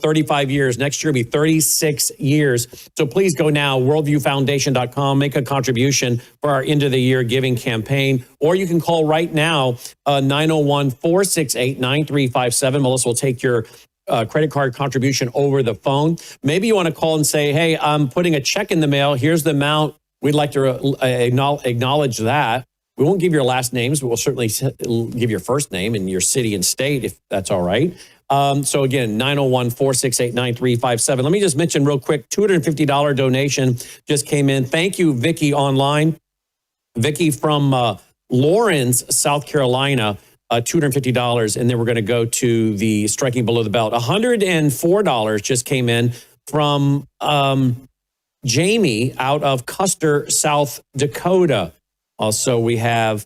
35 years. Next year will be 36 years. So please go now, worldviewfoundation.com, make a contribution for our end of the year giving campaign, or you can call right now, 901-468-9357. Melissa will take your credit card contribution over the phone. Maybe you want to call and say, hey, I'm putting a check in the mail. Here's the amount. We'd like to acknowledge that. We won't give your last names, but we'll certainly give your first name and your city and state, if that's all right. So again, 901-468-9357. Let me just mention real quick, $250 donation just came in. Thank you, Vicky Online. Vicky from Lawrence, South Carolina, $250. And then we're going to go to the Striking Below the Belt. $104 just came in from Jamie out of Custer, South Dakota. Also, we have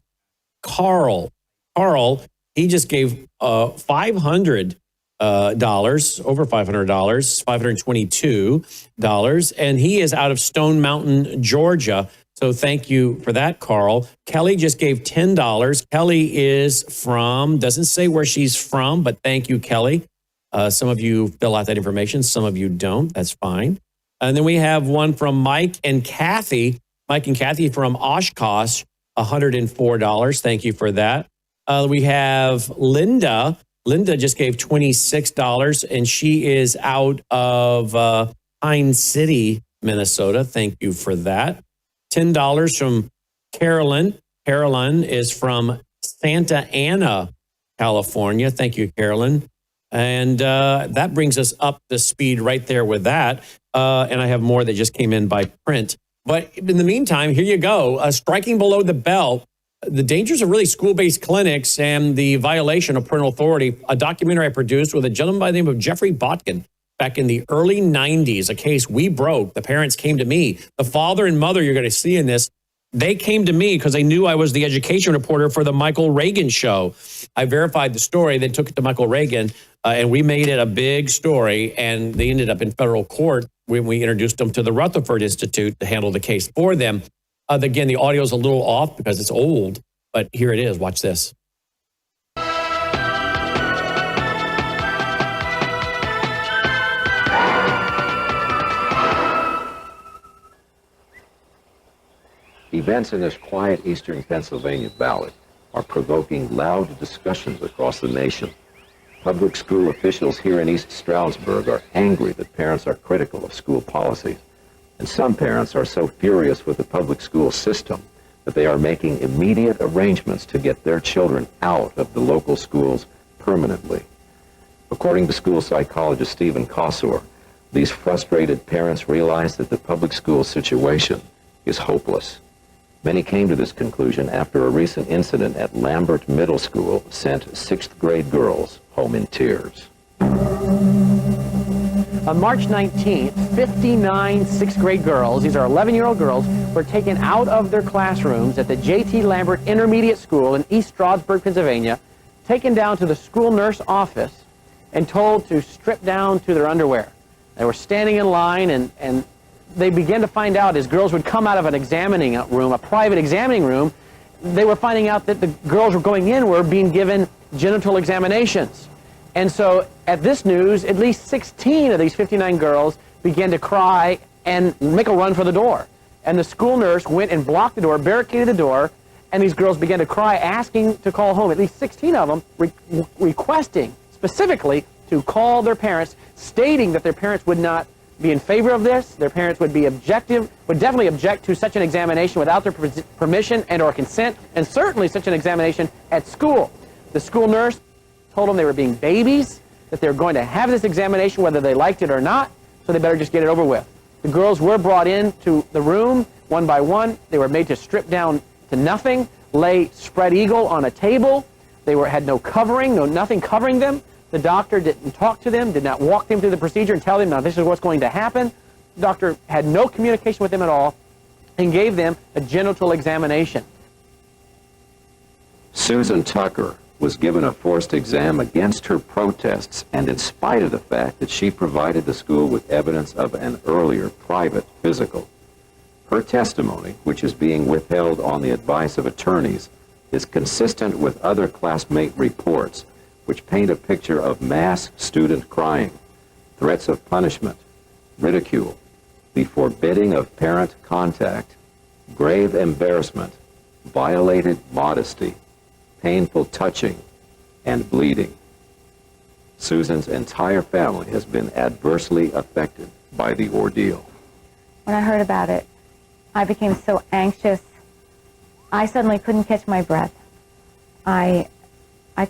Carl. Carl, he just gave $500, over $500, $522, and he is out of Stone Mountain, Georgia. So thank you for that, Carl. Kelly just gave $10. Kelly is from, doesn't say where she's from, but thank you, Kelly. Some of you fill out that information. Some of you don't. That's fine. And then we have one from Mike and Kathy. Mike and Kathy from Oshkosh, $104. Thank you for that. We have Linda. Linda just gave $26, and she is out of Pine City, Minnesota. Thank you for that. $10 from Carolyn. Carolyn is from Santa Ana, California. Thank you, Carolyn. And that brings us up to speed right there with that. And I have more that just came in by print. But in the meantime, here you go. Striking Below the Belt, the dangers of really school-based clinics and the violation of parental authority, a documentary I produced with a gentleman by the name of Jeffrey Botkin back in the early 90s, a case we broke. The parents came to me. The father and mother you're going to see in this, they came to me because they knew I was the education reporter for the Michael Reagan show. I verified the story, then took it to Michael Reagan, and we made it a big story, and they ended up in federal court when we introduced them to the Rutherford Institute to handle the case for them. Again, the audio is a little off because it's old, but here it is. Watch this. Events in this quiet eastern Pennsylvania valley are provoking loud discussions across the nation. Public school officials here in East Stroudsburg are angry that parents are critical of school policies. And some parents are so furious with the public school system that they are making immediate arrangements to get their children out of the local schools permanently. According to school psychologist Stephen Kossor, these frustrated parents realize that the public school situation is hopeless. Many came to this conclusion after a recent incident at Lambert Middle School sent 6th grade girls home in tears. On March 19th, 59 6th grade girls, these are 11-year-old girls, were taken out of their classrooms at the J.T. Lambert Intermediate School in East Stroudsburg, Pennsylvania, taken down to the school nurse office and told to strip down to their underwear. They were standing in line, and they began to find out as girls would come out of an examining room, a private examining room, they were finding out that the girls were going in were being given genital examinations. And so at this news, at least 16 of these 59 girls began to cry and make a run for the door. And the school nurse went and blocked the door, barricaded the door, and these girls began to cry, asking to call home. At least 16 of them requesting specifically to call their parents, stating that their parents would not be in favor of this. Their parents would be would definitely object to such an examination without their permission and or consent, and certainly such an examination at school. The school nurse told them they were being babies, that they were going to have this examination whether they liked it or not, so they better just get it over with. The girls were brought into the room one by one. They were made to strip down to nothing, lay spread eagle on a table. They had no covering, nothing covering them. The doctor didn't talk to them, did not walk them through the procedure and tell them, now this is what's going to happen. The doctor had no communication with them at all and gave them a genital examination. Susan Tucker was given a forced exam against her protests and in spite of the fact that she provided the school with evidence of an earlier private physical. Her testimony, which is being withheld on the advice of attorneys, is consistent with other classmate reports which paint a picture of mass student crying. threats of punishment, ridicule, the forbidding of parent contact, grave embarrassment, violated modesty, painful touching, and bleeding. Susan's entire family has been adversely affected by the ordeal. When I heard about it, I became so anxious. I suddenly couldn't catch my breath. I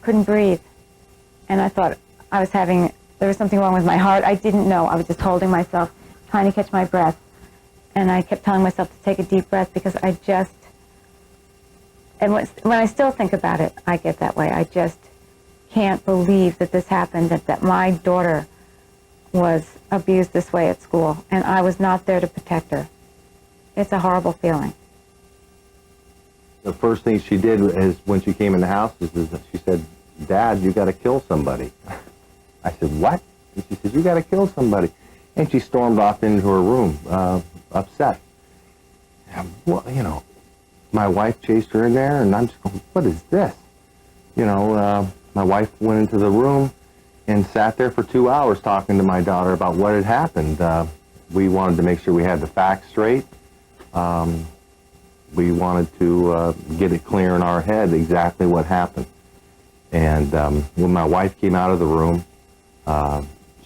couldn't breathe. And I thought there was something wrong with my heart. I didn't know. I was just holding myself, trying to catch my breath. And I kept telling myself to take a deep breath because and when I still think about it, I get that way. I just can't believe that this happened, that my daughter was abused this way at school, and I was not there to protect her. It's a horrible feeling. The first thing she did is when she came in the house is she said, "Dad, you got to kill somebody." I said, "What?" And she said, "You got to kill somebody." And she stormed off into her room, upset. Well, my wife chased her in there, and I'm just going, "What is this?" My wife went into the room and sat there for 2 hours talking to my daughter about what had happened. We wanted to make sure we had the facts straight. We wanted to get it clear in our head exactly what happened. And when my wife came out of the room,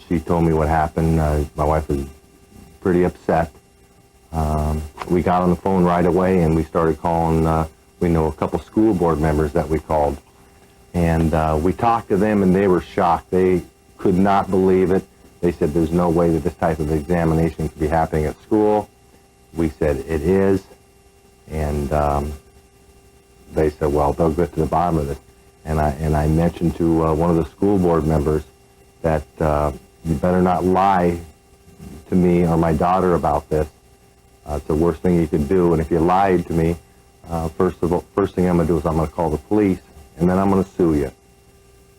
she told me what happened. My wife was pretty upset. We got on the phone right away, and we started calling, we know a couple school board members that we called. And we talked to them, and they were shocked. They could not believe it. They said there's no way that this type of examination could be happening at school. We said it is. And they said, well, they'll get to the bottom of this. And I mentioned to one of the school board members that you better not lie to me or my daughter about this. It's the worst thing you could do. And if you lied to me, first thing I'm going to do is I'm going to call the police, and then I'm going to sue you.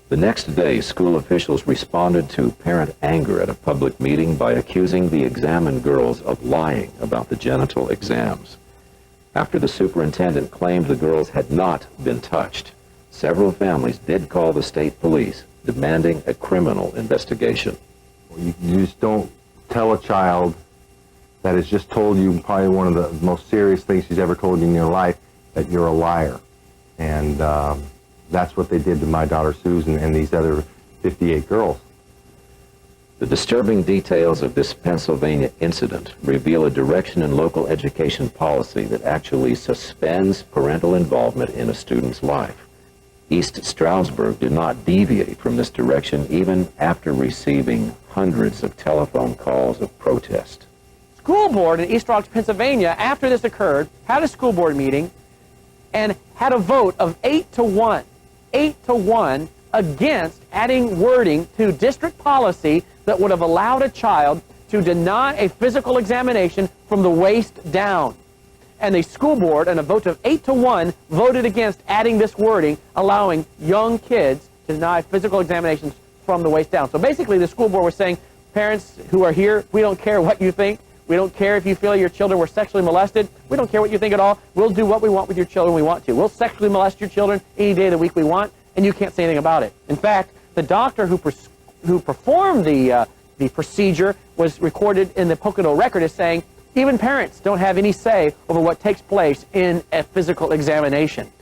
The next day, school officials responded to parent anger at a public meeting by accusing the examined girls of lying about the genital exams. After the superintendent claimed the girls had not been touched, several families did call the state police, demanding a criminal investigation. You just don't tell a child that has just told you probably one of the most serious things she's ever told you in your life, that you're a liar. And that's what they did to my daughter Susan and these other 58 girls. The disturbing details of this Pennsylvania incident reveal a direction in local education policy that actually suspends parental involvement in a student's life. East Stroudsburg did not deviate from this direction even after receiving hundreds of telephone calls of protest. School board in East Stroudsburg, Pennsylvania, after this occurred, had a school board meeting and had a vote of 8-1 against adding wording to district policy that would have allowed a child to deny a physical examination from the waist down. And the school board, in a vote of 8-1, voted against adding this wording, allowing young kids to deny physical examinations from the waist down. So basically, the school board was saying, parents who are here, we don't care what you think. We don't care if you feel your children were sexually molested. We don't care what you think at all. We'll do what we want with your children we want to. We'll sexually molest your children any day of the week we want, and you can't say anything about it. In fact, the doctor who performed the procedure was recorded in the Pocono Record as saying, even parents don't have any say over what takes place in a physical examination.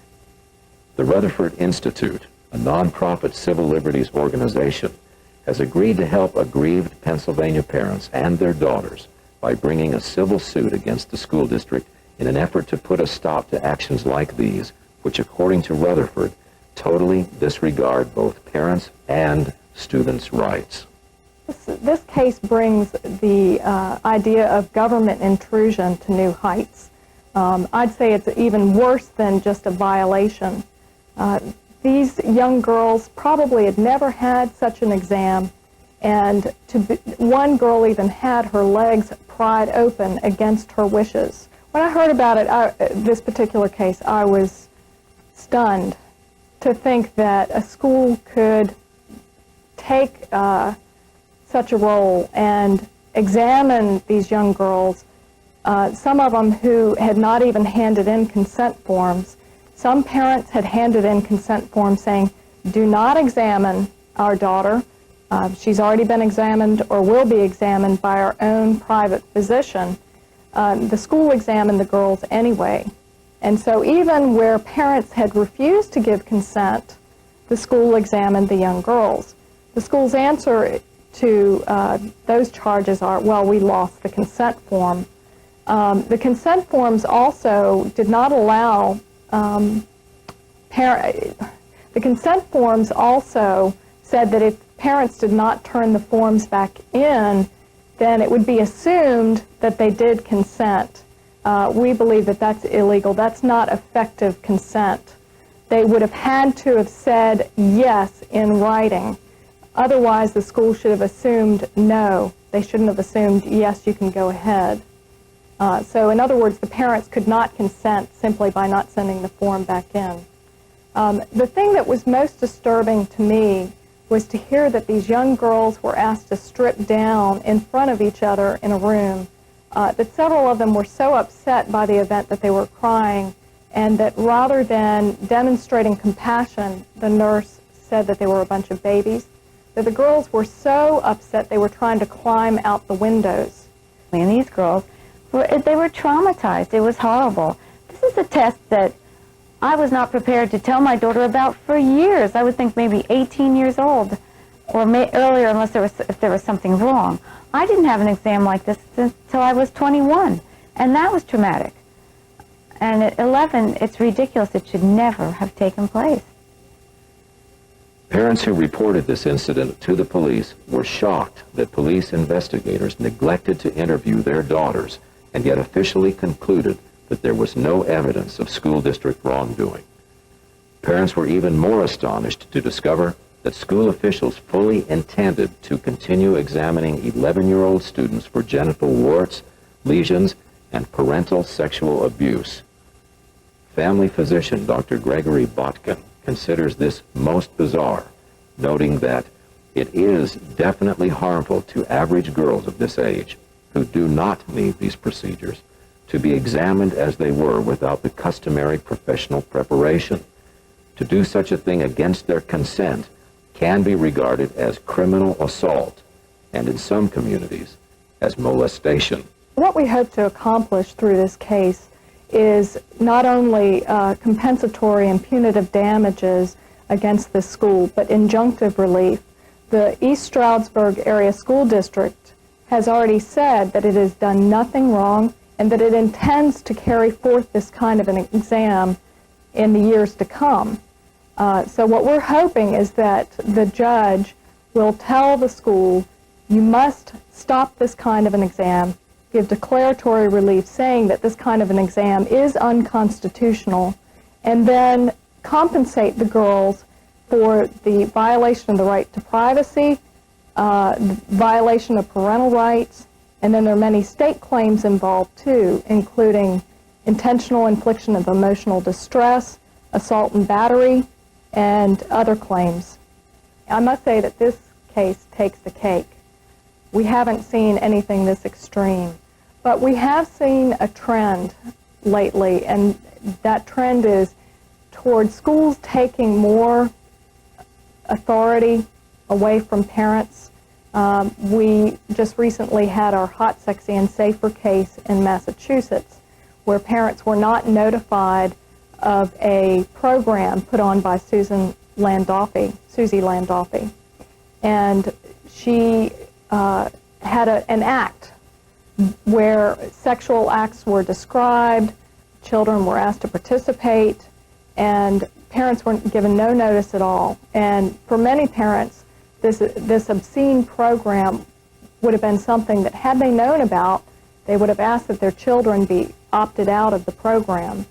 The Rutherford Institute, a nonprofit civil liberties organization, has agreed to help aggrieved Pennsylvania parents and their daughters by bringing a civil suit against the school district in an effort to put a stop to actions like these, which, according to Rutherford, totally disregard both parents' and students' rights. This case brings the idea of government intrusion to new heights. I'd say it's even worse than just a violation. These young girls probably had never had such an exam, and one girl even had her legs pried open against her wishes. When I heard about it, this particular case, I was stunned to think that a school could take such a role and examine these young girls, some of them who had not even handed in consent forms. Some parents had handed in consent forms saying, do not examine our daughter. She's already been examined or will be examined by our own private physician. The school examined the girls anyway. And so even where parents had refused to give consent, the school examined the young girls. The school's answer to those charges are, well, we lost the consent form. The consent forms also did not allow the consent forms also said that if parents did not turn the forms back in, then it would be assumed that they did consent. We believe that that's illegal. That's not effective consent. They would have had to have said yes in writing. Otherwise, the school should have assumed no. They shouldn't have assumed, yes, you can go ahead. So in other words, the parents could not consent simply by not sending the form back in. The thing that was most disturbing to me was to hear that these young girls were asked to strip down in front of each other in a room, that several of them were so upset by the event that they were crying, and that rather than demonstrating compassion, the nurse said that they were a bunch of babies, that the girls were so upset they were trying to climb out the windows. And these girls, they were traumatized. It was horrible. This is a test that I was not prepared to tell my daughter about for years. I would think maybe 18 years old or earlier, unless if there was something wrong. I didn't have an exam like this until I was 21, and that was traumatic. And at 11, it's ridiculous. It should never have taken place. Parents who reported this incident to the police were shocked that police investigators neglected to interview their daughters and yet officially concluded that there was no evidence of school district wrongdoing. Parents were even more astonished to discover that school officials fully intended to continue examining 11-year-old students for genital warts, lesions, and parental sexual abuse. Family physician Dr. Gregory Botkin considers this most bizarre, noting that it is definitely harmful to average girls of this age who do not need these procedures to be examined as they were without the customary professional preparation. To do such a thing against their consent can be regarded as criminal assault, and in some communities, as molestation. What we hope to accomplish through this case is not only compensatory and punitive damages against the school, but injunctive relief. The East Stroudsburg Area School District has already said that it has done nothing wrong and that it intends to carry forth this kind of an exam in the years to come. So what we're hoping is that the judge will tell the school, you must stop this kind of an exam, give declaratory relief saying that this kind of an exam is unconstitutional, and then compensate the girls for the violation of the right to privacy, violation of parental rights, and then there are many state claims involved too, including intentional infliction of emotional distress, assault and battery, and other claims. I must say that this case takes the cake. We haven't seen anything this extreme, but we have seen a trend lately, and that trend is toward schools taking more authority away from parents. We just recently had our Hot, Sexy, and Safer case in Massachusetts, where parents were not notified of a program put on by Susie Landolfi. And she had an act where sexual acts were described, children were asked to participate, and parents were given no notice at all. And for many parents, this obscene program would have been something that, had they known about, they would have asked that their children be opted out of the program.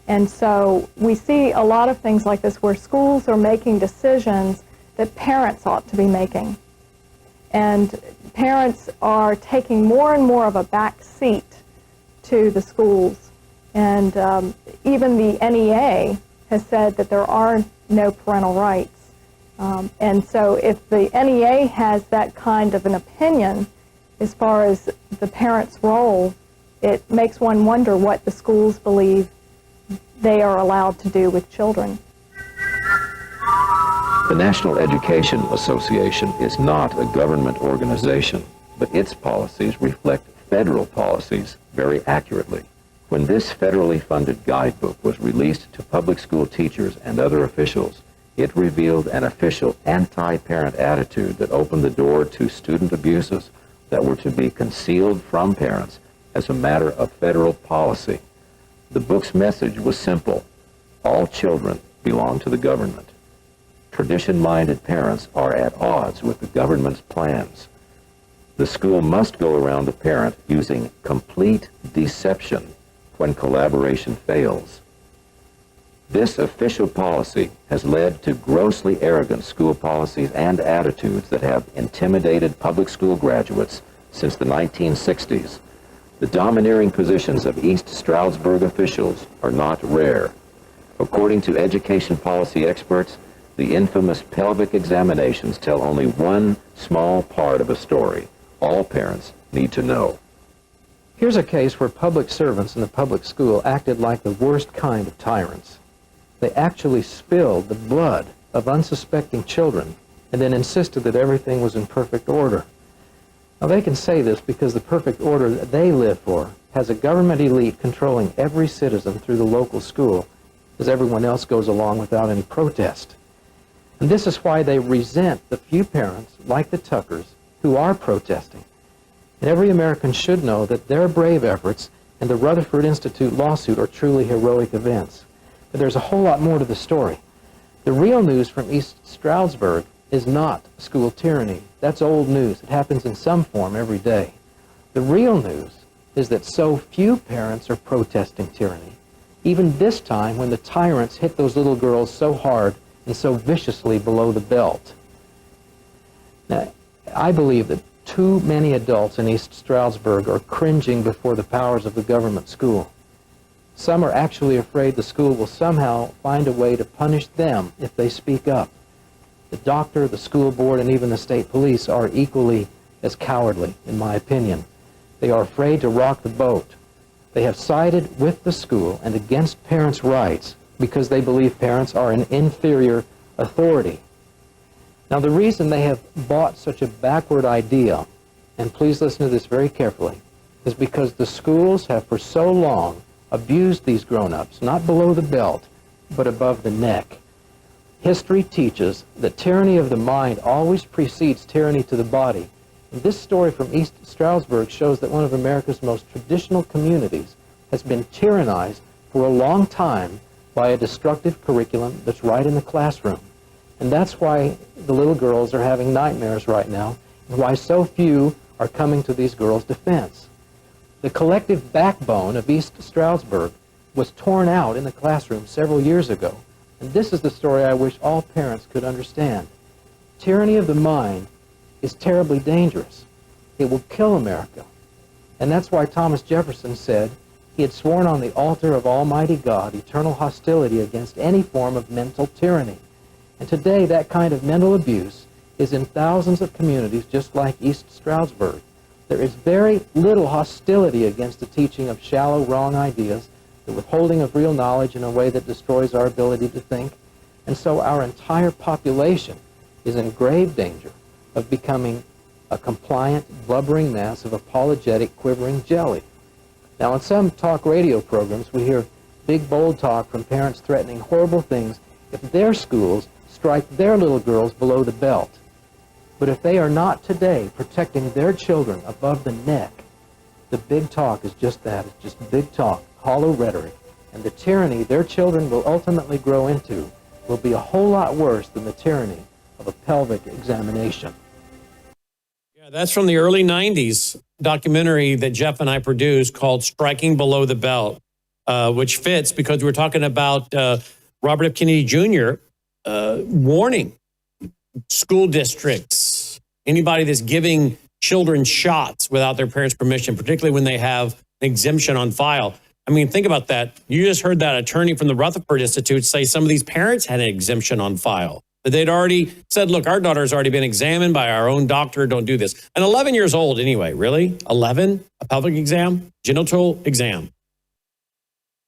And so we see a lot of things like this where schools are making decisions that parents ought to be making. And parents are taking more and more of a back seat to the schools. And even the NEA has said that there are no parental rights. And so if the NEA has that kind of an opinion as far as the parent's role, it makes one wonder what the schools believe they are allowed to do with children. The National Education Association is not a government organization, but its policies reflect federal policies very accurately. When this federally funded guidebook was released to public school teachers and other officials, it revealed an official anti-parent attitude that opened the door to student abuses that were to be concealed from parents as a matter of federal policy. The book's message was simple: all children belong to the government. Tradition-minded parents are at odds with the government's plans. The school must go around a parent using complete deception when collaboration fails. This official policy has led to grossly arrogant school policies and attitudes that have intimidated public school graduates since the 1960s. The domineering positions of East Stroudsburg officials are not rare. According to education policy experts, the infamous pelvic examinations tell only one small part of a story all parents need to know. Here's a case where public servants in the public school acted like the worst kind of tyrants. They actually spilled the blood of unsuspecting children and then insisted that everything was in perfect order. Now, they can say this because the perfect order that they live for has a government elite controlling every citizen through the local school as everyone else goes along without any protest. And this is why they resent the few parents, like the Tuckers, who are protesting. And every American should know that their brave efforts and the Rutherford Institute lawsuit are truly heroic events. But there's a whole lot more to the story. The real news from East Stroudsburg is not school tyranny. That's old news. It happens in some form every day. The real news is that so few parents are protesting tyranny, even this time when the tyrants hit those little girls so hard and so viciously below the belt. Now, I believe that too many adults in East Stroudsburg are cringing before the powers of the government school. Some are actually afraid the school will somehow find a way to punish them if they speak up. The doctor, the school board, and even the state police are equally as cowardly, in my opinion. They are afraid to rock the boat. They have sided with the school and against parents' rights because they believe parents are an inferior authority. Now, the reason they have bought such a backward idea, and please listen to this very carefully, is because the schools have for so long abused these grown-ups, not below the belt, but above the neck. History teaches that tyranny of the mind always precedes tyranny to the body. And this story from East Stroudsburg shows that one of America's most traditional communities has been tyrannized for a long time by a destructive curriculum that's right in the classroom. And that's why the little girls are having nightmares right now, and why so few are coming to these girls' defense. The collective backbone of East Stroudsburg was torn out in the classroom several years ago. And this is the story I wish all parents could understand. Tyranny of the mind is terribly dangerous. It will kill America. And that's why Thomas Jefferson said he had sworn on the altar of Almighty God eternal hostility against any form of mental tyranny. And today that kind of mental abuse is in thousands of communities just like East Stroudsburg. There is very little hostility against the teaching of shallow, wrong ideas, the withholding of real knowledge in a way that destroys our ability to think. And so our entire population is in grave danger of becoming a compliant, blubbering mass of apologetic, quivering jelly. Now, in some talk radio programs, we hear big, bold talk from parents threatening horrible things if their schools strike their little girls below the belt. But if they are not today protecting their children above the neck, the big talk is just that. It's just big talk, hollow rhetoric. And the tyranny their children will ultimately grow into will be a whole lot worse than the tyranny of a pelvic examination. Yeah, that's from the early 90s documentary that Jeff and I produced called Striking Below the Belt, which fits because we're talking about Robert F. Kennedy Jr. Warning school districts, anybody that's giving children shots without their parents' permission, particularly when they have an exemption on file. I mean, think about that. You just heard that attorney from the Rutherford Institute say some of these parents had an exemption on file. That they'd already said, look, our daughter's already been examined by our own doctor. Don't do this. And 11 years old anyway, really? 11? A pelvic exam? Genital exam.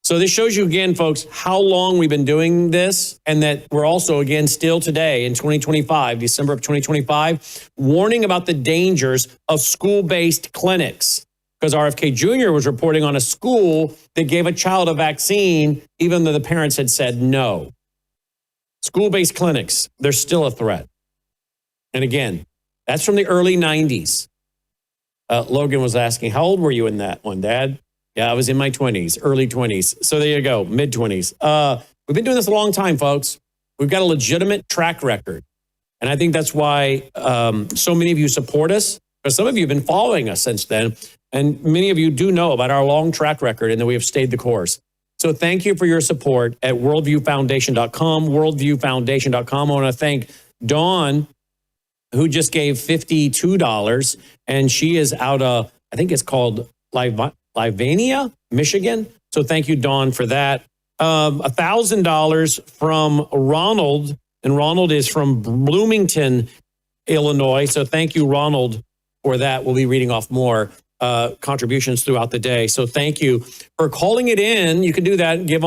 So this shows you again, folks, how long we've been doing this, and that we're also, again, still today in 2025, December of 2025, warning about the dangers of school-based clinics. Because RFK Jr. was reporting on a school that gave a child a vaccine, even though the parents had said no. School-based clinics, they're still a threat. And again, that's from the early 90s. Logan was asking, how old were you in that one, Dad? Yeah, I was in my 20s, early 20s. So there you go, mid-20s. We've been doing this a long time, folks. We've got a legitimate track record. And I think that's why so many of you support us, because some of you have been following us since then. And many of you do know about our long track record and that we have stayed the course. So thank you for your support at worldviewfoundation.com, worldviewfoundation.com. I want to thank Dawn, who just gave $52, and she is out of, I think it's called Livania, Michigan. So thank you, Dawn, for that. $1,000 from Ronald, and Ronald is from Bloomington, Illinois. So thank you, Ronald, for that. We'll be reading off more contributions throughout the day. So thank you for calling it in. You can do that and give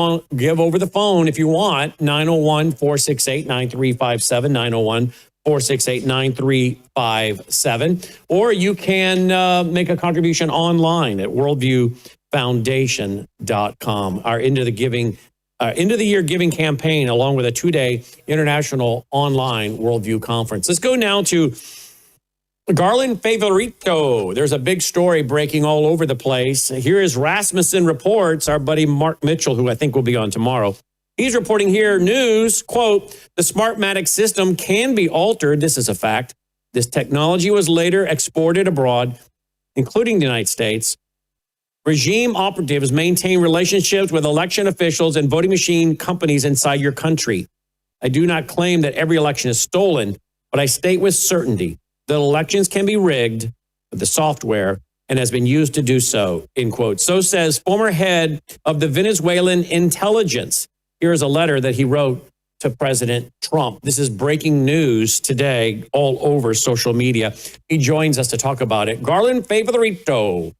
over the phone if you want. 901-468-9357, 901-468-9357. Or you can make a contribution online at worldviewfoundation.com. Our end of the year giving campaign, along with a 2-day international online Worldview conference. Let's go now to Garland Favorito. There's a big story breaking all over the place. Here is Rasmussen Reports, our buddy Mark Mitchell, who I think will be on tomorrow. He's reporting here news, quote, the Smartmatic system can be altered. This is a fact. This technology was later exported abroad, including the United States. Regime operatives maintain relationships with election officials and voting machine companies inside your country. I do not claim that every election is stolen, but I state with certainty that elections can be rigged with the software and has been used to do so, end quote. So says former head of the Venezuelan intelligence. Here is a letter that he wrote to President Trump. This is breaking news today all over social media. He joins us to talk about it. Garland Favorito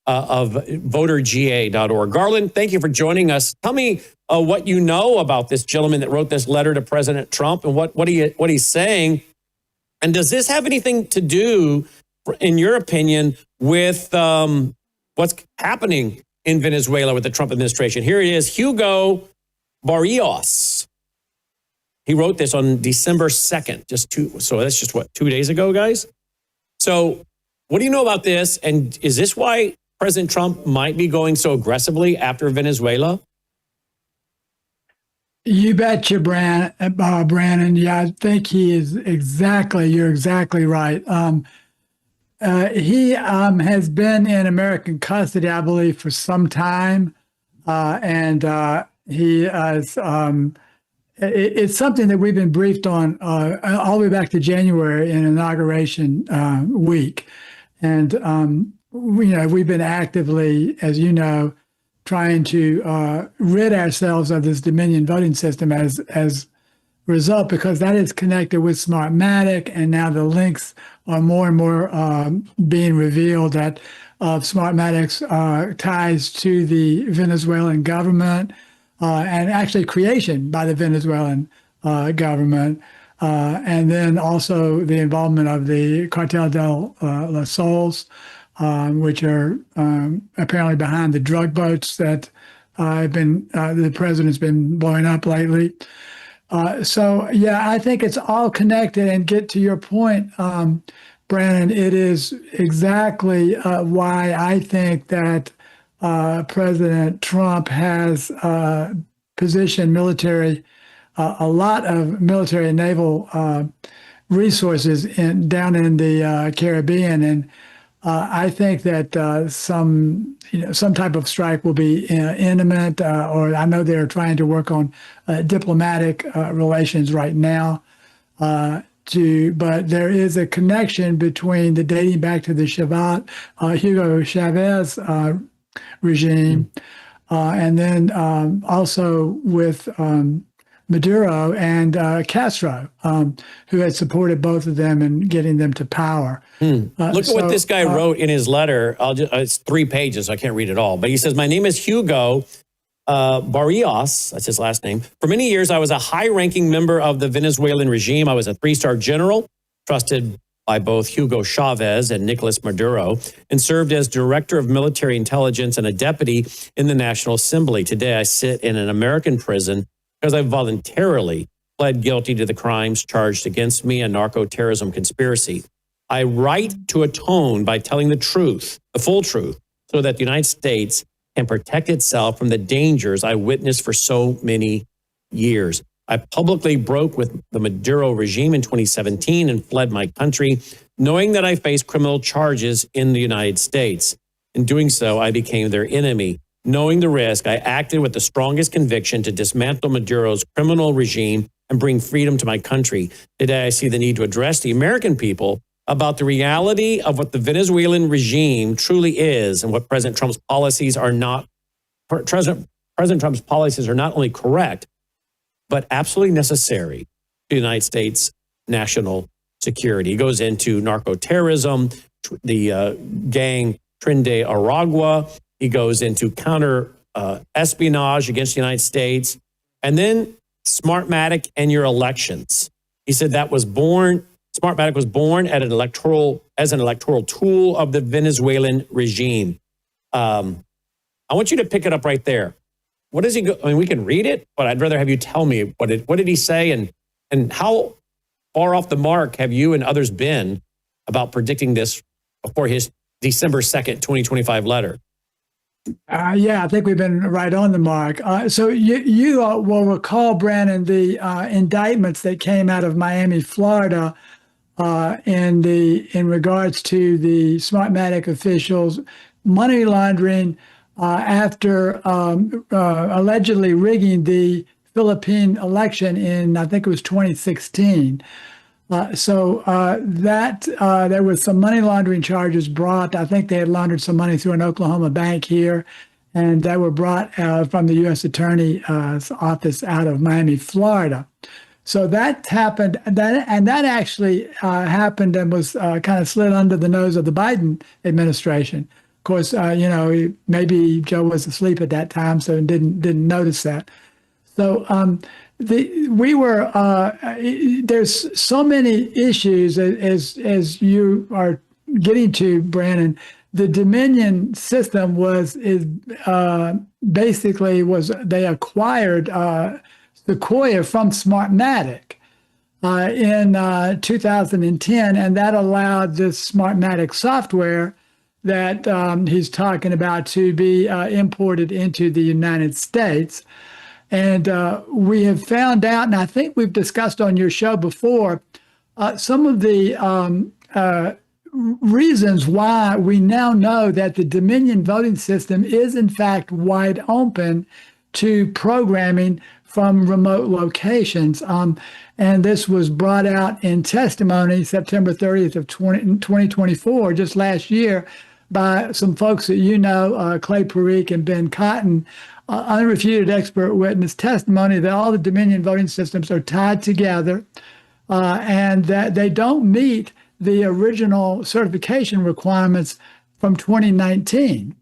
of voterga.org. Garland, thank you for joining us. Tell me what you know about this gentleman that wrote this letter to President Trump and what he's saying. And does this have anything to do, in your opinion, with what's happening in Venezuela with the Trump administration? Here it is, Hugo Barrios. He wrote this on December 2nd, so that's just 2 days ago, guys? So what do you know about this? And is this why President Trump might be going so aggressively after Venezuela? You betcha, Brannon. Yeah, I think you're exactly right. He has been in American custody, I believe, for some time. And he is, it's something that we've been briefed on all the way back to January in inauguration week. And, we've been actively, as you know, trying to rid ourselves of this Dominion voting system as a result, because that is connected with Smartmatic, and now the links are more and more being revealed that Smartmatic's ties to the Venezuelan government and actually creation by the Venezuelan government, and then also the involvement of the Cartel de los Soles, which are apparently behind the drug boats that the president's been blowing up lately. So, yeah, I think it's all connected. And get to your point, Brannon, it is exactly why I think that President Trump has positioned a lot of military and naval resources down in the Caribbean. And I think that some type of strike will be imminent, or I know they're trying to work on diplomatic relations right now. But there is a connection between the dating back to the Hugo Chavez regime, and then also with Maduro and Castro, who had supported both of them in getting them to power. Look at what this guy wrote in his letter. It's 3 pages. I can't read it all. But he says, my name is Hugo. Barrios, that's his last name. For many years, I was a high-ranking member of the Venezuelan regime. I was a 3-star general, trusted by both Hugo Chavez and Nicolas Maduro, and served as director of military intelligence and a deputy in the National Assembly. Today, I sit in an American prison because I voluntarily pled guilty to the crimes charged against me, a narco-terrorism conspiracy. I write to atone by telling the truth, the full truth, so that the United States can protect itself from the dangers I witnessed for so many years. I publicly broke with the Maduro regime in 2017 and fled my country, knowing that I faced criminal charges in the United States. In doing so, I became their enemy. Knowing the risk, I acted with the strongest conviction to dismantle Maduro's criminal regime and bring freedom to my country. Today, I see the need to address the American people about the reality of what the Venezuelan regime truly is and what President Trump's policies are not. President Trump's policies are not only correct, but absolutely necessary to the United States national security. He goes into narco-terrorism, the gang Tren de Aragua. He goes into counter espionage against the United States. And then Smartmatic and your elections. He said Smartmatic was born as an electoral tool of the Venezuelan regime. I want you to pick it up right there. What does he go? I mean, we can read it, but I'd rather have you tell me what did he say and how far off the mark have you and others been about predicting this before his December 2nd, 2025 letter? Yeah, I think we've been right on the mark. So you will recall, Brannon, the indictments that came out of Miami, Florida, in regards to the Smartmatic officials money laundering after allegedly rigging the Philippine election in, I think it was 2016. There was some money laundering charges brought. I think they had laundered some money through an Oklahoma bank here, and they were brought from the U.S. Attorney's office out of Miami, Florida. So that happened, and that actually happened and was kind of slid under the nose of the Biden administration. Of course, maybe Joe was asleep at that time, so didn't notice that. So there's so many issues as you are getting to, Brannon. The Dominion system they acquired Sequoia from Smartmatic in 2010, and that allowed this Smartmatic software that he's talking about to be imported into the United States. And we have found out, and I think we've discussed on your show before, some of the reasons why we now know that the Dominion voting system is in fact wide open to programming from remote locations. And this was brought out in testimony September 30th of 2024, just last year, by some folks that Clay Parikh and Ben Cotton, unrefuted expert witness testimony that all the Dominion voting systems are tied together and that they don't meet the original certification requirements from 2019.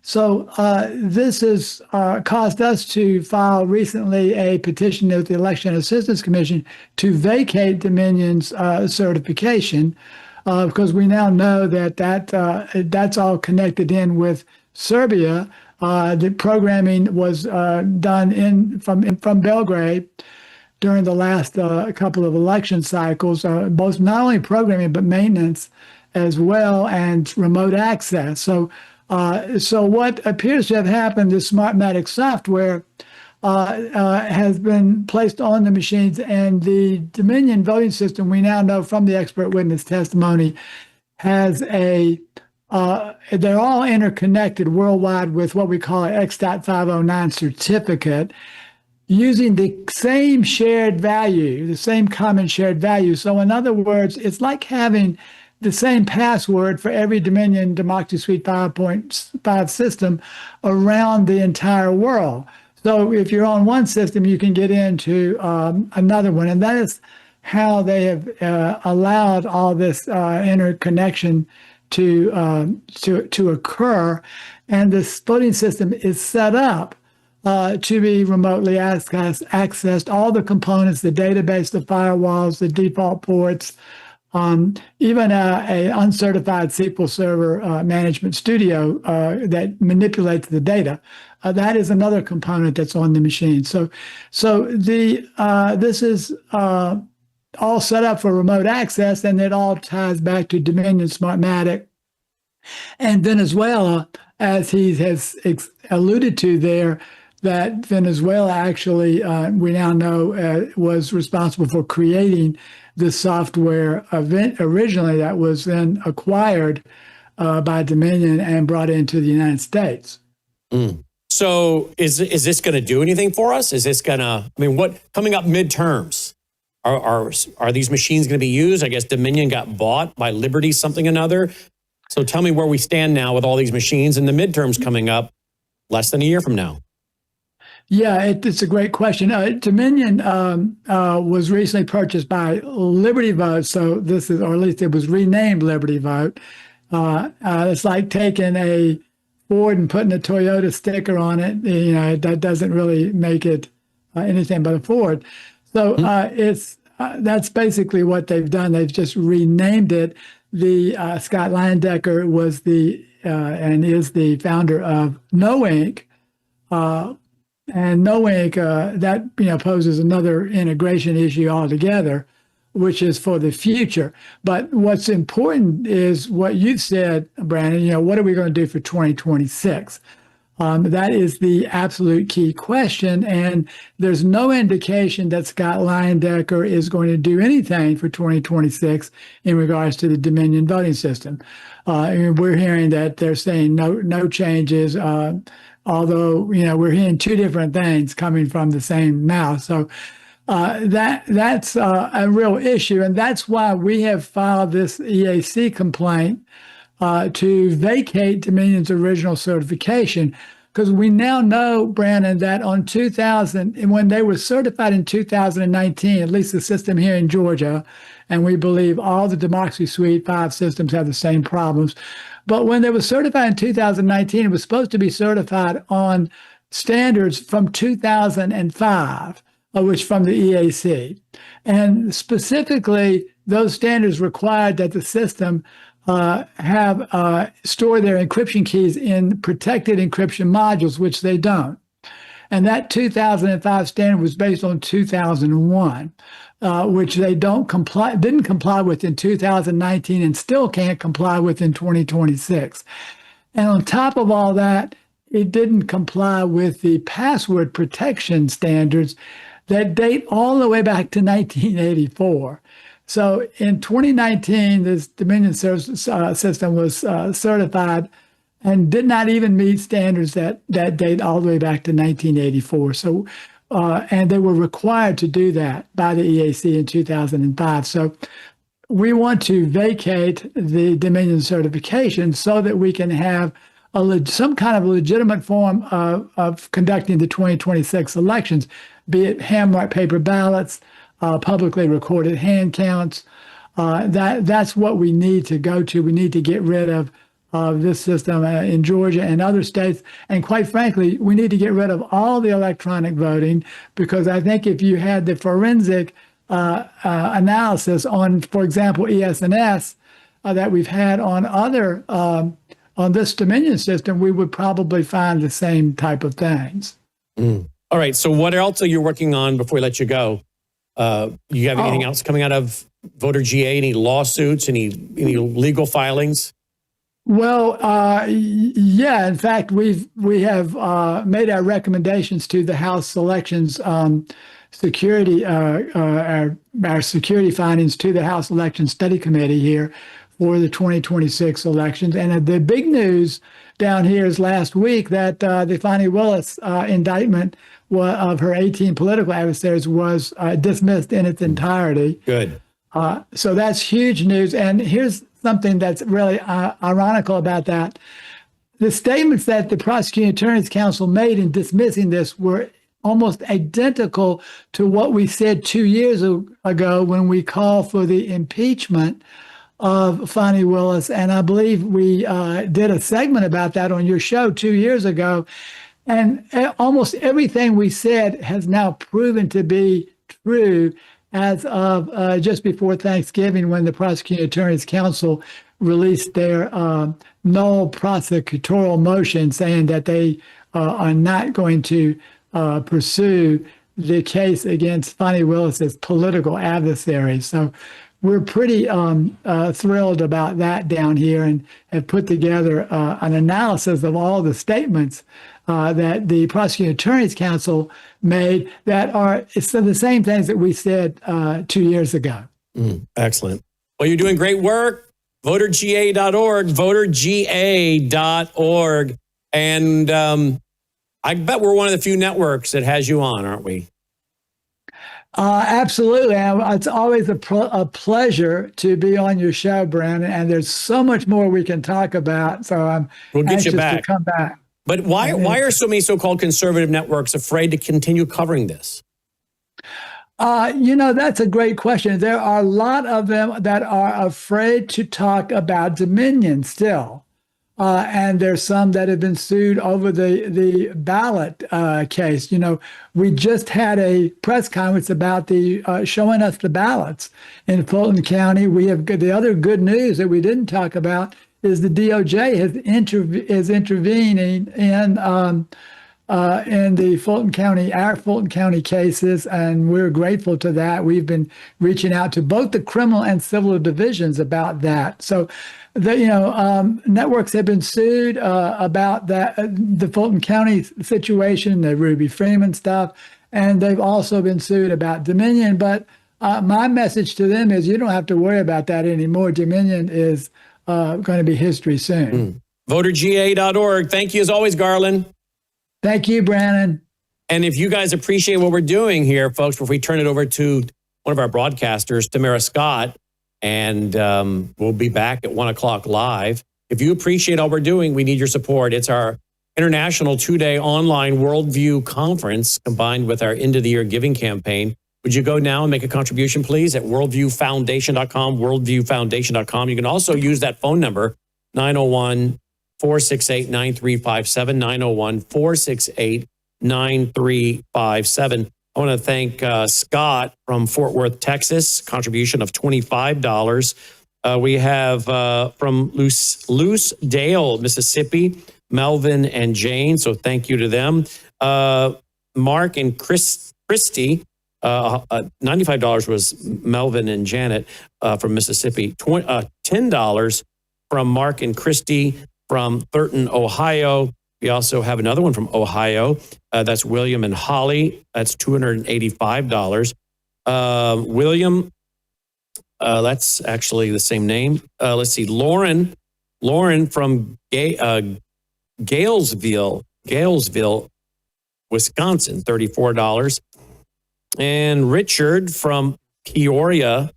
So this has caused us to file recently a petition with the Election Assistance Commission to vacate Dominion's certification because we now know that's all connected in with Serbia. The programming was done from Belgrade during the last couple of election cycles, both not only programming but maintenance as well and remote access. So what appears to have happened, the Smartmatic software has been placed on the machines, and the Dominion voting system, we now know from the expert witness testimony, has they're all interconnected worldwide with what we call an X.509 certificate using the same shared value, the same common shared value. So in other words, it's like having the same password for every Dominion Democracy Suite 5.5 system around the entire world. So if you're on one system, you can get into another one. And that is how they have allowed all this interconnection to occur. And this voting system is set up to be remotely accessed. All the components, the database, the firewalls, the default ports, even a uncertified SQL Server management studio that manipulates the data. That is another component that's on the machine. So this is all set up for remote access, and it all ties back to Dominion Smartmatic and Venezuela, as he has alluded to there, that Venezuela actually, we now know, was responsible for creating the software originally that was then acquired by Dominion and brought into the United States. Mm. So is this going to do anything for us? Is this going to, I mean, what coming up midterms? Are these machines going to be used? I guess Dominion got bought by Liberty something or another. So tell me where we stand now with all these machines and the midterms coming up less than a year from now. Yeah, it's a great question. Dominion was recently purchased by Liberty Vote, so this is, or at least it was renamed Liberty Vote. It's like taking a Ford and putting a Toyota sticker on it. You know, that doesn't really make it anything but a Ford. So that's basically what they've done. They've just renamed it. The Scott Landecker was and is the founder of No Inc. And No Inc. That poses another integration issue altogether, which is for the future. But what's important is what you said, Brannon. What are we going to do for 2026? That is the absolute key question, and there's no indication that Scott Landecker is going to do anything for 2026 in regards to the Dominion voting system. We're hearing that they're saying no changes, although we're hearing two different things coming from the same mouth. So that's a real issue, and that's why we have filed this EAC complaint to vacate Dominion's original certification, because we now know, Brannon, that when they were certified in 2019, at least the system here in Georgia, and we believe all the Democracy Suite 5 systems have the same problems, but when they were certified in 2019, it was supposed to be certified on standards from 2005, which from the EAC. And specifically, those standards required that the system store their encryption keys in protected encryption modules, which they don't. And that 2005 standard was based on 2001, which they didn't comply with in 2019 and still can't comply with in 2026. And on top of all that, it didn't comply with the password protection standards that date all the way back to 1984. So in 2019, this Dominion system was certified and did not even meet standards that date all the way back to 1984. So, and they were required to do that by the EAC in 2005. So we want to vacate the Dominion certification so that we can have some kind of legitimate form of conducting the 2026 elections, be it hand-marked paper ballots, publicly recorded hand counts. That's what we need to go to. We need to get rid of this system in Georgia and other states. And quite frankly, we need to get rid of all the electronic voting, because I think if you had the forensic analysis on, for example, ES&S that we've had on other on this Dominion system, we would probably find the same type of things. Mm. All right. So what else are you working on before we let you go? You have anything else coming out of Voter GA? Any lawsuits? Any legal filings? Well, yeah. In fact, we have made our recommendations to the House Elections Security, our security findings to the House Election Study Committee here for the 2026 elections. And the big news down here is last week that the Fani Willis indictment of her 18 political adversaries was dismissed in its entirety. Good. So that's huge news. And here's something that's really ironical about that. The statements that the Prosecuting Attorney's Council made in dismissing this were almost identical to what we said 2 years ago when we called for the impeachment of Fani Willis. And I believe we did a segment about that on your show 2 years ago. And almost everything we said has now proven to be true as of just before Thanksgiving, when the Prosecuting Attorney's Council released their null prosecutorial motion saying that they are not going to pursue the case against Fonnie Willis's political adversaries. So we're pretty thrilled about that down here, and have put together an analysis of all the statements that the Prosecuting Attorney's Council made that are the same things that we said 2 years ago. Excellent. Well, you're doing great work. VoterGA.org, VoterGA.org. And I bet we're one of the few networks that has you on, aren't we? Absolutely. And it's always a pleasure to be on your show, Brannon. And there's so much more we can talk about. So I'm anxious to come back. But why are so many so-called conservative networks afraid to continue covering this? That's a great question. There are a lot of them that are afraid to talk about Dominion still. And there's some that have been sued over the ballot case. We just had a press conference about the showing us the ballots in Fulton County. We have the other good news that we didn't talk about is the DOJ is intervening in the our Fulton County cases, and we're grateful to that. We've been reaching out to both the criminal and civil divisions about that. So, networks have been sued about that, the Fulton County situation, the Ruby Freeman stuff, and they've also been sued about Dominion. But my message to them is you don't have to worry about that anymore. Dominion is going to be history soon. VoterGA.org. Thank you as always, Garland. Thank you, Brannon. And if you guys appreciate what we're doing here, folks, before we turn it over to one of our broadcasters, Tamara Scott, and we'll be back at 1 o'clock live. If you appreciate all we're doing, we need your support. It's our international 2-day online worldview conference combined with our end-of-the-year giving campaign. Would you go now and make a contribution, please, at worldviewfoundation.com, worldviewfoundation.com. You can also use that phone number, 901-468-9357, 901-468-9357. I want to thank Scott from Fort Worth, Texas, contribution of $25. We have from Lucedale, Mississippi, Melvin and Jane. So thank you to them. Mark and Christy, $95 was Melvin and Janet from Mississippi. $10 from Mark and Christy from Thurton, Ohio. We also have another one from Ohio. That's William and Holly. That's $285. William, that's actually the same name. Let's see, Lauren from Galesville, Wisconsin, $34. And Richard from Peoria,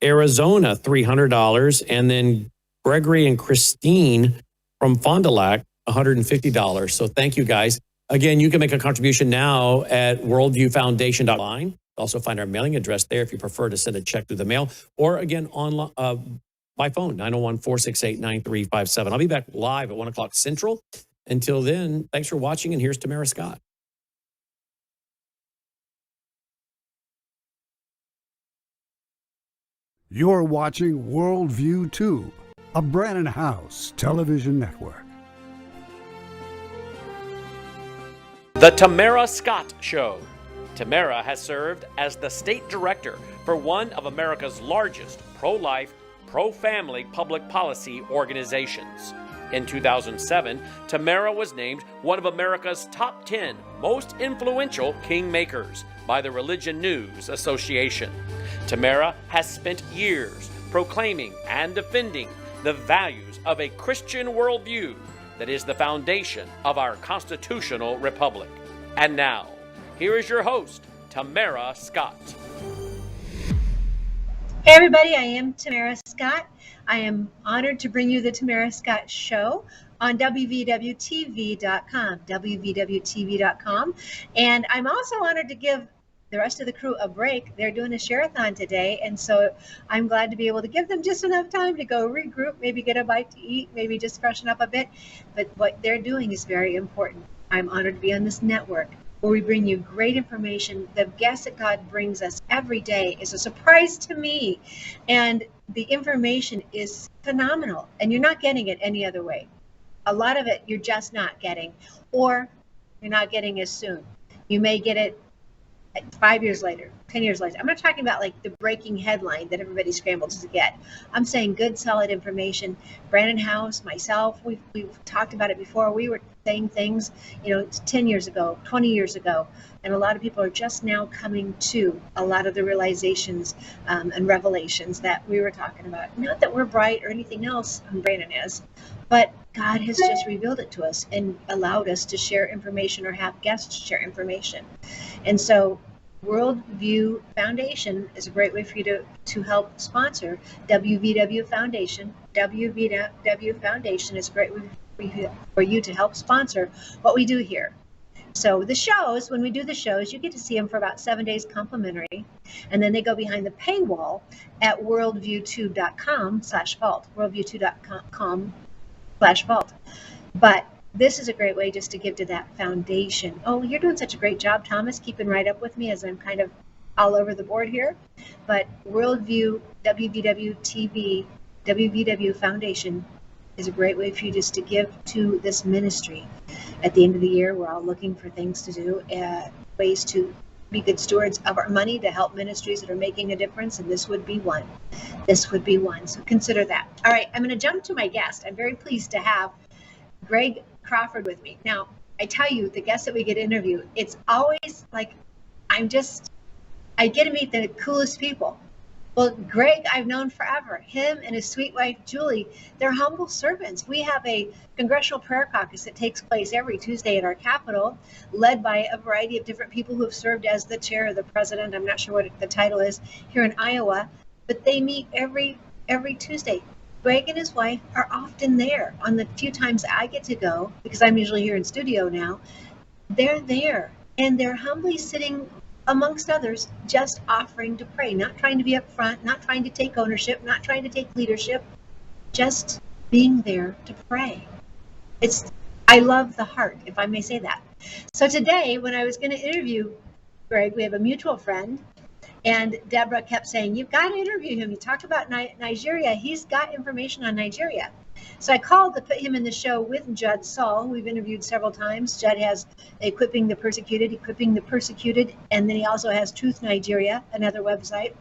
Arizona, $300. And then Gregory and Christine from Fond du Lac, $150. So thank you, guys. Again, you can make a contribution now at worldviewfoundation.online. Also find our mailing address there if you prefer to send a check through the mail, or again, online by phone, 901-468-9357. I'll be back live at 1 o'clock Central. Until then, thanks for watching, and here's Tamara Scott. You're watching Worldview Tube, a Brannon Howse television network. The Tamara Scott Show. Tamara has served as the state director for one of America's largest pro-life, pro-family public policy organizations. In 2007, Tamara was named one of America's top 10 most influential kingmakers by the Religion News Association. Tamara has spent years proclaiming and defending the values of a Christian worldview that is the foundation of our constitutional republic. And now, here is your host, Tamara Scott. Hey everybody, I am Tamara Scott. I am honored to bring you the Tamara Scott Show on WVWTV.com, WVWTV.com. And I'm also honored to give the rest of the crew a break. They're doing a share-a-thon today, and so I'm glad to be able to give them just enough time to go regroup, maybe get a bite to eat, maybe just freshen up a bit. But what they're doing is very important. I'm honored to be on this network where we bring you great information. The guests that God brings us every day is a surprise to me, and the information is phenomenal, and you're not getting it any other way. A lot of it you're just not getting, or you're not getting as soon. You may get it 5 years later, 10 years later. I'm not talking about like the breaking headline that everybody scrambles to get. I'm saying good, solid information. Brannon Howse, myself, we've talked about it before. We were saying things, 10 years ago, 20 years ago, and a lot of people are just now coming to a lot of the realizations and revelations that we were talking about. Not that we're bright or anything else, Brannon is, but God has just revealed it to us and allowed us to share information or have guests share information. And so Worldview Foundation is a great way for you to help sponsor WVW Foundation. WVW Foundation is a great way for you to help sponsor what we do here. So the shows, when we do the shows, you get to see them for about 7 days complimentary. And then they go behind the paywall at worldviewtube.com/vault, worldviewtube.com/vault. But this is a great way just to give to that foundation. Oh, you're doing such a great job, Thomas, keeping right up with me as I'm kind of all over the board here. But Worldview, WVW TV, WVW Foundation is a great way for you just to give to this ministry. At the end of the year, we're all looking for things to do, ways to be good stewards of our money to help ministries that are making a difference, and this would be one. This would be one, so consider that. All right, I'm going to jump to my guest. I'm very pleased to have Greg Crawford with me. Now, I tell you, the guests that we get interviewed, it's always like I get to meet the coolest people. Well, Greg, I've known forever. Him and his sweet wife, Julie, they're humble servants. We have a congressional prayer caucus that takes place every Tuesday at our Capitol, led by a variety of different people who have served as the chair or the president. I'm not sure what the title is here in Iowa, but they meet every Tuesday. Greg and his wife are often there. On the few times I get to go, because I'm usually here in studio now, they're there, and they're humbly sitting amongst others, just offering to pray, not trying to be up front, not trying to take ownership, not trying to take leadership, just being there to pray. I love the heart, if I may say that. So today, when I was going to interview Greg, we have a mutual friend, and Deborah kept saying, you've got to interview him. You talk about Nigeria. He's got information on Nigeria. So I called to put him in the show with Judd Saul. We've interviewed several times. Judd has Equipping the Persecuted, and then he also has Truth Nigeria, another website.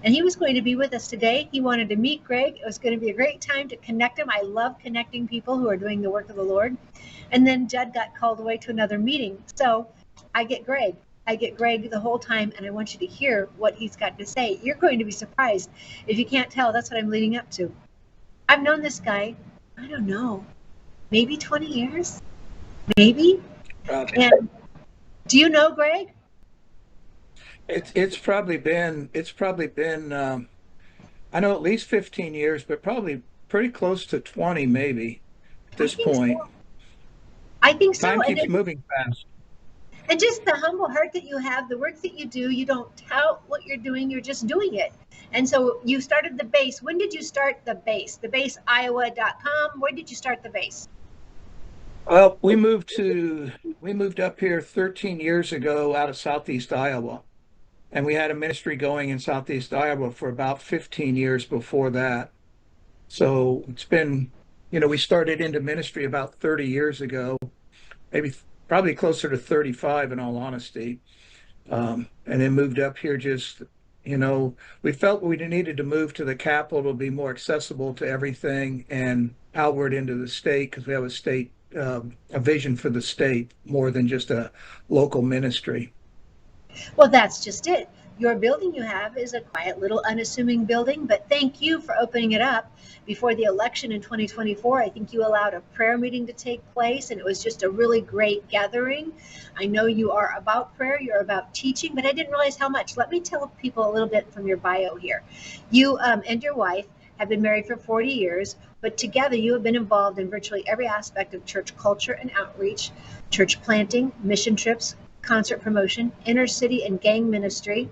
And he was going to be with us today. He wanted to meet Greg. It was going to be a great time to connect him. I love connecting people who are doing the work of the Lord. And then Judd got called away to another meeting. So I get Greg the whole time, and I want you to hear what he's got to say. You're going to be surprised. If you can't tell, that's what I'm leading up to. I've known this guy, I don't know, maybe 20 years, maybe. Probably. And do you know Greg? It's probably been I know at least 15 years, but probably pretty close to 20 maybe at this point. So. I think so. Time keeps moving fast. And just the humble heart that you have, the work that you do, you don't tout what you're doing, you're just doing it. And so you started the base. When did you start the base? Thebaseiowa.com. Where did you start the base? Well, we moved up here 13 years ago out of Southeast Iowa. And we had a ministry going in Southeast Iowa for about 15 years before that. So it's been, we started into ministry about 30 years ago, probably closer to 35 in all honesty. And then moved up here we felt we needed to move to the capital to be more accessible to everything and outward into the state, because we have a vision for the state more than just a local ministry. Well, that's just it. Your building you have is a quiet little unassuming building, but thank you for opening it up before the election in 2024. I think you allowed a prayer meeting to take place, and it was just a really great gathering. I know you are about prayer, you're about teaching, but I didn't realize how much. Let me tell people a little bit from your bio here. You and your wife have been married for 40 years, but together you have been involved in virtually every aspect of church culture and outreach, church planting, mission trips, concert promotion, inner city and gang ministry,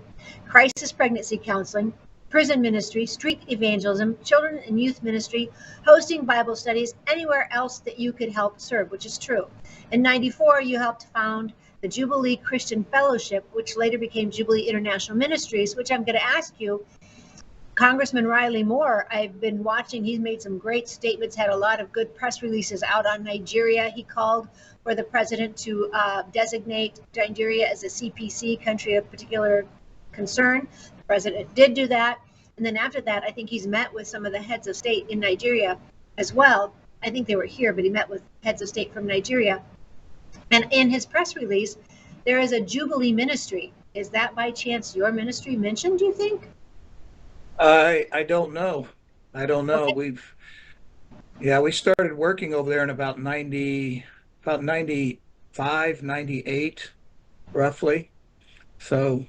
crisis pregnancy counseling, prison ministry, street evangelism, children and youth ministry, hosting Bible studies, anywhere else that you could help serve, which is true. In 94, you helped found the Jubilee Christian Fellowship, which later became Jubilee International Ministries, which I'm going to ask you, Congressman Riley Moore, I've been watching. He's made some great statements, had a lot of good press releases out on Nigeria. He called for the president to designate Nigeria as a CPC, country of particular concern. The president did do that. And then after that, I think he's met with some of the heads of state in Nigeria as well. I think they were here, but he met with heads of state from Nigeria. And in his press release, there is a Jubilee ministry. Is that by chance your ministry mentioned, do you think? I don't know. I don't know. Okay. We started working over there in about 95, 98, roughly. So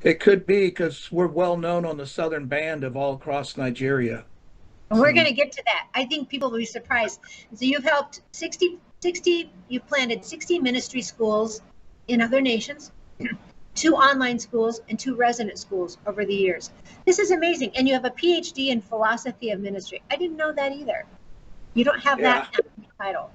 it could be because we're well known on the southern band of all across Nigeria. And we're going to get to that. I think people will be surprised. So you've helped 60, you've planted 60 ministry schools in other nations, 2 online schools, and 2 resident schools over the years. This is amazing. And you have a PhD in philosophy of ministry. I didn't know that either. You don't have that title.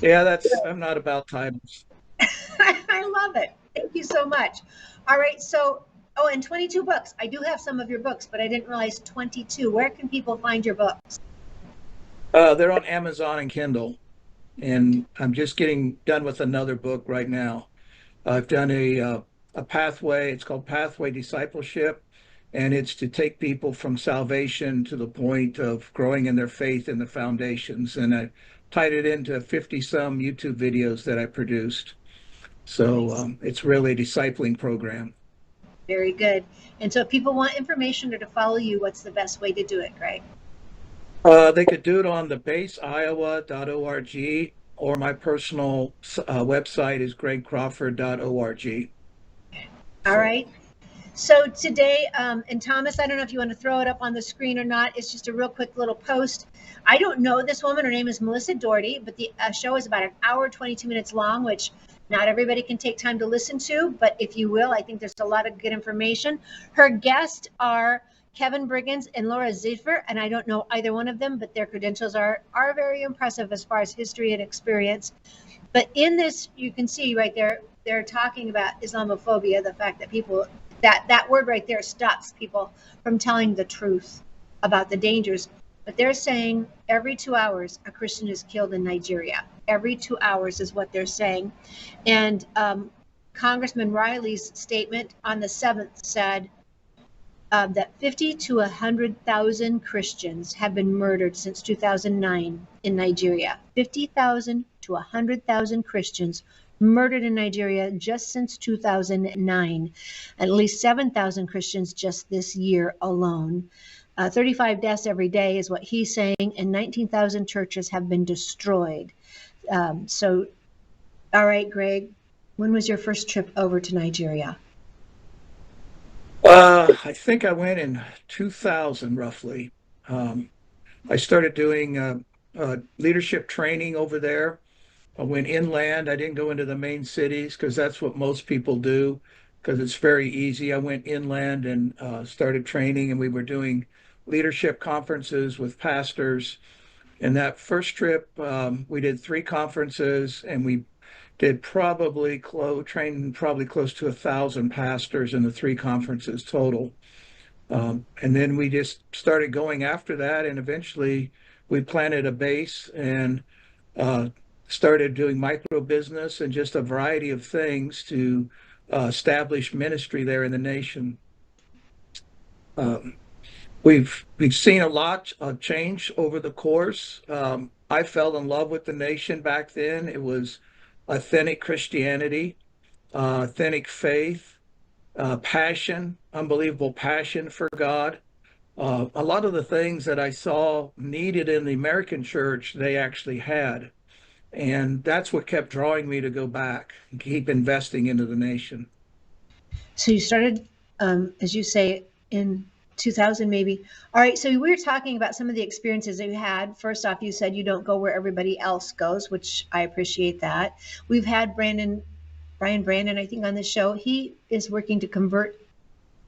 Yeah, I'm not about titles. I love it. Thank you so much. All right. So, and 22 books. I do have some of your books, but I didn't realize 22. Where can people find your books? They're on Amazon and Kindle. And I'm just getting done with another book right now. I've done a pathway. It's called Pathway Discipleship. And it's to take people from salvation to the point of growing in their faith in the foundations. And I tied it into 50-some YouTube videos that I produced. So it's really a discipling program. Very good. And so if people want information or to follow you, what's the best way to do it, Greg? They could do it on the baseiowa.org, or my personal website is gregcrawford.org. All right. So today, and Thomas, I don't know if you want to throw it up on the screen or not. It's just a real quick little post. I don't know this woman. Her name is Melissa Doherty, but the show is about an hour, 22 minutes long, which not everybody can take time to listen to. But if you will, I think there's a lot of good information. Her guests are Kevin Briggins and Laura Ziffer, and I don't know either one of them, but their credentials are very impressive as far as history and experience. But in this, you can see right there, they're talking about Islamophobia, the fact that people, that word right there stops people from telling the truth about the dangers. But they're saying every 2 hours, a Christian is killed in Nigeria. Every 2 hours is what they're saying. And Congressman Riley's statement on the 7th said that 50 to 100,000 Christians have been murdered since 2009 in Nigeria. 50,000 to 100,000 Christians murdered in Nigeria just since 2009. At least 7,000 Christians just this year alone. 35 deaths every day is what he's saying, and 19,000 churches have been destroyed. So, all right, Greg, when was your first trip over to Nigeria? I think I went in 2000, roughly. I started doing leadership training over there. I went inland. I didn't go into the main cities because that's what most people do, because it's very easy. I went inland and started training, and we were doing leadership conferences with pastors. And that first trip, we did 3 conferences, and we did trained probably close to 1,000 pastors in the 3 conferences total. And then we just started going after that, and eventually we planted a base and started doing micro business and just a variety of things to establish ministry there in the nation. We've seen a lot of change over the course. I fell in love with the nation back then. It was authentic Christianity, authentic faith, passion, unbelievable passion for God. A lot of the things that I saw needed in the American church, they actually had. And that's what kept drawing me to go back and keep investing into the nation. So you started, as you say, in 2000 maybe. All right, so we were talking about some of the experiences that you had. First off, you said you don't go where everybody else goes, which I appreciate that. We've had Brannon Brian Brannon, I think, on this show. He is working to convert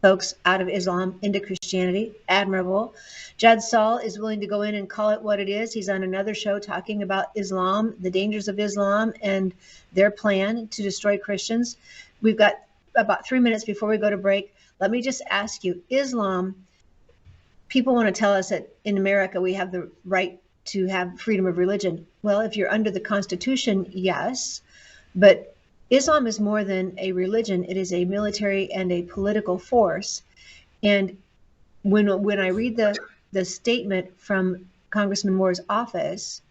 folks out of Islam into Christianity. Admirable. Jad Saul is willing to go in and call it what it is. He's on another show talking about Islam, the dangers of Islam, and their plan to destroy Christians. We've got about 3 minutes before we go to break. Let me just ask you, Islam, people want to tell us that in America we have the right to have freedom of religion. Well, if you're under the Constitution, yes, but Islam is more than a religion. It is a military and a political force. And when I read the statement from Congressman Moore's office,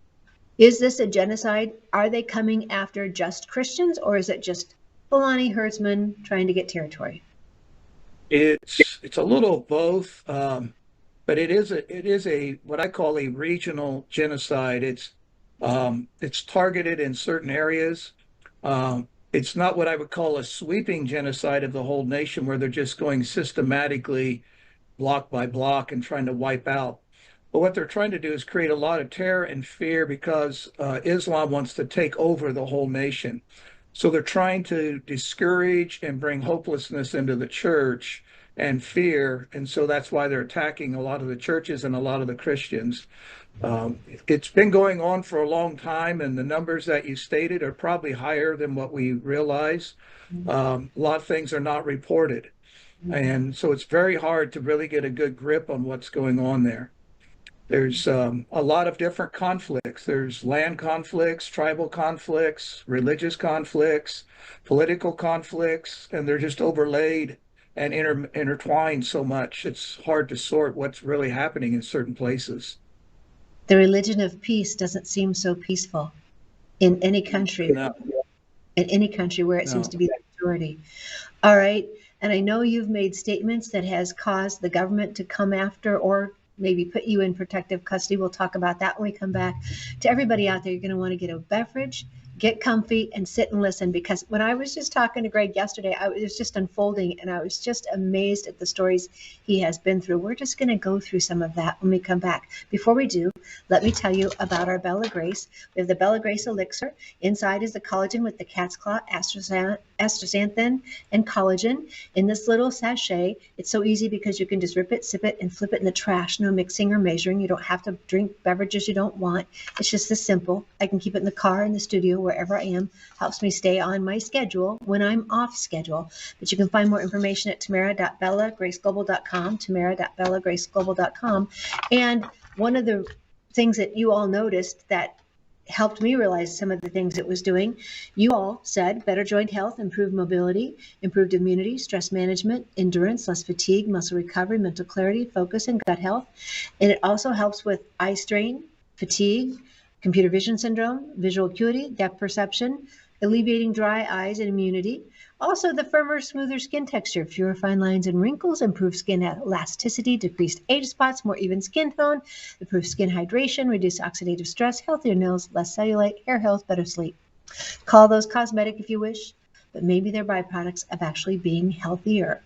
is this a genocide? Are they coming after just Christians, or is it just Fulani herdsmen trying to get territory? It's a little both, but it is a what I call a regional genocide. It's targeted in certain areas. It's not what I would call a sweeping genocide of the whole nation, where they're just going systematically block by block and trying to wipe out. But what they're trying to do is create a lot of terror and fear because Islam wants to take over the whole nation. So they're trying to discourage and bring hopelessness into the church and fear. And so that's why they're attacking a lot of the churches and a lot of the Christians. It's been going on for a long time, and the numbers that you stated are probably higher than what we realize. A lot of things are not reported. And so it's very hard to really get a good grip on what's going on there. There's a lot of different conflicts. There's land conflicts, tribal conflicts, religious conflicts, political conflicts, and they're just overlaid and intertwined so much. It's hard to sort what's really happening in certain places. The religion of peace doesn't seem so peaceful in any country. No. In any country where it seems No. to be the majority. All right. And I know you've made statements that has caused the government to come after or maybe put you in protective custody. We'll talk about that when we come back. To everybody out there, you're going to want to get a beverage, get comfy, and sit and listen, because when I was just talking to Greg yesterday, it was just unfolding, and I was just amazed at the stories he has been through. We're just going to go through some of that when we come back. Before we do, let me tell you about our Bella Grace. We have the Bella Grace Elixir. Inside is the collagen with the cat's claw, astaxanthin, and collagen in this little sachet. It's so easy because you can just rip it, sip it, and flip it in the trash. No mixing or measuring. You don't have to drink beverages you don't want. It's just this simple. I can keep it in the car, in the studio, wherever I am. Helps me stay on my schedule when I'm off schedule. But you can find more information at tamara.bellagraceglobal.com, tamara.bellagraceglobal.com. And one of the things that you all noticed that helped me realize some of the things it was doing, you all said better joint health, improved mobility, improved immunity, stress management, endurance, less fatigue, muscle recovery, mental clarity, focus, and gut health. And it also helps with eye strain, fatigue, computer vision syndrome, visual acuity, depth perception, alleviating dry eyes, and immunity. Also, the firmer, smoother skin texture, fewer fine lines and wrinkles, improved skin elasticity, decreased age spots, more even skin tone, improved skin hydration, reduced oxidative stress, healthier nails, less cellulite, hair health, better sleep. Call those cosmetic if you wish, but maybe they're byproducts of actually being healthier.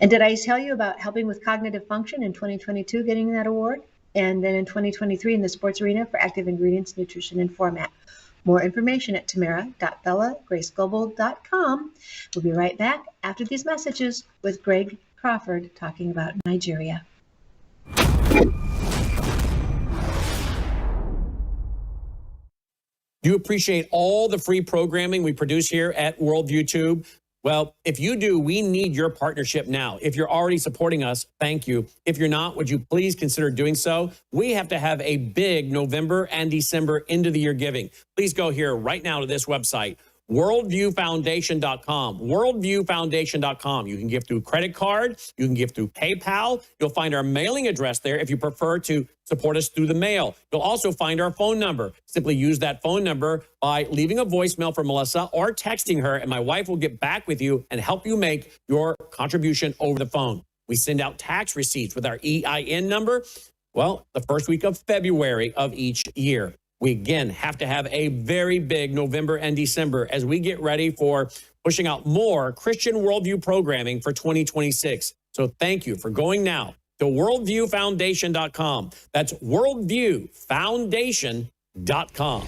And did I tell you about helping with cognitive function in 2022, getting that award? And then in 2023 in the sports arena for active ingredients, nutrition, and format. More information at tamara.bellagraceglobal.com. We'll be right back after these messages with Greg Crawford talking about Nigeria. Do you appreciate all the free programming we produce here at Worldview Tube? Well, if you do, we need your partnership now. If you're already supporting us, thank you. If you're not, would you please consider doing so? We have to have a big November and December end of the year giving. Please go here right now to this website, worldviewfoundation.com, worldviewfoundation.com. You can give through credit card. You can give through PayPal. You'll find our mailing address there if you prefer to support us through the mail. You'll also find our phone number. Simply use that phone number by leaving a voicemail for Melissa or texting her, and my wife will get back with you and help you make your contribution over the phone. We send out tax receipts with our EIN number, well, the first week of February of each year. We, again, have to have a very big November and December as we get ready for pushing out more Christian worldview programming for 2026. So thank you for going now to worldviewfoundation.com. That's worldviewfoundation.com.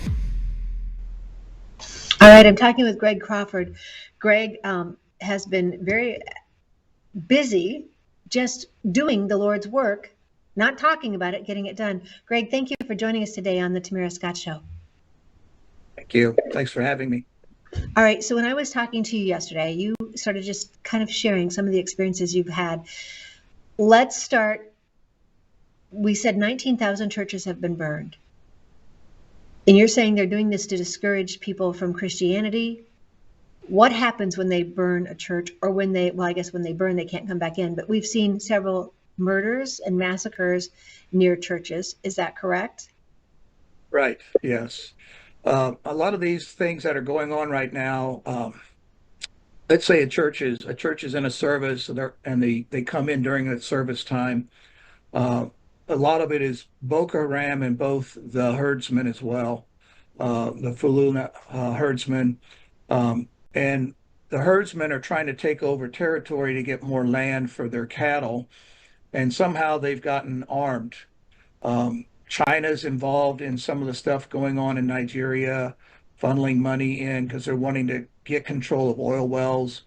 All right, I'm talking with Greg Crawford. Greg has been very busy just doing the Lord's work, not talking about it, getting it done. Greg, thank you for joining us today on the Tamara Scott Show. Thank you. Thanks for having me. All right, so when I was talking to you yesterday, you started just kind of sharing some of the experiences you've had. Let's start. We said 19,000 churches have been burned. And you're saying they're doing this to discourage people from Christianity. What happens when they burn a church, or when they, well, I guess when they burn, they can't come back in, but we've seen several murders and massacres near churches. Is that correct? Right. Yes. A lot of these things that are going on right now, let's say a church is in a service, and they come in during a service time. A lot of it is Boko Haram and both the herdsmen as well, the Fuluna herdsmen. And the herdsmen are trying to take over territory to get more land for their cattle, and somehow they've gotten armed. China's involved in some of the stuff going on in Nigeria, funneling money in because they're wanting to get control of oil wells.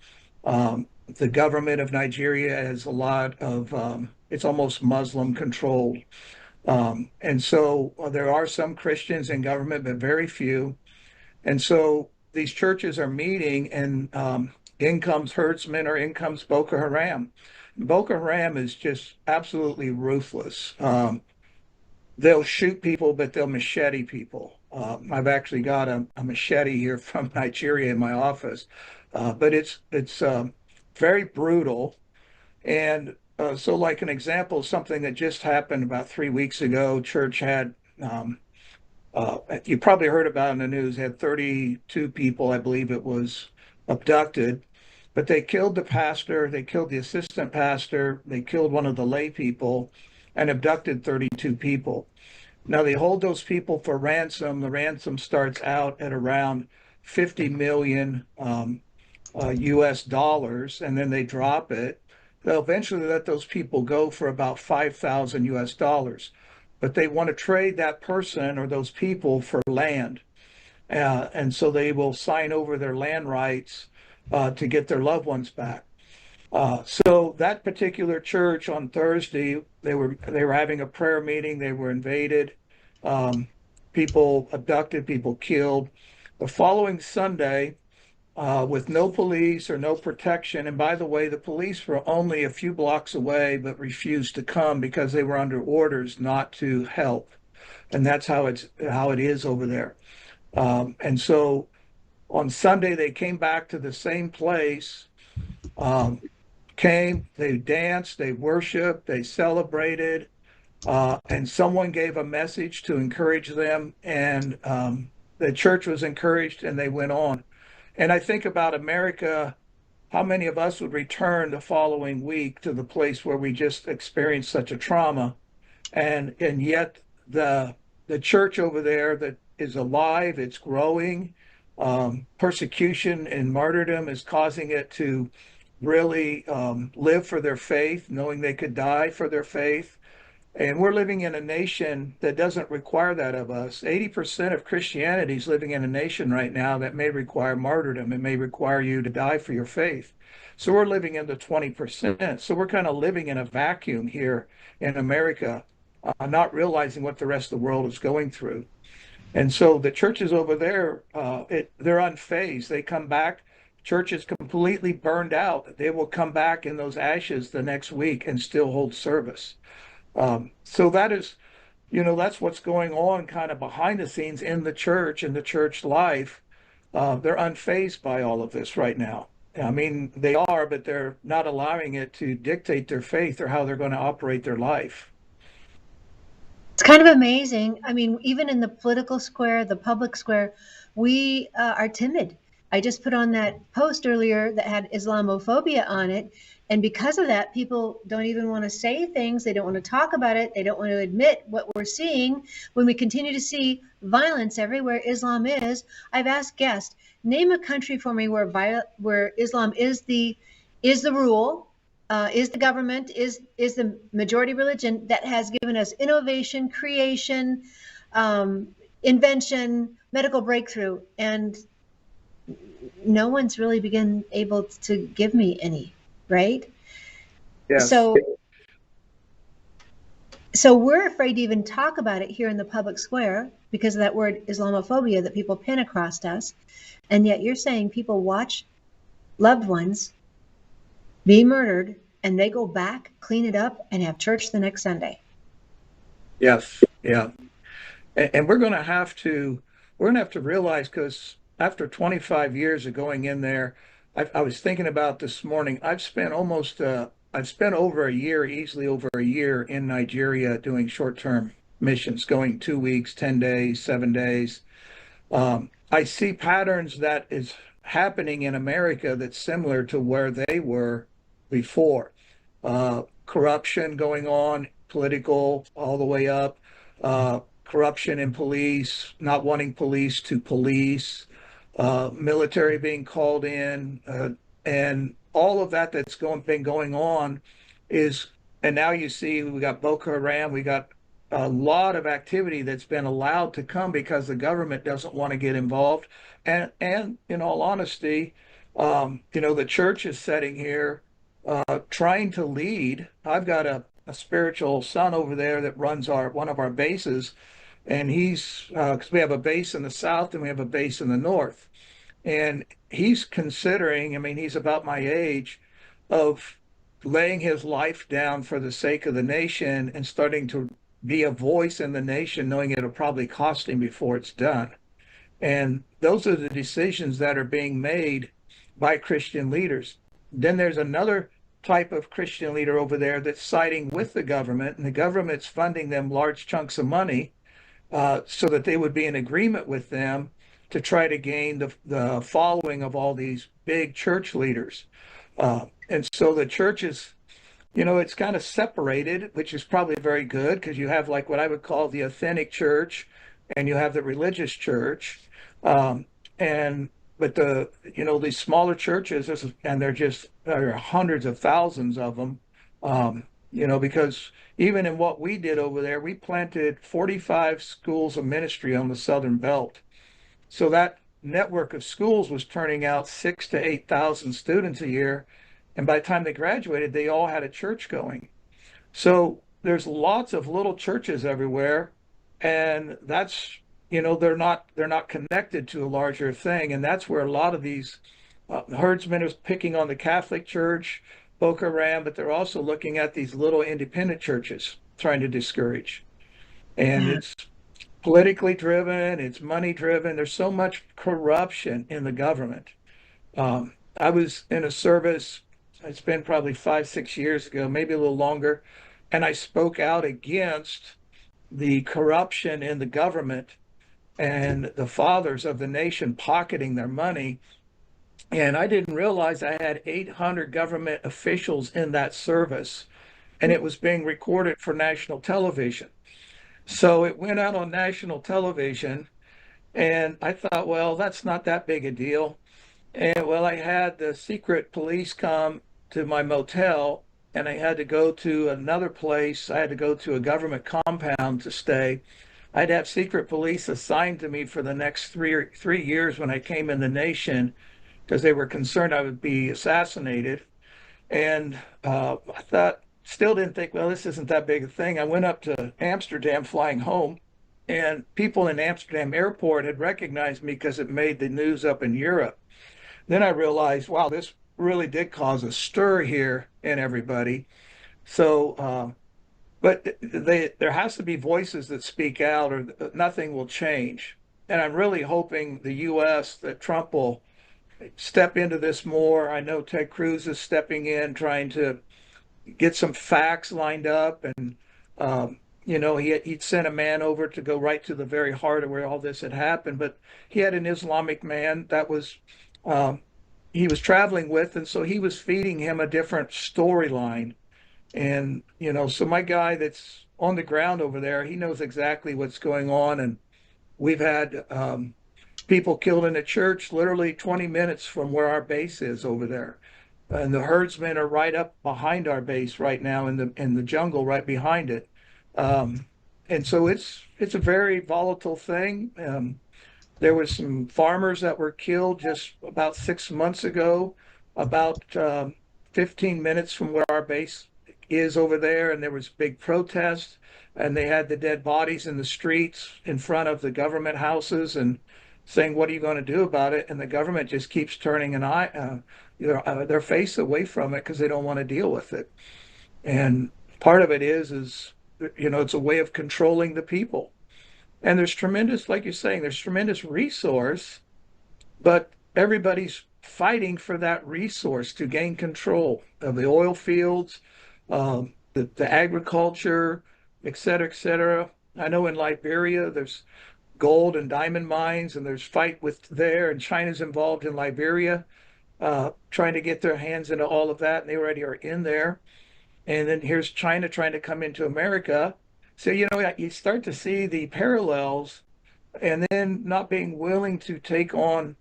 The government of Nigeria has a lot of, it's almost Muslim controlled. And so there are some Christians in government, but very few. And so these churches are meeting, and in comes herdsmen, or in comes Boko Haram. Boko Haram is just absolutely ruthless. They'll shoot people, but they'll machete people. I've actually got a machete here from Nigeria in my office, but it's very brutal. And so, like an example, something that just happened about 3 weeks ago, church had, you probably heard about in the news, had 32 people, I believe it was, abducted. But they killed the pastor, they killed the assistant pastor, they killed one of the lay people, and abducted 32 people. Now they hold those people for ransom. The ransom starts out at around 50 million US dollars, and then they drop it. They'll eventually let those people go for about 5,000 US dollars. But they want to trade that person or those people for land. And so they will sign over their land rights to get their loved ones back. So that particular church on Thursday, they were having a prayer meeting. They were invaded, people abducted, people killed. The following Sunday, with no police or no protection, and by the way, the police were only a few blocks away, but refused to come because they were under orders not to help, and that's how it is over there. And so on Sunday, they came back to the same place. They danced, they worshiped, they celebrated, and someone gave a message to encourage them, and the church was encouraged, and they went on. And I think about America, how many of us would return the following week to the place where we just experienced such a trauma, and yet the church over there that is alive, it's growing. Persecution and martyrdom is causing it to really live for their faith, knowing they could die for their faith. And we're living in a nation that doesn't require that of us. 80% of Christianity is living in a nation right now that may require martyrdom. It may require you to die for your faith. So we're living in the 20%. So we're kind of living in a vacuum here in America, not realizing what the rest of the world is going through. And so the churches over there, they're unfazed. They come back. Church is completely burned out. They will come back in those ashes the next week and still hold service. So that is, that's what's going on kind of behind the scenes in the church and the church life. They're unfazed by all of this right now. I mean, they are, but they're not allowing it to dictate their faith or how they're going to operate their life. It's kind of amazing. I mean, even in the political square, the public square, we are timid. I just put on that post earlier that had Islamophobia on it. And because of that, people don't even want to say things. They don't want to talk about it. They don't want to admit what we're seeing. When we continue to see violence everywhere Islam is, I've asked guests, name a country for me where Islam is the rule, is the government, is the majority religion that has given us innovation, creation, invention, medical breakthrough. And no one's really been able to give me any, right? Yes. So we're afraid to even talk about it here in the public square because of that word Islamophobia that people pin across us. And yet you're saying people watch loved ones be murdered and they go back, clean it up, and have church the next Sunday. Yes. Yeah. And we're going to have to realize, because after 25 years of going in there, I was thinking about this morning, I've spent over a year, easily over a year in Nigeria doing short-term missions, going 2 weeks, 10 days, 7 days. I see patterns that is happening in America that's similar to where they were before. Corruption going on, political all the way up, corruption in police, not wanting police to police, military being called in, and all of that that's been going on is, and now you see we got Boko Haram, we got a lot of activity that's been allowed to come because the government doesn't want to get involved. And in all honesty, the church is sitting here trying to lead. I've got a spiritual son over there that runs one of our bases, and he's because we have a base in the south and we have a base in the north, and he's considering. I mean, he's about my age, of laying his life down for the sake of the nation and starting to be a voice in the nation, knowing it'll probably cost him before it's done. And those are the decisions that are being made by Christian leaders. Then there's another type of Christian leader over there that's siding with the government, and the government's funding them large chunks of money so that they would be in agreement with them to try to gain the following of all these big church leaders. And so the church is, it's kind of separated, which is probably very good, because you have like what I would call the authentic church and you have the religious church. Um, and but these smaller churches, and there are hundreds of thousands of them. Because even in what we did over there, we planted 45 schools of ministry on the Southern Belt. So that network of schools was turning out 6 to 8,000 students a year. And by the time they graduated, they all had a church going. So there's lots of little churches everywhere, and that's, they're not connected to a larger thing, and that's where a lot of these herdsmen are picking on the Catholic Church, Boko Haram, but they're also looking at these little independent churches trying to discourage. And Yeah. it's politically driven, it's money driven. There's so much corruption in the government. I was in a service, it's been probably 5, 6 years ago, maybe a little longer, and I spoke out against the corruption in the government and the fathers of the nation pocketing their money. And I didn't realize I had 800 government officials in that service, and it was being recorded for national television. So it went out on national television, and I thought, well, that's not that big a deal. And well, I had the secret police come to my motel, and I had to go to another place. I had to go to a government compound to stay. I'd have secret police assigned to me for the next 3 years when I came in the nation, because they were concerned I would be assassinated. And I thought, still didn't think, well, this isn't that big a thing. I went up to Amsterdam flying home, and people in Amsterdam airport had recognized me because it made the news up in Europe. Then I realized, wow, this really did cause a stir here in everybody. So, but there has to be voices that speak out, or nothing will change. And I'm really hoping the U.S., that Trump will step into this more. I know Ted Cruz is stepping in, trying to get some facts lined up. And, he'd sent a man over to go right to the very heart of where all this had happened. But he had an Islamic man that um, he was traveling with. And so he was feeding him a different storyline. And, so my guy that's on the ground over there, he knows exactly what's going on. And we've had people killed in a church literally 20 minutes from where our base is over there. And the herdsmen are right up behind our base right now in the jungle right behind it. And so it's a very volatile thing. There was some farmers that were killed just about 6 months ago, about 15 minutes from where our base is over there, and there was big protests, and they had the dead bodies in the streets in front of the government houses and saying, "What are you going to do about it?" And the government just keeps turning their face away from it because they don't want to deal with it. And part of it is it's a way of controlling the people. And there's tremendous, like you're saying, there's tremendous resource, but everybody's fighting for that resource to gain control of the oil fields, the agriculture, et cetera, et cetera. I know in Liberia, there's gold and diamond mines, and there's fight with there, and China's involved in Liberia, trying to get their hands into all of that, and they already are in there. And then here's China trying to come into America. So, you start to see the parallels, and then not being willing to take on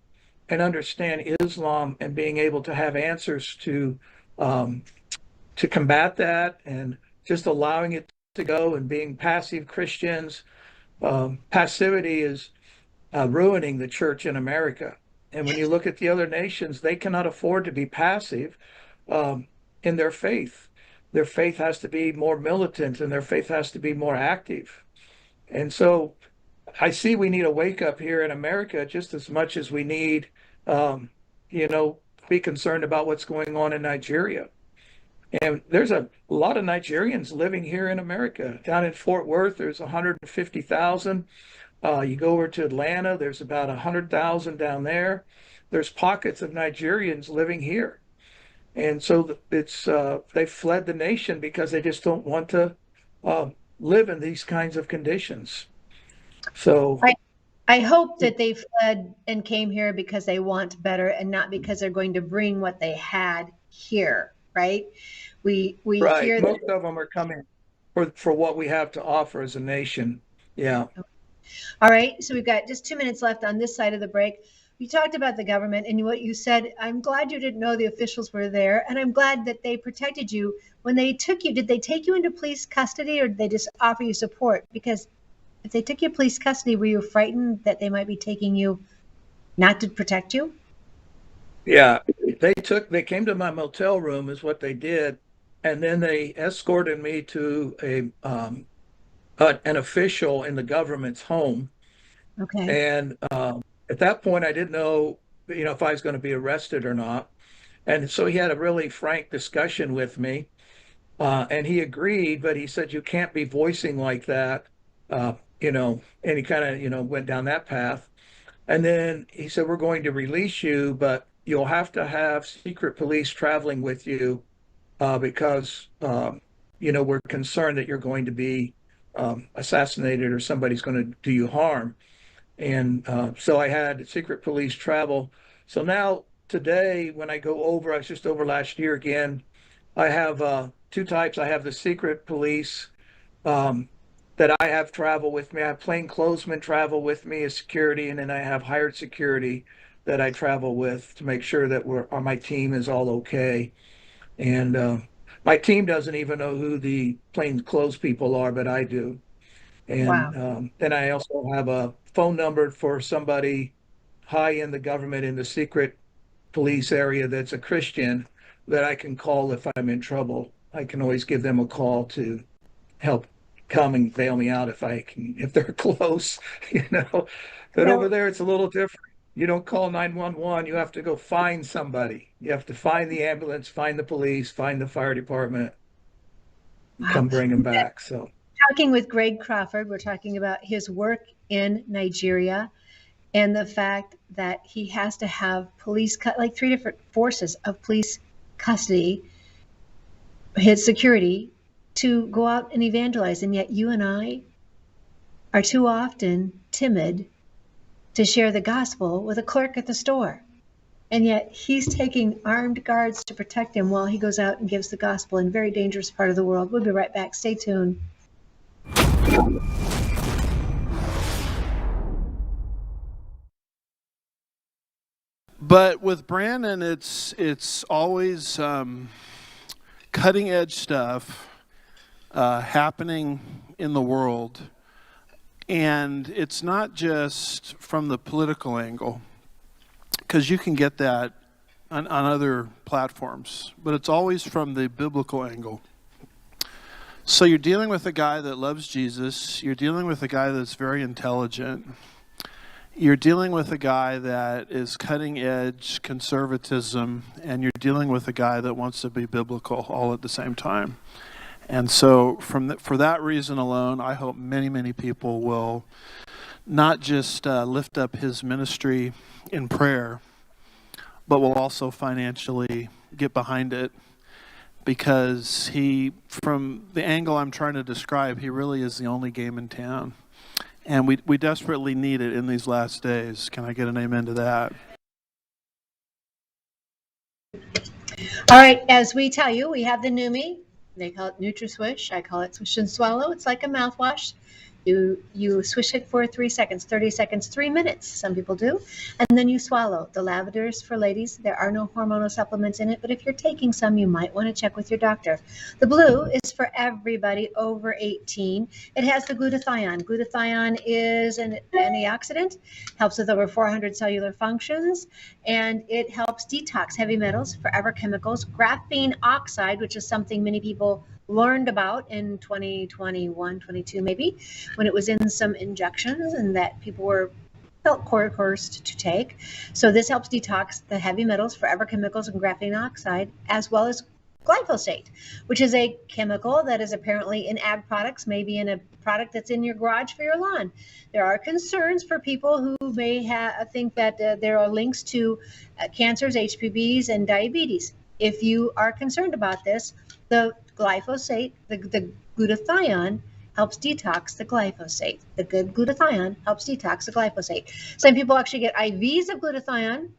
and understand Islam and being able to have answers to combat that, and just allowing it to go and being passive Christians. Passivity is ruining the church in America. And when you look at the other nations, they cannot afford to be passive in their faith. Their faith has to be more militant, and their faith has to be more active. And so I see we need a wake up here in America just as much as we need, be concerned about what's going on in Nigeria. And there's a lot of Nigerians living here in America. Down in Fort Worth, there's 150,000. You go over to Atlanta, there's about 100,000 down there. There's pockets of Nigerians living here. And so they've fled the nation because they just don't want to live in these kinds of conditions. So I hope that they fled and came here because they want better and not because they're going to bring what they had here, right? We right. hear Most of them are coming for what we have to offer as a nation. Yeah. All right. So we've got just 2 minutes left on this side of the break. You talked about the government and what you said. I'm glad you didn't know the officials were there, and I'm glad that they protected you. When they took you, did they take you into police custody, or did they just offer you support? Because if they took you police custody, were you frightened that they might be taking you not to protect you? Yeah, they came to my motel room is what they did, and then they escorted me to an official in the government's home. Okay. And at that point, I didn't know, if I was going to be arrested or not. And so he had a really frank discussion with me, and he agreed, but he said, "You can't be voicing like that," and he kind of, went down that path. And then he said, "We're going to release you, but you'll have to have secret police traveling with you because, we're concerned that you're going to be assassinated or somebody's going to do you harm." And so I had secret police travel. So now today, when I go over, I was just over last year again, I have two types. I have the secret police that I have travel with me. I have plainclothesmen travel with me as security, and then I have hired security that I travel with to make sure that my team is all okay. And my team doesn't even know who the plainclothes people are, but I do. Wow. And then I also have a phone number for somebody high in the government in the secret police area that's a Christian that I can call if I'm in trouble. I can always give them a call to help come and bail me out if they're close, But over there, it's a little different. You don't call 911. You have to go find somebody. You have to find the ambulance, find the police, find the fire department, come bring them back. So. Talking with Greg Crawford, we're talking about his work in Nigeria and the fact that he has to have like 3 different forces of police custody, his security, to go out and evangelize. And yet you and I are too often timid to share the gospel with a clerk at the store. And yet he's taking armed guards to protect him while he goes out and gives the gospel in a very dangerous part of the world. We'll be right back. Stay tuned. But with Brannon, it's always cutting edge stuff happening in the world, And it's not just from the political angle, because you can get that on other platforms, but it's always from the biblical angle. So you're dealing with a guy that loves Jesus, you're dealing with a guy that's very intelligent, you're dealing with a guy that is cutting edge conservatism, and you're dealing with a guy that wants to be biblical all at the same time. And so for that reason alone, I hope many, many people will not just lift up his ministry in prayer, but will also financially get behind it, because he, from the angle I'm trying to describe, he really is the only game in town. And we desperately need it in these last days. Can I get an amen to that? All right, as we tell you, we have the Numi. They call it NutriSwish. I call it Swish and Swallow. It's like a mouthwash. You swish it for 3 seconds, 30 seconds, 3 minutes. Some people do. And then you swallow. The lavender is for ladies. There are no hormonal supplements in it, but if you're taking some, you might want to check with your doctor. The blue is for everybody over 18. It has the glutathione. Glutathione is an antioxidant, helps with over 400 cellular functions, and it helps detox heavy metals, forever chemicals, graphene oxide, which is something many people learned about in 2021, 22 maybe, when it was in some injections and that people felt coerced to take. So this helps detox the heavy metals, forever chemicals, and graphene oxide, as well as glyphosate, which is a chemical that is apparently in ag products, maybe in a product that's in your garage for your lawn. There are concerns for people who may think that there are links to cancers, HPVs, and diabetes. If you are concerned about this, the glyphosate, the glutathione, helps detox the glyphosate. The good glutathione helps detox the glyphosate. Some people actually get IVs of glutathione.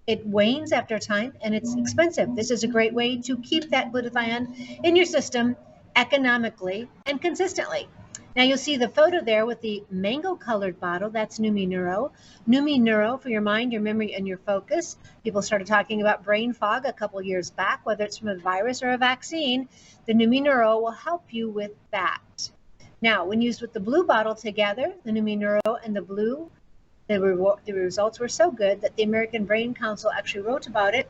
It wanes after time, and it's expensive. This is a great way to keep that glutathione in your system economically and consistently. Now you'll see the photo there with the mango-colored bottle. That's Numi Neuro. Numi Neuro for your mind, your memory, and your focus. People started talking about brain fog a couple years back, whether it's from a virus or a vaccine. The Numi Neuro will help you with that. Now, when used with the blue bottle together, the Numi Neuro and the blue, the results were so good that the American Brain Council actually wrote about it.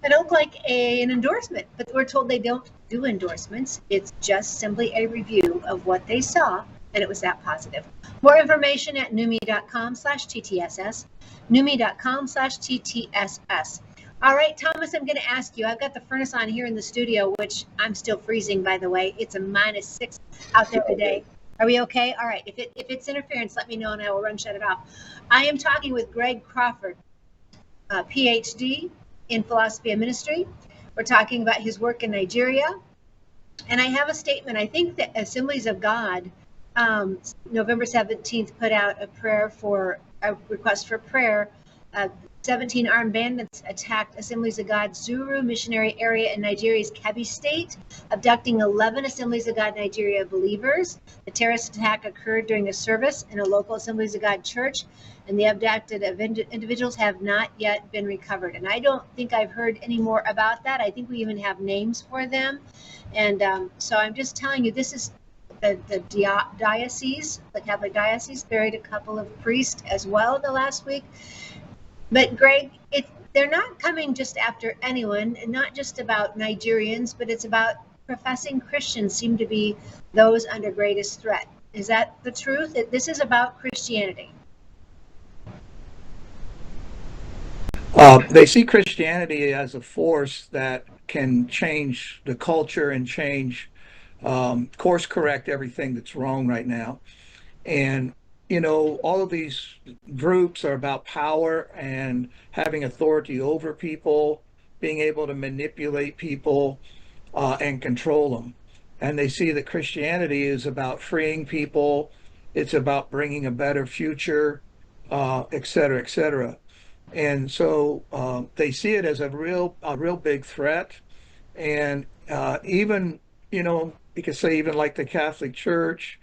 It looked like an endorsement, but we're told they don't do endorsements. It's just simply a review of what they saw, and it was that positive. More information at numi.com/TTSS, numi.com/TTSS. All right, Thomas, I'm going to ask you. I've got the furnace on here in the studio, which I'm still freezing, by the way. It's a -6 out there today. Are we okay? All right. If it's interference, let me know, and I will shut it off. I am talking with Greg Crawford, PhD in philosophy and ministry. We're talking about his work in Nigeria. And I have a statement. I think that Assemblies of God, November 17th, put out a request for prayer. 17 armed bandits attacked Assemblies of God Zuru missionary area in Nigeria's Kebbi state, abducting 11 Assemblies of God Nigeria believers. The terrorist attack occurred during a service in a local Assemblies of God church, and the abducted individuals have not yet been recovered. And I don't think I've heard any more about that. I think we even have names for them. And so I'm just telling you, this is the diocese, the Catholic diocese, buried a couple of priests as well the last week. But Greg, they're not coming just after anyone, and not just about Nigerians, but it's about professing Christians seem to be those under greatest threat. Is that the truth? This is about Christianity. They see Christianity as a force that can change the culture and course correct everything that's wrong right now. And all of these groups are about power and having authority over people, being able to manipulate people and control them. And they see that Christianity is about freeing people. It's about bringing a better future, et cetera, et cetera. And so they see it as a real big threat. And even, you could say even like the Catholic Church,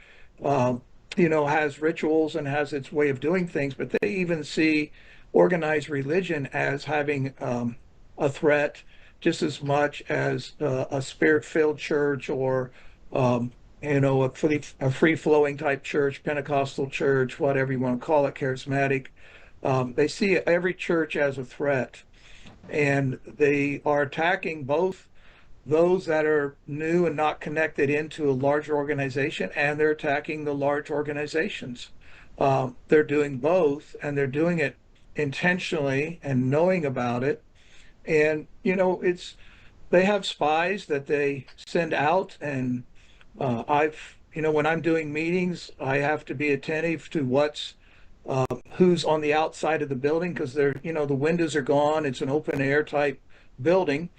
has rituals and has its way of doing things, but they even see organized religion as having a threat just as much as a spirit-filled church or a free-flowing type church, Pentecostal church, whatever you want to call it, charismatic. They see every church as a threat, and they are attacking both those that are new and not connected into a larger organization, and they're attacking the large organizations. They're doing both, and they're doing it intentionally and knowing about it. And they have spies that they send out, and when I'm doing meetings, I have to be attentive to who's on the outside of the building, because the windows are gone. It's an open air type building.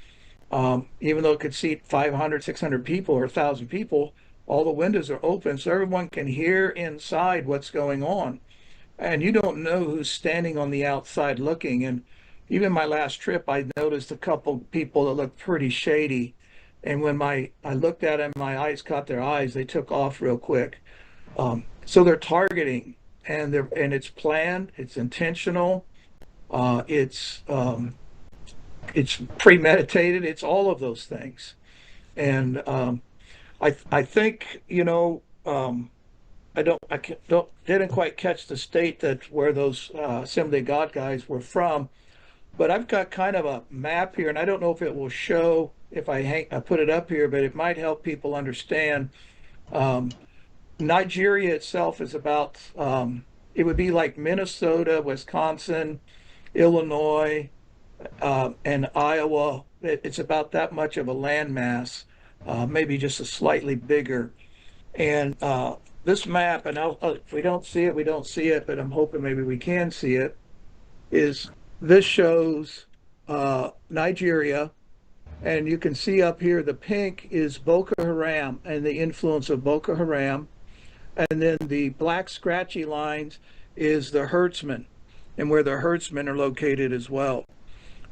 Even though it could seat 500, 600 people or 1,000 people, all the windows are open so everyone can hear inside what's going on. And you don't know who's standing on the outside looking. And even my last trip, I noticed a couple people that looked pretty shady. And when I looked at them, my eyes caught their eyes, they took off real quick. So they're targeting, and it's planned, it's intentional, it's premeditated, it's all of those things. And I think didn't quite catch the state that where those Assembly of God guys were from, but I've got kind of a map here, and I don't know if it will show if I put it up here, but it might help people understand. Nigeria itself is about, it would be like Minnesota, Wisconsin, Illinois, and Iowa. It's about that much of a landmass, maybe just a slightly bigger. And this map, and if we don't see it, we don't see it, but I'm hoping maybe we can see it, this shows Nigeria. And you can see up here, the pink is Boko Haram and the influence of Boko Haram. And then the black scratchy lines is the herdsmen and where the herdsmen are located as well.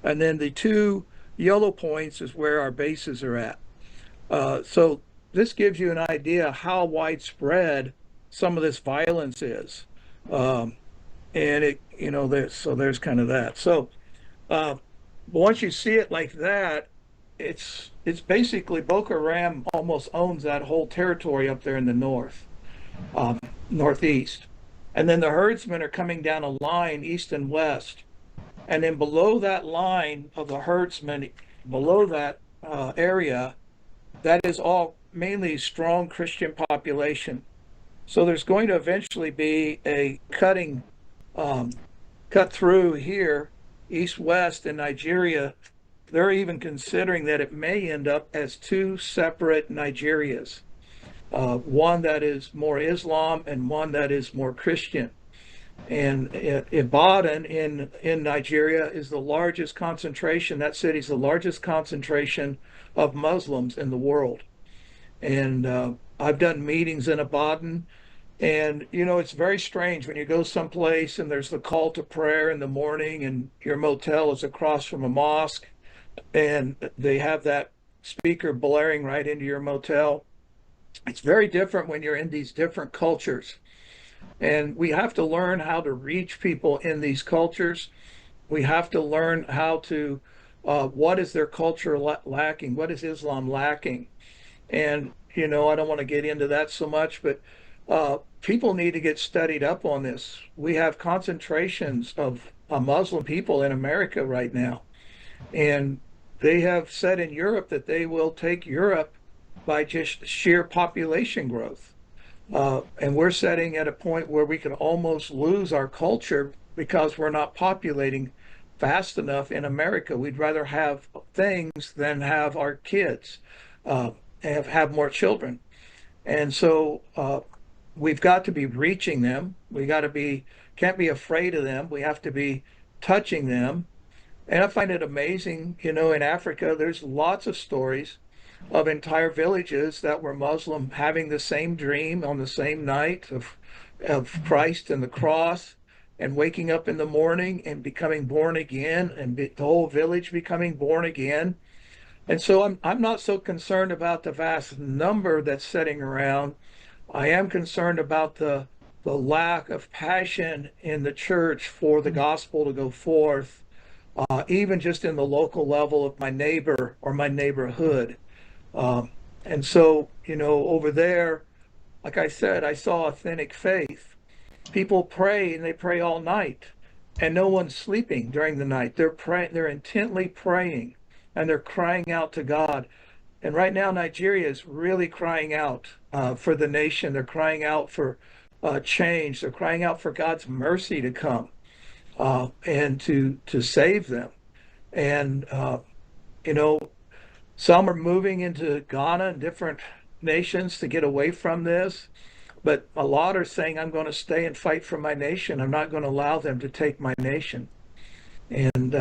And then the two yellow points is where our bases are at. So this gives you an idea how widespread some of this violence is. And there's kind of that. So once you see it like that, it's basically Boko Haram almost owns that whole territory up there in the northeast. And then the herdsmen are coming down a line east and west. And then below that line of the herdsmen, below that area, that is all mainly strong Christian population. So there's going to eventually be a cut through here, east-west in Nigeria. They're even considering that it may end up as two separate Nigerias, one that is more Islam and one that is more Christian. And Ibadan in Nigeria is the largest concentration. That city is the largest concentration of Muslims in the world. And I've done meetings in Ibadan, and it's very strange when you go someplace and there's the call to prayer in the morning, and your motel is across from a mosque, and they have that speaker blaring right into your motel. It's very different when you're in these different cultures. And we have to learn how to reach people in these cultures. We have to learn how to, what is their culture lacking? What is Islam lacking? And, I don't want to get into that so much, but people need to get studied up on this. We have concentrations of Muslim people in America right now. And they have said in Europe that they will take Europe by just sheer population growth. And we're sitting at a point where we could almost lose our culture because we're not populating fast enough in America. We'd rather have things than have our kids, have more children. And so we've got to be reaching them. Can't be afraid of them. We have to be touching them. And I find it amazing, in Africa, there's lots of stories of entire villages that were Muslim having the same dream on the same night of Christ and the cross, and waking up in the morning and becoming born again, and the whole village becoming born again. And so I'm not so concerned about the vast number that's sitting around. I am concerned about the lack of passion in the church for the gospel to go forth, even just in the local level of my neighbor or my neighborhood. And so, over there, like I said, I saw authentic faith. People pray and they pray all night, and no one's sleeping during the night. They're praying, they're intently praying, and they're crying out to God. And right now, Nigeria is really crying out for the nation. They're crying out for change. They're crying out for God's mercy to come and to save them. And you know, some are moving into Ghana and different nations to get away from this. But a lot are saying, I'm going to stay and fight for my nation. I'm not going to allow them to take my nation. And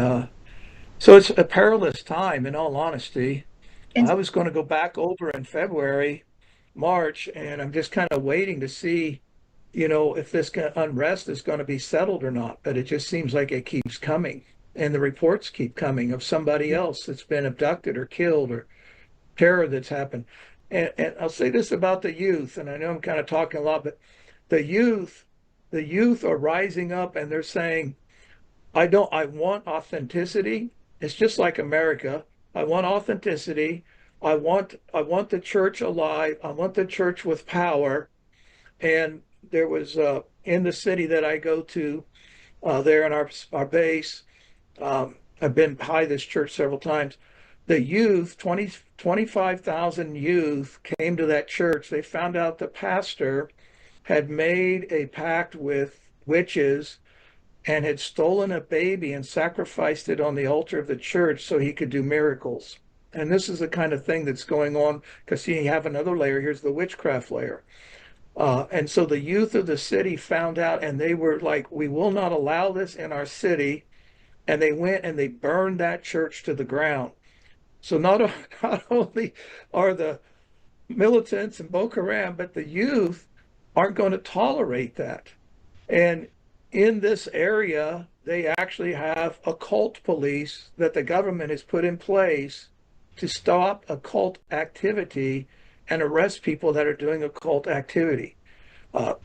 so it's a perilous time, in all honesty. And I was going to go back over in February, March, and I'm just kind of waiting to see, if this unrest is going to be settled or not. But it just seems like it keeps coming. And the reports keep coming of somebody else that's been abducted or killed or terror that's happened. And I'll say this about the youth, and I know I'm kind of talking a lot, but the youth, the youth are rising up and they're saying, I want authenticity. It's just like America. I want authenticity. I want the church alive. I want the church with power. And there was in the city that I go to, there in our base. I've been by this church several times. The youth, 25,000 youth came to that church. They found out the pastor had made a pact with witches and had stolen a baby and sacrificed it on the altar of the church so he could do miracles. And this is the kind of thing that's going on because you have another layer. Here's the witchcraft layer. And so the youth of the city found out and they were like, we will not allow this in our city. And they went and they burned that church to the ground. So not only are the militants and Boko Haram, but the youth aren't going to tolerate that. And in this area, they actually have occult police that the government has put in place to stop occult activity and arrest people that are doing occult activity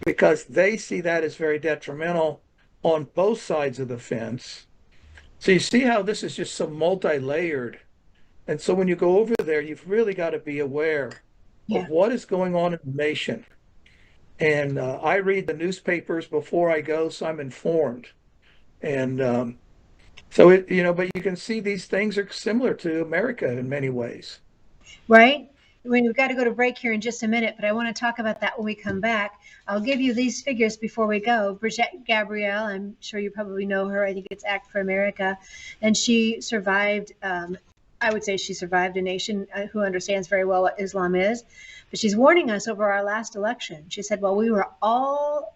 because they see that as very detrimental on both sides of the fence. So you see how this is just so multi-layered. And so when you go over there, you've really got to be aware of what is going on in the nation. And I read the newspapers before I go, so I'm informed. And but you can see these things are similar to America in many ways. right? We've got to go to break here in just a minute, but I want to talk about that when we come back. I'll give you these figures before we go. Brigitte Gabrielle, I'm sure you probably know her. I think it's Act for America. And she survived, I would say she survived a nation who understands very well what Islam is. But she's warning us over our last election. She said, well, we were all,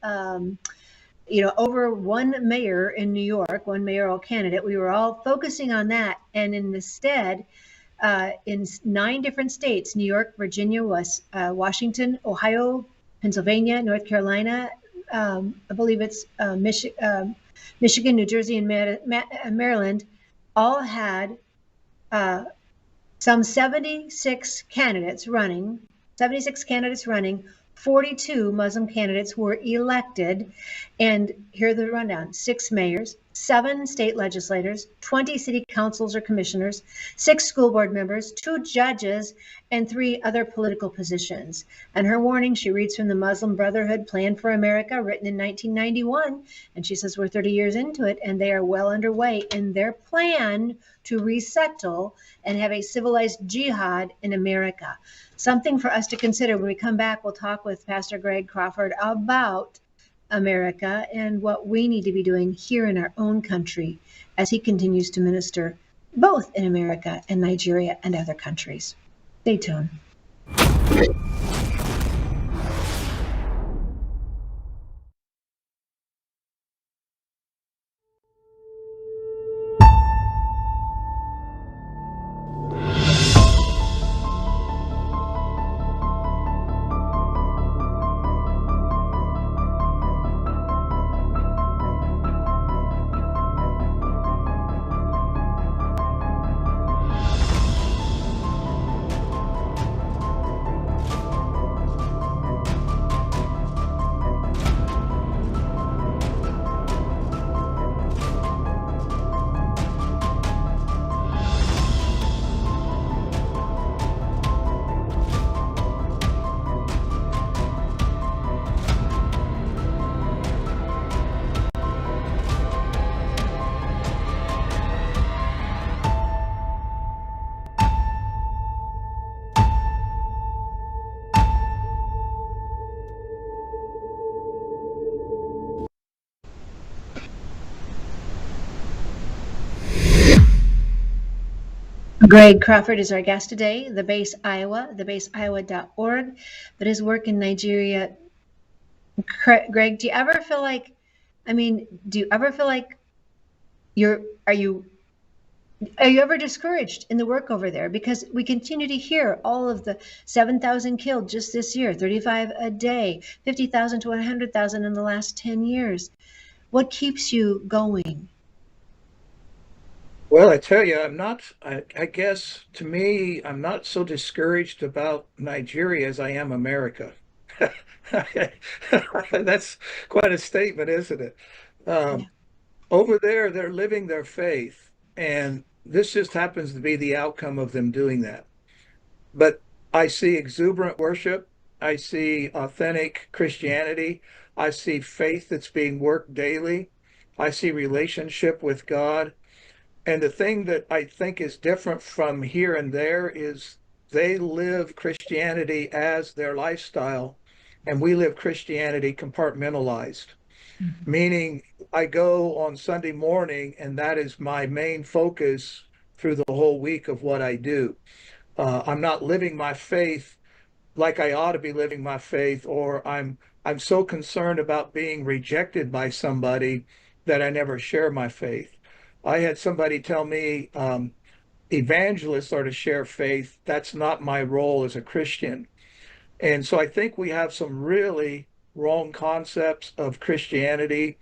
over one mayor in New York, one mayoral candidate. We were all focusing on that. And instead, in 9 different states, New York, Virginia, Washington, Ohio, Pennsylvania, North Carolina, I believe it's Michigan, New Jersey, and Maryland, all had some 76 candidates running, 42 Muslim candidates were elected. And here are the rundown: 6 mayors, 7 state legislators, 20 city councils or commissioners, 6 school board members, 2 judges, and 3 other political positions. And her warning, she reads from the Muslim Brotherhood Plan for America, written in 1991. And she says we're 30 years into it, and they are well underway in their plan to resettle and have a civilized jihad in America. Something for us to consider. When we come back, we'll talk with Pastor Greg Crawford about America and what we need to be doing here in our own country as he continues to minister both in America and Nigeria and other countries. Stay tuned. Greg Crawford is our guest today, the Base Iowa, thebaseiowa.org, but his work in Nigeria. Greg, do you ever feel like, do you ever feel like you're, are you ever discouraged in the work over there? Because we continue to hear all of the 7,000 killed just this year, 35 a day, 50,000 to 100,000 in the last 10 years. What keeps you going? Well, I tell you, I guess to me, I'm not so discouraged about Nigeria as I am America. That's quite a statement, isn't it? Yeah. Um, Over there, they're living their faith, and this just happens to be the outcome of them doing that. But I see exuberant worship. I see authentic Christianity. I see faith that's being worked daily. I see relationship with God. And the thing that I think is different from here and there is they live Christianity as their lifestyle, and we live Christianity compartmentalized, meaning I go on Sunday morning, and that is my main focus through the whole week of what I do. I'm not living my faith like I ought to be living my faith, or I'm so concerned about being rejected by somebody that I never share my faith. I had somebody tell me, evangelists are to share faith. That's not my role as a Christian. And so I think we have some really wrong concepts of Christianity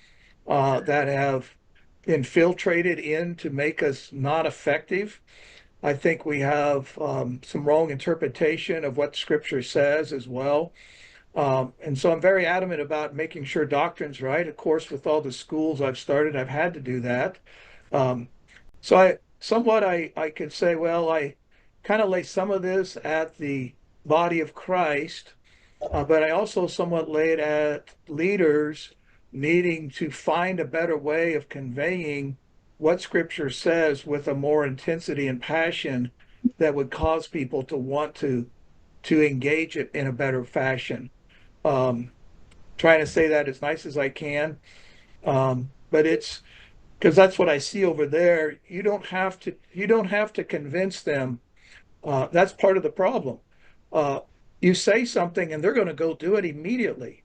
that have infiltrated in to make us not effective. I think we have some wrong interpretation of what Scripture says as well. And so I'm very adamant about making sure doctrine's right. Of course, with all the schools I've started, I've had to do that. Um, so I could say, well, I kind of lay some of this at the body of Christ, but I also somewhat lay it at leaders needing to find a better way of conveying what Scripture says with a more intensity and passion that would cause people to want to engage it in a better fashion. Um, Trying to say that as nice as I can, but it's because that's what I see over there. You don't have to convince them. That's part of the problem. Uh, you say something and they're going to go do it immediately.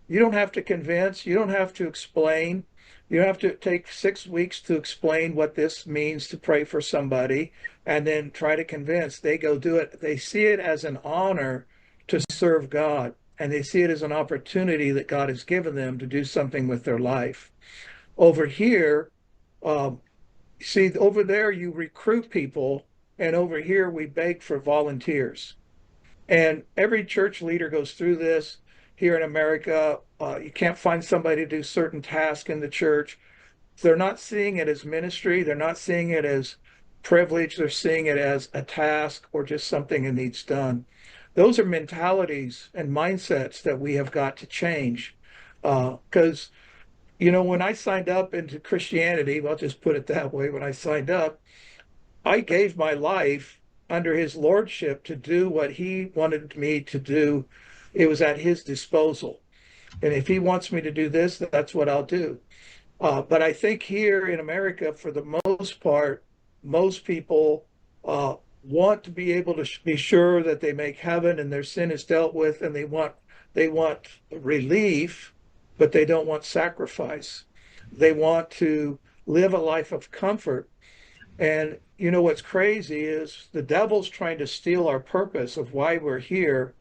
You don't have to convince, you don't have to explain. You don't have to take 6 weeks to explain what this means to pray for somebody and then try to convince. They go do it. They see it as an honor to serve God, and they see it as an opportunity that God has given them to do something with their life. Over here, um, see, over there you recruit people, and over here we beg for volunteers. And every church leader goes through this here in America. You can't find somebody to do certain tasks in the church. They're not seeing it as ministry. They're not seeing it as privilege. They're seeing it as a task or just something that needs done. Those are mentalities and mindsets that we have got to change. Because, when I signed up into Christianity, well, I'll just put it that way, when I signed up, I gave my life under his lordship to do what he wanted me to do. It was at his disposal. And if he wants me to do this, that's what I'll do. But I think here in America, for the most part, most people want to be able to be sure that they make heaven and their sin is dealt with, and they want relief, but they don't want sacrifice. They want to live a life of comfort, and what's crazy is the devil's trying to steal our purpose of why we're here,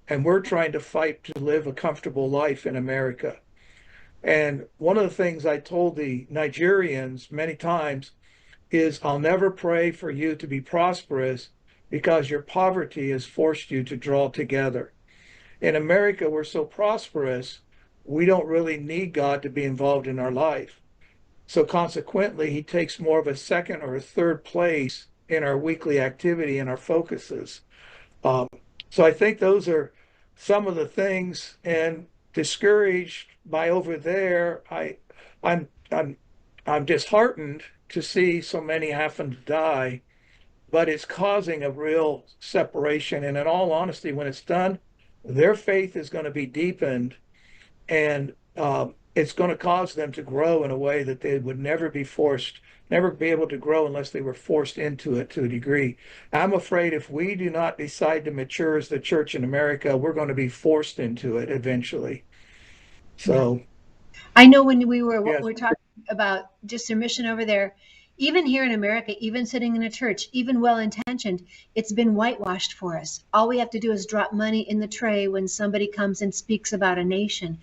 and we're trying to fight to live a comfortable life in America. And one of the things I told the Nigerians many times is I'll never pray for you to be prosperous because your poverty has forced you to draw together. In America, we're so prosperous, we don't really need God to be involved in our life. So consequently, he takes more of a second or a third place in our weekly activity and our focuses. Um, so I think those are some of the things. And discouraged by over there, I'm I'm disheartened to see so many having to die, but it's causing a real separation. And in all honesty, when it's done, their faith is going to be deepened, and it's going to cause them to grow in a way that they would never be forced never be able to grow unless they were forced into it to a degree. I'm afraid if we do not decide to mature as the church in America, we're going to be forced into it eventually. So, I know when we were yes. we're talking about just their mission over there, even here in America, even sitting in a church, even well-intentioned, it's been whitewashed for us. All we have to do is drop money in the tray when somebody comes and speaks about a nation.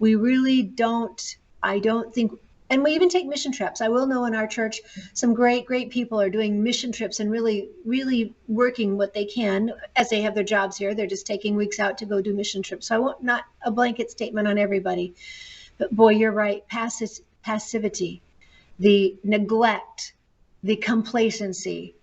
We really don't, I don't think, and we even take mission trips. I will know in our church, some great, great people are doing mission trips and really, really working what they can as they have their jobs here. They're just taking weeks out to go do mission trips. So I won't, not a blanket statement on everybody. But boy, you're right. Passivity, the neglect, the complacency.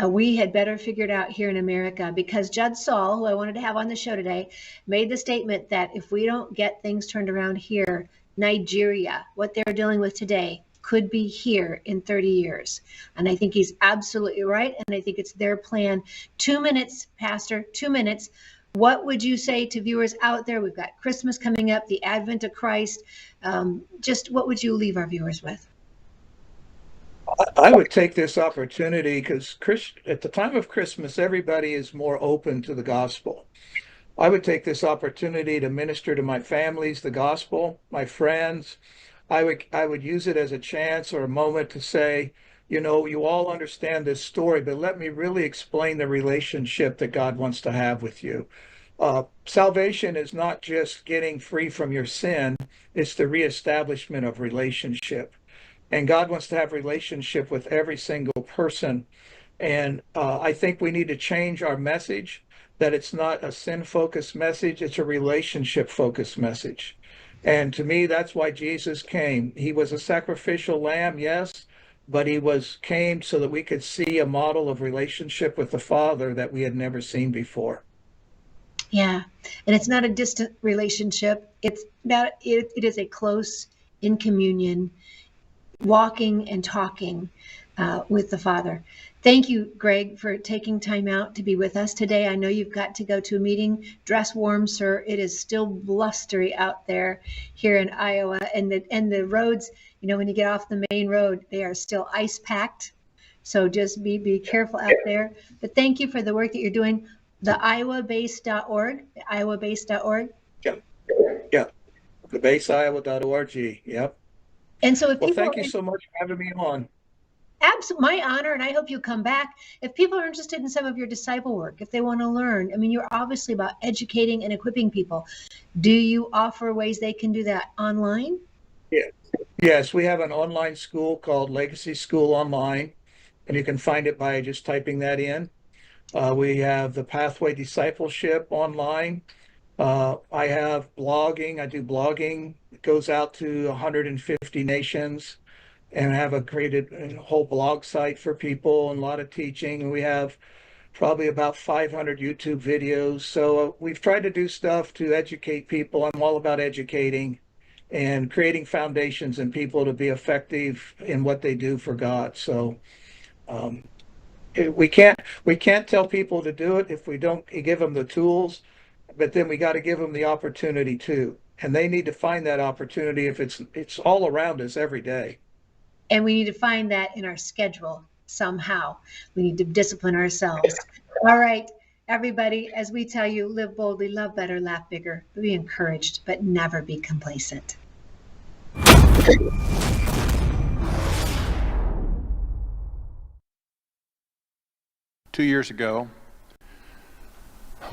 We had better figure it out here in America, because Judd Saul, who I wanted to have on the show today, made the statement that if we don't get things turned around here, Nigeria, what they're dealing with today, could be here in 30 years. And I think he's absolutely right. And I think it's their plan. 2 minutes, Pastor, 2 minutes. What would you say to viewers out there? We've got Christmas coming up, the advent of Christ. Just what would you leave our viewers with? I would take this opportunity because at the time of Christmas, everybody is more open to the gospel. I would take this opportunity to minister to my families the gospel, my friends. I would use it as a chance or a moment to say, you know, you all understand this story, but let me really explain the relationship that God wants to have with you. Salvation is not just getting free from your sin, it's the reestablishment of relationship. And God wants to have relationship with every single person. And I think we need to change our message, that it's not a sin-focused message, it's a relationship-focused message. And to me, that's why Jesus came. He was a sacrificial lamb, yes, but he came so that we could see a model of relationship with the Father that we had never seen before. Yeah, and it's not a distant relationship. It's not. It is a close, in communion, walking and talking with the Father. Thank you, Greg, for taking time out to be with us today. I know you've got to go to a meeting. Dress warm, sir. It is still blustery out there here in Iowa, and the roads. You know, when you get off the main road, they are still ice packed. So just be careful out there. But thank you for the work that you're doing. The iowabase.org. The iowabase.org. Yeah. Thebaseiowa.org. Yep. And so if Well, people, thank you so much for having me on. My honor, and I hope you come back. If people are interested in some of your disciple work, if they want to learn, I mean, you're obviously about educating and equipping people. Do you offer ways they can do that online? Yeah. Yes, we have an online school called Legacy School Online, and you can find it by just typing that in. We have the Pathway Discipleship online. I have blogging. I do blogging. It goes out to 150 nations. And I have created a whole blog site for people and a lot of teaching. And we have probably about 500 YouTube videos. So we've tried to do stuff to educate people. I'm all about educating and creating foundations in people to be effective in what they do for God. So we can't tell people to do it if we don't give them the tools, but then we got to give them the opportunity too. And they need to find that opportunity if it's all around us every day. And we need to find that in our schedule somehow. We need to discipline ourselves. All right, everybody, as we tell you, live boldly, love better, laugh bigger, be encouraged, but never be complacent. Two years ago,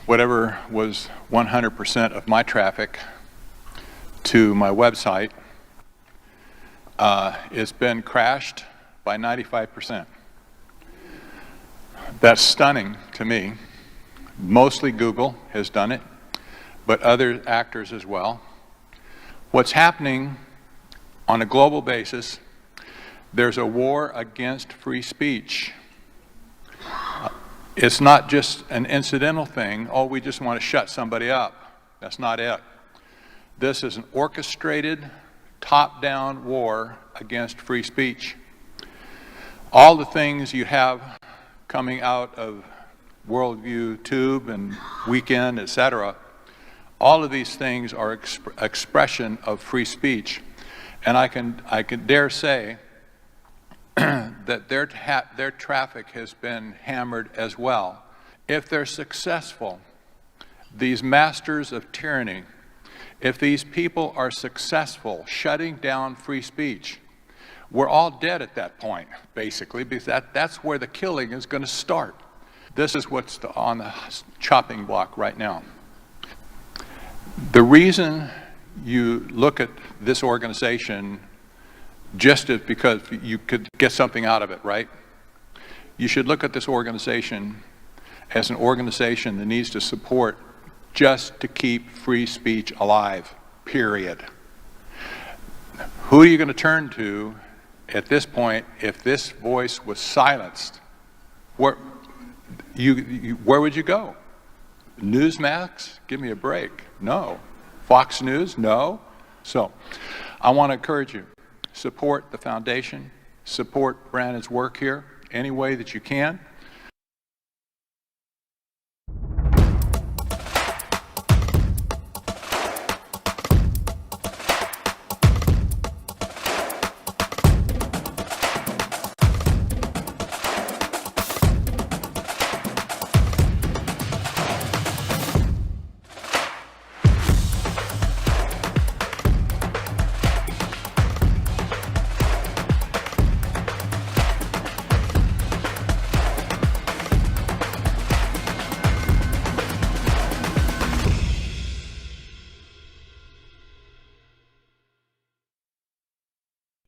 whatever was 100% of my traffic to my website, it's been crashed by 95%. That's stunning to me. Mostly Google has done it, but other actors as well. What's happening on a global basis, there's a war against free speech. It's not just an incidental thing, oh, we just want to shut somebody up. That's not it. This is an orchestrated, top-down war against free speech. All the things you have coming out of Worldview Tube and Weekend, etc., all of these things are expression of free speech. And I can dare say that their traffic has been hammered as well. If they're successful, these masters of tyranny, if these people are successful shutting down free speech, we're all dead at that point, basically, because that's where the killing is going to start. This is what's on the chopping block right now. The reason you look at this organization just as because you could get something out of it, right? You should look at this organization as an organization that needs to support just to keep free speech alive, period. Who are you going to turn to at this point if this voice was silenced? Where would you go? Newsmax? Give me a break. No. Fox News? No. So I want to encourage you, support the foundation, support Brannon's work here any way that you can.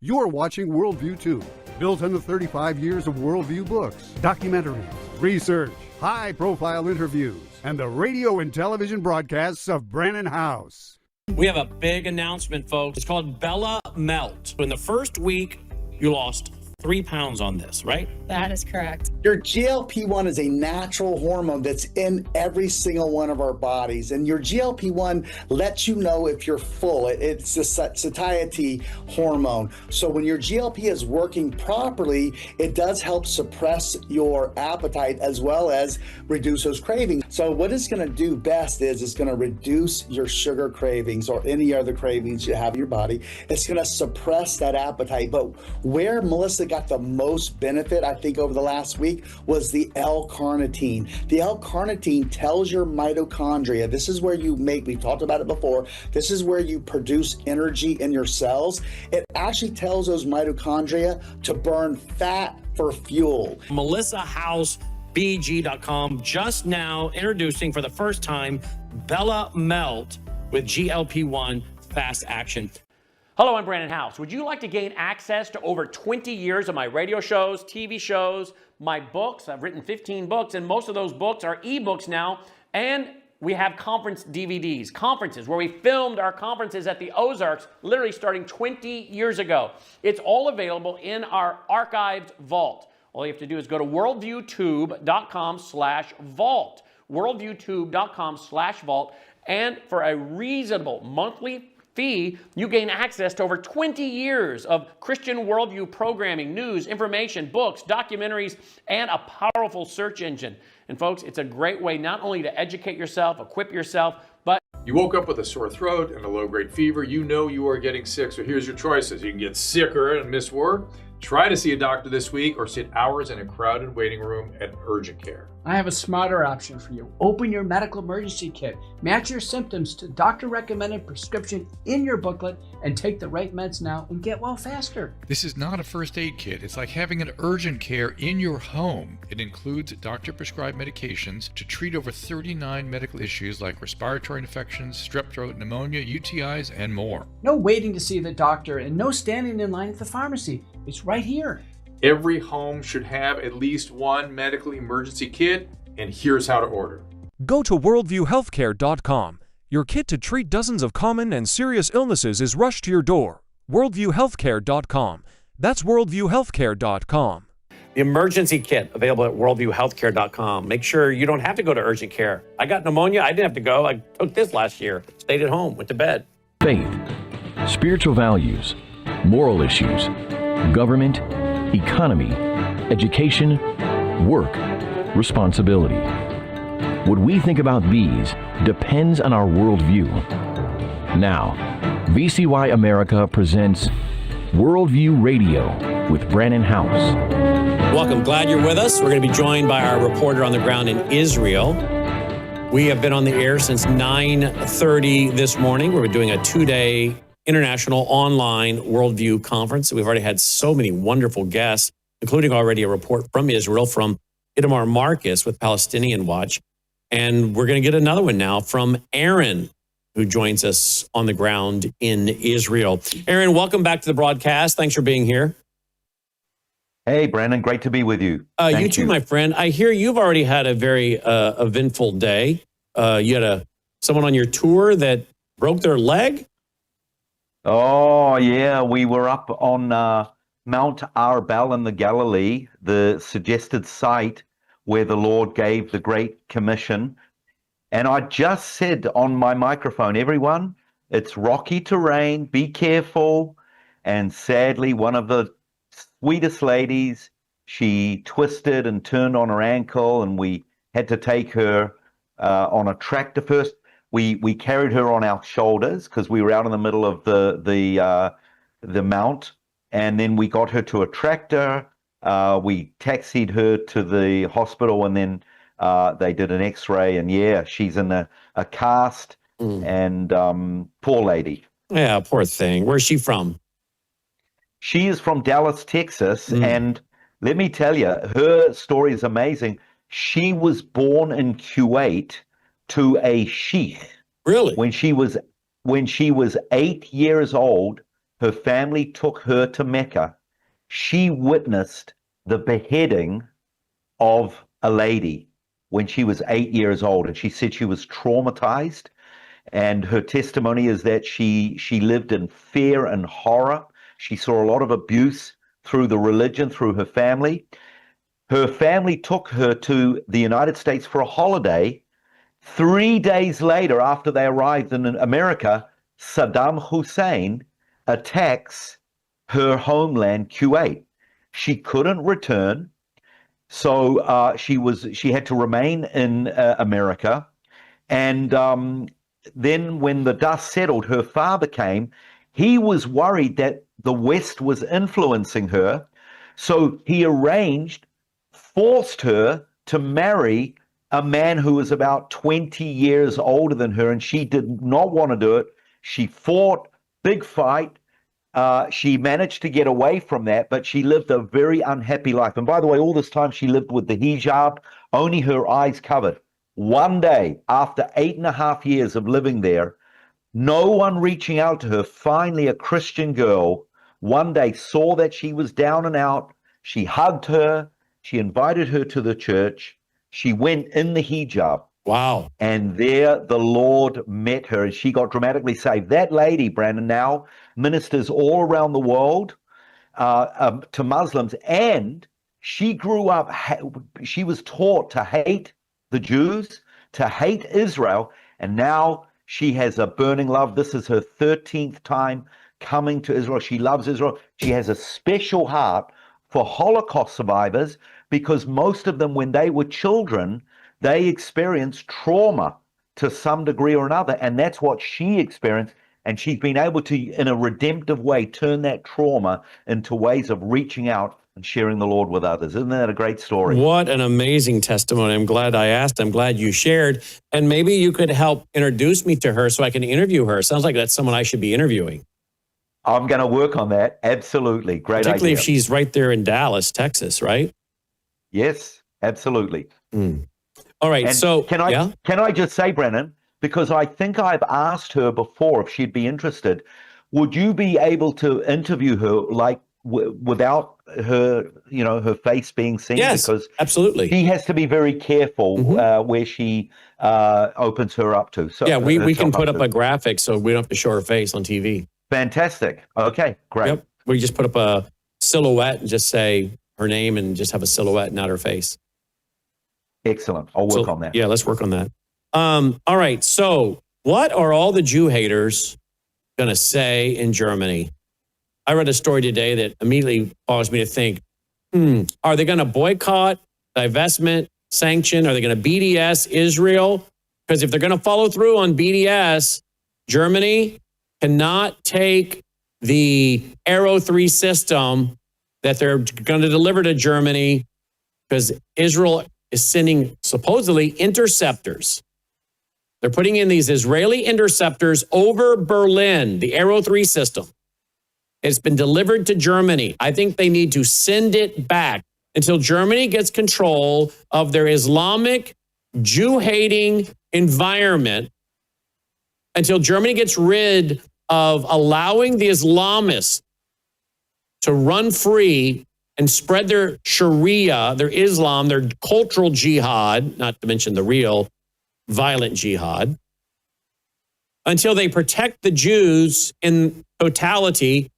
You're watching Worldview 2, built on the 35 years of Worldview books, documentaries, research, high-profile interviews, and the radio and television broadcasts of Brannon Howse. We have a big announcement, folks. It's called Bella Melt. In the first week, you lost 3 pounds on this, right? That is correct. Your GLP-1 is a natural hormone that's in every single one of our bodies. And your GLP-1 lets you know if you're full. It's a satiety hormone. So when your GLP is working properly, it does help suppress your appetite as well as reduce those cravings. So what it's going to do best is it's going to reduce your sugar cravings or any other cravings you have in your body. It's going to suppress that appetite. But where Melissa got the most benefit, I think, over the last week was the L-carnitine. The L-carnitine tells your mitochondria, this is where you make, we talked about it before, this is where you produce energy in your cells. It actually tells those mitochondria to burn fat for fuel. MelissaHouseBG.com just now introducing for the first time Bella Melt with GLP-1 Fast Action. Hello, I'm Brannon Howse. Would you like to gain access to over 20 years of my radio shows, TV shows, my books? I've written 15 books, and most of those books are ebooks now. And we have conference DVDs, conferences where we filmed our conferences at the Ozarks, literally starting 20 years ago. It's all available in our archived vault. All you have to do is go to worldviewtube.com/vault, worldviewtube.com/vault, and for a reasonable monthly fee, you gain access to over 20 years of Christian worldview programming, news, information, books, documentaries, and a powerful search engine. And folks, it's a great way not only to educate yourself, equip yourself, but you woke up with a sore throat and a low-grade fever, you know you are getting sick, so here's your choices. You can get sicker and miss work, try to see a doctor this week, or sit hours in a crowded waiting room at urgent care. I have a smarter option for you. Open your medical emergency kit. Match your symptoms to doctor-recommended prescription in your booklet and take the right meds now and get well faster. This is not a first aid kit. It's like having an urgent care in your home. It includes doctor-prescribed medications to treat over 39 medical issues like respiratory infections, strep throat, pneumonia, UTIs, and more. No waiting to see the doctor and no standing in line at the pharmacy. It's right here. Every home should have at least one medical emergency kit, and here's how to order. Go to worldviewhealthcare.com. Your kit to treat dozens of common and serious illnesses is rushed to your door. worldviewhealthcare.com. That's worldviewhealthcare.com. The emergency kit available at worldviewhealthcare.com. Make sure you don't have to go to urgent care. I got pneumonia. I didn't have to go. I took this last year. Stayed at home, went to bed. Faith, spiritual values, moral issues, government, economy, education, work, responsibility. What we think about these depends on our worldview. Now, VCY America presents Worldview Radio. with Brannon Howse. Welcome. Glad you're with us. We're going to be joined by our reporter on the ground in Israel. We have been on the air since 9:30 this morning. We're doing a 2-day international online worldview conference. We've already had so many wonderful guests, including already a report from Israel from Itamar Marcus with Palestinian Watch. And we're going to get another one now from Aaron, who joins us on the ground in Israel. Aaron, welcome back to the broadcast. Thanks for being here. Hey, Brandon, great to be with you. You too, my friend. I hear you've already had a very eventful day. You had someone on your tour that broke their leg? Oh, yeah, we were up on Mount Arbel in the Galilee, the suggested site where the Lord gave the Great Commission. And I just said on my microphone, everyone, it's rocky terrain, be careful. And sadly, one of the sweetest ladies, she twisted and turned on her ankle, and we had to take her on a tractor. First, we carried her on our shoulders because we were out in the middle of the mount, and then we got her to a tractor. We taxied her to the hospital, and then they did an X-ray, and yeah, she's in a cast, and poor lady. Yeah, poor thing. Where's she from? She is from Dallas, Texas, and let me tell you, her story is amazing. She was born in Kuwait to a sheikh. Really? When she was 8 years old, her family took her to Mecca. She witnessed the beheading of a lady when she was 8 years old, and she said she was traumatized. And her testimony is that she lived in fear and horror. She saw a lot of abuse through the religion, through her family. Her family took her to the United States for a holiday. 3 days later, after they arrived in America, Saddam Hussein attacks her homeland, Kuwait. She couldn't return, so she had to remain in America. And then when the dust settled, her father came. He was worried that the West was influencing her, so he forced her to marry a man who was about 20 years older than her, and she did not want to do it. She fought, big fight. She managed to get away from that, but she lived a very unhappy life. And by the way, all this time she lived with the hijab, only her eyes covered. One day, after 8.5 years of living there, no one reaching out to her, finally a Christian girl one day saw that she was down and out. She hugged her. She invited her to the church. She went in the hijab. Wow. And there the Lord met her, and she got dramatically saved. That lady, Brandon, now ministers all around the world to Muslims, and she grew up, she was taught to hate the Jews, to hate Israel, and now she has a burning love. This is her 13th time coming to Israel. She loves Israel. She has a special heart for Holocaust survivors because most of them, when they were children, they experienced trauma to some degree or another. And that's what she experienced. And she's been able to, in a redemptive way, turn that trauma into ways of reaching out and sharing the Lord with others. Isn't that a great story? What an amazing testimony. I'm glad I asked. I'm glad you shared. And maybe you could help introduce me to her so I can interview her. Sounds like that's someone I should be interviewing. I'm going to work on that. Absolutely. Great idea. Particularly if she's right there in Dallas, Texas, right? Yes, absolutely. All right. And so can I just say, Brannon, because I think I've asked her before if she'd be interested, would you be able to interview her like without her, her face being seen? Yes, because absolutely. She has to be very careful where she opens her up to. So yeah, we can put up a graphic so we don't have to show her face on TV. Fantastic. Okay, great. Yep. We just put up a silhouette and just say her name and just have a silhouette, not her face. Excellent. I'll work on that. Yeah, let's work on that. All right. So what are all the Jew haters going to say in Germany? I read a story today that immediately caused me to think, are they going to boycott, divestment, sanction? Are they going to BDS Israel? Because if they're going to follow through on BDS, Germany cannot take the Arrow 3 system that they're going to deliver to Germany because Israel is sending supposedly interceptors. They're putting in these Israeli interceptors over Berlin, the Arrow 3 system. It's been delivered to Germany. I think they need to send it back until Germany gets control of their Islamic, Jew-hating environment, until Germany gets rid of allowing the Islamists to run free and spread their Sharia, their Islam, their cultural jihad, not to mention the real violent jihad, until they protect the Jews in totality.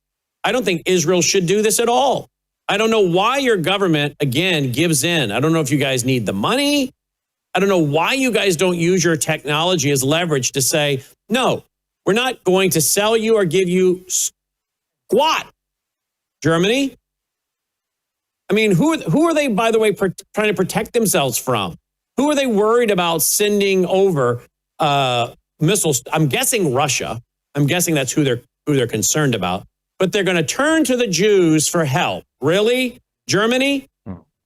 I don't think Israel should do this at all. I don't know why your government, again, gives in. I don't know if you guys need the money. I don't know why you guys don't use your technology as leverage to say, no, we're not going to sell you or give you squat, Germany. I mean, who are they, by the way, trying to protect themselves from? Who are they worried about sending over missiles? I'm guessing Russia. I'm guessing that's who they're concerned about. But they're going to turn to the Jews for help. Really? Germany?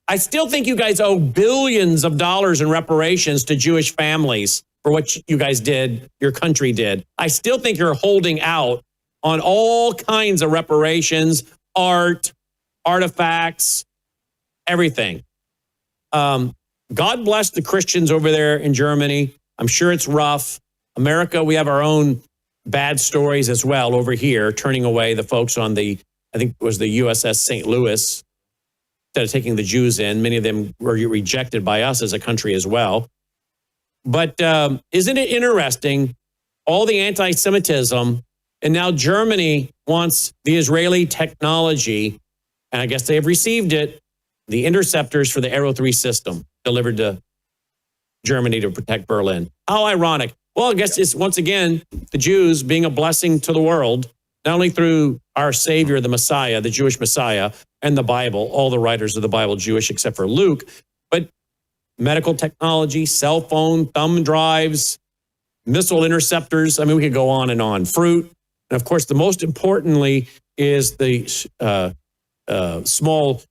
I still think you guys owe billions of dollars in reparations to Jewish families for what you guys did, your country did. I still think you're holding out on all kinds of reparations, art, artifacts, everything. God bless the Christians over there in Germany. I'm sure it's rough. America, we have our own bad stories as well over here, turning away the folks on the, I think it was the USS St. Louis, instead of taking the Jews in. Many of them were rejected by us as a country as well. But isn't it interesting, all the anti-Semitism, and now Germany wants the Israeli technology, and I guess they have received it, the interceptors for the Arrow 3 system delivered to Germany to protect Berlin. How ironic. Well, I guess it's, once again, the Jews being a blessing to the world, not only through our Savior, the Messiah, the Jewish Messiah, and the Bible, all the writers of the Bible Jewish except for Luke, but medical technology, cell phone, thumb drives, missile interceptors. I mean, we could go on and on. Fruit. And of course, the most importantly is the small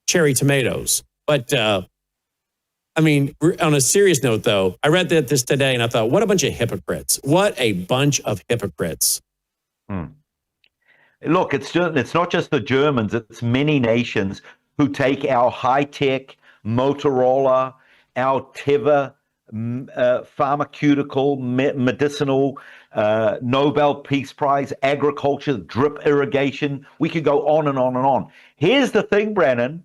cherry tomatoes. But I mean, on a serious note, though, I read this today and I thought, what a bunch of hypocrites. What a bunch of hypocrites. Look, it's not just the Germans, it's many nations who take our high-tech Motorola, our Teva pharmaceutical, medicinal, Nobel Peace Prize, agriculture, drip irrigation. We could go on and on and on. Here's the thing, Brannon.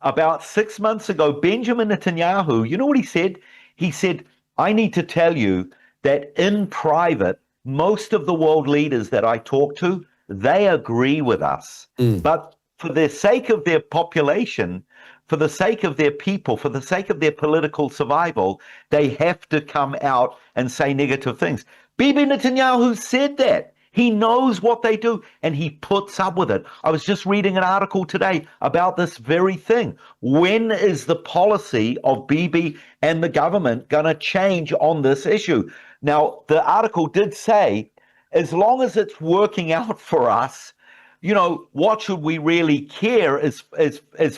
About 6 months ago, Benjamin Netanyahu, you know what he said? He said, I need to tell you that in private, most of the world leaders that I talk to, they agree with us. But for the sake of their population, for the sake of their people, for the sake of their political survival, they have to come out and say negative things. Bibi Netanyahu said that. He knows what they do, and he puts up with it. I was just reading an article today about this very thing. When is the policy of Bibi and the government going to change on this issue? Now, the article did say, as long as it's working out for us, you know, what should we really care as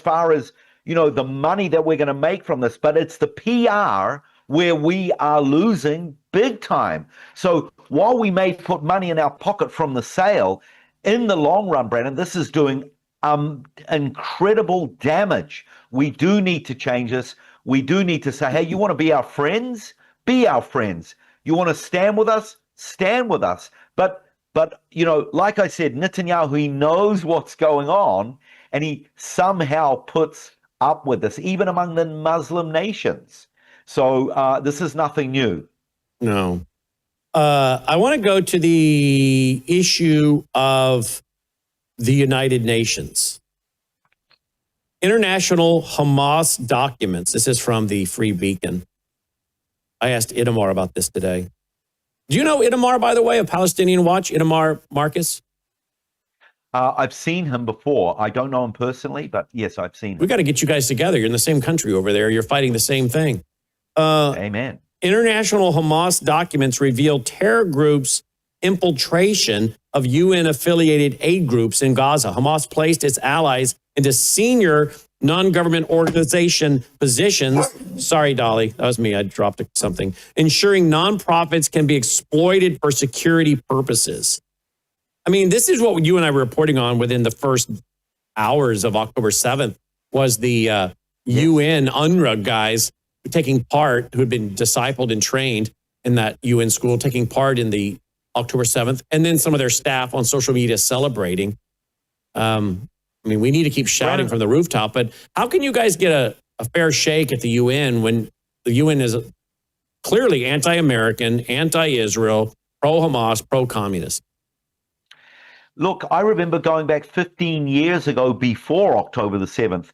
far as, you know, the money that we're going to make from this? But it's the PR where we are losing big time. So while we may put money in our pocket from the sale, in the long run, Brannon, this is doing incredible damage. We do need to change this. We do need to say, hey, you want to be our friends? Be our friends. You want to stand with us? Stand with us. But you know, like I said, Netanyahu, he knows what's going on, and he somehow puts up with this, even among the Muslim nations. So this is nothing new. No. I want to go to the issue of the United Nations. International Hamas documents. This is from the Free Beacon. I asked Itamar about this today. Do you know Itamar, by the way, of Palestinian Watch, Itamar Marcus? I've seen him before. I don't know him personally, but yes, I've seen him. We got to get you guys together. You're in the same country over there. You're fighting the same thing. Amen. International Hamas documents reveal terror groups' infiltration of UN-affiliated aid groups in Gaza. Hamas placed its allies into senior non-government organization positions. Sorry, Dolly, that was me. I dropped something. Ensuring nonprofits can be exploited for security purposes. I mean, this is what you and I were reporting on within the first hours of October 7th, was the UN UNRWA guys taking part, who had been discipled and trained in that UN school, taking part in the October 7th, and then some of their staff on social media celebrating. I mean, we need to keep shouting from the rooftop, but how can you guys get a fair shake at the UN when the UN is clearly anti-American, anti-Israel, pro-Hamas, pro-communist? Look, I remember going back 15 years ago, before October the 7th,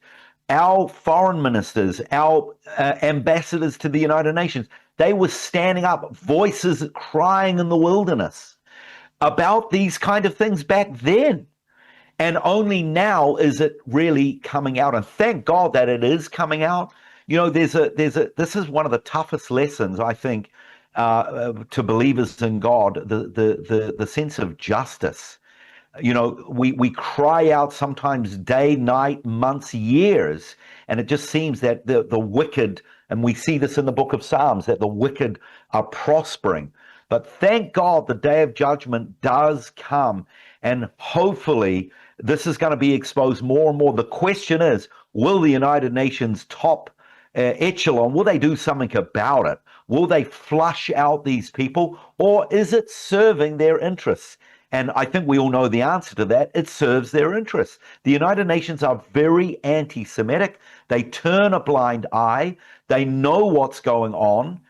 our foreign ministers, our ambassadors to the United Nations, they were standing up, voices crying in the wilderness about these kind of things back then. And only now is it really coming out. And thank God that it is coming out. You know, this is one of the toughest lessons, I think, to believers in God, the sense of justice. You know, we cry out sometimes day, night, months, years, and it just seems that the wicked, and we see this in the book of Psalms, that the wicked are prospering. But thank God the day of judgment does come, and hopefully this is going to be exposed more and more. The question is, will the United Nations top echelon, will they do something about it? Will they flush out these people, or is it serving their interests? And I think we all know the answer to that. It serves their interests. The United Nations are very anti-Semitic. They turn a blind eye. They know what's going on.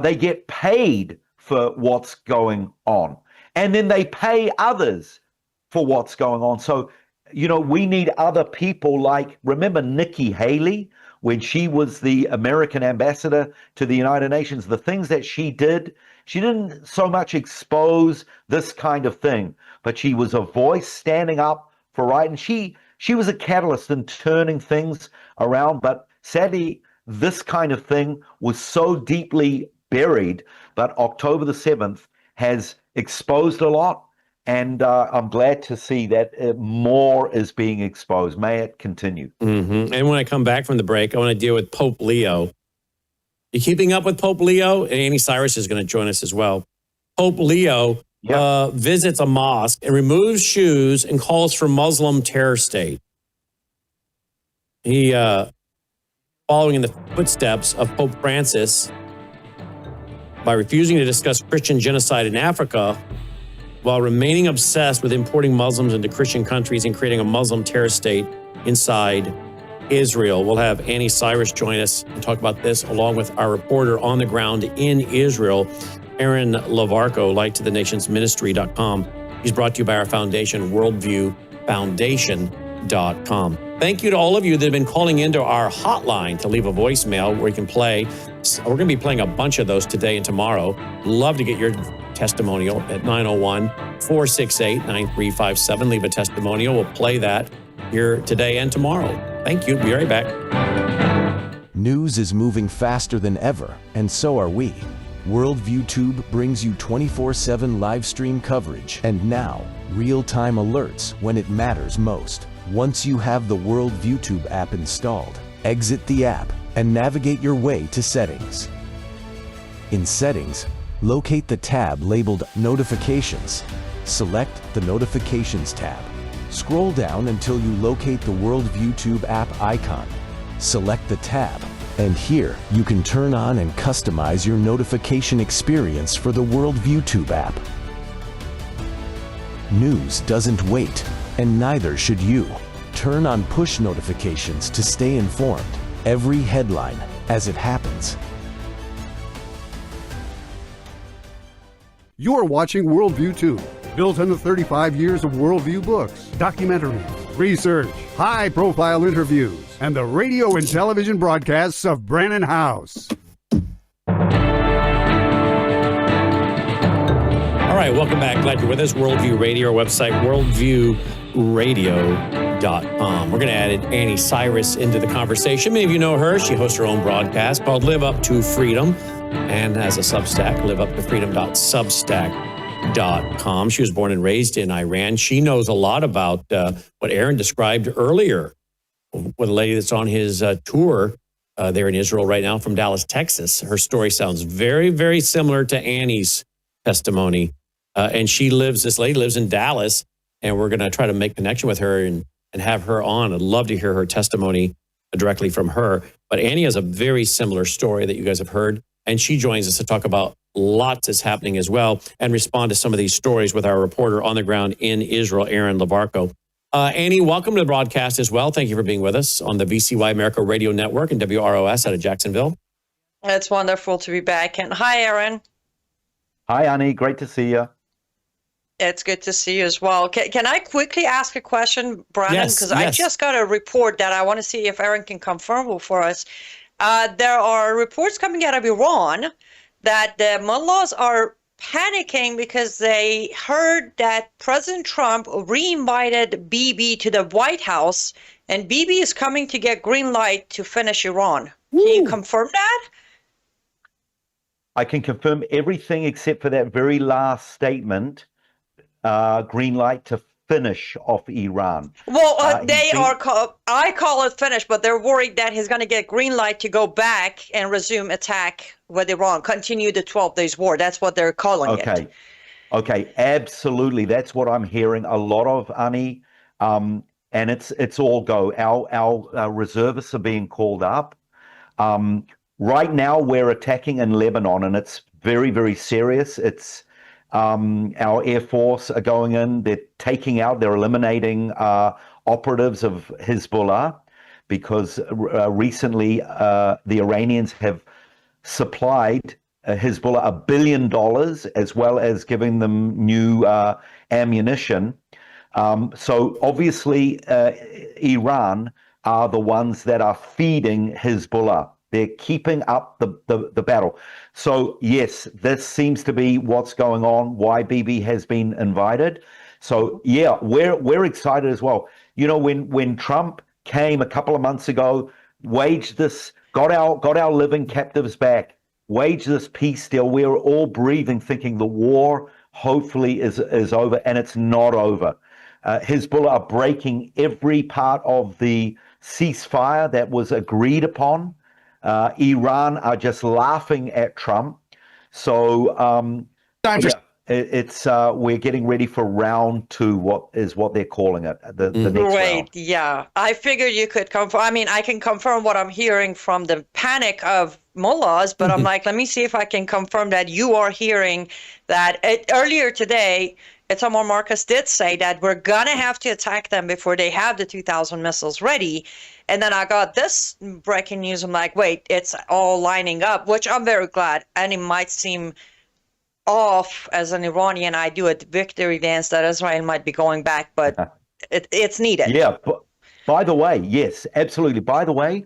They get paid for what's going on. And then they pay others for what's going on. So, you know, we need other people like, remember Nikki Haley, when she was the American ambassador to the United Nations, the things that she did, she didn't so much expose this kind of thing, but she was a voice standing up for right. And she was a catalyst in turning things around. But sadly, this kind of thing was so deeply buried. But October the 7th has exposed a lot. And I'm glad to see that more is being exposed. May it continue. Mm-hmm. And when I come back from the break, I want to deal with Pope Leo. You keeping up with Pope Leo? And Anni Cyrus is going to join us as well. Pope Leo visits a mosque and removes shoes and calls for Muslim terror state. He, following in the footsteps of Pope Francis, by refusing to discuss Christian genocide in Africa, while remaining obsessed with importing Muslims into Christian countries and creating a Muslim terror state inside Israel. We'll have Anni Cyrus join us and talk about this, along with our reporter on the ground in Israel, Aaron Lavarco, lighttothenationsministry.com. He's brought to you by our foundation, worldviewfoundation.com. Thank you to all of you that have been calling into our hotline to leave a voicemail where you can play. We're going to be playing a bunch of those today and tomorrow. Love to get your testimonial at 901-468-9357. Leave a testimonial. We'll play that here today and tomorrow. Thank you. Be right back. News is moving faster than ever, and so are we. Worldview Tube brings you 24/7 live stream coverage and now real-time alerts when it matters most. Once you have the Worldview Tube app installed, exit the app and navigate your way to Settings. In Settings, locate the tab labeled Notifications. Select the Notifications tab. Scroll down until you locate the Worldview Tube app icon. Select the tab, and here you can turn on and customize your notification experience for the Worldview Tube app. News doesn't wait, and neither should you. Turn on push notifications to stay informed. Every headline as it happens. You are watching Worldview 2, built on the 35 years of Worldview books, documentaries, research, high-profile interviews, and the radio and television broadcasts of Brannon Howse. All right, welcome back. Glad you're with us. Worldview Radio, our website, worldviewradio.com. We're going to add Anni Cyrus into the conversation. Many of you know her. She hosts her own broadcast called Live Up to Freedom and has a Substack, liveuptofreedom.substack. She was born and raised in Iran. She knows a lot about what Aaron described earlier with a lady that's on his tour there in Israel right now from Dallas, Texas. Her story sounds very, very similar to Annie's testimony. And this lady lives in Dallas, and we're going to try to make connection with her and have her on. I'd love to hear her testimony directly from her. But Annie has a very similar story that you guys have heard, and she joins us to talk about lots that's happening as well and respond to some of these stories with our reporter on the ground in Israel, Aaron Lavarco. Annie, welcome to the broadcast as well. Thank you for being with us on the VCY America Radio Network and WROS out of Jacksonville. It's wonderful to be back. And hi, Aaron. Hi, Annie. Great to see you. It's good to see you as well. Can I quickly ask a question, Brannon? Yes, Because I just got a report that I want to see if Aaron can confirm for us. There are reports coming out of Iran that the mullahs are panicking because they heard that President Trump re-invited Bibi to the White House, and Bibi is coming to get green light to finish Iran. Can you confirm that? I can confirm everything except for that very last statement. Green light to finish off Iran. Well, I call it finished, but they're worried that he's going to get green light to go back and resume attack with Iran, continue the 12 days war. That's what they're calling it. Okay, absolutely. That's what I'm hearing a lot of, Anni. And it's all go. Our reservists are being called up. Right now, we're attacking in Lebanon, and it's very, very serious. It's our Air Force are going in. They're eliminating operatives of Hezbollah because recently the Iranians have supplied Hezbollah $1 billion as well as giving them new ammunition. So obviously Iran are the ones that are feeding Hezbollah. They're keeping up the battle. So yes, this seems to be what's going on, why Bibi has been invited. So yeah, we're excited as well. You know, when Trump came a couple of months ago, waged this, got our living captives back, waged this peace deal, we were all breathing, thinking the war hopefully is over, and it's not over. Hezbollah are breaking every part of the ceasefire that was agreed upon. Iran are just laughing at Trump. So we're getting ready for round two, what they're calling it, the next round. Yeah. I figured you could confirm. I mean, I can confirm what I'm hearing from the panic of mullahs, but I'm like, let me see if I can confirm that you are hearing that. Earlier today, Itamar Marcus did say that we're going to have to attack them before they have the 2,000 missiles ready. And then I got this breaking news. I'm like, wait, it's all lining up, which I'm very glad. And it might seem off as an Iranian. I do a victory dance that Israel might be going back, but it's needed. Yeah. By the way, yes, absolutely. By the way,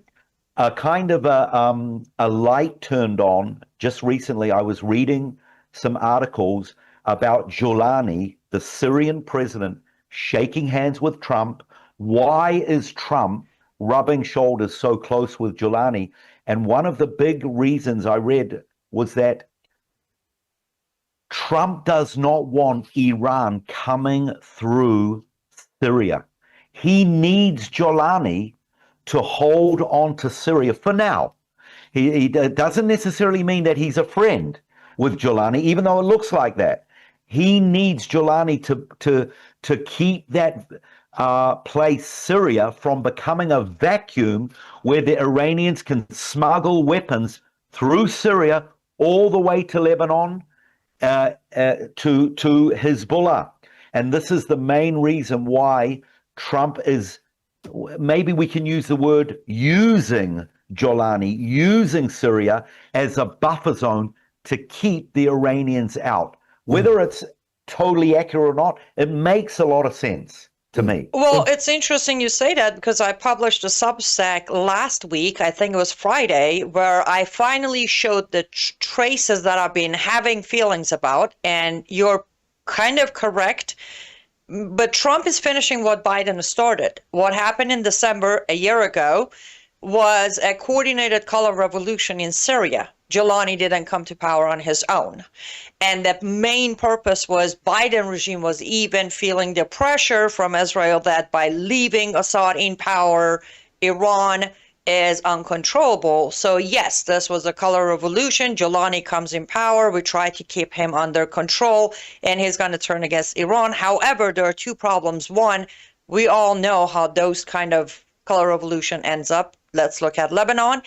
a kind of a light turned on just recently. I was reading some articles about Giuliani, the Syrian president, shaking hands with Trump. Why is Trump rubbing shoulders so close with Giuliani? And one of the big reasons I read was that Trump does not want Iran coming through Syria. He needs Giuliani to hold on to Syria for now. He doesn't necessarily mean that he's a friend with Giuliani, even though it looks like that. He needs Giuliani to keep that place, Syria, from becoming a vacuum where the Iranians can smuggle weapons through Syria all the way to Lebanon, to Hezbollah. And this is the main reason why Trump is, maybe we can use the word, using Giuliani, using Syria as a buffer zone to keep the Iranians out. Whether it's totally accurate or not, it makes a lot of sense to me. Well, it's interesting you say that because I published a Substack last week, I think it was Friday, where I finally showed the traces that I've been having feelings about, and you're kind of correct. But Trump is finishing what Biden started. What happened in December a year ago was a coordinated color revolution in Syria. Giuliani didn't come to power on his own. And the main purpose was Biden regime was even feeling the pressure from Israel that by leaving Assad in power, Iran is uncontrollable. So yes, this was a color revolution. Giuliani comes in power. We try to keep him under control, and he's going to turn against Iran. However, there are two problems. One, we all know how those kind of color revolution ends up. Let's look at Lebanon.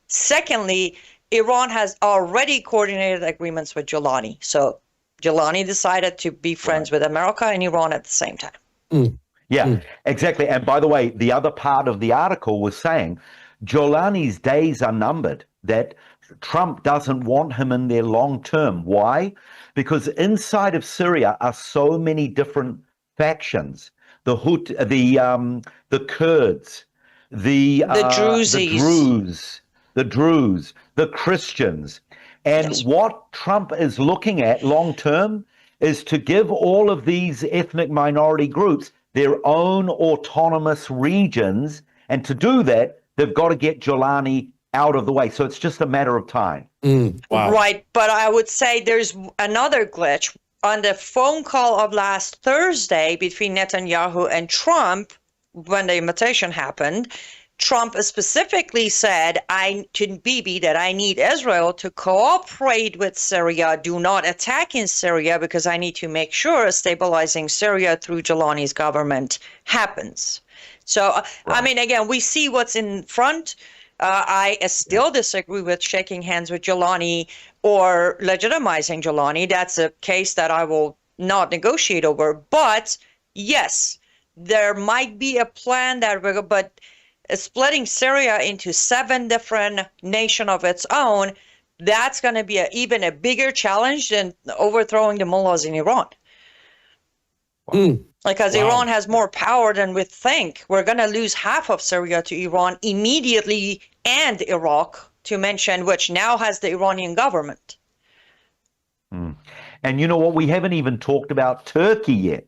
Secondly, Iran has already coordinated agreements with Giuliani. So Giuliani decided to be friends with America and Iran at the same time. Yeah, exactly. And by the way, the other part of the article was saying Giuliani's days are numbered, that Trump doesn't want him in there long term. Why? Because inside of Syria are so many different factions. The Kurds, the Druze, the Christians. And what Trump is looking at long term is to give all of these ethnic minority groups their own autonomous regions. And to do that, they've got to get Giuliani out of the way. So it's just a matter of time. Wow. Right. But I would say there's another glitch. On the phone call of last Thursday between Netanyahu and Trump, when the invitation happened, Trump specifically said to Bibi that I need Israel to cooperate with Syria, do not attack in Syria, because I need to make sure stabilizing Syria through Giuliani's government happens. So, I mean, again, we see what's in front. I still disagree with shaking hands with Giuliani or legitimizing Giuliani. That's a case that I will not negotiate over. But yes, there might be a plan but splitting Syria into 7 different nations of its own, that's going to be even a bigger challenge than overthrowing the mullahs in Iran. Because Iran has more power than we think. We're going to lose half of Syria to Iran immediately, and Iraq, to mention, which now has the Iranian government. And you know what? We haven't even talked about Turkey yet.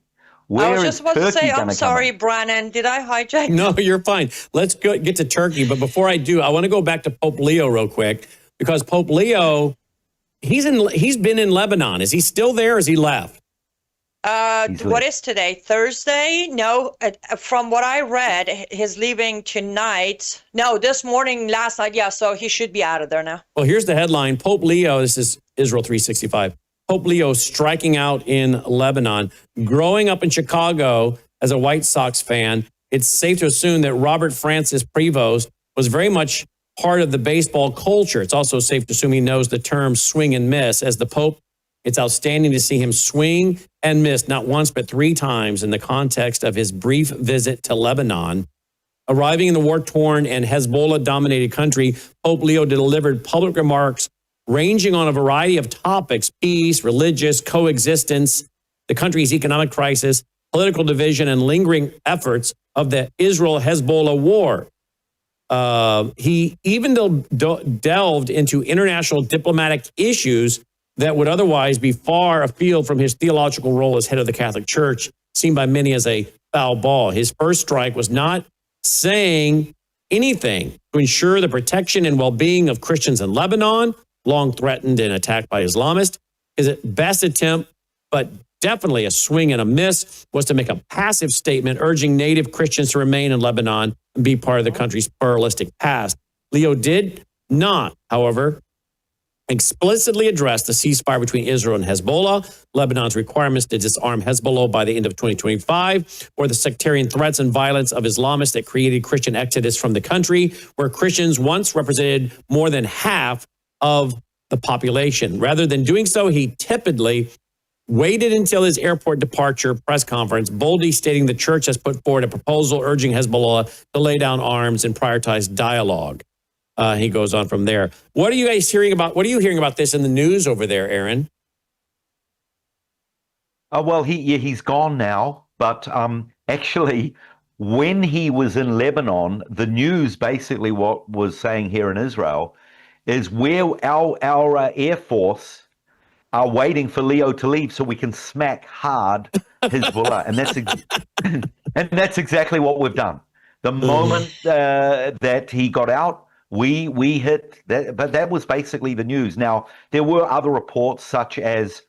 I was just about to say, I'm sorry, Brannon. Did I hijack? No, you're fine. Let's get to Turkey. But before I do, I want to go back to Pope Leo real quick, because Pope Leo, he's been in Lebanon. Is he still there, or has he left? What is today? Thursday? No, from what I read, he's leaving tonight. No, this morning, last night. Yeah, so he should be out of there now. Well, here's the headline. Pope Leo, this is Israel 365. Pope Leo striking out in Lebanon. Growing up in Chicago as a White Sox fan, it's safe to assume that Robert Francis Prevost was very much part of the baseball culture. It's also safe to assume he knows the term swing and miss. As the Pope, it's outstanding to see him swing and miss not once but 3 times in the context of his brief visit to Lebanon. Arriving in the war-torn and Hezbollah-dominated country, Pope Leo delivered public remarks ranging on a variety of topics: peace, religious coexistence, the country's economic crisis, political division, and lingering efforts of the Israel-Hezbollah war. He even delved into international diplomatic issues that would otherwise be far afield from his theological role as head of the Catholic Church, seen by many as a foul ball. His first strike was not saying anything to ensure the protection and well-being of Christians in Lebanon, long threatened and attacked by Islamists. His best attempt, but definitely a swing and a miss, was to make a passive statement urging native Christians to remain in Lebanon and be part of the country's pluralistic past. Leo did not, however, explicitly address the ceasefire between Israel and Hezbollah, Lebanon's requirements to disarm Hezbollah by the end of 2025, or the sectarian threats and violence of Islamists that created Christian exodus from the country, where Christians once represented more than half of the population. Rather than doing so, he tepidly waited until his airport departure press conference, boldly stating the church has put forward a proposal urging Hezbollah to lay down arms and prioritize dialogue. He goes on from there. What are you guys hearing about? What are you hearing about this in the news over there, Aaron? Well, he's gone now. But actually, when he was in Lebanon, the news basically what was saying here in Israel is where our Air Force are waiting for Leo to leave so we can smack hard Hezbollah. And that's exactly what we've done. The moment that he got out, We hit that, but that was basically the news. Now, there were other reports, such as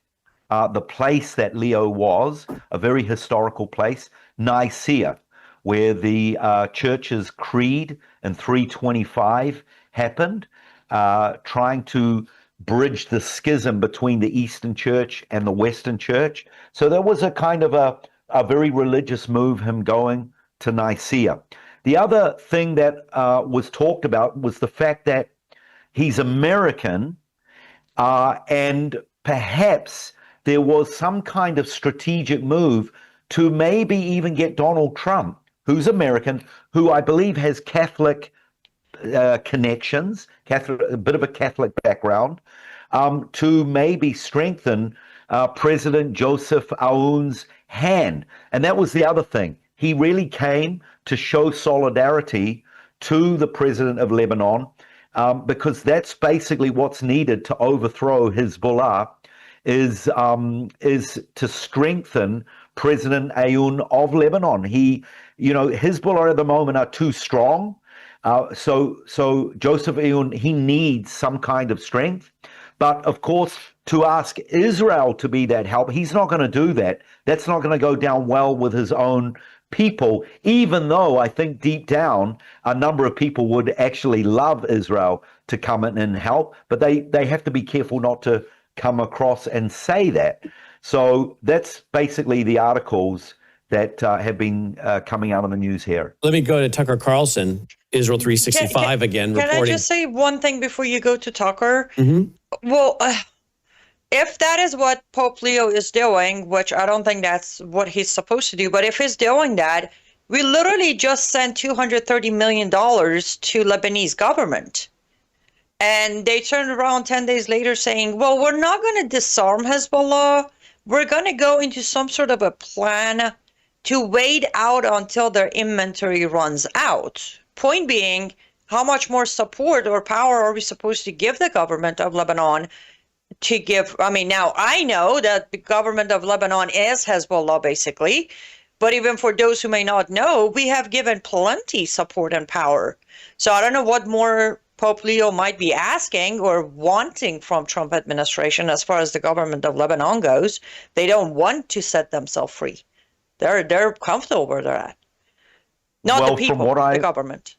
the place that Leo was, a very historical place, Nicaea, where the church's creed in 325 happened, trying to bridge the schism between the Eastern Church and the Western Church. So there was a kind of a very religious move, him going to Nicaea. The other thing that was talked about was the fact that he's American, and perhaps there was some kind of strategic move to maybe even get Donald Trump, who's American, who I believe has Catholic connections, a bit of a Catholic background, to maybe strengthen President Joseph Aoun's hand. And that was the other thing. He really came to show solidarity to the president of Lebanon, because that's basically what's needed to overthrow Hezbollah, is to strengthen President Aoun of Lebanon. Hezbollah at the moment are too strong. So Joseph Aoun, he needs some kind of strength. But of course, to ask Israel to be that help, he's not going to do that. That's not going to go down well with his own people, even though I think deep down a number of people would actually love Israel to come in and help, but they have to be careful not to come across and say that. So that's basically the articles that have been coming out of the news here. Let me go to Tucker Carlson, Israel 365 again, reporting. Can I just say one thing before you go to Tucker? Mm-hmm. Well, if that is what Pope Leo is doing, which I don't think that's what he's supposed to do, but if he's doing that, we literally just sent $230 million to Lebanese government. And they turned around 10 days later saying, well, we're not going to disarm Hezbollah. We're going to go into some sort of a plan to wait out until their inventory runs out. Point being, how much more support or power are we supposed to give the government of Lebanon to give? I mean, now I know that the government of Lebanon is Hezbollah, basically. But even for those who may not know, we have given plenty support and power. So I don't know what more Pope Leo might be asking or wanting from Trump administration as far as the government of Lebanon goes. They don't want to set themselves free. They're comfortable where they're at. Not the people, the government.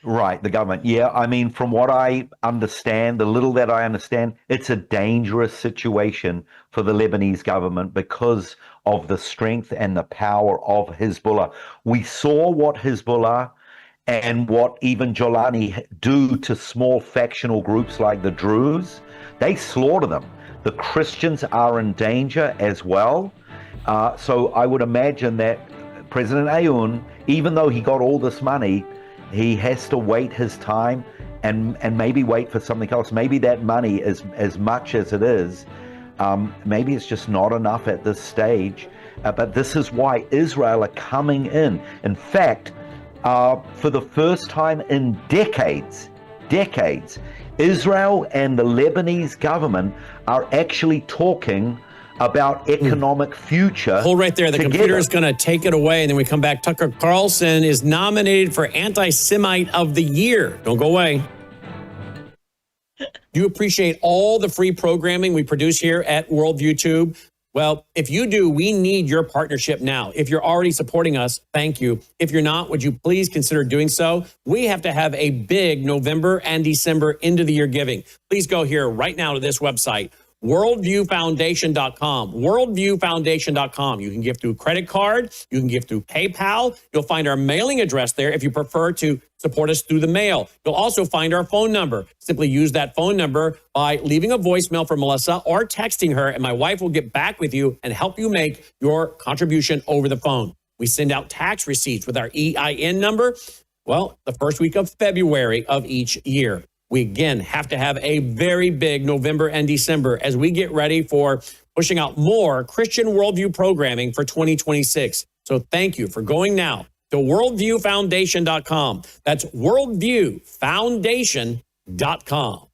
Right, the government. Yeah, I mean, from what I understand, the little that I understand, it's a dangerous situation for the Lebanese government because of the strength and the power of Hezbollah. We saw what Hezbollah and what even Jolani do to small factional groups like the Druze. They slaughter them. The Christians are in danger as well. So I would imagine that President Aoun, even though he got all this money, he has to wait his time and maybe wait for something else. Maybe that money, as much as it is, maybe it's just not enough at this stage. But this is why Israel are coming in. In fact, for the first time in decades, Israel and the Lebanese government are actually talking about economic future. Hold right there. The computer is going to take it away, and then we come back. Tucker Carlson is nominated for Anti-Semite of the Year. Don't go away. Do you appreciate all the free programming we produce here at Worldview Tube? Well, if you do, we need your partnership now. If you're already supporting us, thank you. If you're not, would you please consider doing so? We have to have a big November and December end of the year giving. Please go here right now to this website, worldviewfoundation.com, worldviewfoundation.com. You can give through credit card. You can give through PayPal. You'll find our mailing address there if you prefer to support us through the mail. You'll also find our phone number. Simply use that phone number by leaving a voicemail for Melissa or texting her, and my wife will get back with you and help you make your contribution over the phone. We send out tax receipts with our EIN number, well, the first week of February of each year. We, again, have to have a very big November and December as we get ready for pushing out more Christian worldview programming for 2026. So thank you for going now to worldviewfoundation.com. That's worldviewfoundation.com.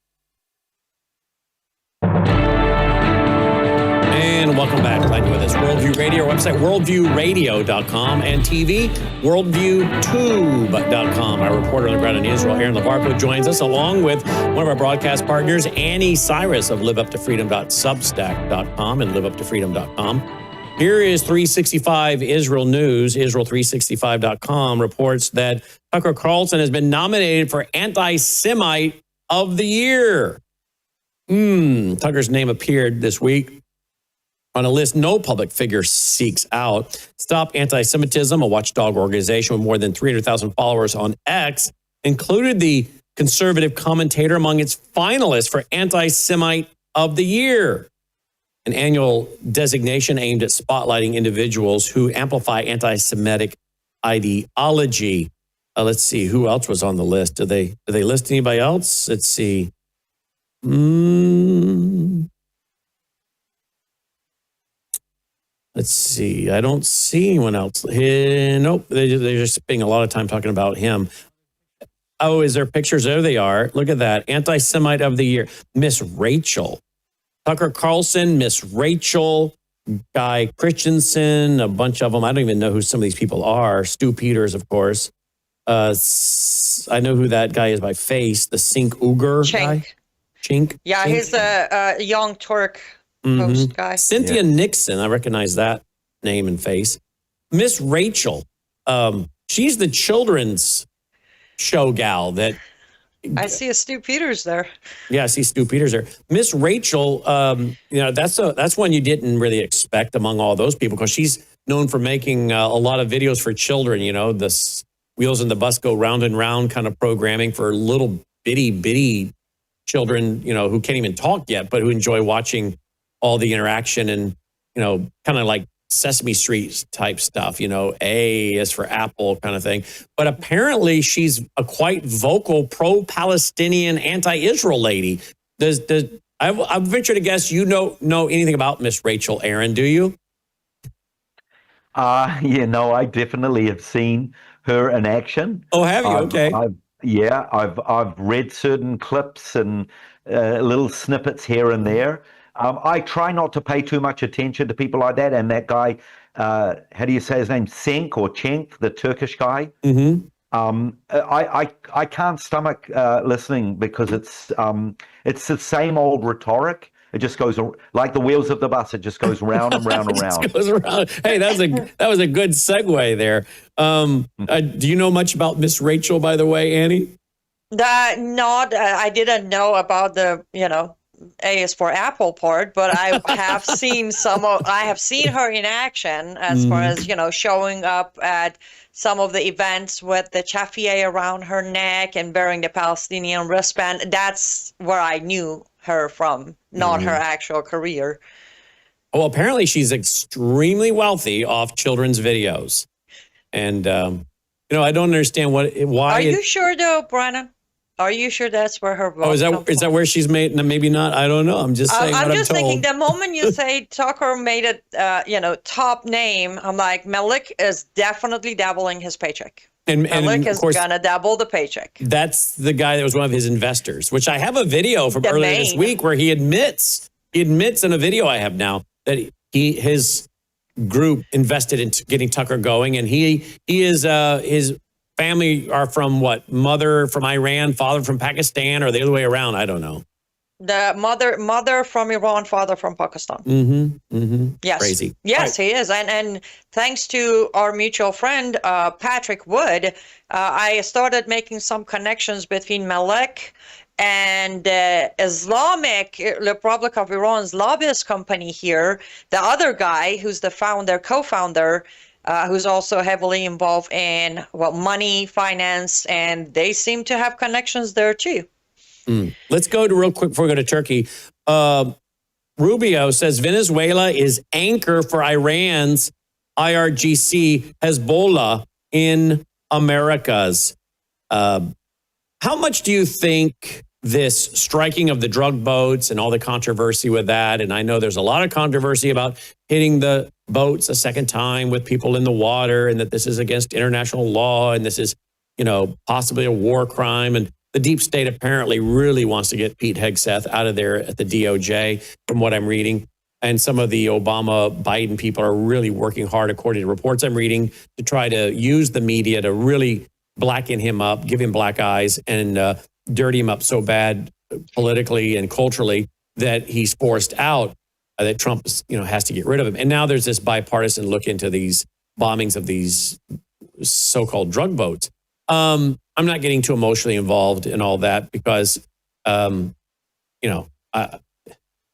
And gentlemen, welcome back. Glad you're with us. Worldview Radio, our website, worldviewradio.com, and TV, worldviewtube.com. Our reporter on the ground in Israel, Aaron Labarco, joins us, along with one of our broadcast partners, Anni Cyrus of liveuptofreedom.substack.com and liveuptofreedom.com. Here is 365 Israel News. Israel365.com reports that Tucker Carlson has been nominated for Anti-Semite of the Year. Tucker's name appeared this week on a list no public figure seeks out. Stop Anti-Semitism, a watchdog organization with more than 300,000 followers on X, included the conservative commentator among its finalists for Anti-Semite of the Year, an annual designation aimed at spotlighting individuals who amplify anti-Semitic ideology. Let's see, who else was on the list? Do they list anybody else? Let's see. Let's see. I don't see anyone else. Nope. They're just spending a lot of time talking about him. Oh, is there pictures? There they are. Look at that. Anti-Semite of the Year. Miss Rachel. Tucker Carlson, Miss Rachel, Guy Christensen, a bunch of them. I don't even know who some of these people are. Stu Peters, of course. I know who that guy is by face. The Sink Ugur guy. Chink. Yeah, Chink. he's a young Turk host guy. Cynthia Nixon, I recognize that name and face. Miss Rachel, she's the children's show gal that. I see a Stu Peters there. Yeah, I see Stu Peters there. Miss Rachel, that's one you didn't really expect among all those people, because she's known for making a lot of videos for children. The Wheels in the Bus Go Round and Round kind of programming for little bitty children, who can't even talk yet, but who enjoy watching all the interaction and, kind of like Sesame Street type stuff, A is for Apple kind of thing. But apparently she's a quite vocal pro-Palestinian anti-Israel lady. I venture to guess you know anything about Miss Rachel, Aaron, do you? I definitely have seen her in action. Oh, have you? Okay. I've read certain clips and little snippets here and there. I try not to pay too much attention to people like that. And that guy, how do you say his name? Cenk or Cenk, the Turkish guy. Mm-hmm. I can't stomach listening, because it's the same old rhetoric. It just goes like the wheels of the bus. It just goes round and round and round. Goes around. Hey, that was a good segue there. Do you know much about Miss Rachel, by the way, Annie? I didn't know about the A is for Apple part, but I have seen I have seen her in action as far as showing up at some of the events with the chaffier around her neck and wearing the Palestinian wristband. That's where I knew her from, not her actual career. Well, apparently she's extremely wealthy off children's videos. And, I don't understand why. Are you sure though, Brannon? Are you sure that's where her vote is that where she's made? Maybe not. I don't know. I'm just saying I'm what just I'm told. thinking the moment you say Tucker made it, top name, I'm like, Malik is definitely doubling his paycheck. And Malik is of course, gonna double the paycheck. That's the guy that was one of his investors, which I have a video from earlier this week where he admits in a video I have now that his group invested in getting Tucker going, and he is his family are from what? Mother from Iran, father from Pakistan, or the other way around? I don't know. The mother from Iran, father from Pakistan. Mm-hmm. Mm-hmm. Yes. Crazy. Yes, he is. And thanks to our mutual friend, Patrick Wood, I started making some connections between Malik and Islamic Republic of Iran's lobbyist company here. The other guy who's the co-founder, who's also heavily involved in money, finance, and they seem to have connections there too. Let's go to real quick before we go to Turkey. Rubio says Venezuela is anchor for Iran's IRGC Hezbollah in Americas. How much do you think this striking of the drug boats and all the controversy with that, and I know there's a lot of controversy about hitting the boats a second time with people in the water, and that this is against international law, and this is, possibly a war crime, and the deep state apparently really wants to get Pete Hegseth out of there at the DOJ, from what I'm reading. and some of the Obama-Biden people are really working hard, according to reports I'm reading, to try to use the media to really blacken him up, give him black eyes, and dirty him up so bad politically and culturally that he's forced out, that Trump has to get rid of him. And now there's this bipartisan look into these bombings of these so-called drug boats. I'm not getting too emotionally involved in all that because,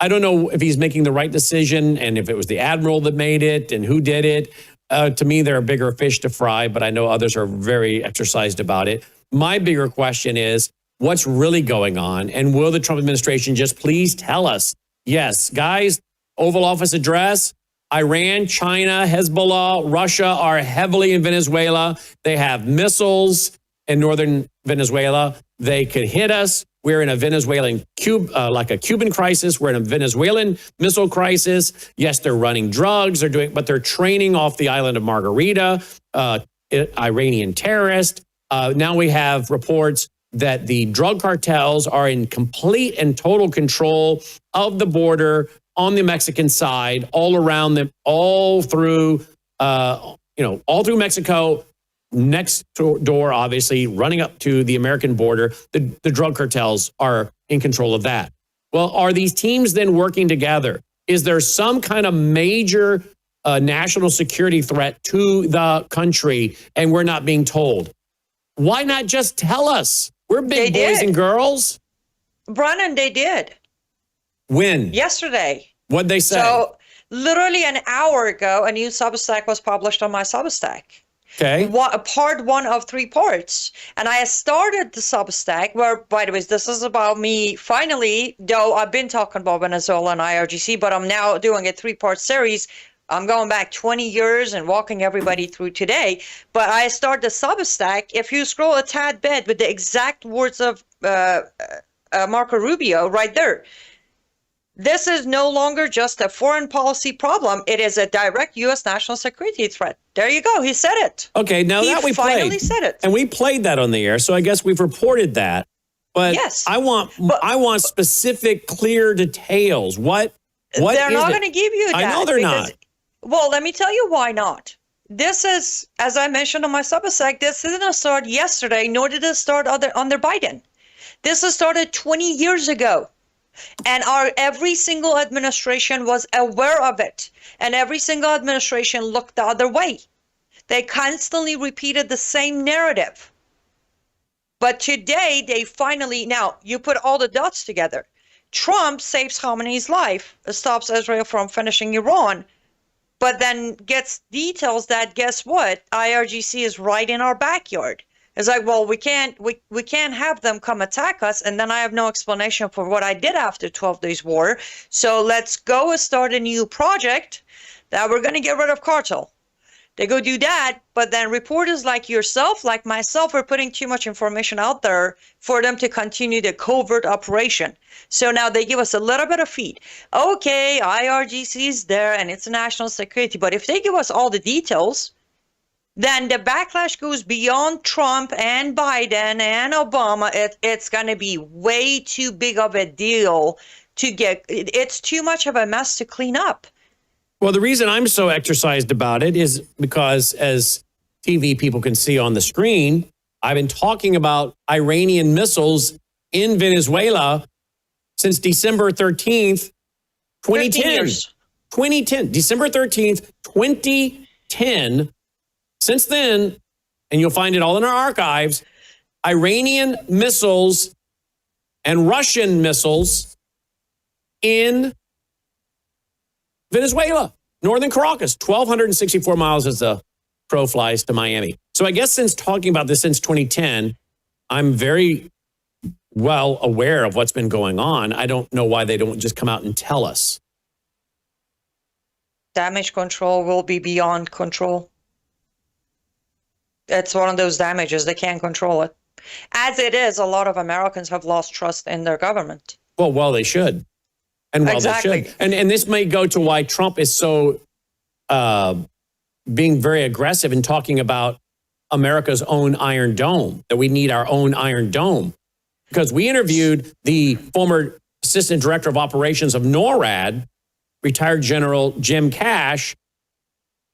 I don't know if he's making the right decision and if it was the admiral that made it and who did it. To me, there are bigger fish to fry, but I know others are very exercised about it. My bigger question is, what's really going on? And will the Trump administration just please tell us? Yes, guys, Oval Office address, Iran, China, Hezbollah, Russia are heavily in Venezuela. They have missiles in northern Venezuela. They could hit us. We're in a Venezuelan like a Cuban crisis. We're in a Venezuelan missile crisis. Yes, they're running drugs. But they're training off the island of Margarita, Iranian terrorists. Now we have reports that the drug cartels are in complete and total control of the border on the Mexican side, all around them, all through Mexico. Next door, obviously, running up to the American border, the drug cartels are in control of that. Well, are these teams then working together? Is there some kind of major national security threat to the country and we're not being told? Why not just tell us? We're big boys and girls. Brannon, they did. When? Yesterday. What'd they say? So literally an hour ago, a new Substack was published on my Substack. Okay. Part 1 of 3 parts. And I started the Substack where, by the way, this is about me finally, though I've been talking about Venezuela and IRGC, but I'm now doing a 3-part series. I'm going back 20 years and walking everybody through today. But I started the Substack. If you scroll a tad bit with the exact words of Marco Rubio right there, this is no longer just a foreign policy problem. It is a direct U.S. national security threat. There you go. He said it. Okay, now that we finally played, said it. And we played that on the air, so I guess we've reported that. But yes, I want specific, clear details. What they're not going to give you that. I know they're not. Well, let me tell you why not. This is, as I mentioned on my Substack, this didn't start yesterday, nor did it start under Biden. This has started 20 years ago. And every single administration was aware of it. And every single administration looked the other way. They constantly repeated the same narrative. But today, they finally, now you put all the dots together. Trump saves Khamenei's life, stops Israel from finishing Iran, but then gets details that, guess what? IRGC is right in our backyard. It's like, well, we can't have them come attack us, and then I have no explanation for what I did after 12 days war. So let's go and start a new project that we're going to get rid of cartel. They go do that, but then reporters like yourself, like myself, are putting too much information out there for them to continue the covert operation. So now they give us a little bit of feed. Okay, IRGC is there, and it's national security, but if they give us all the details, then the backlash goes beyond Trump and Biden and Obama. It's going to be way too big of a deal to get. It's too much of a mess to clean up. Well, the reason I'm so exercised about it is because, as TV people can see on the screen, I've been talking about Iranian missiles in Venezuela since December 13th, 2010. 2010, December 13th, 2010. Since then, and you'll find it all in our archives, Iranian missiles and Russian missiles in Venezuela, northern Caracas, 1,264 miles as the crow flies to Miami. So I guess since talking about this since 2010, I'm very well aware of what's been going on. I don't know why they don't just come out and tell us. Damage control will be beyond control. It's one of those damages. They can't control it. As it is, a lot of Americans have lost trust in their government. Well, they should. And well, exactly. They should. And this may go to why Trump is so being very aggressive in talking about America's own Iron Dome, that we need our own Iron Dome. Because we interviewed the former assistant director of operations of NORAD, retired General Jim Cash,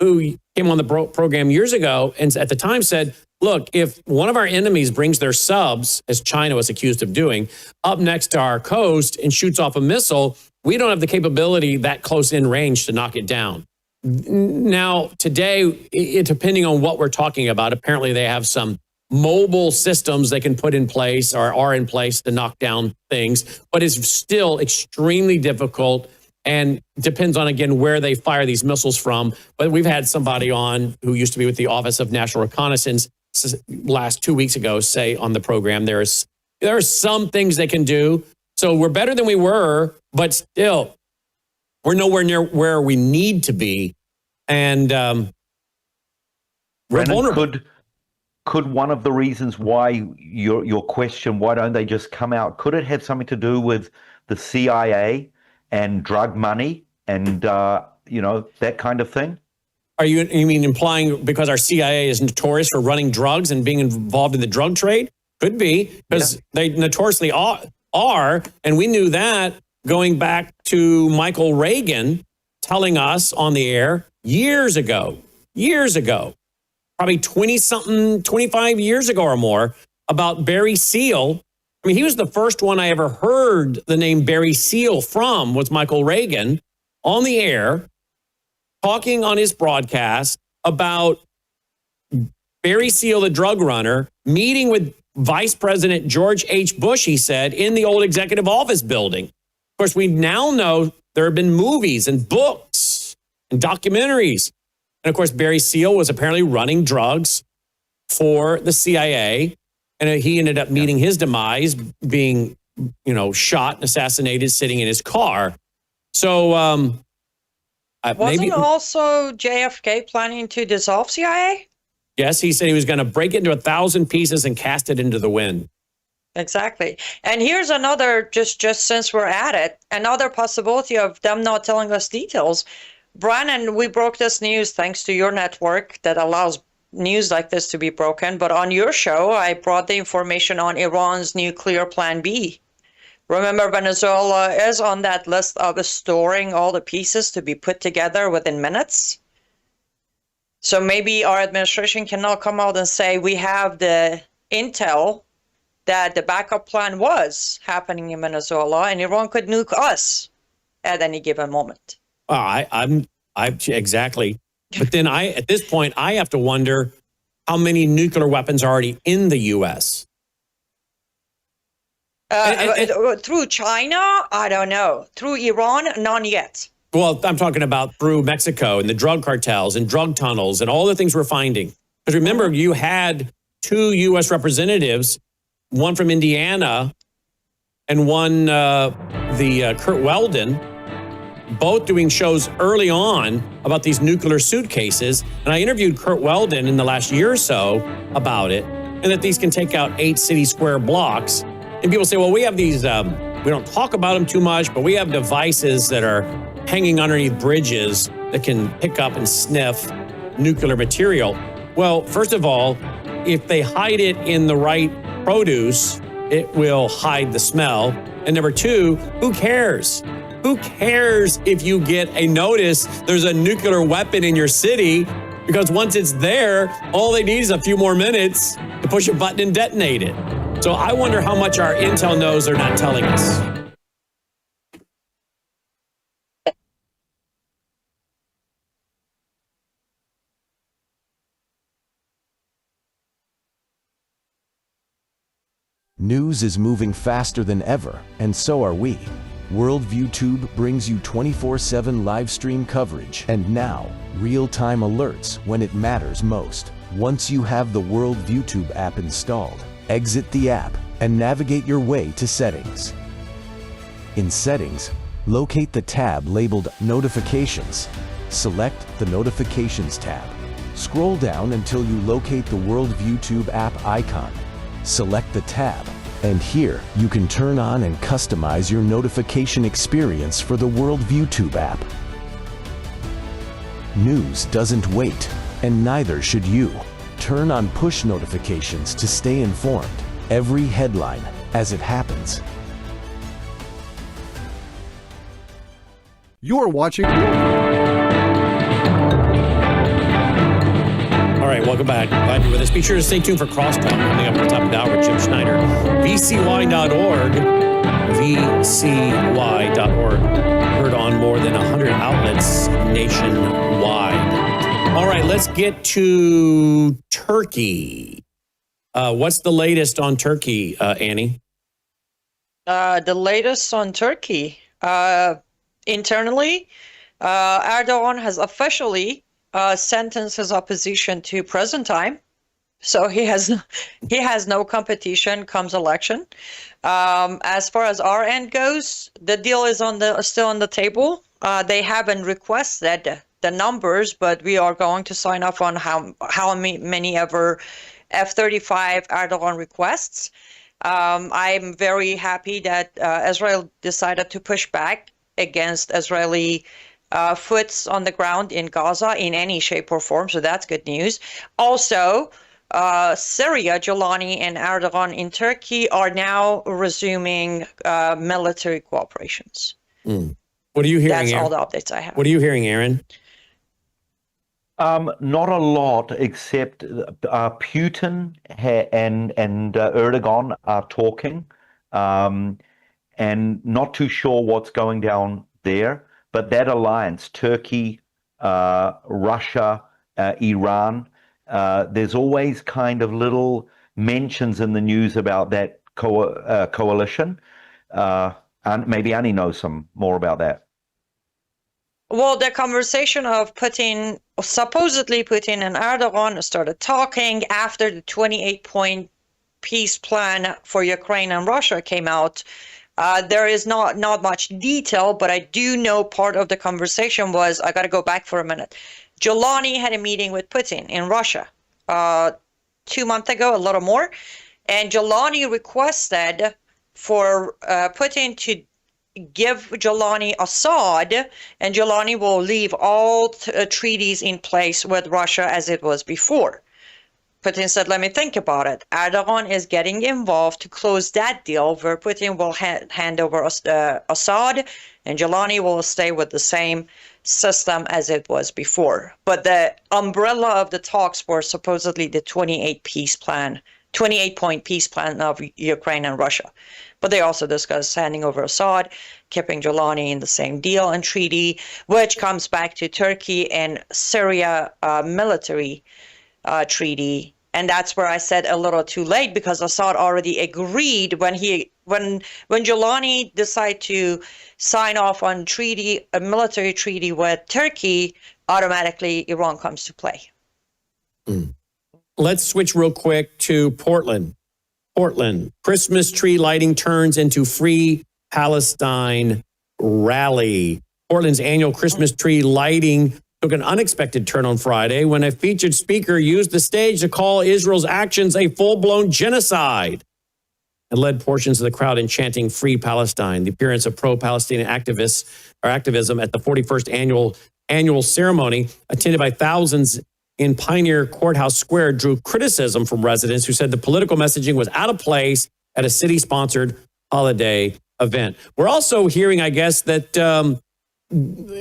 who came on the program years ago and at the time said, look, if one of our enemies brings their subs, as China was accused of doing, up next to our coast and shoots off a missile, we don't have the capability that close in range to knock it down. Now, today, depending on what we're talking about, apparently they have some mobile systems they can put in place or are in place to knock down things, but it's still extremely difficult and depends on, again, where they fire these missiles from. But we've had somebody on who used to be with the Office of National Reconnaissance last 2 weeks ago say on the program, there are some things they can do. So we're better than we were, but still, we're nowhere near where we need to be. And we're vulnerable. Could one of the reasons why your question, why don't they just come out, could it have something to do with the CIA and drug money and, that kind of thing? You mean implying because our CIA is notorious for running drugs and being involved in the drug trade? Could be, because they notoriously are, and we knew that going back to Michael Reagan telling us on the air years ago, probably 25 years ago or more, about Barry Seal. I mean, he was the first one I ever heard the name Barry Seal from, was Michael Reagan on the air talking on his broadcast about Barry Seal, the drug runner, meeting with Vice President George H. Bush, he said, in the old executive office building. Of course, we now know there have been movies and books and documentaries. And of course, Barry Seal was apparently running drugs for the CIA. And he ended up meeting his demise, being, shot and assassinated, sitting in his car. So wasn't also JFK planning to dissolve CIA? Yes, he said he was going to break it into 1,000 pieces and cast it into the wind. Exactly. And here's another, just since we're at it, another possibility of them not telling us details. Brannon, we broke this news thanks to your network that allows news like this to be broken. But on your show, I brought the information on Iran's nuclear plan B. Remember, Venezuela is on that list of storing all the pieces to be put together within minutes. So maybe our administration can now come out and say we have the intel that the backup plan was happening in Venezuela and Iran could nuke us at any given moment. I'm exactly. But then at this point, I have to wonder how many nuclear weapons are already in the U.S. Through China, I don't know. Through Iran, none yet. Well, I'm talking about through Mexico and the drug cartels and drug tunnels and all the things we're finding. Because remember, you had 2 U.S. representatives, one from Indiana and one, Kurt Weldon, both doing shows early on about these nuclear suitcases. And I interviewed Kurt Weldon in the last year or so about it, and that these can take out 8 city square blocks. And people say, well, we have these, we don't talk about them too much, but we have devices that are hanging underneath bridges that can pick up and sniff nuclear material. Well, first of all, if they hide it in the right produce, it will hide the smell. And number 2, who cares? Who cares if you get a notice there's a nuclear weapon in your city? Because once it's there, all they need is a few more minutes to push a button and detonate it. So I wonder how much our intel knows they're not telling us. News is moving faster than ever, and so are we. Worldview Tube brings you 24/7 live stream coverage and now real-time alerts when it matters most. Once you have the Worldview Tube app installed, exit the app and navigate your way to Settings. In Settings, locate the tab labeled Notifications. Select the Notifications tab. Scroll down until you locate the Worldview Tube app icon. Select the tab, and here you can turn on and customize your notification experience for the Worldview Tube app. News doesn't wait, and neither should you. Turn on push notifications to stay informed. Every headline as it happens. You're watching. All right, welcome back. Glad you're with us. Be sure to stay tuned for Crosstalk coming up at the top of the hour with Jim Schneider. VCY.org. VCY.org. Heard on more than 100 outlets nationwide. All right, let's get to Turkey. What's the latest on Turkey, Annie? The latest on Turkey. Internally, Erdogan has officially sentenced his opposition to prison time. So he has no competition comes election. As far as our end goes, the deal is still on the table. They haven't requested the numbers, but we are going to sign off on how many ever F-35 Erdogan requests. I'm very happy that Israel decided to push back against Israeli foots on the ground in Gaza in any shape or form. So that's good news. Also, Syria, Giuliani, and Erdogan in Turkey are now resuming military cooperations. What are you hearing? That's Aaron? all the updates I have. What are you hearing, Aaron? Not a lot, except Putin and Erdogan are talking, and not too sure what's going down there. But that alliance, Turkey, Russia, Iran, there's always kind of little mentions in the news about that coalition. And maybe Anni knows some more about that. Well, the conversation of supposedly Putin and Erdogan started talking after the 28-point peace plan for Ukraine and Russia came out. There is not much detail, but I do know part of the conversation was, I got to go back for a minute. Giuliani had a meeting with Putin in Russia 2 months ago, a little more, and Giuliani requested for Putin to give Giuliani Assad, and Giuliani will leave all treaties in place with Russia as it was before. Putin said, let me think about it. Erdogan is getting involved to close that deal where Putin will hand over Assad and Giuliani will stay with the same system as it was before. But the umbrella of the talks were supposedly the 28-point peace plan of Ukraine and Russia. But they also discussed handing over Assad, keeping Giuliani in the same deal and treaty, which comes back to Turkey and Syria military treaty. And that's where I said a little too late, because Assad already agreed when Giuliani decided to sign off on a military treaty with Turkey, automatically Iran comes to play. Let's switch real quick to Portland. Christmas tree lighting turns into Free Palestine rally. Portland's annual Christmas tree lighting took an unexpected turn on Friday when a featured speaker used the stage to call Israel's actions a full-blown genocide and led portions of the crowd in chanting Free Palestine. The appearance of pro-Palestinian activism at the 41st annual ceremony, attended by thousands in Pioneer Courthouse Square, drew criticism from residents who said the political messaging was out of place at a city-sponsored holiday event. We're also hearing, I guess, that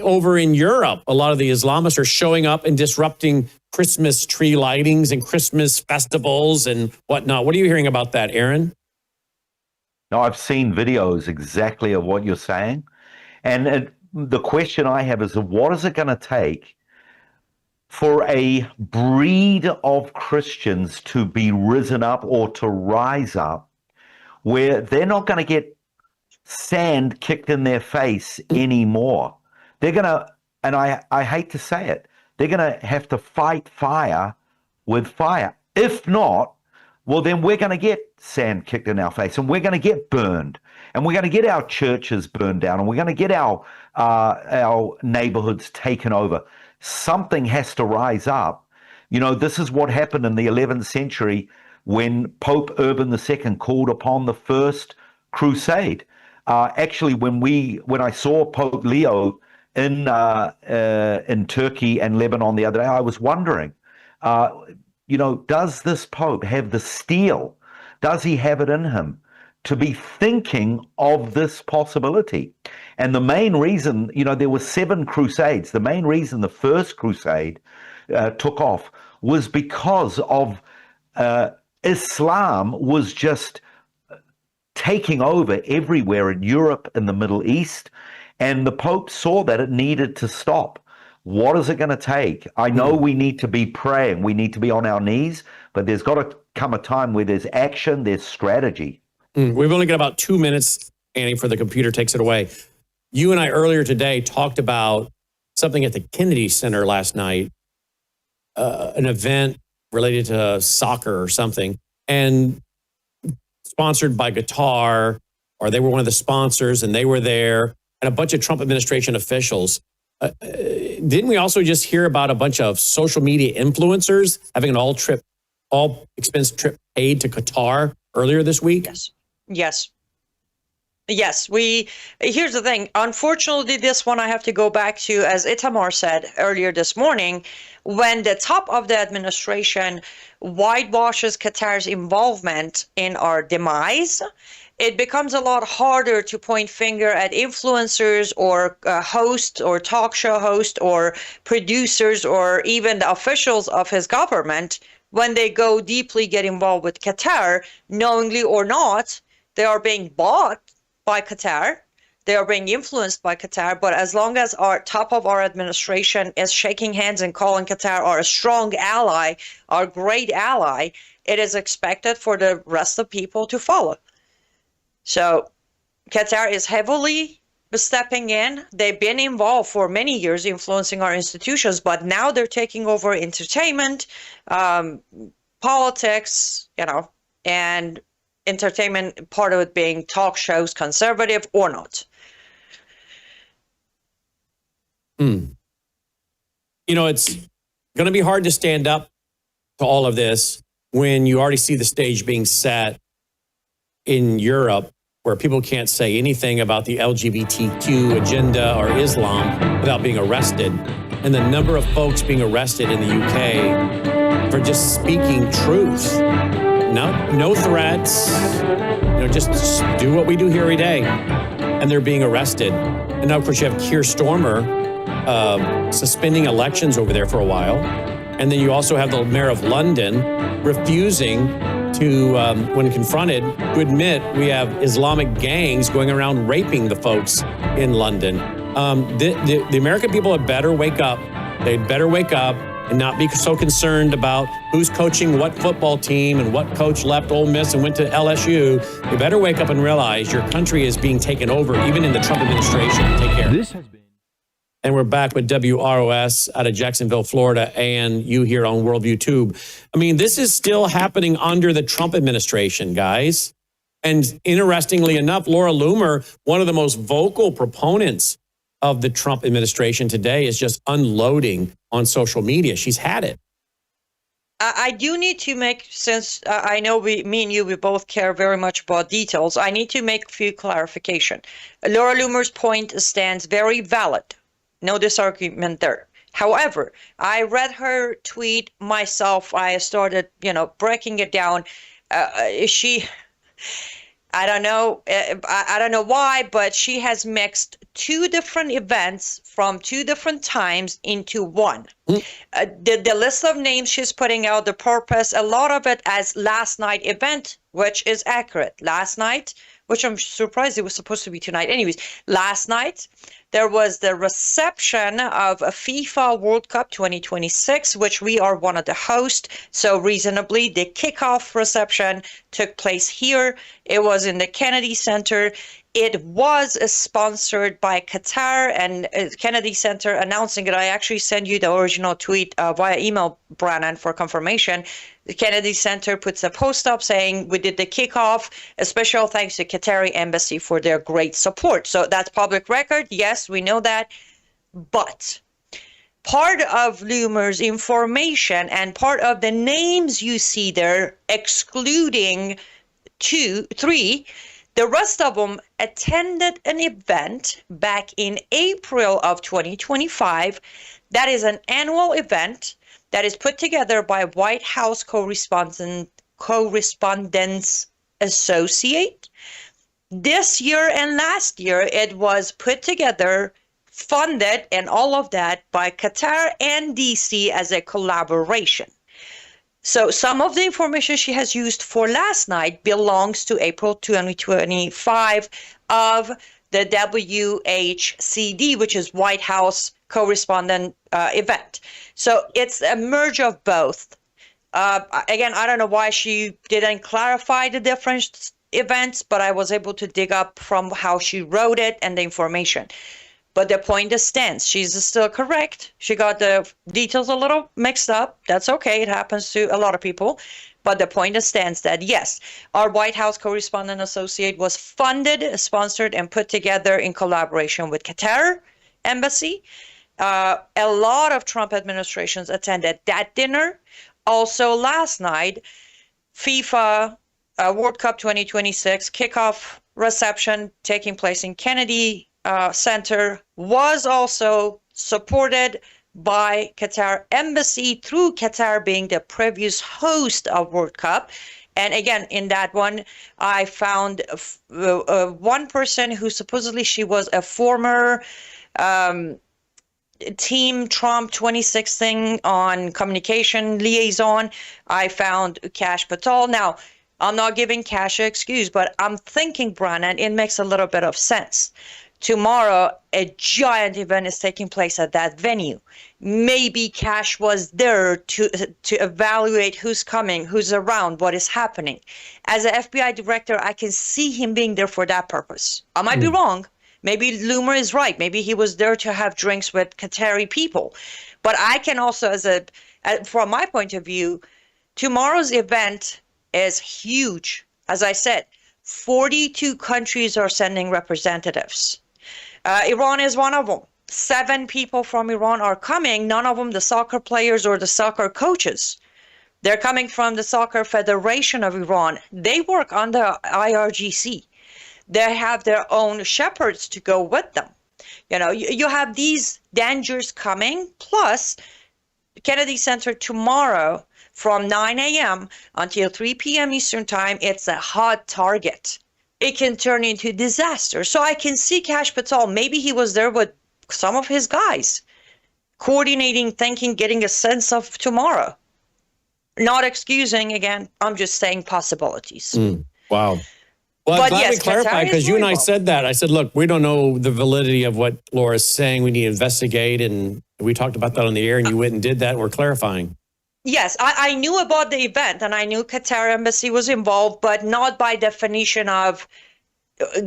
over in Europe, a lot of the Islamists are showing up and disrupting Christmas tree lightings and Christmas festivals and whatnot. What are you hearing about that, Aaron? No, I've seen videos exactly of what you're saying. And the question I have is, what is it going to take for a breed of Christians to be risen up or to rise up where they're not going to get sand kicked in their face anymore? They're going to, and I hate to say it, they're going to have to fight fire with fire. If not, well, then we're going to get sand kicked in our face and we're going to get burned and we're going to get our churches burned down and we're going to get our neighborhoods taken over. Something has to rise up. You know, this is what happened in the 11th century when Pope Urban II called upon the first crusade. Actually, when I saw Pope Leo in Turkey and Lebanon the other day, I was wondering, does this Pope have the steel? Does he have it in him to be thinking of this possibility. And the main reason, there were 7 crusades. The main reason the first crusade took off was because of Islam was just taking over everywhere in Europe and the Middle East. And the Pope saw that it needed to stop. What is it going to take? I know we need to be praying. We need to be on our knees, but there's got to come a time where there's action, there's strategy. We've only got about 2 minutes, Annie, before the computer takes it away. You and I earlier today talked about something at the Kennedy Center last night, an event related to soccer or something, and sponsored by Qatar, or they were one of the sponsors, and they were there, and a bunch of Trump administration officials. Didn't we also just hear about a bunch of social media influencers having an all expense trip paid to Qatar earlier this week? Yes. Here's the thing. Unfortunately, this one I have to go back to, as Itamar said earlier this morning, when the top of the administration whitewashes Qatar's involvement in our demise, it becomes a lot harder to point finger at influencers or hosts or talk show hosts or producers or even the officials of his government when they go deeply get involved with Qatar, knowingly or not. They are being bought by Qatar. They are being influenced by Qatar. But as long as our top of our administration is shaking hands and calling Qatar our strong ally, our great ally, it is expected for the rest of people to follow. So Qatar is heavily stepping in. They've been involved for many years influencing our institutions, but now they're taking over entertainment, politics, and entertainment, part of it being talk shows, conservative or not. It's going to be hard to stand up to all of this when you already see the stage being set in Europe, where people can't say anything about the LGBTQ agenda or Islam without being arrested. And the number of folks being arrested in the UK for just speaking truth. No threats, just do what we do here every day. And they're being arrested. And now, of course, you have Keir Starmer suspending elections over there for a while. And then you also have the mayor of London refusing to, when confronted, to admit we have Islamic gangs going around raping the folks in London. The American people had better wake up. They'd better wake up and not be so concerned about who's coaching what football team and what coach left Ole Miss and went to LSU. You better wake up and realize your country is being taken over, even in the Trump administration. Take care. And we're back with WROS out of Jacksonville, Florida, and you here on Worldview Tube. I mean, this is still happening under the Trump administration, guys. And interestingly enough, Laura Loomer, one of the most vocal proponents of the Trump administration today, is just unloading on social media. She's had it. I do need to make, since I know me and you, we both care very much about details, I need to make a few clarification. Laura Loomer's point stands very valid. No disargument there. However, I read her tweet myself. I started, breaking it down. I don't know why, but she has mixed 2 different events from 2 different times into one. The list of names she's putting out, the purpose, a lot of it as last night event, which is accurate. Last night, which I'm surprised it was supposed to be tonight. Anyways, last night, there was the reception of a FIFA World Cup 2026, which we are one of the hosts. So reasonably, the kickoff reception took place here. It was in the Kennedy Center. It was sponsored by Qatar and Kennedy Center announcing it. I actually sent you the original tweet via email, Brannon, for confirmation. The Kennedy Center puts a post up saying we did the kickoff. A special thanks to Qatari Embassy for their great support. So that's public record. Yes, we know that. But part of Loomer's information and part of the names you see there, excluding 2, 3, the rest of them attended an event back in April of 2025. That is an annual event that is put together by White House correspondents associate. This year and last year, it was put together, funded, and all of that by Qatar and DC as a collaboration. So some of the information she has used for last night belongs to April 2025 of the WHCD, which is White House Correspondent event. So it's a merge of both. Again, I don't know why she didn't clarify the different events, but I was able to dig up from how she wrote it and the information. But the point stands. She's still correct. She got the details a little mixed up. That's okay. It happens to a lot of people. But the point stands that, yes, our White House Correspondent Associate was funded, sponsored, and put together in collaboration with Qatar Embassy. A lot of Trump administrations attended that dinner. Also, last night, FIFA World Cup 2026 kickoff reception taking place in Kennedy Center was also supported by Qatar Embassy, through Qatar being the previous host of World Cup. And again, in that one, I found one person who supposedly she was a former Team Trump 26 thing on communication liaison. I found Kash Patel. Now, I'm not giving Kash an excuse, but I'm thinking, Brannon, it makes a little bit of sense. Tomorrow, a giant event is taking place at that venue. Maybe Kash was there to evaluate who's coming, who's around, what is happening. As an FBI director, I can see him being there for that purpose. I might be wrong. Maybe Loomer is right. Maybe he was there to have drinks with Qatari people. But I can also, from my point of view, tomorrow's event is huge. As I said, 42 countries are sending representatives. Iran is one of them. 7 people from Iran are coming, none of them the soccer players or the soccer coaches. They're coming from the Soccer Federation of Iran. They work under IRGC. They have their own shepherds to go with them. You know, you have these dangers coming, plus Kennedy Center tomorrow from 9 a.m. until 3 p.m. Eastern Time, it's a hot target. It can turn into disaster. So I can see Kash Patel. Maybe he was there with some of his guys, coordinating, thinking, getting a sense of tomorrow. Not excusing, again, I'm just saying possibilities. Wow. Well, I'm glad we clarified, because you and I said that. I said, look, we don't know the validity of what Laura's saying. We need to investigate. And we talked about that on the air, and you went and did that, and we're clarifying. Yes, I knew about the event, and I knew Qatar Embassy was involved, but not by definition of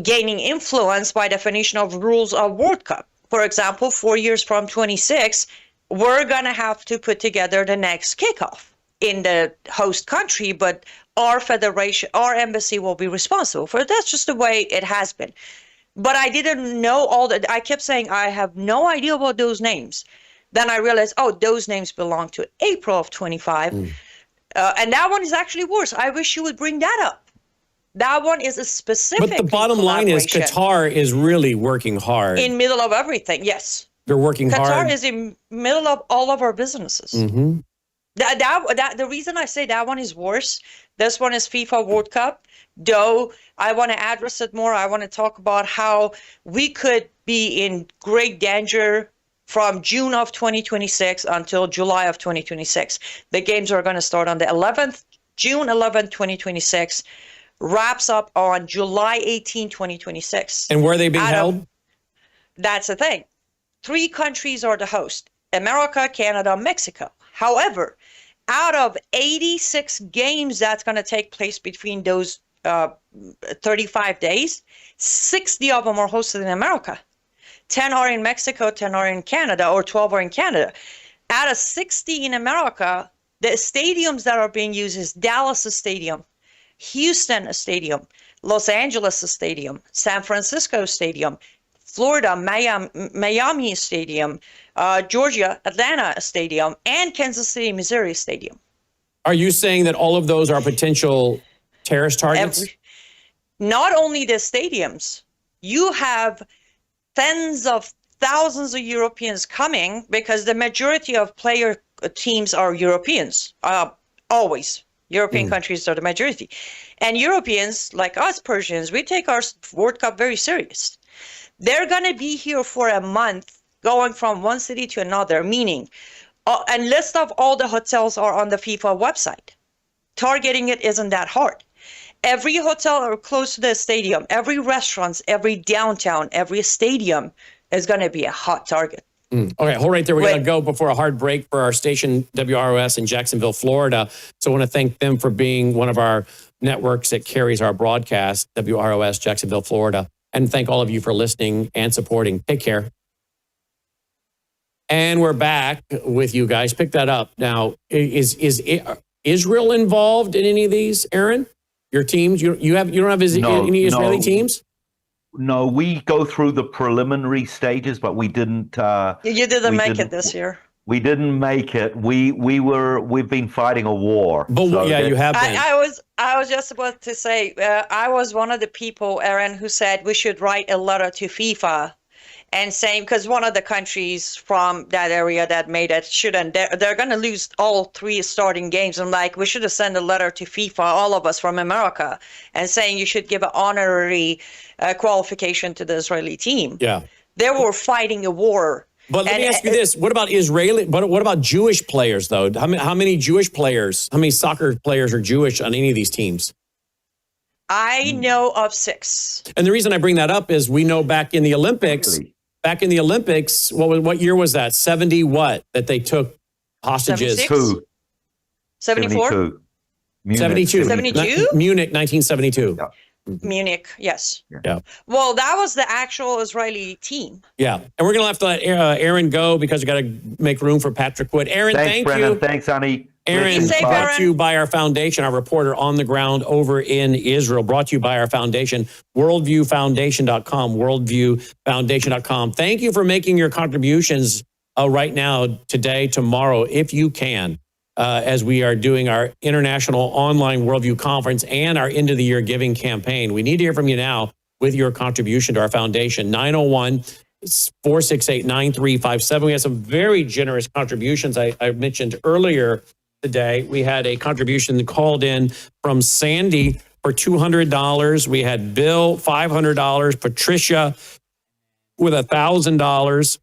gaining influence, by definition of rules of World Cup. For example, 4 years from 26, we're going to have to put together the next kickoff in the host country, but our federation, our embassy will be responsible for it. That's just the way it has been. But I didn't know all that. I kept saying, I have no idea about those names. Then I realized, oh, those names belong to April of 25. And that one is actually worse. I wish you would bring that up. That one is a specific. But the bottom line is Qatar is really working hard. In middle of everything, yes. They're working hard. Qatar is in middle of all of our businesses. Mm-hmm. The reason I say that one is worse, this one is FIFA World Cup. Though I want to address it more, I want to talk about how we could be in great danger from June of 2026 until July of 2026. The games are going to start on the 11th, June 11th, 2026, wraps up on July 18, 2026. And where are they being held? That's the thing. 3 countries are the host: America, Canada, Mexico. However, out of 86 games that's going to take place between those 35 days, 60 of them are hosted in America. 10 are in Mexico, 10 are in Canada, or 12 are in Canada. Out of 60 in America, the stadiums that are being used is Dallas Stadium, Houston Stadium, Los Angeles Stadium, San Francisco Stadium, Florida, Miami Stadium, Georgia, Atlanta Stadium, and Kansas City, Missouri Stadium. Are you saying that all of those are potential terrorist targets? Not only the stadiums, you have tens of thousands of Europeans coming, because the majority of player teams are Europeans, always. European countries are the majority. And Europeans, like us Persians, we take our World Cup very serious. They're going to be here for a month, going from one city to another, meaning a list of all the hotels are on the FIFA website. Targeting it isn't that hard. Every hotel or close to the stadium, every restaurant, every downtown, every stadium is going to be a hot target. Okay, hold right there. We got to go before a hard break for our station, WROS in Jacksonville, Florida. So I want to thank them for being one of our networks that carries our broadcast, WROS, Jacksonville, Florida. And thank all of you for listening and supporting. Take care. And we're back with you guys. Pick that up. Now, is Israel involved in any of these, Aaron? Your teams? You don't have any Israeli teams? No, we go through the preliminary stages, but we didn't. You didn't make it this year. We didn't make it. We've been fighting a war. But so you have been. I was just about to say I was one of the people, Aaron, who said we should write a letter to FIFA and saying, because one of the countries from that area that made it shouldn't, they're going to lose all 3 starting games. And like, we should have sent a letter to FIFA, all of us from America, and saying you should give an honorary qualification to the Israeli team. Yeah. They were fighting a war. But let me ask you this. What about Israeli, but what about Jewish players, though? How many Jewish players, how many soccer players are Jewish on any of these teams? I know of 6. And the reason I bring that up is we know back in the Olympics, what year was that? 70 what? That they took hostages? 74? 72. 72? Munich, 1972. Yeah. Munich, yes. Yeah. Well, that was the actual Israeli team. Yeah. And we're going to have to let Aaron go because we got to make room for Patrick Wood. Aaron, thank Brennan. you. Thanks, Anni. Aaron, brought to you by our foundation, our reporter on the ground over in Israel, brought to you by our foundation, worldviewfoundation.com, worldviewfoundation.com. Thank you for making your contributions right now, today, tomorrow, if you can, as we are doing our international online Worldview conference and our end of the year giving campaign. We need to hear from you now with your contribution to our foundation, 901-468-9357. We have some very generous contributions. I mentioned earlier today, we had a contribution called in from Sandy for $200. We had Bill, $500, Patricia with $1,000.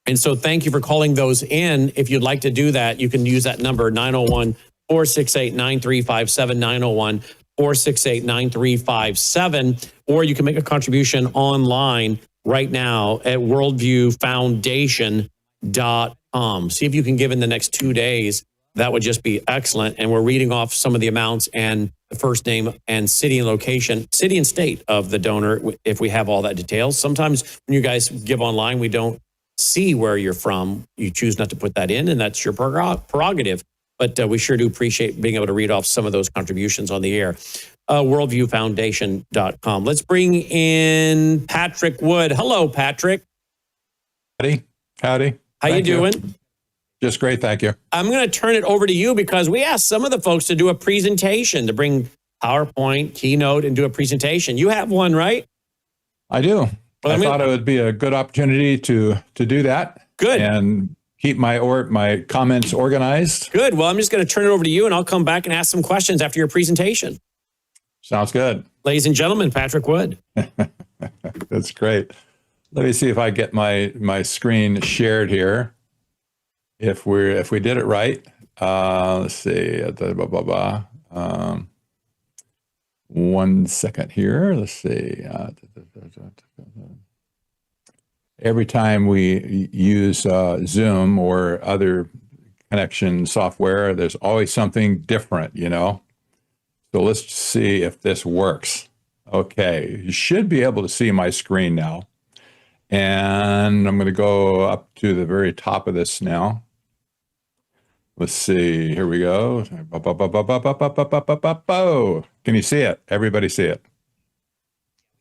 And so thank you for calling those in. If you'd like to do that, you can use that number, 901-468-9357, 901-468-9357, or you can make a contribution online right now at worldviewfoundation.com. See if you can give in the next 2 days. That would just be excellent. And we're reading off some of the amounts and the first name and city and location, city and state of the donor, if we have all that details. Sometimes when you guys give online, we don't see where you're from. You choose not to put that in, and that's your prerogative. But we sure do appreciate being able to read off some of those contributions on the air. Worldviewfoundation.com. Let's bring in Patrick Wood. Hello, Patrick. Howdy. How you doing? Just great, thank you. I'm going to turn it over to you because we asked some of the folks to do a presentation, to bring PowerPoint, Keynote, and do a presentation. You have one, right? I do. I thought it would be a good opportunity to do that. Good. And keep my comments organized. Good. Well, I'm just going to turn it over to you, and I'll come back and ask some questions after your presentation. Sounds good. Ladies and gentlemen, Patrick Wood. That's great. Let me see if I get my screen shared here. If we did it right, let's see. 1 second here. Let's see. Every time we use Zoom or other connection software, there's always something different, So let's see if this works. Okay, you should be able to see my screen now. And I'm going to go up to the very top of this now. Let's see. Here we go. Can you see it? Everybody see it?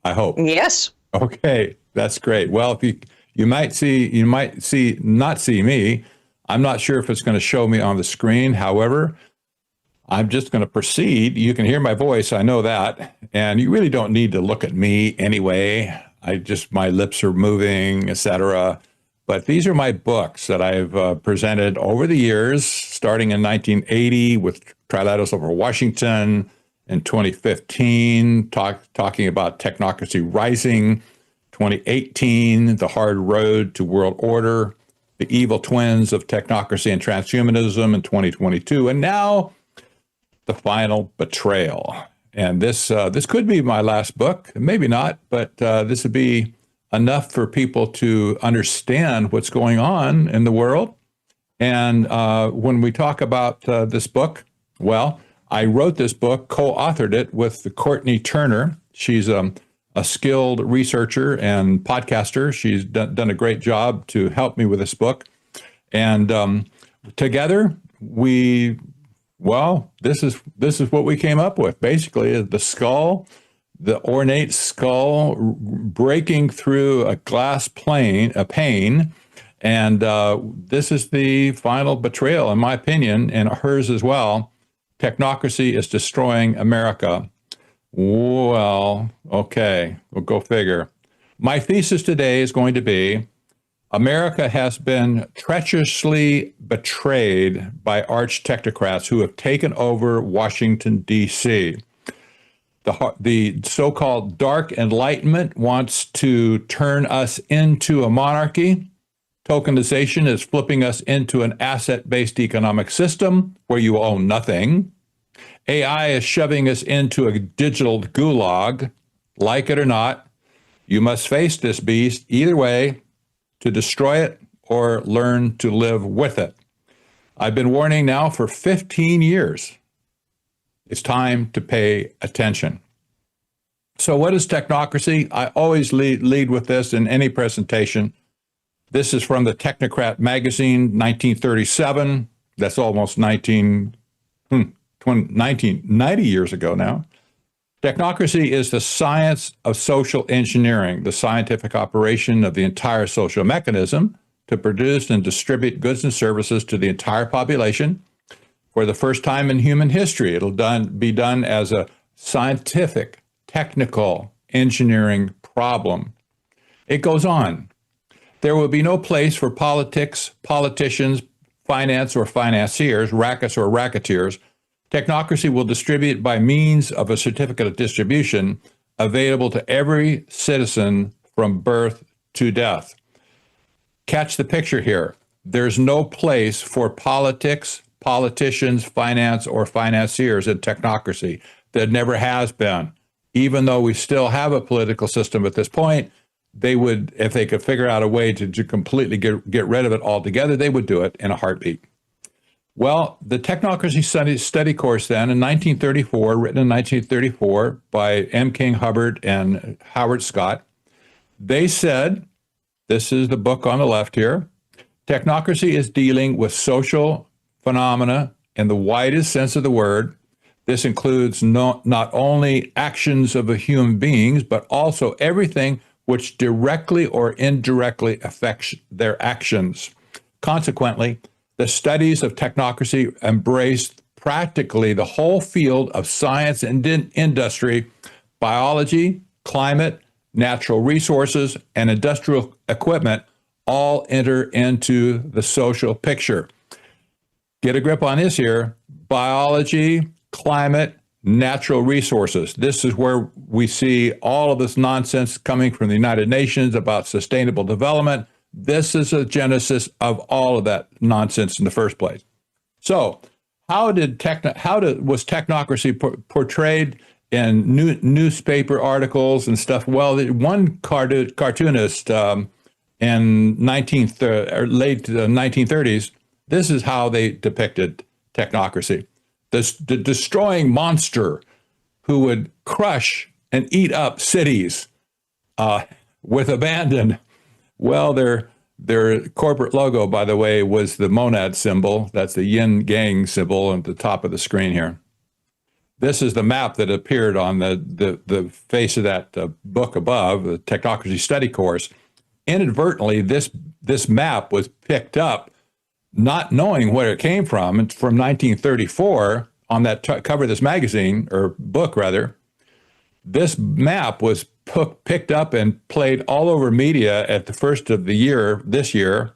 I hope. Yes. Okay, that's great. Well, if you might not see me. I'm not sure if it's going to show me on the screen. However, I'm just going to proceed. You can hear my voice. I know that. And you really don't need to look at me anyway. My lips are moving, etc. But these are my books that I've presented over the years, starting in 1980 with Trilaterals over Washington in 2015, talking about technocracy rising. 2018, The Hard Road to World Order, The Evil Twins of Technocracy and Transhumanism in 2022, and now The Final Betrayal. And this could be my last book, maybe not, but this would be enough for people to understand what's going on in the world. And when we talk about this book, well, I wrote this book, co-authored it with Courtney Turner. She's a skilled researcher and podcaster. She's done a great job to help me with this book. And together, this is what we came up with. Basically, the skull, the ornate skull breaking through a glass pane, and this is the final betrayal, in my opinion, and hers as well. Technocracy is destroying America. Well, okay, we'll go figure. My thesis today is going to be America has been treacherously betrayed by arch technocrats who have taken over Washington, D.C. The so-called Dark Enlightenment wants to turn us into a monarchy. Tokenization is flipping us into an asset-based economic system where you own nothing. AI is shoving us into a digital gulag. Like it or not, you must face this beast either way, to destroy it or learn to live with it. I've been warning now for 15 years. It's time to pay attention. So what is technocracy? I always lead with this in any presentation. This is from the Technocrat magazine, 1937. That's almost 90 years ago now. Technocracy is the science of social engineering, the scientific operation of the entire social mechanism to produce and distribute goods and services to the entire population. For the first time in human history, it'll be done as a scientific, technical engineering problem. It goes on. There will be no place for politics, politicians, finance or financiers, rackets or racketeers. Technocracy will distribute by means of a certificate of distribution available to every citizen from birth to death. Catch the picture here. There's no place for politics, politicians, finance, or financiers in technocracy. There never has been. Even though we still have a political system at this point, they would, if they could figure out a way to completely get rid of it altogether, they would do it in a heartbeat. Well, the Technocracy Study course then in 1934, written in 1934 by M. King Hubbard and Howard Scott, they said, this is the book on the left here, technocracy is dealing with social phenomena in the widest sense of the word. This includes not only actions of human beings, but also everything which directly or indirectly affects their actions. Consequently, the studies of technocracy embrace practically the whole field of science and industry, biology, climate, natural resources, and industrial equipment all enter into the social picture. Get a grip on this here. Biology, climate, natural resources. This is where we see all of this nonsense coming from the United Nations about sustainable development. This is a genesis of all of that nonsense in the first place. So how was technocracy portrayed in newspaper articles and stuff? Well, one cartoonist in late 1930s, this is how they depicted technocracy. The destroying monster who would crush and eat up cities with abandon. Well, their corporate logo, by the way, was the monad symbol. That's the yin yang symbol at the top of the screen here. This is the map that appeared on the face of that book above, the Technocracy Study course. Inadvertently, this map was picked up, not knowing where it came from. It's from 1934 on that cover of this magazine, or book rather. This map was picked up and played all over media at the first of the year, this year.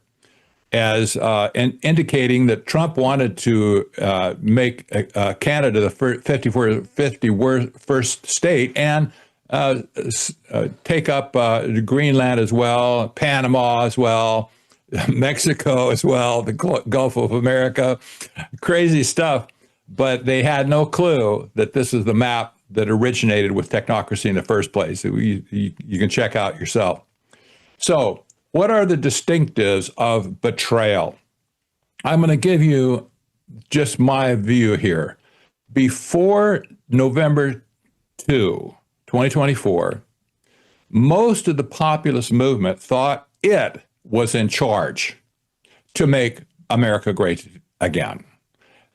as indicating that Trump wanted to make Canada the 51st state and take up Greenland as well, Panama as well, Mexico as well, the Gulf of America. Crazy stuff. But they had no clue that this is the map that originated with technocracy in the first place. You can check out yourself. So, what are the distinctives of betrayal? I'm going to give you just my view here. Before November 2, 2024, most of the populist movement thought it was in charge to make America great again.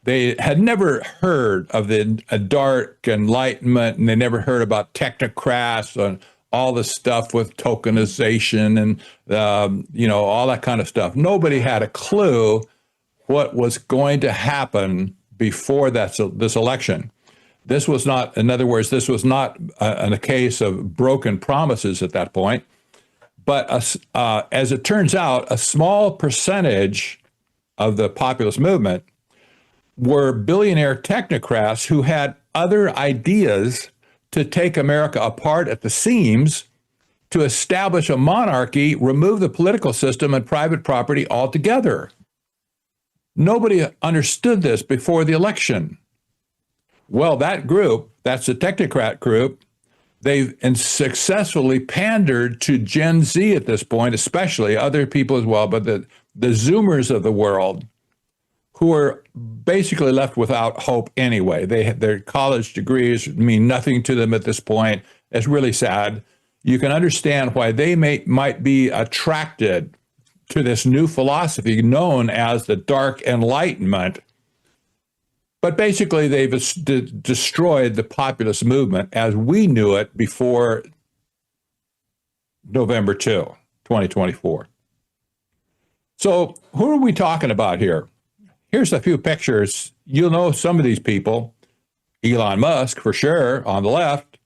They had never heard of the dark enlightenment, and they never heard about technocrats and all the stuff with tokenization and all that kind of stuff. Nobody had a clue what was going to happen before this election. This was not, in other words, this was not a case of broken promises at that point. But as it turns out, a small percentage of the populist movement were billionaire technocrats who had other ideas to take America apart at the seams, to establish a monarchy, remove the political system and private property altogether. Nobody understood this before the election. Well, that group, that's the technocrat group, they've successfully pandered to Gen Z at this point, especially other people as well, but the Zoomers of the world, who are basically left without hope anyway. Their college degrees mean nothing to them at this point. It's really sad. You can understand why they might be attracted to this new philosophy known as the Dark Enlightenment. But basically, they've destroyed the populist movement as we knew it before November 2, 2024. So who are we talking about here? Here's a few pictures. You'll know some of these people. Elon Musk, for sure, on the left.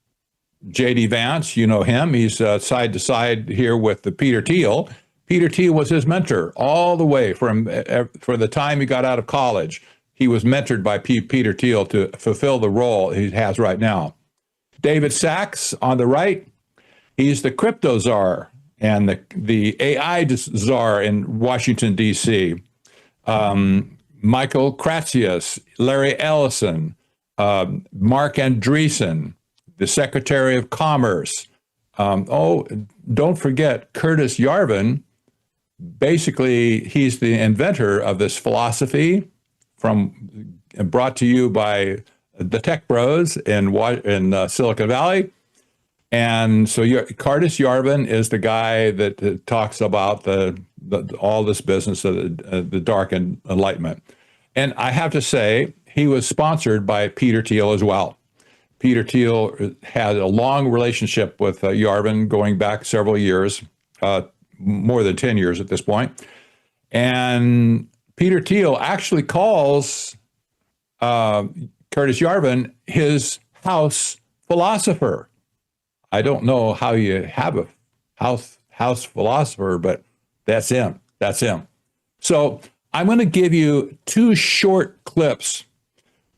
J.D. Vance, you know him. He's side to side here with the Peter Thiel. Peter Thiel was his mentor all the way from the time he got out of college. He was mentored by Peter Thiel to fulfill the role he has right now. David Sachs on the right, he's the crypto czar and the AI czar in Washington, D.C. Michael Kratsius, Larry Ellison, Mark Andreessen, the Secretary of Commerce. Don't forget Curtis Yarvin. Basically, he's the inventor of this philosophy brought to you by the tech bros in Silicon Valley. And so Curtis Yarvin is the guy that talks about all this business of the dark enlightenment. And I have to say, he was sponsored by Peter Thiel as well. Peter Thiel had a long relationship with Yarvin going back several years, more than 10 years at this point. And Peter Thiel actually calls Curtis Yarvin his house philosopher. I don't know how you have a house philosopher, but that's him. That's him. So I'm going to give you two short clips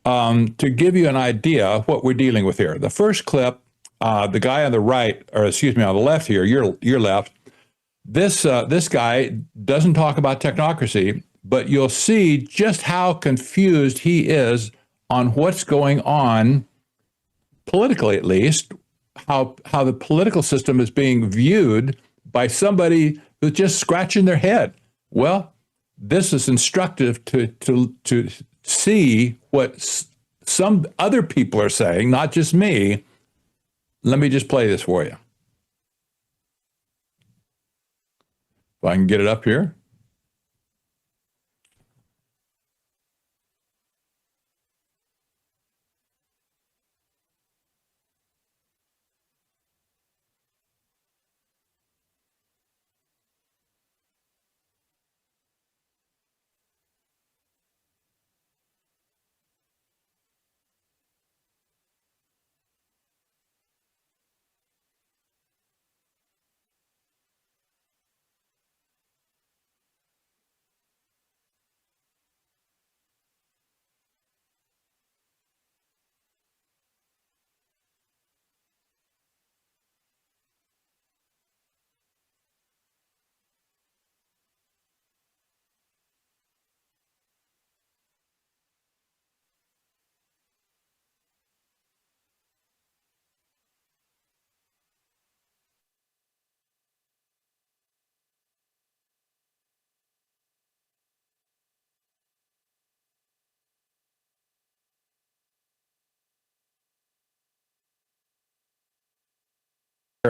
to give you an idea of what we're dealing with here. The first clip, the guy on the right, or excuse me, on the left here, your left, this guy doesn't talk about technocracy, but you'll see just how confused he is on what's going on politically, at least, how the political system is being viewed by somebody who's just scratching their head. Well, this is instructive to see what some other people are saying, not just me. Let me just play this for you. If I can get it up here.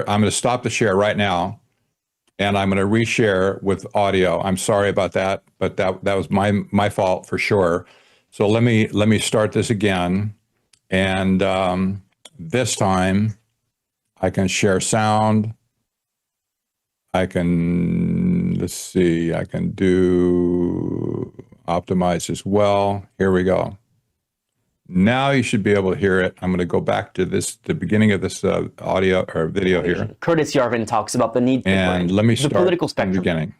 I'm going to stop the share right now, and I'm going to reshare with audio. I'm sorry about that, but that was my fault for sure. So let me start this again, and this time I can share sound. I can, let's see, I can do optimize as well. Here we go. Now you should be able to hear it. I'm going to go back to the beginning of this audio or video here. Curtis Yarvin talks about the need to And let me start the political spectrum. from the beginning.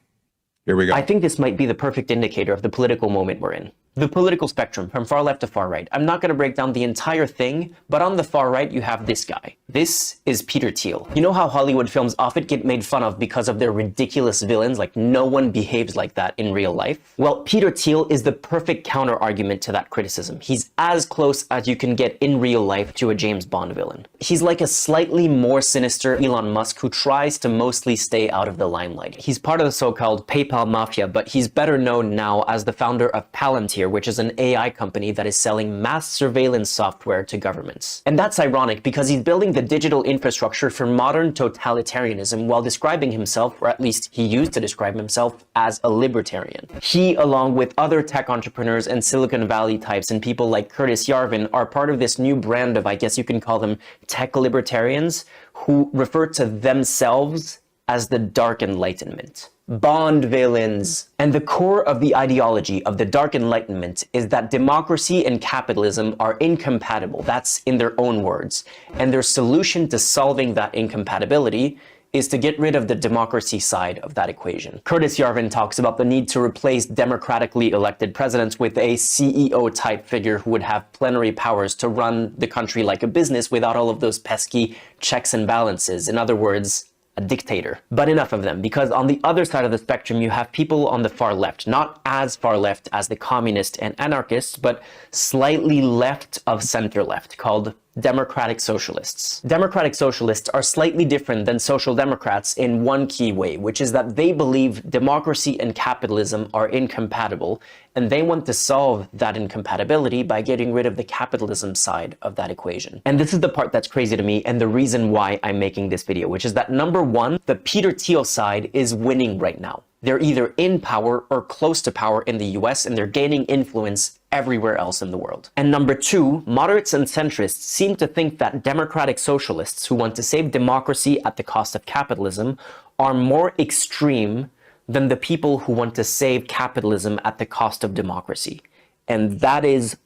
Here we go. I think this might be the perfect indicator of the political moment we're in. The political spectrum, from far left to far right. I'm not going to break down the entire thing, but on the far right, you have this guy. This is Peter Thiel. You know how Hollywood films often get made fun of because of their ridiculous villains, like no one behaves like that in real life? Well, Peter Thiel is the perfect counter-argument to that criticism. He's as close as you can get in real life to a James Bond villain. He's like a slightly more sinister Elon Musk who tries to mostly stay out of the limelight. He's part of the so-called PayPal mafia, but he's better known now as the founder of Palantir, which is an AI company that is selling mass surveillance software to governments. And that's ironic because he's building the digital infrastructure for modern totalitarianism while describing himself, or at least he used to describe himself, as a libertarian. He, along with other tech entrepreneurs and Silicon Valley types and people like Curtis Yarvin, are part of this new brand of, I guess you can call them, tech libertarians, who refer to themselves as the Dark Enlightenment. Bond villains. And the core of the ideology of the Dark Enlightenment is that democracy and capitalism are incompatible. That's in their own words. And their solution to solving that incompatibility is to get rid of the democracy side of that equation. Curtis Yarvin talks about the need to replace democratically elected presidents with a CEO-type figure who would have plenary powers to run the country like a business without all of those pesky checks and balances. In other words, a dictator. But enough of them, because on the other side of the spectrum, you have people on the far left, not as far left as the communists and anarchists, but slightly left of center left, called Democratic Socialists. Democratic Socialists are slightly different than Social Democrats in one key way, which is that they believe democracy and capitalism are incompatible, and they want to solve that incompatibility by getting rid of the capitalism side of that equation. And this is the part that's crazy to me and the reason why I'm making this video, which is that number one, the Peter Thiel side is winning right now. They're either in power or close to power in the US, and they're gaining influence everywhere else in the world. And number two, moderates and centrists seem to think that democratic socialists who want to save democracy at the cost of capitalism are more extreme than the people who want to save capitalism at the cost of democracy. And that is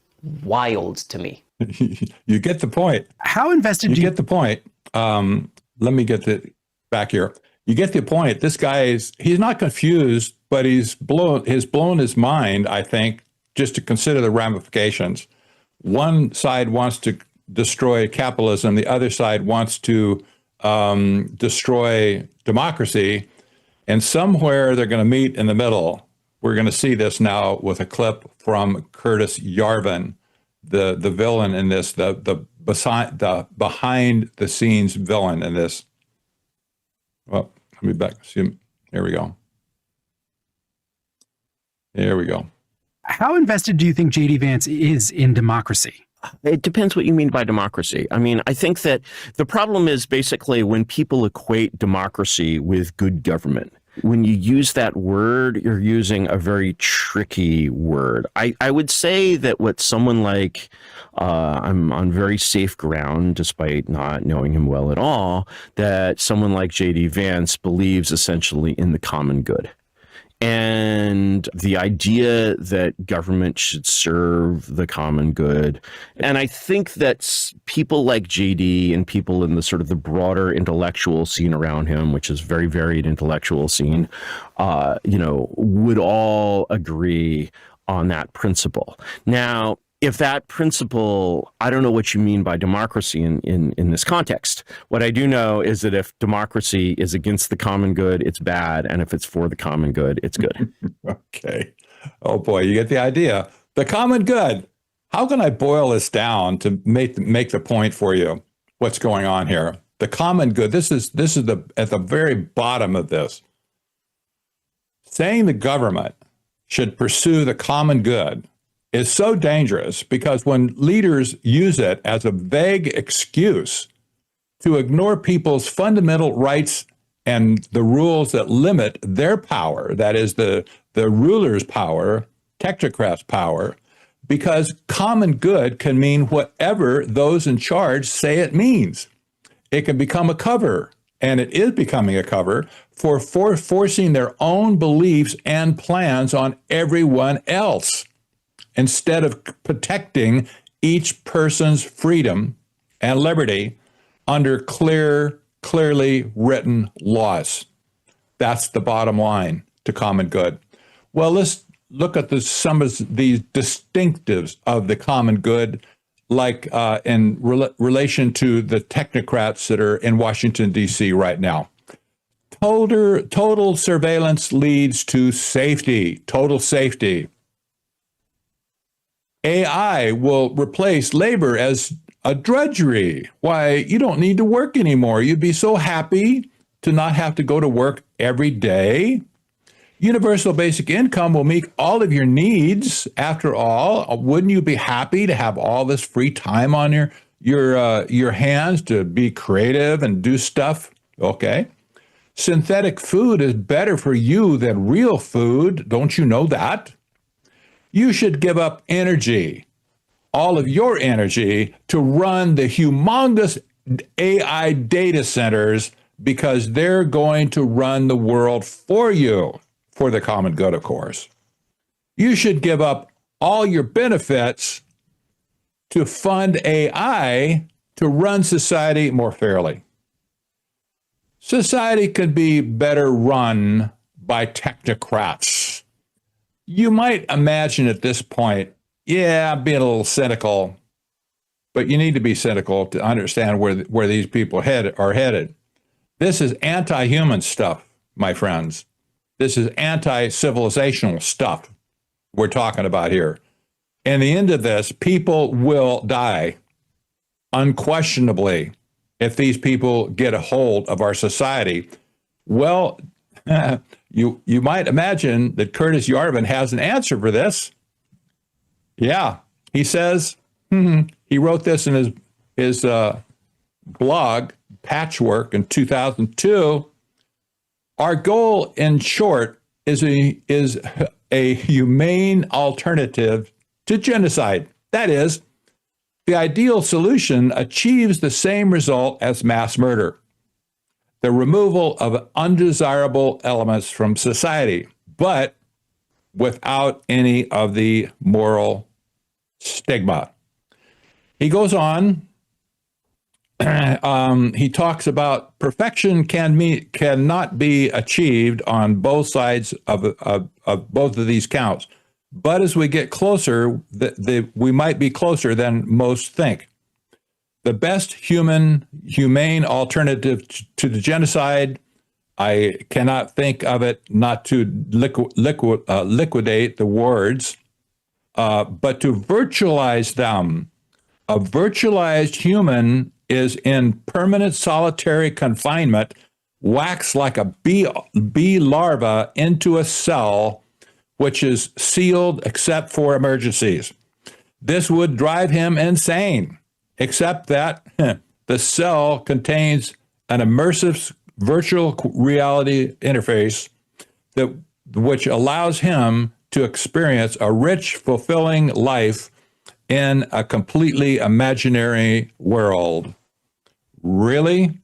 wild to me. You get the point. How invested do you get the point? Let me get back here. You get the point. This guy he's not confused, but he's blown his mind, I think, just to consider the ramifications. One side wants to destroy capitalism. The other side wants to destroy democracy. And somewhere they're going to meet in the middle. We're going to see this now with a clip from Curtis Yarvin, the villain in this, the behind the scenes villain in this. Well, let me back. See, here we go. Here we go. How invested do you think J.D. Vance is in democracy? It depends what you mean by democracy. I mean, I think that the problem is basically when people equate democracy with good government. When you use that word, you're using a very tricky word. I would say that what someone like, I'm on very safe ground, despite not knowing him well at all, that someone like J.D. Vance believes essentially in the common good. And the idea that government should serve the common good. And I think that people like JD and people in the sort of the broader intellectual scene around him, which is very varied intellectual scene, would all agree on that principle. Now, if that principle, I don't know what you mean by democracy in this context. What I do know is that if democracy is against the common good, it's bad. And if it's for the common good, it's good. Okay. Oh boy, you get the idea. The common good. How can I boil this down to make the point for you? What's going on here? The common good. This is at the very bottom of this. Saying the government should pursue the common good is so dangerous because when leaders use it as a vague excuse to ignore people's fundamental rights and the rules that limit their power, that is the ruler's power, technocrats' power, because common good can mean whatever those in charge say it means. It can become a cover, and it is becoming a cover, for forcing their own beliefs and plans on everyone else, instead of protecting each person's freedom and liberty under clearly written laws. That's the bottom line to common good. Well, let's look at some of these distinctives of the common good, like in relation to the technocrats that are in Washington, D.C. right now. Total surveillance leads to safety, total safety. AI will replace labor as a drudgery. Why, you don't need to work anymore. You'd be so happy to not have to go to work every day. Universal basic income will meet all of your needs. After all, wouldn't you be happy to have all this free time on your hands to be creative and do stuff? Okay. Synthetic food is better for you than real food. Don't you know that? You should give up energy, all of your energy, to run the humongous AI data centers, because they're going to run the world for you, for the common good, of course. You should give up all your benefits to fund AI to run society more fairly. Society could be better run by technocrats. You might imagine at this point, yeah, I'm being a little cynical, but you need to be cynical to understand where these people are headed. This is anti-human stuff, my friends. This is anti-civilizational stuff we're talking about here. In the end of this, people will die, unquestionably, if these people get a hold of our society. Well, you might imagine that Curtis Yarvin has an answer for this. Yeah, he says, he wrote this in his blog, Patchwork, in 2002. Our goal, in short, is a humane alternative to genocide. That is, the ideal solution achieves the same result as mass murder: the removal of undesirable elements from society, but without any of the moral stigma. He goes on. He talks about perfection cannot be achieved on both sides of both of these counts. But as we get closer, we might be closer than most think. The best humane alternative to the genocide, I cannot think of it not to liquidate the wards, but to virtualize them. A virtualized human is in permanent solitary confinement, waxed like a bee larva into a cell, which is sealed except for emergencies. This would drive him insane, except that the cell contains an immersive virtual reality interface which allows him to experience a rich, fulfilling life in a completely imaginary world. Really?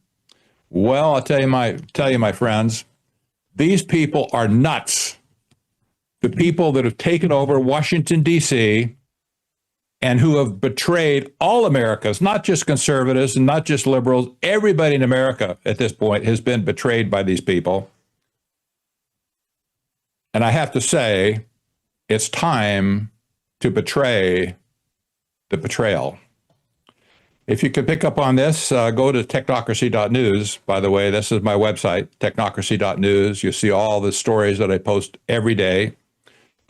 Well, I'll tell you, my friends, these people are nuts. The people that have taken over Washington, D.C., and who have betrayed all Americans, not just conservatives and not just liberals, everybody in America at this point has been betrayed by these people. And I have to say, it's time to betray the betrayal. If you could pick up on this, go to technocracy.news. By the way, this is my website, technocracy.news. You see all the stories that I post every day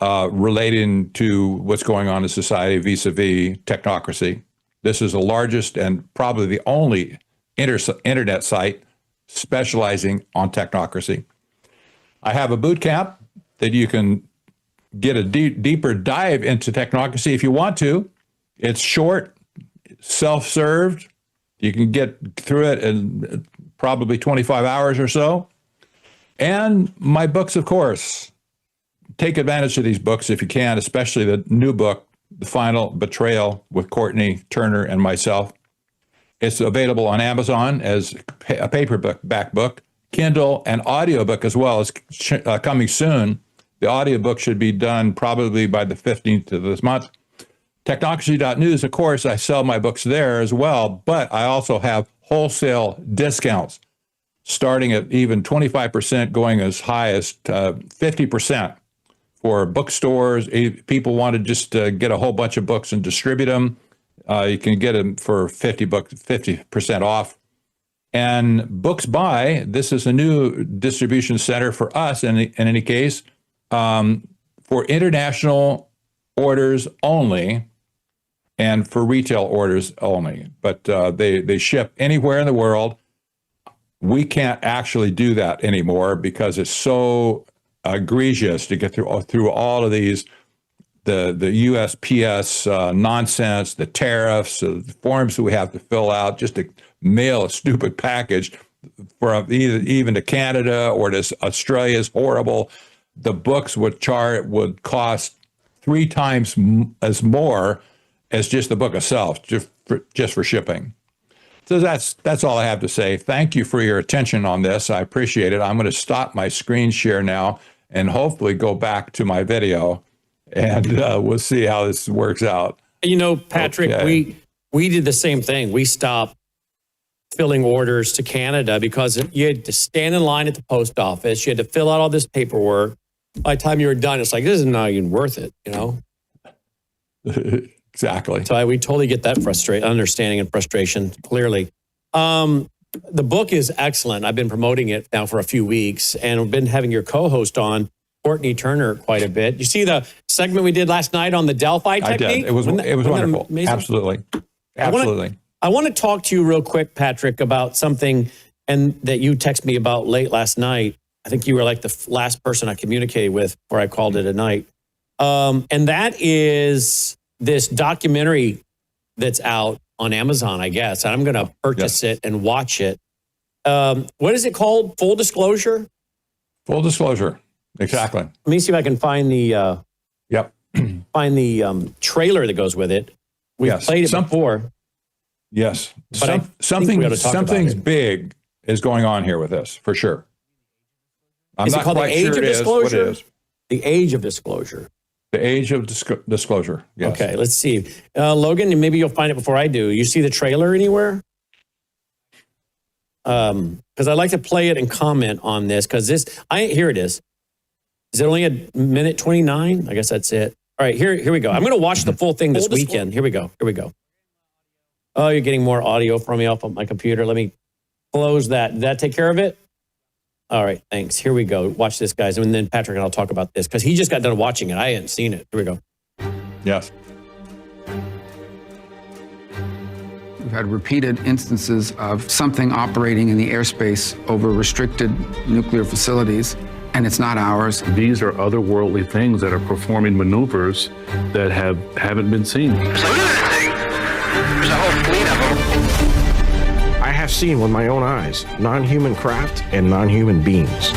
relating to what's going on in society vis-a-vis technocracy. This is the largest and probably the only internet site specializing on technocracy. I have a boot camp that you can get a deeper dive into technocracy if you want to. It's short, self-served, You can get through it in probably 25 hours or so. And my books, of course. Take advantage of these books if you can, especially the new book, The Final Betrayal with Courtney Turner and myself. It's available on Amazon as a paperback book, Kindle, and audiobook as well as coming soon. The audiobook should be done probably by the 15th of this month. Technocracy.news, of course, I sell my books there as well, but I also have wholesale discounts starting at even 25%, going as high as 50% for bookstores. If people want to just get a whole bunch of books and distribute them, you can get them for 50% off. And Books By, this is a new distribution center for us in any case, for international orders only and for retail orders only. But they ship anywhere in the world. We can't actually do that anymore because it's so egregious to get through all of these, the USPS nonsense, the tariffs, the forms that we have to fill out just to mail a stupid package from even to Canada or to Australia is horrible. The books would cost 3 times as more as just the book itself, just for shipping. So that's all I have to say. Thank you for your attention on this. I appreciate it. I'm going to stop my screen share now and hopefully go back to my video, and we'll see how this works out. You know, Patrick, Okay. we did the same thing. We stopped filling orders to Canada because you had to stand in line at the post office. You had to fill out all this paperwork. By the time you were done, it's like, this is not even worth it, you know? Exactly. So we totally get that understanding and frustration, clearly. The book is excellent. I've been promoting it now for a few weeks, and we've been having your co-host on, Courtney Turner, quite a bit. You see the segment we did last night on the Delphi technique? I did. It was wonderful. Absolutely. I want to talk to you real quick, Patrick, about something that you texted me about late last night. I think you were like the last person I communicated with before I called it a night. And that is this documentary that's out on Amazon, I guess. And I'm going to purchase it and watch it. What is it called? Full Disclosure? Full Disclosure. Exactly. Let me see if I can find the find the trailer that goes with it. We've played it before. Yes. But Something's big is going on here with this, for sure. I'm Is not it called quite the Age sure of it is what Disclosure? it is. The Age of Disclosure. The Age of Disclosure. Yes. Okay, let's see. Logan, maybe you'll find it before I do. You see the trailer anywhere? Because I'd like to play it and comment on this, because here it is. Is it only a minute 29? I guess that's it. All right, here we go. I'm going to watch the full thing this weekend. Here we go. Oh, you're getting more audio from me off of my computer. Let me close that. Did that take care of it? All right, thanks. Here we go. Watch this, guys. And then Patrick and I'll talk about this because he just got done watching it. I hadn't seen it. Here we go. Yes. We've had repeated instances of something operating in the airspace over restricted nuclear facilities, and it's not ours. These are otherworldly things that are performing maneuvers that haven't been seen. There's a whole fleet of them. I have seen with my own eyes non-human craft and non-human beings.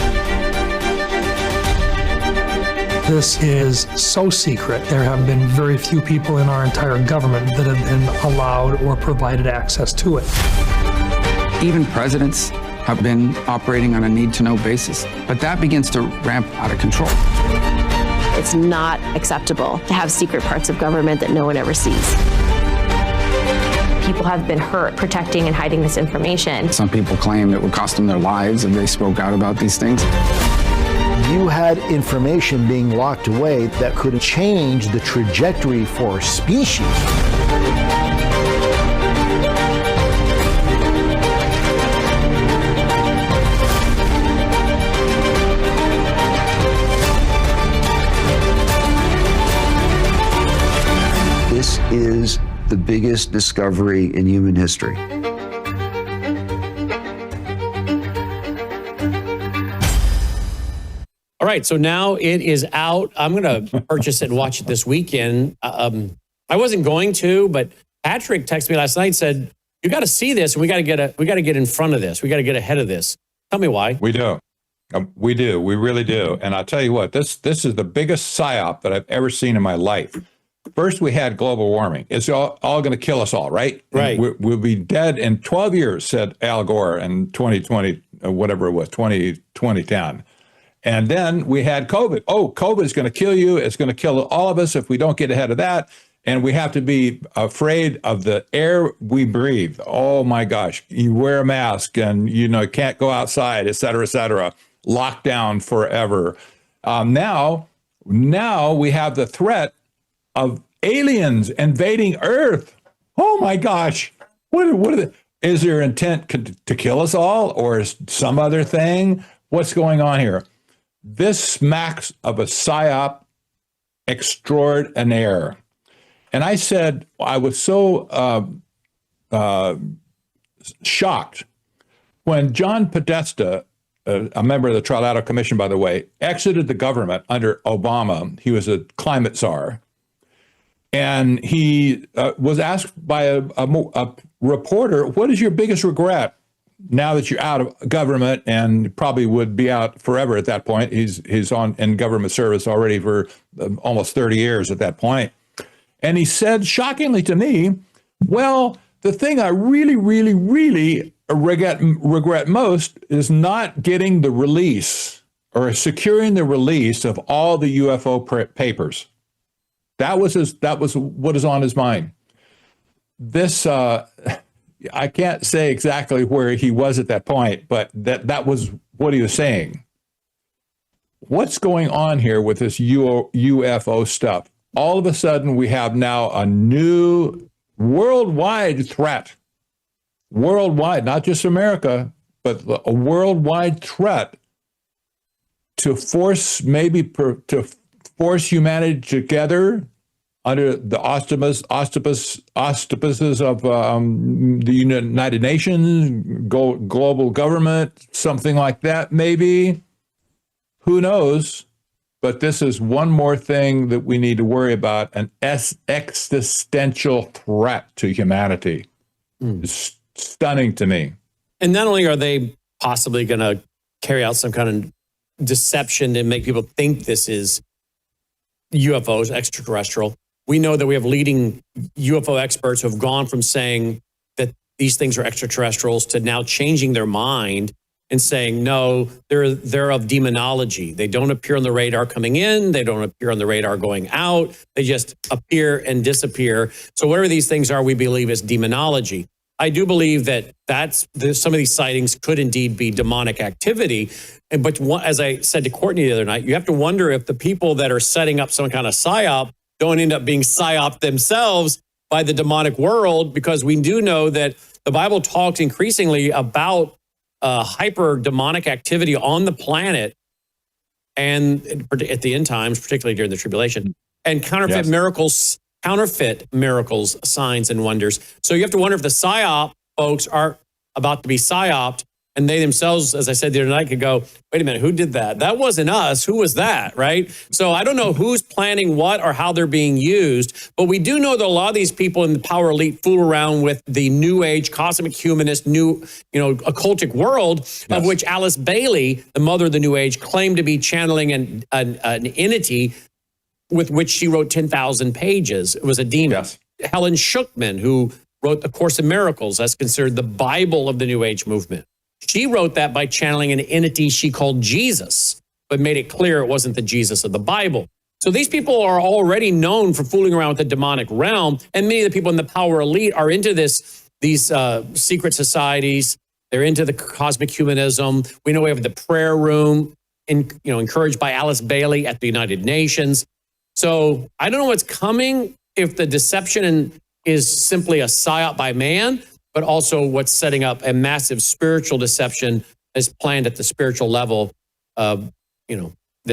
This is so secret. There have been very few people in our entire government that have been allowed or provided access to it. Even presidents have been operating on a need-to-know basis, but that begins to ramp out of control. It's not acceptable to have secret parts of government that no one ever sees. People have been hurt protecting and hiding this information. Some people claim it would cost them their lives if they spoke out about these things. You had information being locked away that could change the trajectory for a species. This is the biggest discovery in human history. All right, so now it is out. I'm going to purchase it and watch it this weekend. I wasn't going to, but Patrick texted me last night and said, You got to see this, and we got to get in front of this. We got to get ahead of this. Tell me why. We do. We do. We really do. And I'll tell you what, this is the biggest psyop that I've ever seen in my life. First, we had global warming. It's all going to kill us all, right? Right. We'll be dead in 12 years, said Al Gore in 2020, whatever it was, 2010. And then we had COVID. Oh, COVID is going to kill you. It's going to kill all of us if we don't get ahead of that. And we have to be afraid of the air we breathe. Oh, my gosh. You wear a mask and, can't go outside, et cetera, lockdown forever. Now we have the threat of aliens invading Earth. Oh, my gosh. Is there intent to kill us all, or is some other thing? What's going on here? This smacks of a psyop extraordinaire. And I said, I was so shocked when John Podesta, a member of the Trilateral Commission, by the way, exited the government under Obama. He was a climate czar. And he was asked by a reporter, what is your biggest regret now that you're out of government, and probably would be out forever at that point? He's in government service already for almost 30 years at that point. And he said, shockingly to me, well, the thing I really, really, really regret most is not getting the release or securing the release of all the UFO papers. That was what is on his mind. This, I can't say exactly where he was at that point, but that was what he was saying. What's going on here with this UFO stuff? All of a sudden, we have now a new worldwide threat. Worldwide, not just America, but a worldwide threat to force humanity together under the auspices of the United Nations, global government, something like that, maybe. Who knows? But this is one more thing that we need to worry about, an existential threat to humanity. It's stunning to me. And not only are they possibly going to carry out some kind of deception to make people think this is UFOs, extraterrestrial, we know that we have leading UFO experts who have gone from saying that these things are extraterrestrials to now changing their mind and saying, no, they're of demonology. They don't appear on the radar coming in. They don't appear on the radar going out. They just appear and disappear. So whatever these things are, we believe is demonology. I do believe that some of these sightings could indeed be demonic activity. But as I said to Courtney the other night, you have to wonder if the people that are setting up some kind of psyop don't end up being psyoped themselves by the demonic world, because we do know that the Bible talks increasingly about hyper demonic activity on the planet, and at the end times, particularly during the tribulation, and counterfeit miracles, signs and wonders. So you have to wonder if the psyop folks are about to be psyoped, and they themselves, as I said the other night, could go, wait a minute, who did that? That wasn't us. Who was that, right? So I don't know who's planning what or how they're being used, but we do know that a lot of these people in the power elite fool around with the New Age, cosmic humanist, occultic world, yes, of which Alice Bailey, the mother of the New Age, claimed to be channeling an entity with which she wrote 10,000 pages. It was a demon. Yes. Helen Schuckman, who wrote The Course in Miracles, that's considered the Bible of the New Age movement. She wrote that by channeling an entity she called Jesus, but made it clear it wasn't the Jesus of the Bible. So these people are already known for fooling around with the demonic realm, and many of the people in the power elite are into these secret societies. They're into the cosmic humanism. We know we have the prayer room, encouraged by Alice Bailey at the United Nations. So I don't know what's coming, if the deception is simply a psyop by man, but also what's setting up a massive spiritual deception is planned at the spiritual level, that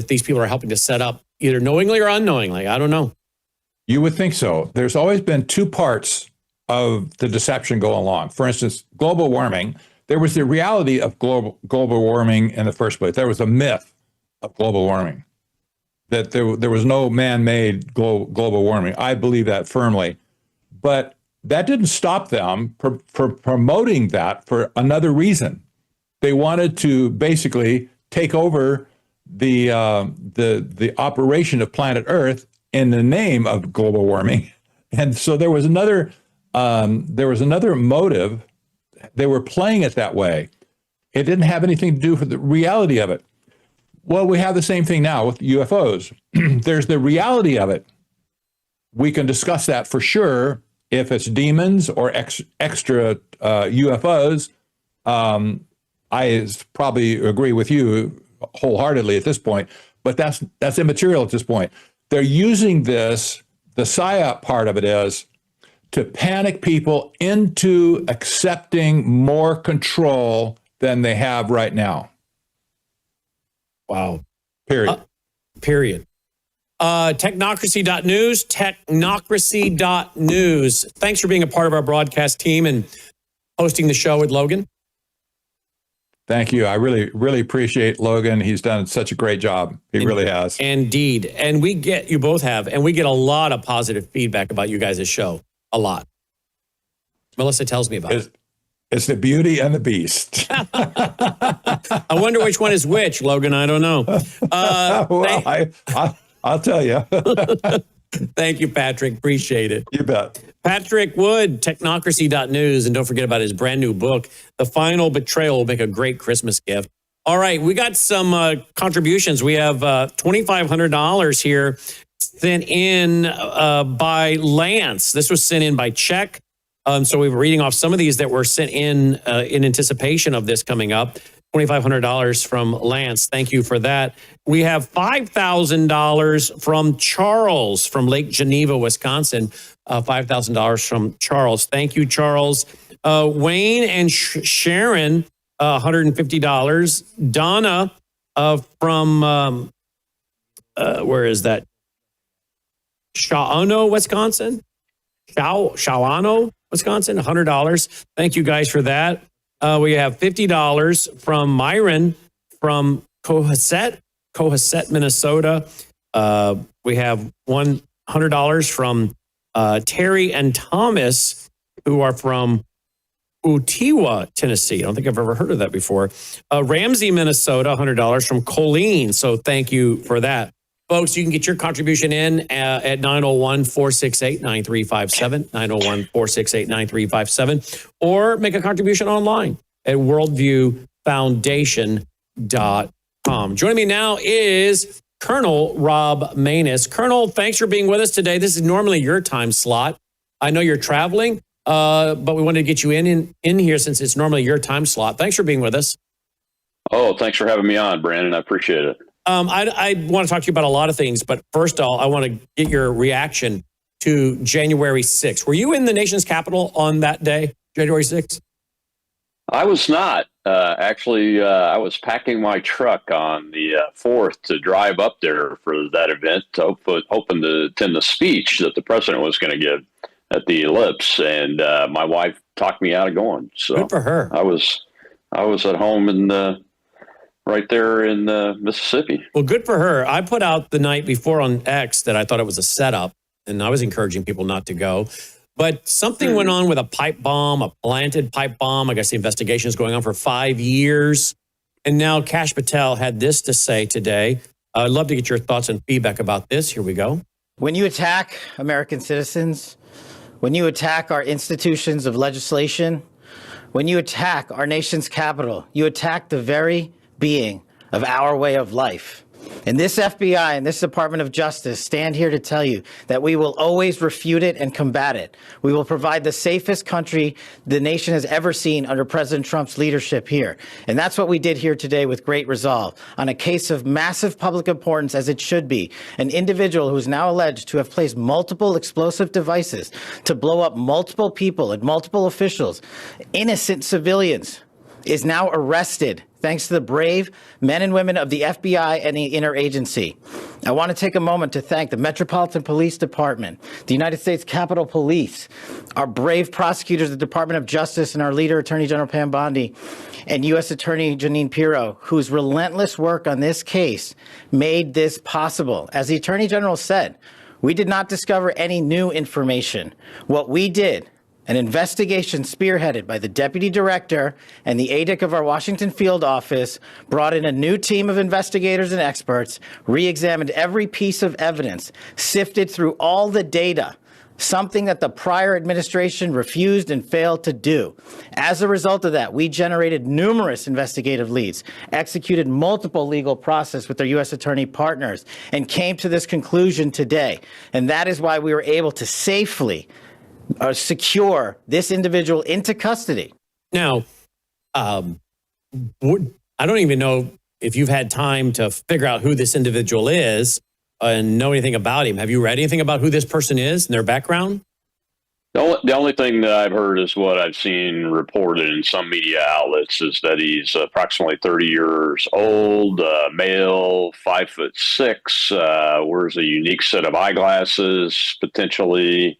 these people are helping to set up, either knowingly or unknowingly. I don't know. You would think so. There's always been two parts of the deception going along. For instance, global warming. There was the reality of global warming in the first place. There was a myth of global warming, that there was no man-made global warming. I believe that firmly. But that didn't stop them for promoting that for another reason. They wanted to basically take over the operation of planet Earth in the name of global warming. And so there was another motive. They were playing it that way. It didn't have anything to do with the reality of it. Well, we have the same thing now with UFOs. There's the reality of it. We can discuss that for sure. If it's demons or extra UFOs, I probably agree with you wholeheartedly at this point, but that's immaterial at this point. They're using this, the PSYOP part of it is, to panic people into accepting more control than they have right now. Wow. Period. Period. Technocracy.news, technocracy.news. Thanks for being a part of our broadcast team and hosting the show with Logan. Thank you. I really, really appreciate Logan. He's done such a great job. He really has. Indeed. And you both have, and we get a lot of positive feedback about you guys' show. A lot. Melissa tells me about it. It's the beauty and the beast. I wonder which one is which, Logan. I don't know. I'll tell you. Thank you, Patrick. Appreciate it. You bet. Patrick Wood, technocracy.news. And don't forget about his brand new book, The Final Betrayal will make a great Christmas gift. All right, we got some contributions. We have $2,500 here sent in by Lance. This was sent in by Czech. So we were reading off some of these that were sent in anticipation of this coming up. $2,500 from Lance. Thank you for that. We have $5,000 from Charles from Lake Geneva, Wisconsin. $5,000 from Charles. Thank you, Charles. Wayne and Sharon, $150. Donna from, where is that? Shawano, Wisconsin? Shawano, Wisconsin, $100. Thank you guys for that. We have $50 from Myron from Cohasset, Minnesota. We have $100 from Terry and Thomas, who are from Utiwa, Tennessee. I don't think I've ever heard of that before. Ramsey, Minnesota, $100 from Colleen. So thank you for that. Folks, you can get your contribution in at 901-468-9357, 901-468-9357, or make a contribution online at worldviewfoundation.com. Joining me now is Colonel Rob Maness. Colonel, thanks for being with us today. This is normally your time slot. I know you're traveling, but we wanted to get you in here since it's normally your time slot. Thanks for being with us. Oh, thanks for having me on, Brandon. I appreciate it. I want to talk to you about a lot of things, but first of all, I want to get your reaction to January 6th. Were you in the nation's capital on that day, January 6th? I was not. Actually, I was packing my truck on the 4th to drive up there for that event, hoping to attend the speech that the president was going to give at the Ellipse, and my wife talked me out of going. So good for her. I was at home in right there in Mississippi. Well, good for her. I put out the night before on X that I thought it was a setup, and I was encouraging people not to go. But something went on with a pipe bomb, a planted pipe bomb. I guess the investigation is going on for 5 years. And now Kash Patel had this to say today. I'd love to get your thoughts and feedback about this. Here we go. When you attack American citizens, when you attack our institutions of legislation, when you attack our nation's capital, you attack the very being of our way of life. And this FBI and this Department of Justice stand here to tell you that we will always refute it and combat it. We will provide the safest country the nation has ever seen under President Trump's leadership here. And that's what we did here today with great resolve on a case of massive public importance, as it should be. An individual who is now alleged to have placed multiple explosive devices to blow up multiple people and multiple officials, innocent civilians, is now arrested thanks to the brave men and women of the FBI and the interagency. I want to take a moment to thank the Metropolitan Police Department, the United States Capitol Police, our brave prosecutors, the Department of Justice, and our leader, Attorney General Pam Bondi, and U.S. Attorney Janine Pirro, whose relentless work on this case made this possible. As the Attorney General said, we did not discover any new information. What we did, An investigation spearheaded by the deputy director and the ADIC of our Washington field office brought in a new team of investigators and experts, re-examined every piece of evidence, sifted through all the data, something that the prior administration refused and failed to do. As a result of that, we generated numerous investigative leads, executed multiple legal process with our U.S. attorney partners, and came to this conclusion today. And that is why we were able to safely secure this individual into custody. Now, I don't even know if you've had time to figure out who this individual is and know anything about him. Have you read anything about who this person is and their background? The only thing that I've heard is what I've seen reported in some media outlets is that he's approximately 30 years old, male, 5'6", wears a unique set of eyeglasses, potentially,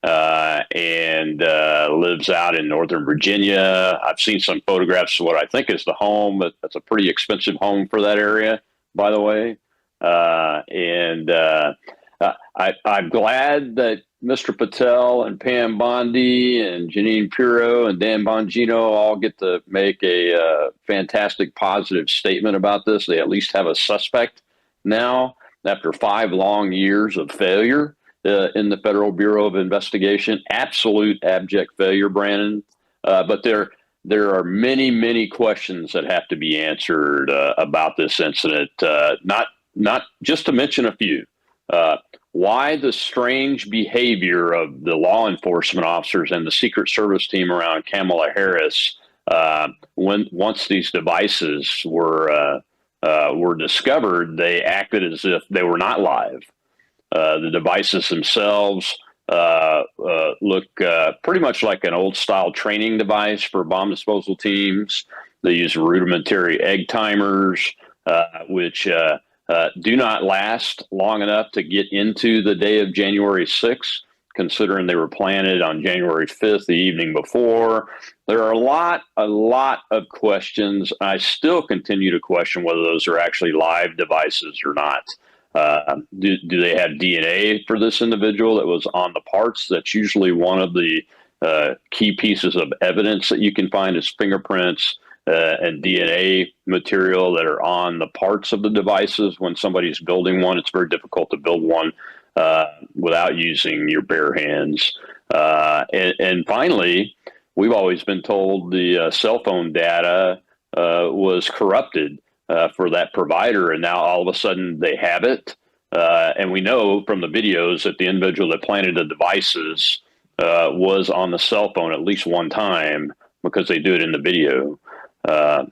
and lives out in Northern Virginia. I've seen some photographs of what I think is the home. That's a pretty expensive home for that area, by the way. I'm glad that Mr. Patel and Pam Bondi and Janine Pirro and Dan Bongino all get to make a fantastic positive statement about this. They at least have a suspect now after 5 long years of failure in the Federal Bureau of Investigation. Absolute abject failure, Brannon. But there are many, many questions that have to be answered about this incident. Not just to mention a few. Why the strange behavior of the law enforcement officers and the Secret Service team around Kamala Harris once these devices were discovered, they acted as if they were not live. The devices themselves look pretty much like an old-style training device for bomb disposal teams. They use rudimentary egg timers, which do not last long enough to get into the day of January 6th, considering they were planted on January 5th, the evening before. There are a lot of questions. I still continue to question whether those are actually live devices or not. Do they have DNA for this individual that was on the parts? That's usually one of the key pieces of evidence that you can find is fingerprints and DNA material that are on the parts of the devices. When somebody's building one, it's very difficult to build one without using your bare hands. And finally, we've always been told the cell phone data was corrupted for that provider, and now all of a sudden they have it. And we know from the videos that the individual that planted the devices was on the cell phone at least one time, because they do it in the video.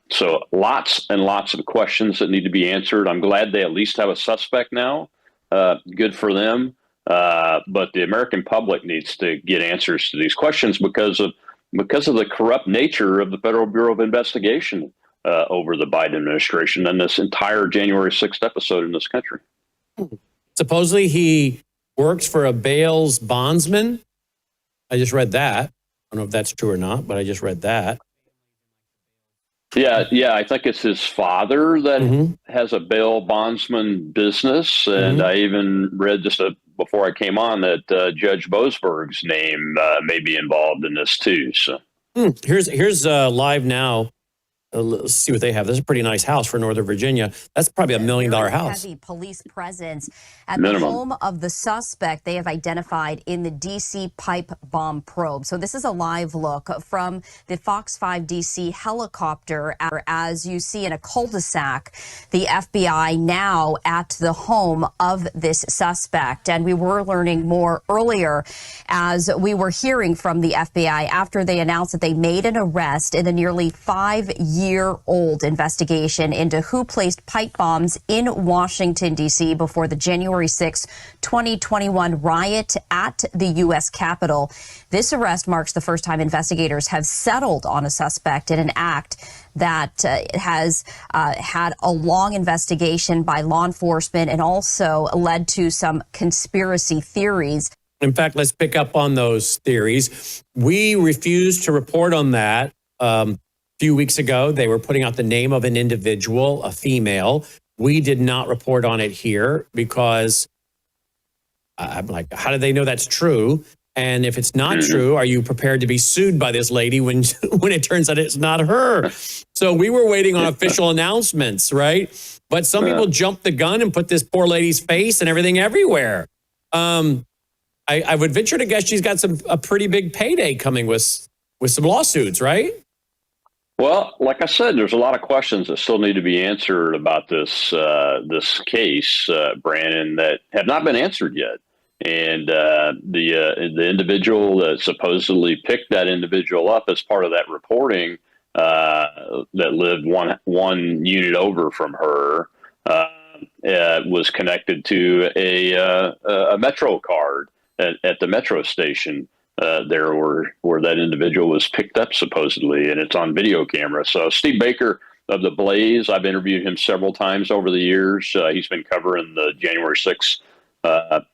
So lots and lots of questions that need to be answered. I'm glad they at least have a suspect now. Good for them. But the American public needs to get answers to these questions because of the corrupt nature of the Federal Bureau of Investigation over the Biden administration and this entire January 6th episode in this country. Supposedly he works for a bail bondsman. I just read that. I don't know if that's true or not, but I just read that. Yeah, I think it's his father that has a bail bondsman business. And I even read before I came on that Judge Boasberg's name may be involved in this too. So here's live now. Let's see what they have. This is a pretty nice house for Northern Virginia. That's probably $1 million house. Heavy police presence at the home of the suspect they have identified in the D.C. pipe bomb probe. So this is a live look from the Fox 5 D.C. helicopter. As you see in a cul-de-sac, the FBI now at the home of this suspect. And we were learning more earlier as we were hearing from the FBI after they announced that they made an arrest in the nearly 5-year-old investigation into who placed pipe bombs in Washington, D.C. before the January 6, 2021 riot at the U.S. Capitol. This arrest marks the first time investigators have settled on a suspect in an act that has had a long investigation by law enforcement and also led to some conspiracy theories. In fact, let's pick up on those theories. We refused to report on that. A few weeks ago, they were putting out the name of an individual, a female. We did not report on it here because I'm like, how do they know that's true? And if it's not true, are you prepared to be sued by this lady when it turns out it's not her? So we were waiting on official announcements, right? But some people jumped the gun and put this poor lady's face and everything everywhere. I would venture to guess she's got a pretty big payday coming with some lawsuits, right? Well, like I said, there's a lot of questions that still need to be answered about this case, Brannon, that have not been answered yet. And the individual that supposedly picked that individual up as part of that reporting that lived one unit over from her was connected to a Metro card at the Metro station there where that individual was picked up supposedly, and it's on video camera. So Steve Baker of The Blaze, I've interviewed him several times over the years. He's been covering the January 6th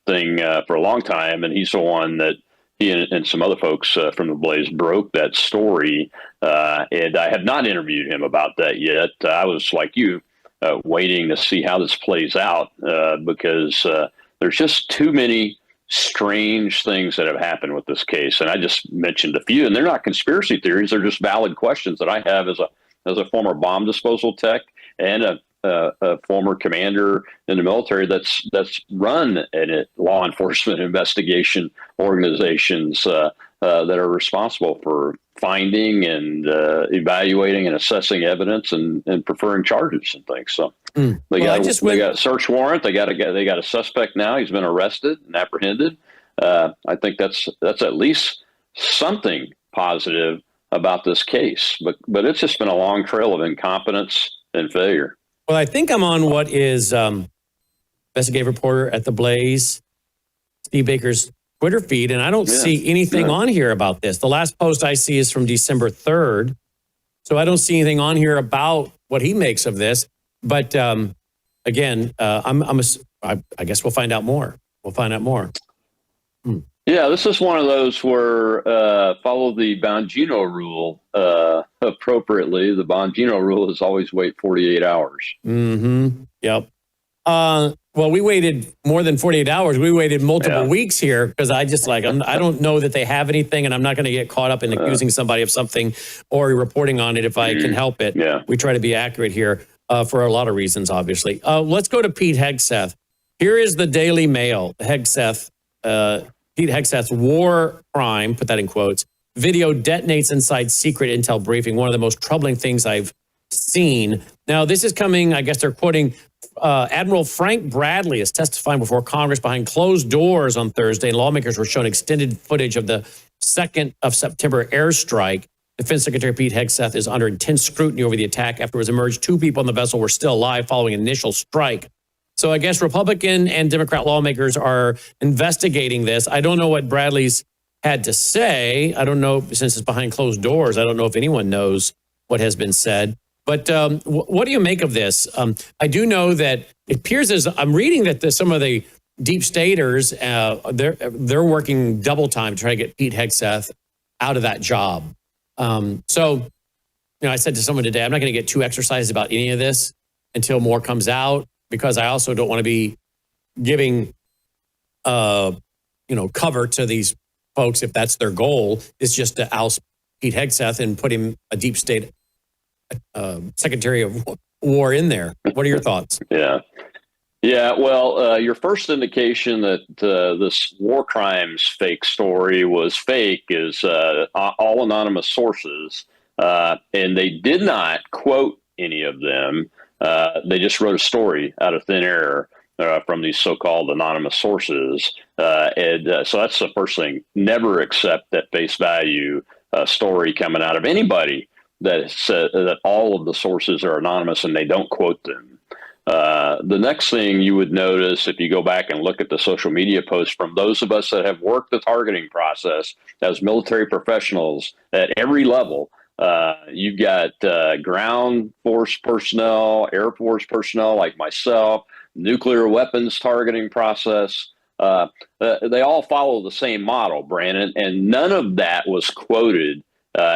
thing for a long time, and he's the one that he and some other folks from The Blaze broke that story, and I have not interviewed him about that yet. I was like you, waiting to see how this plays out because there's just too many strange things that have happened with this case, and I just mentioned a few, and they're not conspiracy theories; they're just valid questions that I have as a former bomb disposal tech and a former commander in the military that's run law enforcement investigation organizations that are responsible for finding and evaluating and assessing evidence and preferring charges and things. So they got a search warrant. They got a suspect now. He's been arrested and apprehended. I think that's at least something positive about this case. But it's just been a long trail of incompetence and failure. Well, I think I'm on what is investigative reporter at The Blaze, Steve Baker's Twitter feed, and I don't see anything on here about this. The last post I see is from December 3rd, so I don't see anything on here about what he makes of this. But again, I guess we'll find out more. We'll find out more. Yeah, this is one of those where follow the Bongino rule appropriately. The Bongino rule is always wait 48 hours. Mm-hmm. Yep. Well, we waited more than 48 hours. We waited multiple weeks here because I don't know that they have anything, and I'm not going to get caught up in accusing somebody of something or reporting on it if I can help it. Yeah. We try to be accurate here for a lot of reasons, obviously. Let's go to Pete Hegseth. Here is the Daily Mail. Pete Hegseth's war crime, put that in quotes, video detonates inside secret intel briefing. One of the most troubling things I've seen. Now, this is coming, I guess they're quoting Admiral Frank Bradley is testifying before Congress behind closed doors on Thursday. And lawmakers were shown extended footage of the 2nd of September airstrike. Defense Secretary Pete Hegseth is under intense scrutiny over the attack. After it was emerged, 2 people on the vessel were still alive following initial strike. So I guess Republican and Democrat lawmakers are investigating this. I don't know what Bradley's had to say. I don't know, since it's behind closed doors, I don't know if anyone knows what has been said. But what do you make of this? I do know that it appears as I'm reading that some of the deep staters, they're working double time to try to get Pete Hegseth out of that job. So, I said to someone today, I'm not going to get too exercised about any of this until more comes out, because I also don't want to be giving, cover to these folks if that's their goal, is just to oust Pete Hegseth and put him a deep state Secretary of War in there. What are your thoughts? Yeah. Well, your first indication that this war crimes fake story was fake is all anonymous sources, and they did not quote any of them. They just wrote a story out of thin air from these so-called anonymous sources. And so that's the first thing. Never accept at face value a story coming out of anybody that all of the sources are anonymous and they don't quote them. The next thing you would notice, if you go back and look at the social media posts from those of us that have worked the targeting process as military professionals at every level, you've got ground force personnel, Air Force personnel like myself, nuclear weapons targeting process. They all follow the same model, Brannon, and none of that was quoted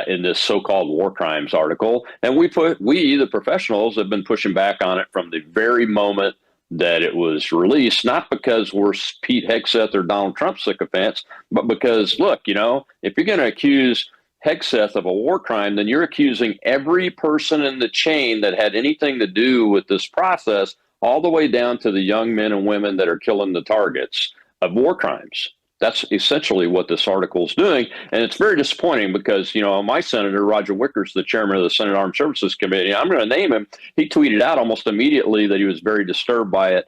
in this so-called war crimes article. And we, the professionals, have been pushing back on it from the very moment that it was released, not because we're Pete Hegseth or Donald Trump sycophants, but because, look, you know, if you're going to accuse Hegseth of a war crime, then you're accusing every person in the chain that had anything to do with this process, all the way down to the young men and women that are killing the targets of war crimes. That's essentially what this article is doing. And it's very disappointing because, you know, my senator, Roger Wickers, the chairman of the Senate Armed Services Committee, I'm going to name him. He tweeted out almost immediately that he was very disturbed by it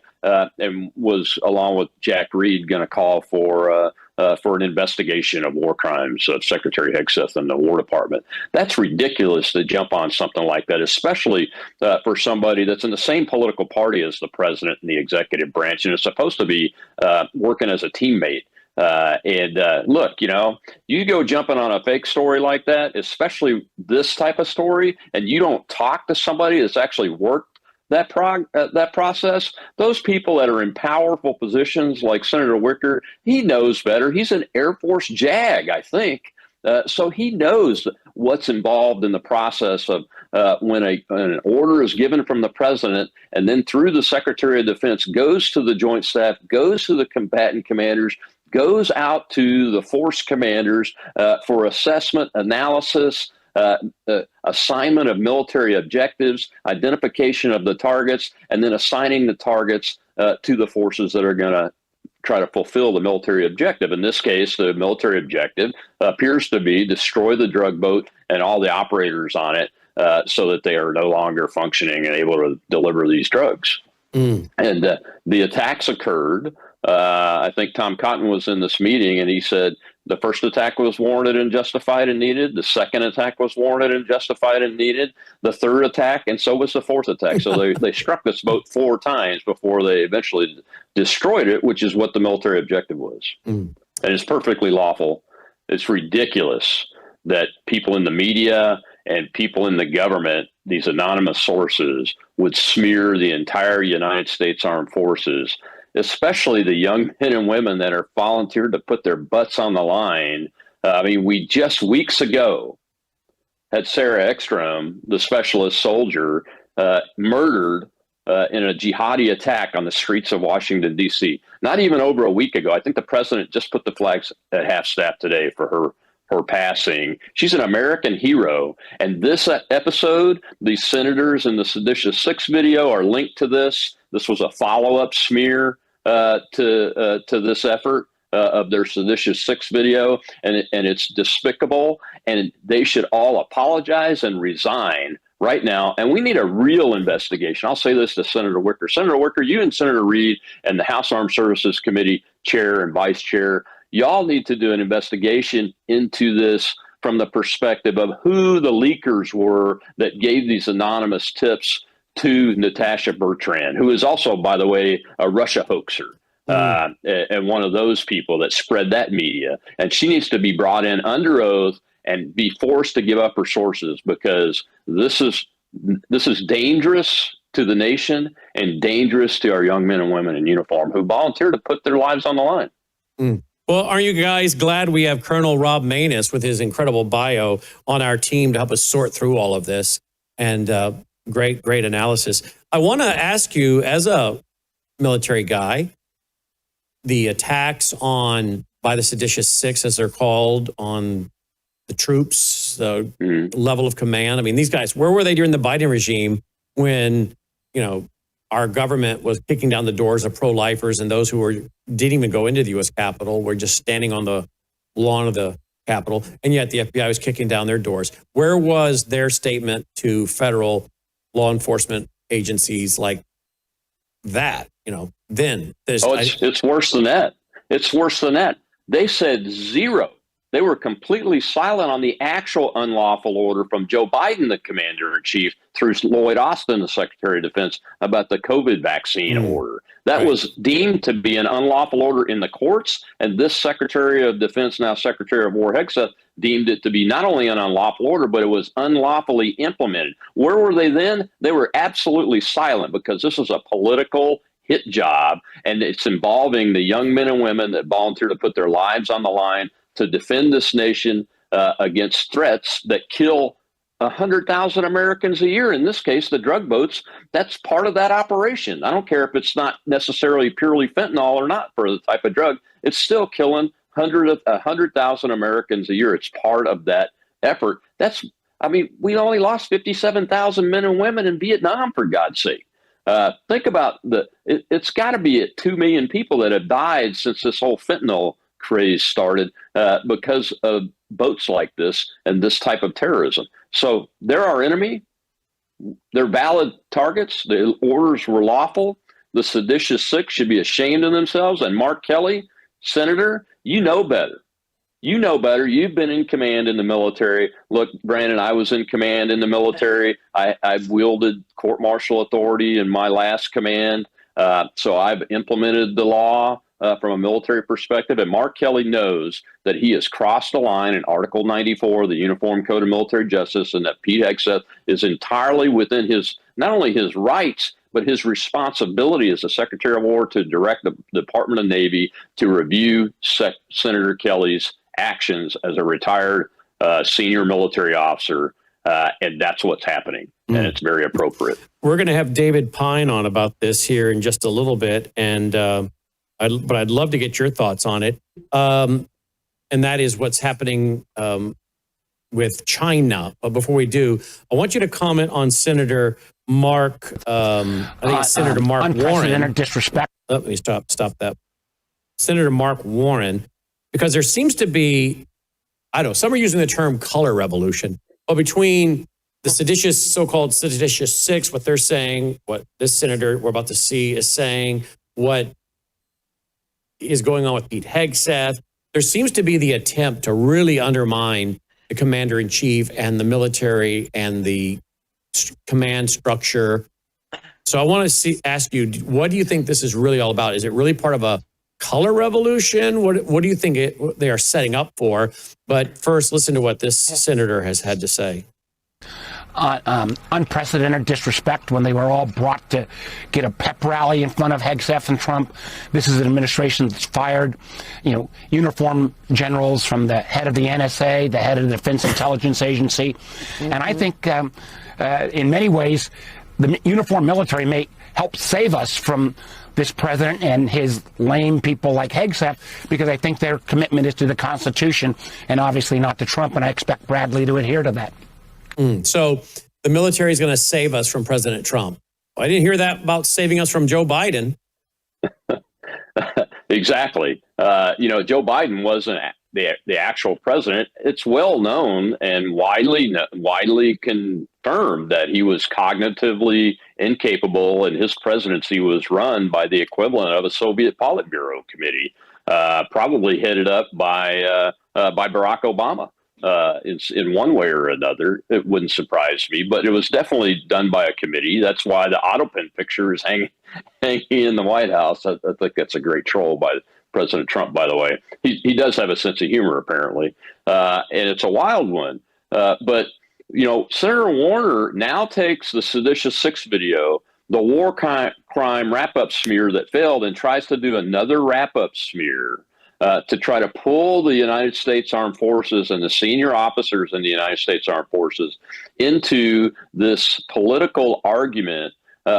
and was, along with Jack Reed, going to call for an investigation of war crimes of Secretary Hegseth and the War Department. That's ridiculous to jump on something like that, especially for somebody that's in the same political party as the president and the executive branch and is supposed to be working as a teammate. Look, you know, you go jumping on a fake story like that, especially this type of story, and you don't talk to somebody that's actually worked that process. Those people that are in powerful positions, like Senator Wicker, he knows better. He's an Air Force JAG, I think. So he knows what's involved in the process of when an order is given from the president and then through the Secretary of Defense goes to the Joint Staff, goes to the combatant commanders, goes out to the force commanders for assessment, analysis, assignment of military objectives, identification of the targets, and then assigning the targets to the forces that are going to try to fulfill the military objective. In this case, the military objective appears to be destroy the drug boat and all the operators on it so that they are no longer functioning and able to deliver these drugs. And the attacks occurred. I think Tom Cotton was in this meeting, and he said the first attack was warranted and justified and needed. The second attack was warranted and justified and needed. The third attack, and so was the fourth attack. So they struck this boat 4 times before they eventually destroyed it, which is what the military objective was. And it's perfectly lawful. It's ridiculous that people in the media and people in the government, these anonymous sources, would smear the entire United States Armed Forces, especially the young men and women that are volunteered to put their butts on the line. I mean, we just weeks ago had Sarah Ekstrom, the specialist soldier, murdered in a jihadi attack on the streets of Washington, D.C. Not even over a week ago. I think the president just put the flags at half-staff today for her passing. She's an American hero. And this episode, these senators in the Seditious Six video are linked to this. This was a follow-up smear to this effort of their Seditious Six video, and it's despicable, and they should all apologize and resign right now. And we need a real investigation. I'll say this to Senator Wicker. Senator Wicker, you and Senator Reed and the House Armed Services Committee chair and vice chair, y'all need to do an investigation into this from the perspective of who the leakers were that gave these anonymous tips to Natasha Bertrand, who is also, by the way, a Russia hoaxer and one of those people that spread that media. And she needs to be brought in under oath and be forced to give up her sources, because this is dangerous to the nation and dangerous to our young men and women in uniform who volunteer to put their lives on the line. Well, aren't you guys glad we have Colonel Rob Maness with his incredible bio on our team to help us sort through all of this? And great analysis. I want to ask you, as a military guy, the attacks by the Seditious Six, as they're called, on the troops, the level of command. I mean, these guys, where were they during the Biden regime when, you know, our government was kicking down the doors of pro-lifers, and those who didn't even go into the U.S. Capitol were just standing on the lawn of the Capitol, and yet the FBI was kicking down their doors? Where was their statement to federal law enforcement agencies like that? You know, then it's worse than that. It's worse than that. They said zero. They were completely silent on the actual unlawful order from Joe Biden, the commander-in-chief, through Lloyd Austin, the Secretary of Defense, about the COVID vaccine order. That was deemed to be an unlawful order in the courts, and this Secretary of Defense, now Secretary of War Hegseth, deemed it to be not only an unlawful order, but it was unlawfully implemented. Where were they then? They were absolutely silent, because this is a political hit job, and it's involving the young men and women that volunteer to put their lives on the line to defend this nation against threats that kill 100,000 Americans a year. In this case, the drug boats, that's part of that operation. I don't care if it's not necessarily purely fentanyl or not for the type of drug. It's still killing 100,000 Americans a year. It's part of that effort. We only lost 57,000 men and women in Vietnam, for God's sake. Think about it's got to be at 2 million people that have died since this whole fentanyl craze started because of boats like this and this type of terrorism. So they're our enemy. They're valid targets. The orders were lawful. The seditious six should be ashamed of themselves. And Mark Kelly, Senator, you know better. You know better. You've been in command in the military. Look, Brandon, I was in command in the military. I wielded court-martial authority in my last command. So I've implemented the law from a military perspective. And Mark Kelly knows that he has crossed the line in Article 94 of the Uniform Code of Military Justice, and that Pete Hegseth is entirely within not only his rights, but his responsibility as the Secretary of War to direct the Department of Navy to review Senator Kelly's actions as a retired senior military officer. And that's what's happening. And it's very appropriate. We're going to have David Pine on about this here in just a little bit. And but I'd love to get your thoughts on it. And that is what's happening with China. But before we do, I want you to comment on Senator Mark, Senator Mark Warren. Unprecedented disrespect. Let me stop that. Senator Mark Warren, because there seems to be, I don't know, some are using the term color revolution, but between the so-called seditious six, what they're saying, what this senator we're about to see is saying, what is going on with Pete Hegseth, there seems to be the attempt to really undermine the commander-in-chief and the military and the command structure. So I want to ask you, what do you think this is really all about? Is it really part of a color revolution? What do you think they are setting up for? But first, listen to what this senator has had to say. Unprecedented disrespect when they were all brought to get a pep rally in front of Hegseth and Trump. This is an administration that's fired, uniform generals from the head of the NSA, the head of the Defense Intelligence Agency. And I think in many ways, the uniform military may help save us from this president and his lame people like Hegseth, because I think their commitment is to the Constitution and obviously not to Trump. And I expect Bradley to adhere to that. So the military is going to save us from President Trump. I didn't hear that about saving us from Joe Biden. Exactly. Joe Biden wasn't the actual president. It's well known and widely confirmed that he was cognitively incapable, and his presidency was run by the equivalent of a Soviet Politburo committee, probably headed up by Barack Obama. In one way or another. It wouldn't surprise me, but it was definitely done by a committee. That's why the Autopin picture is hanging in the White House. I think that's a great troll by President Trump, by the way. He does have a sense of humor, apparently, and it's a wild one. But Senator Warner now takes the Seditious Six video, the war crime wrap-up smear that failed, and tries to do another wrap-up smear to try to pull the United States Armed Forces and the senior officers in the United States Armed Forces into this political argument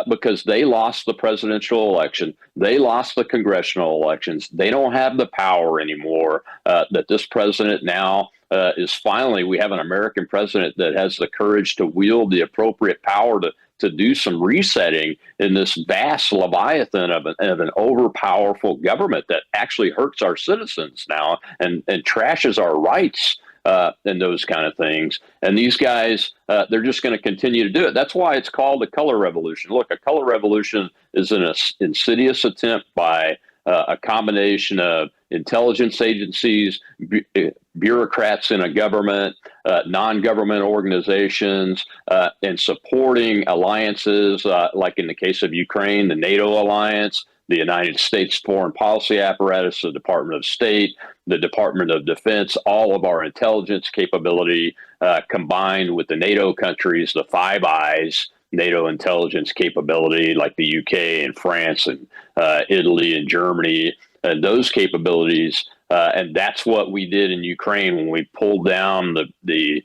because they lost the presidential election. They lost the congressional elections. They don't have the power anymore that this president now is finally, we have an American president that has the courage to wield the appropriate power to do some resetting in this vast leviathan of an overpowerful government that actually hurts our citizens now and trashes our rights and those kind of things. And these guys, they're just going to continue to do it. That's why it's called a color revolution. Look, a color revolution is an insidious attempt by a combination of intelligence agencies, bureaucrats in a government, non-government organizations, and supporting alliances, like in the case of Ukraine, the NATO alliance, the United States foreign policy apparatus, the Department of State, the Department of Defense, all of our intelligence capability combined with the NATO countries, the Five Eyes, NATO intelligence capability like the UK and France and Italy and Germany, and those capabilities. And that's what we did in Ukraine when we pulled down the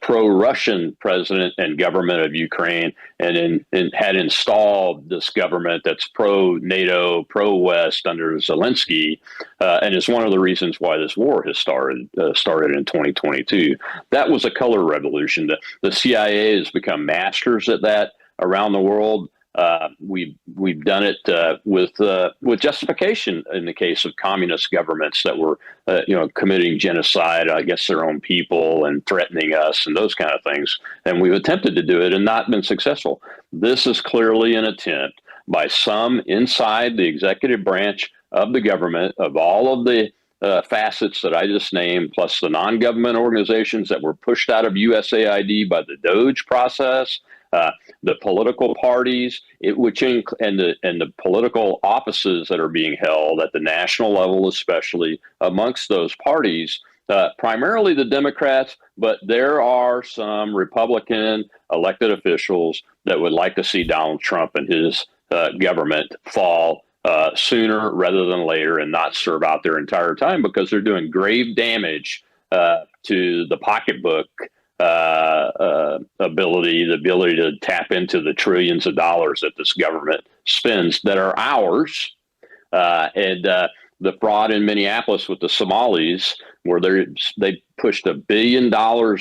pro-Russian president and government of Ukraine, and had installed this government that's pro-NATO, pro-West under Zelensky, and is one of the reasons why this war has started in 2022. That was a color revolution. The CIA has become masters at that around the world. We've done it with justification in the case of communist governments that were committing genocide against their own people and threatening us and those kind of things. And we've attempted to do it and not been successful. This is clearly an attempt by some inside the executive branch of the government, of all of the facets that I just named, plus the non-government organizations that were pushed out of USAID by the DOGE process, the political parties, and the political offices that are being held at the national level, especially amongst those parties, primarily the Democrats, but there are some Republican elected officials that would like to see Donald Trump and his government fall sooner rather than later and not serve out their entire time, because they're doing grave damage to the pocketbook the ability to tap into the trillions of dollars that this government spends that are ours. And the fraud in Minneapolis with the Somalis, where they pushed $1 billion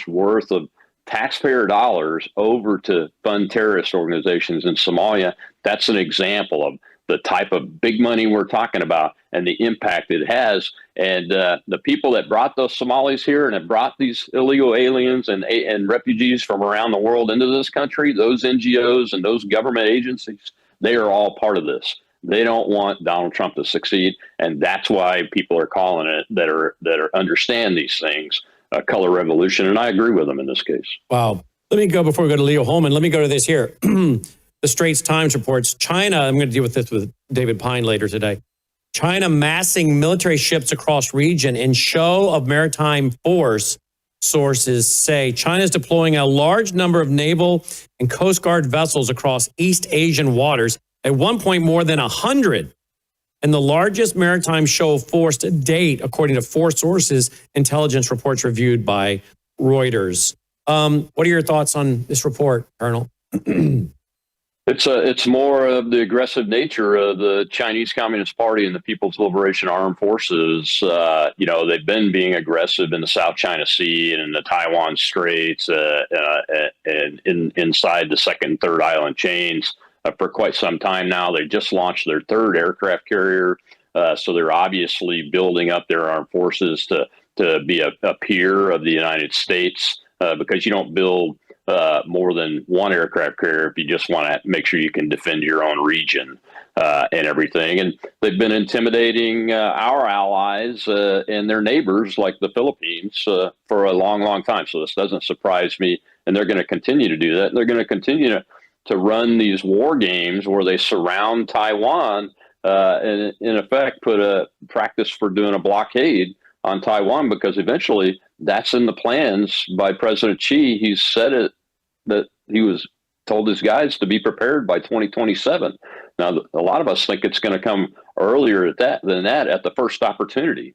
worth of taxpayer dollars over to fund terrorist organizations in Somalia. That's an example of the type of big money we're talking about and the impact it has. And the people that brought those Somalis here and have brought these illegal aliens and refugees from around the world into this country, those NGOs and those government agencies, they are all part of this. They don't want Donald Trump to succeed. And that's why people are calling it, that understand these things, a color revolution. And I agree with them in this case. Wow. Let me go, before we go to Leo Holman, let me go to this here. The Straits Times reports China, I'm going to deal with this with David Pine later today. China massing military ships across region in show of maritime force. Sources say China is deploying a large number of naval and Coast Guard vessels across East Asian waters, at one point more than 100. And the largest maritime show of force to date, according to 4 sources, intelligence reports reviewed by Reuters. What are your thoughts on this report, Colonel? It's more of the aggressive nature of the Chinese Communist Party and the People's Liberation Armed Forces. They've been being aggressive in the South China Sea and in the Taiwan Straits and inside the second and third island chains for quite some time now. They just launched their 3rd aircraft carrier, so they're obviously building up their armed forces to be a peer of the United States, because you don't build more than one aircraft carrier if you just want to make sure you can defend your own region and everything. And they've been intimidating our allies and their neighbors like the Philippines for a long, long time. So this doesn't surprise me. And they're going to continue to do that. And they're going to continue to run these war games where they surround Taiwan and in effect put a practice for doing a blockade on Taiwan, because eventually that's in the plans by President Xi. He's said it, that he was told his guys to be prepared by 2027. Now, a lot of us think it's going to come earlier than that at the first opportunity.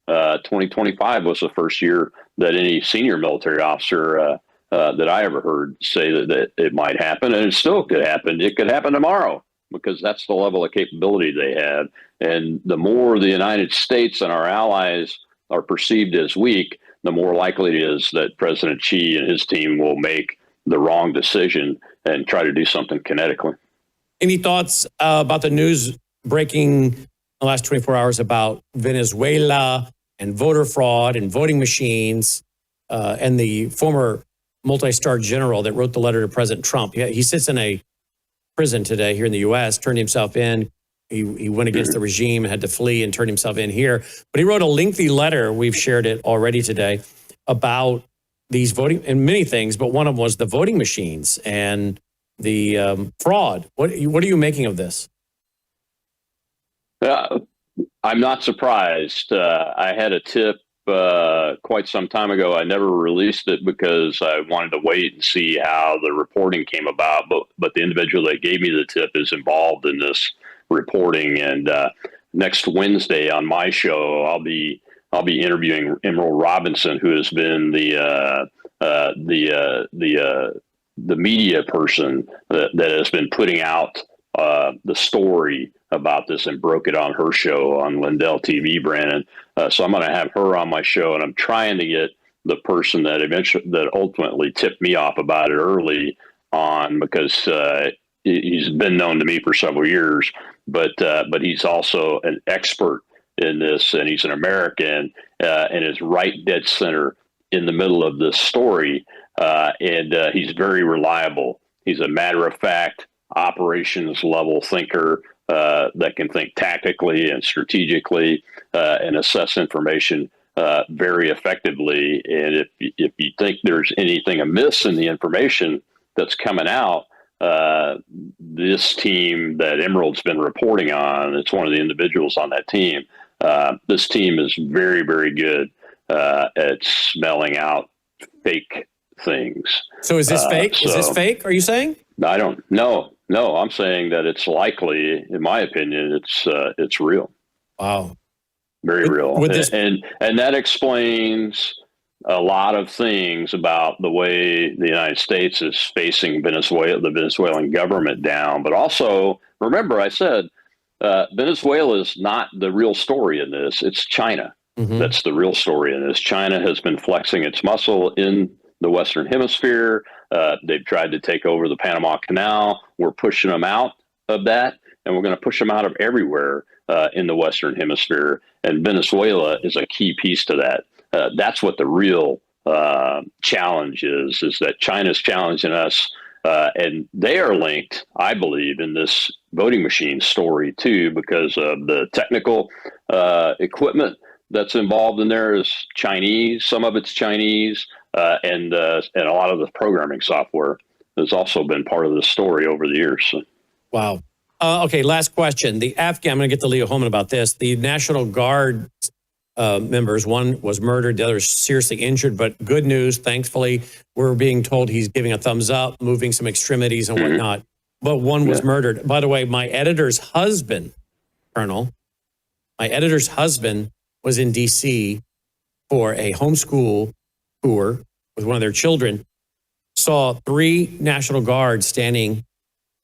2025 was the first year that any senior military officer that I ever heard say that it might happen, and it still could happen. It could happen tomorrow, because that's the level of capability they have. And the more the United States and our allies are perceived as weak, the more likely it is that President Xi and his team will make the wrong decision and try to do something kinetically. Any thoughts about the news breaking in the last 24 hours about Venezuela and voter fraud and voting machines and the former multi-star general that wrote the letter to President Trump? He sits in a prison today here in the U.S., turned himself in. He went against the regime and had to flee and turn himself in here. But he wrote a lengthy letter, we've shared it already today, about these voting and many things, but one of them was the voting machines and the fraud. What are you making of this? I'm not surprised. I had a tip quite some time ago. I never released it because I wanted to wait and see how the reporting came about. But the individual that gave me the tip is involved in this reporting. And next Wednesday on my show, I'll be interviewing Emerald Robinson, who has been the the media person that has been putting out the story about this and broke it on her show on Lindell TV, Brannon. So I'm going to have her on my show, and I'm trying to get the person that ultimately tipped me off about it early on, because he's been known to me for several years, but he's also an expert in this, and he's an American, and is right dead center in the middle of this story. And he's very reliable. He's a matter of fact, operations level thinker that can think tactically and strategically and assess information very effectively. And if you think there's anything amiss in the information that's coming out, this team that Emerald's been reporting on, it's one of the individuals on that team. This team is very, very good at smelling out fake things. So is this fake? Is this fake? Are you saying? I don't know. No, I'm saying that it's likely, in my opinion, it's real. Wow. Very real. And that explains a lot of things about the way the United States is facing the Venezuelan government down. But also, remember, I said Venezuela is not the real story in this. It's China. Mm-hmm. That's the real story in this. China has been flexing its muscle in the Western Hemisphere. They've tried to take over the Panama Canal. We're pushing them out of that, and we're going to push them out of everywhere in the Western Hemisphere. And Venezuela is a key piece to that. That's what the real challenge is that China's challenging us, and they are linked, I believe, in this voting machine story too, because of the technical equipment that's involved in there is Chinese. Some of it's Chinese, and a lot of the programming software has also been part of the story over the years. So. Wow. Okay, last question. The Afghan, I'm going to get to Leo Holman about this. The National Guard members, one was murdered, the other is seriously injured, but good news, thankfully, we're being told he's giving a thumbs up, moving some extremities and whatnot. But one was murdered. By the way, my editor's husband, Colonel, was in D.C. for a homeschool tour with one of their children, saw 3 National Guards standing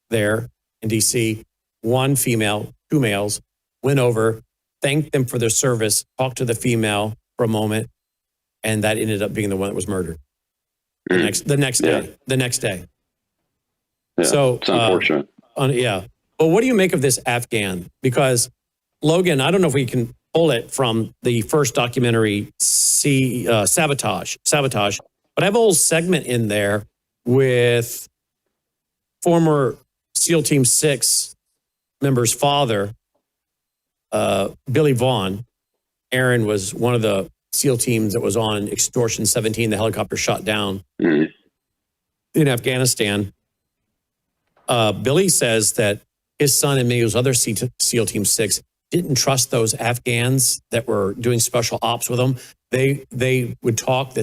there in D.C., 1 female, 2 males, went over, thanked them for their service, talked to the female for a moment, and that ended up being the one that was murdered the next day. Yeah, so it's unfortunate. Yeah. But what do you make of this Afghan? Because, Logan, I don't know if we can pull it from the first documentary, Sabotage, but I have a whole segment in there with former SEAL Team 6 member's father, Billy Vaughn. Aaron was one of the SEAL teams that was on Extortion 17, the helicopter shot down in Afghanistan. Billy says that his son and many of those other SEAL Team 6 didn't trust those Afghans that were doing special ops with them. They would talk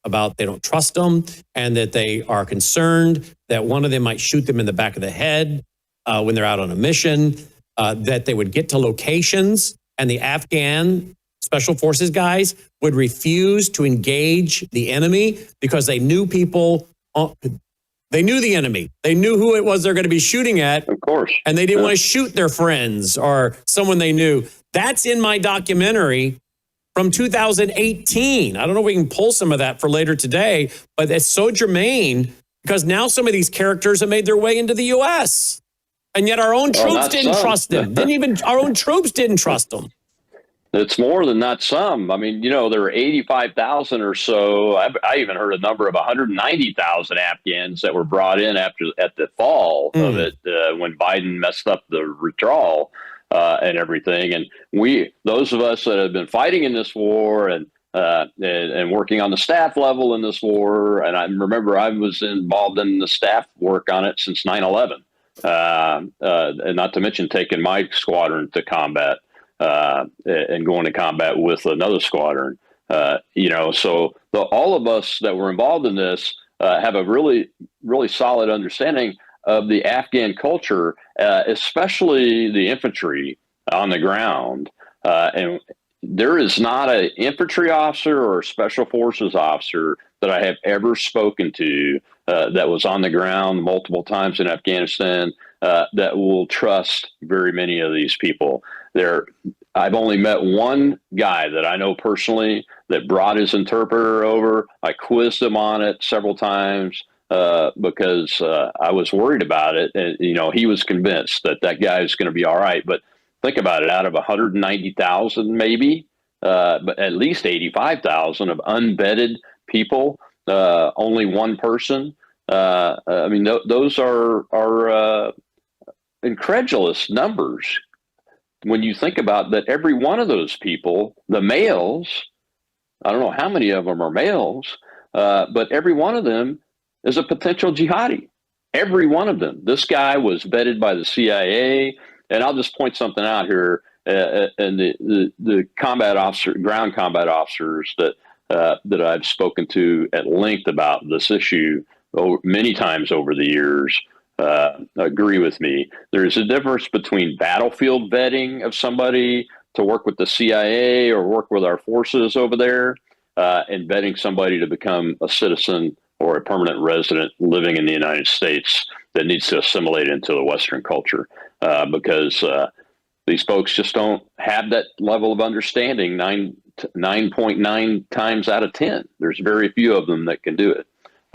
about they don't trust them, and that they are concerned that one of them might shoot them in the back of the head when they're out on a mission, that they would get to locations and the Afghan special forces guys would refuse to engage the enemy because they knew they knew the enemy. They knew who it was they're going to be shooting at. Of course. And they didn't want to shoot their friends or someone they knew. That's in my documentary from 2018. I don't know if we can pull some of that for later today, but it's so germane because now some of these characters have made their way into the U.S. And yet our own troops didn't trust them. Our own troops didn't trust them. It's more than not some. I mean, there were 85,000 or so. I even heard a number of 190,000 Afghans that were brought in at the fall of it when Biden messed up the withdrawal and everything. And those of us that have been fighting in this war and working on the staff level in this war, and I remember I was involved in the staff work on it since 9/11, and not to mention taking my squadron to combat. And going to combat with another squadron, so all of us that were involved in this have a really, really solid understanding of the Afghan culture, especially the infantry on the ground. And there is not an infantry officer or a special forces officer that I have ever spoken to that was on the ground multiple times in Afghanistan that will trust very many of these people. I've only met one guy that I know personally that brought his interpreter over. I quizzed him on it several times because I was worried about it. And, he was convinced that guy is going to be all right. But think about it, out of 190,000 maybe, but at least 85,000 of unvetted people, only one person. Those are incredulous numbers. When you think about that, every one of those people, the males, I don't know how many of them are males, but every one of them is a potential jihadi. Every one of them. This guy was vetted by the CIA. And I'll just point something out here. And the combat officer, ground combat officers that I've spoken to at length about this issue many times over the years, agree with me. There's a difference between battlefield vetting of somebody to work with the CIA or work with our forces over there, and vetting somebody to become a citizen or a permanent resident living in the United States that needs to assimilate into the Western culture, because these folks just don't have that level of understanding 9.9 times out of 10. There's very few of them that can do it.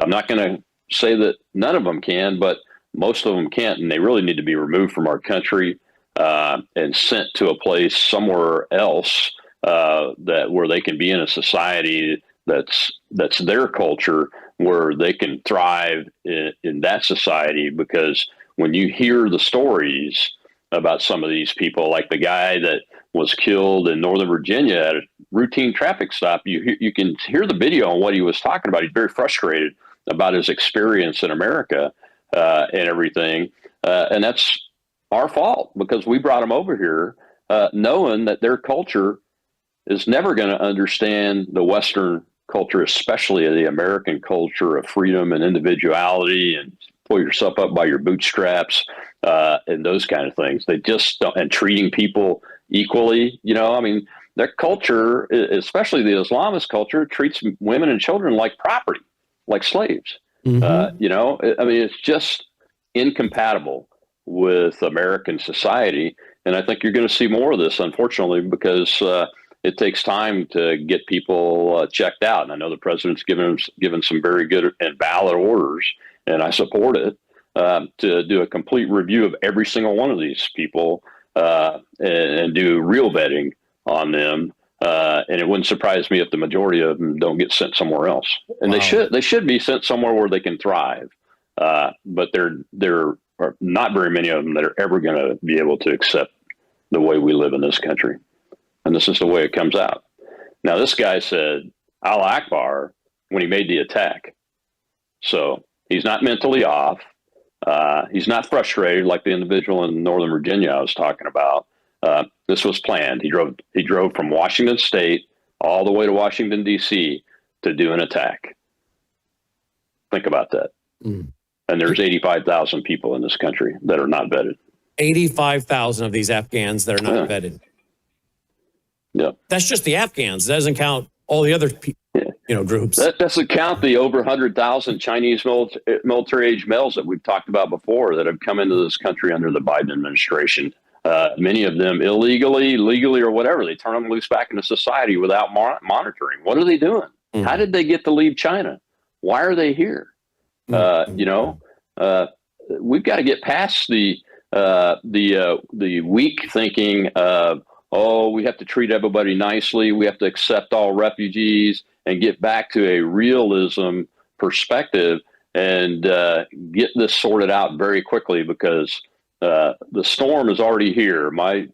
I'm not going to say that none of them can, but most of them can't, and they really need to be removed from our country and sent to a place somewhere else where they can be in a society that's their culture, where they can thrive in that society. Because when you hear the stories about some of these people, like the guy that was killed in Northern Virginia at a routine traffic stop, you can hear the video on what he was talking about. He's very frustrated about his experience in America and everything. And that's our fault, because we brought him over here knowing that their culture is never going to understand the Western culture, especially the American culture of freedom and individuality and pull yourself up by your bootstraps and those kind of things. They just don't, and treating people equally, their culture, especially the Islamist culture, treats women and children like property, like slaves. It's just incompatible with American society. And I think you're going to see more of this, unfortunately, because it takes time to get people checked out. And I know the president's given some very good and valid orders, and I support it, to do a complete review of every single one of these people and do real vetting on them. And it wouldn't surprise me if the majority of them don't get sent somewhere else. And they should be sent somewhere where they can thrive. But there are not very many of them that are ever going to be able to accept the way we live in this country. And this is the way it comes out. Now, this guy said Allah Akbar when he made the attack. So he's not mentally off. He's not frustrated like the individual in Northern Virginia I was talking about. This was planned. He drove from Washington State all the way to Washington, D.C. to do an attack. Think about that. And there's 85,000 people in this country that are not vetted. 85,000 of these Afghans that are not vetted. Yeah. That's just the Afghans. That doesn't count all the other groups. That doesn't count the over 100,000 Chinese military-age males that we've talked about before that have come into this country under the Biden administration. Many of them illegally, legally, or whatever. They turn them loose back into society without monitoring. What are they doing? How did they get to leave China? Why are they here? We've got to get past the weak thinking of, we have to treat everybody nicely. We have to accept all refugees and get back to a realism perspective and get this sorted out very quickly, because the storm is already here. One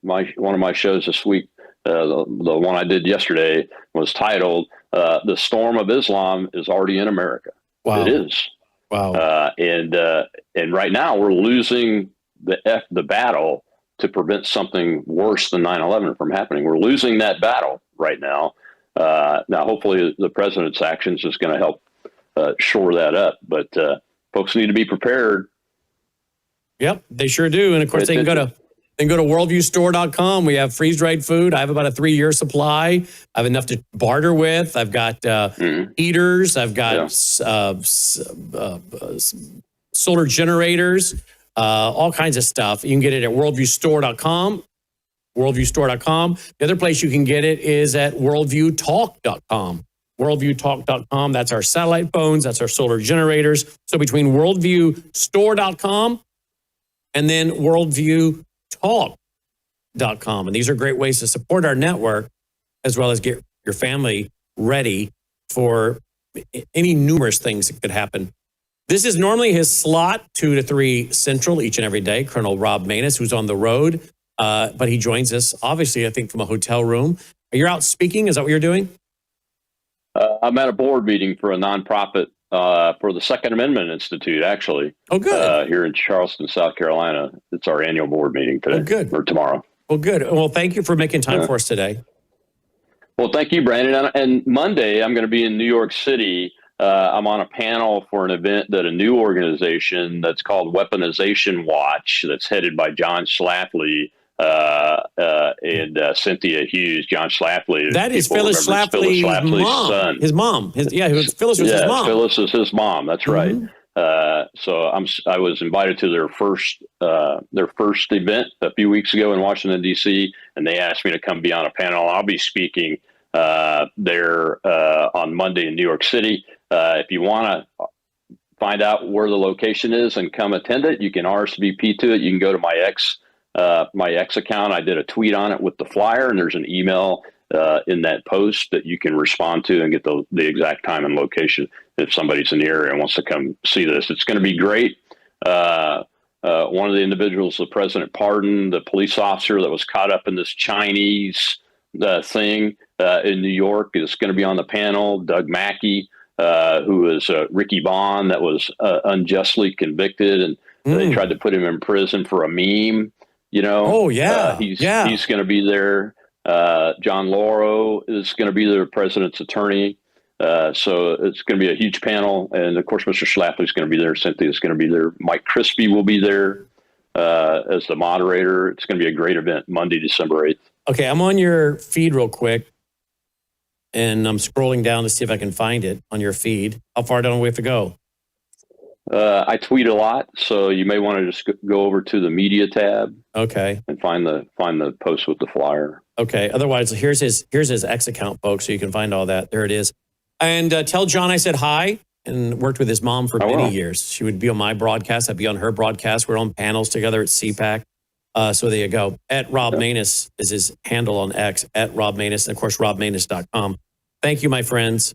of my shows this week, the one I did yesterday, was titled "The Storm of Islam is Already in America." Wow. It is. Wow. And right now we're losing the battle to prevent something worse than 9/11 from happening. We're losing that battle right now. Now, hopefully the president's actions is going to help shore that up, but folks need to be prepared. Yep, they sure do. And of course, they can go to then go to worldviewstore.com. We have freeze-dried food. I have about a 3-year supply. I have enough to barter with. I've got heaters. I've got solar generators, all kinds of stuff. You can get it at worldviewstore.com. Worldviewstore.com. The other place you can get it is at worldviewtalk.com. Worldviewtalk.com. That's our satellite phones. That's our solar generators. So between worldviewstore.com and then worldviewtalk.com. And these are great ways to support our network as well as get your family ready for any numerous things that could happen. This is normally his slot, 2 to 3 Central each and every day. Colonel Rob Maness, who's on the road. But he joins us, obviously, I think, from a hotel room. You're out speaking? Is that what you're doing? I'm at a board meeting for a nonprofit for the Second Amendment Institute, actually. Oh, good. Here in Charleston, South Carolina. It's our annual board meeting today. Oh, good. Or tomorrow. Well, good. Well, thank you for making time for us today. Well, thank you, Brandon. And Monday, I'm going to be in New York City. I'm on a panel for an event that a new organization that's called Weaponization Watch, that's headed by John Schlafly and Cynthia Hughes. John Schlafly. That is Phyllis Schlafly's mom. Son. His mom. Phyllis was his mom. Phyllis is his mom. That's right. So I was invited to their first event a few weeks ago in Washington, D.C., and they asked me to come be on a panel. I'll be speaking there on Monday in New York City. If you want to find out where the location is and come attend it, you can RSVP to it. You can go to my X account. I did a tweet on it with the flyer, and there's an email in that post that you can respond to and get the exact time and location if somebody's in the area and wants to come see this. It's going to be great. One of the individuals the president pardoned, the police officer that was caught up in this Chinese thing in New York, is going to be on the panel. Doug Mackey, who is Ricky Vaughn, that was unjustly convicted, and they tried to put him in prison for a meme. You know, oh yeah, he's going to be there. John Lauro is going to be the president's attorney. So it's going to be a huge panel, and of course, Mr. Schlafly is going to be there. Cynthia is going to be there. Mike Crispy will be there as the moderator. It's going to be a great event, Monday, December 8th. Okay, I'm on your feed real quick, and I'm scrolling down to see if I can find it on your feed. How far down do we have to go? I tweet a lot, so you may want to just go over to the media tab. Okay. And find the post with the flyer. Okay. Otherwise, here's his X account, folks, so you can find all that. There it is. And tell John I said hi, and worked with his mom for many years. She would be on my broadcast. I'd be on her broadcast. We're on panels together at CPAC. So there you go. At Rob Maness is his handle on X, at Rob Maness, and of course, robmaness.com. Thank you, my friends.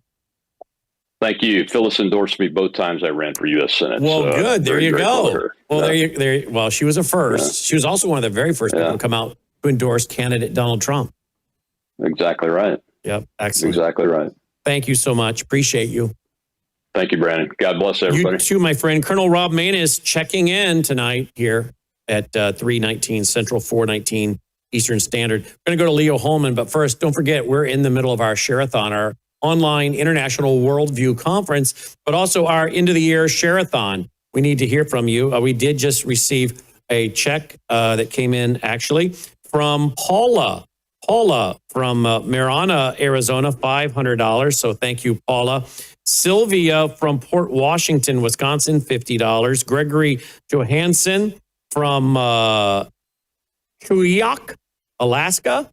Thank you. Phyllis endorsed me both times I ran for U.S. Senate. Well, so good. There you go. Well, yeah. Well, she was a first. Yeah. She was also one of the very first people to come out to endorse candidate Donald Trump. Exactly right. Yep. Excellent. Exactly right. Thank you so much. Appreciate you. Thank you, Brandon. God bless everybody. You too, my friend. Colonel Rob Maness checking in tonight here at 3:19 Central, 4:19 Eastern Standard. We're going to go to Leo Holman, but first, don't forget, we're in the middle of our Share-a-thon, our online International Worldview Conference, but also our end-of-the-year Share-a-thon. We need to hear from you. We did just receive a check that came in, actually, from Paula. Paula from Marana, Arizona, $500. So thank you, Paula. Sylvia from Port Washington, Wisconsin, $50. Gregory Johansson from Chuyak, Alaska,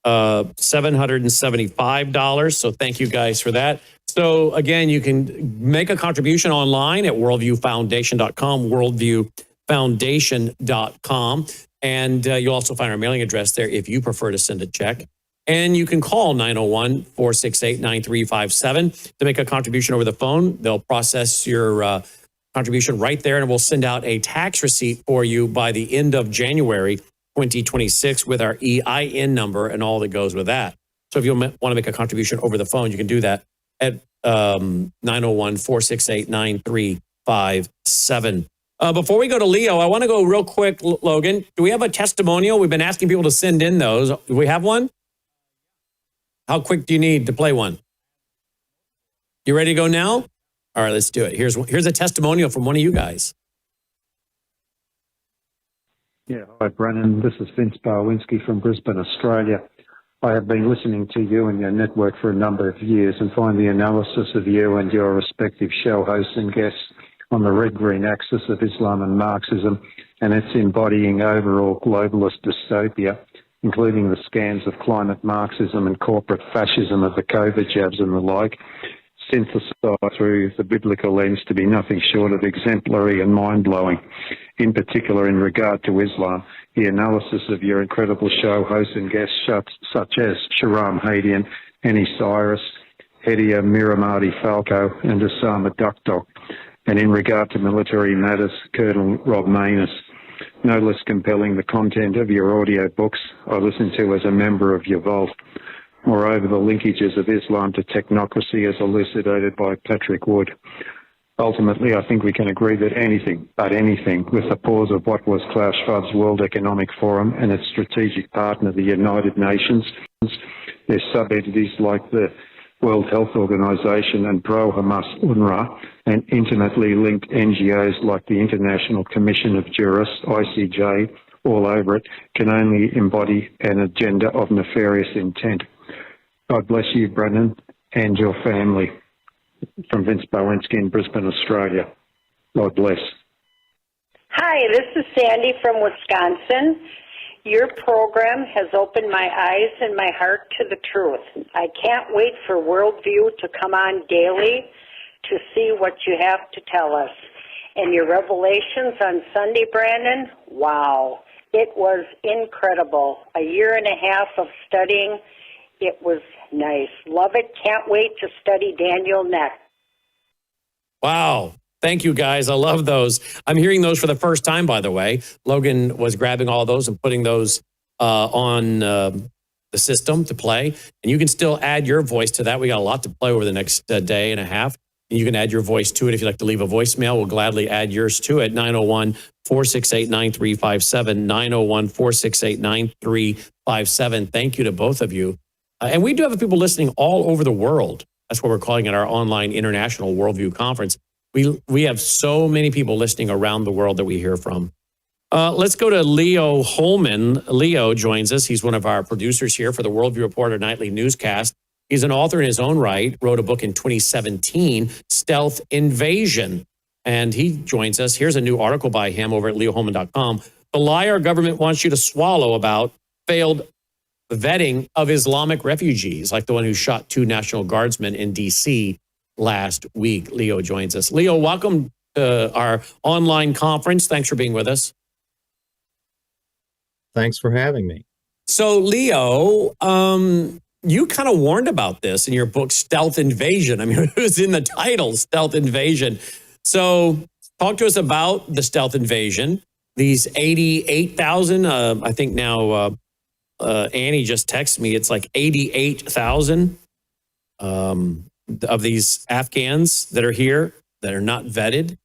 $775. So thank you guys for that. So again, you can make a contribution online at worldviewfoundation.com, worldviewfoundation.com. And you'll also find our mailing address there if you prefer to send a check. And you can call 901-468-9357 to make a contribution over the phone. They'll process your contribution right there, and we'll send out a tax receipt for you by the end of January 2026 with our EIN number and all that goes with that. So if you want to make a contribution over the phone, you can do that at 901-468-9357. Before we go to Leo, I want to go real quick, Logan. Do we have a testimonial? We've been asking people to send in those. Do we have one? How quick do you need to play one? You ready to go now? All right, let's do it. Here's a testimonial from one of you guys. Yeah, hi, Brannon. This is Vince Barwinski from Brisbane, Australia. I have been listening to you and your network for a number of years and find the analysis of you and your respective show hosts and guests on the red-green axis of Islam and Marxism and its embodying overall globalist dystopia, including the scams of climate Marxism and corporate fascism of the COVID jabs and the like, synthesized through the biblical lens to be nothing short of exemplary and mind-blowing. In particular, in regard to Islam, the analysis of your incredible show hosts and guests such as Shahram Hadian, Anni Cyrus, Hedia Miramati Falco, and Osama Duckdog. And in regard to military matters, Colonel Rob Manus. No less compelling the content of your audio books I listen to as a member of your vault. Moreover, the linkages of Islam to technocracy as elucidated by Patrick Wood. Ultimately, I think we can agree that anything, with the pause of what was Klaus Schwab's World Economic Forum and its strategic partner, the United Nations, their sub-entities like the World Health Organization and pro-Hamas UNRWA, and intimately linked NGOs like the International Commission of Jurists, ICJ, all over it, can only embody an agenda of nefarious intent. God bless you, Brannon, and your family. From Vince Bowenski in Brisbane, Australia. God bless. Hi, this is Sandy from Wisconsin. Your program has opened my eyes and my heart to the truth. I can't wait for Worldview to come on daily to see what you have to tell us. And your revelations on Sunday, Brannon, wow, it was incredible. A year and a half of studying. It was nice. Love it. Can't wait to study Daniel next. Wow. Thank you, guys. I love those. I'm hearing those for the first time, by the way. Logan was grabbing all those and putting those on the system to play. And you can still add your voice to that. We got a lot to play over the next day and a half. And you can add your voice to it. If you'd like to leave a voicemail, we'll gladly add yours to it. 901-468-9357. 901-468-9357. Thank you to both of you. And we do have people listening all over the world. That's what we're calling it, our online international worldview conference. We have so many people listening around the world that we hear from. Let's go to Leo Holman. Leo joins us. He's one of our producers here for the Worldview Reporter Nightly Newscast. He's an author in his own right, wrote a book in 2017, Stealth Invasion. And he joins us. Here's a new article by him over at leoholman.com. The lie our government wants you to swallow about failed vetting of Islamic refugees, like the one who shot 2 National Guardsmen in D.C. last week. Leo joins us. Leo, welcome to our online conference. Thanks for being with us. Thanks for having me. So, Leo, you kind of warned about this in your book, Stealth Invasion. I mean, it was in the title, Stealth Invasion. So talk to us about the stealth invasion, these 88,000, I think now Annie just texted me, it's like 88,000 of these Afghans that are here that are not vetted.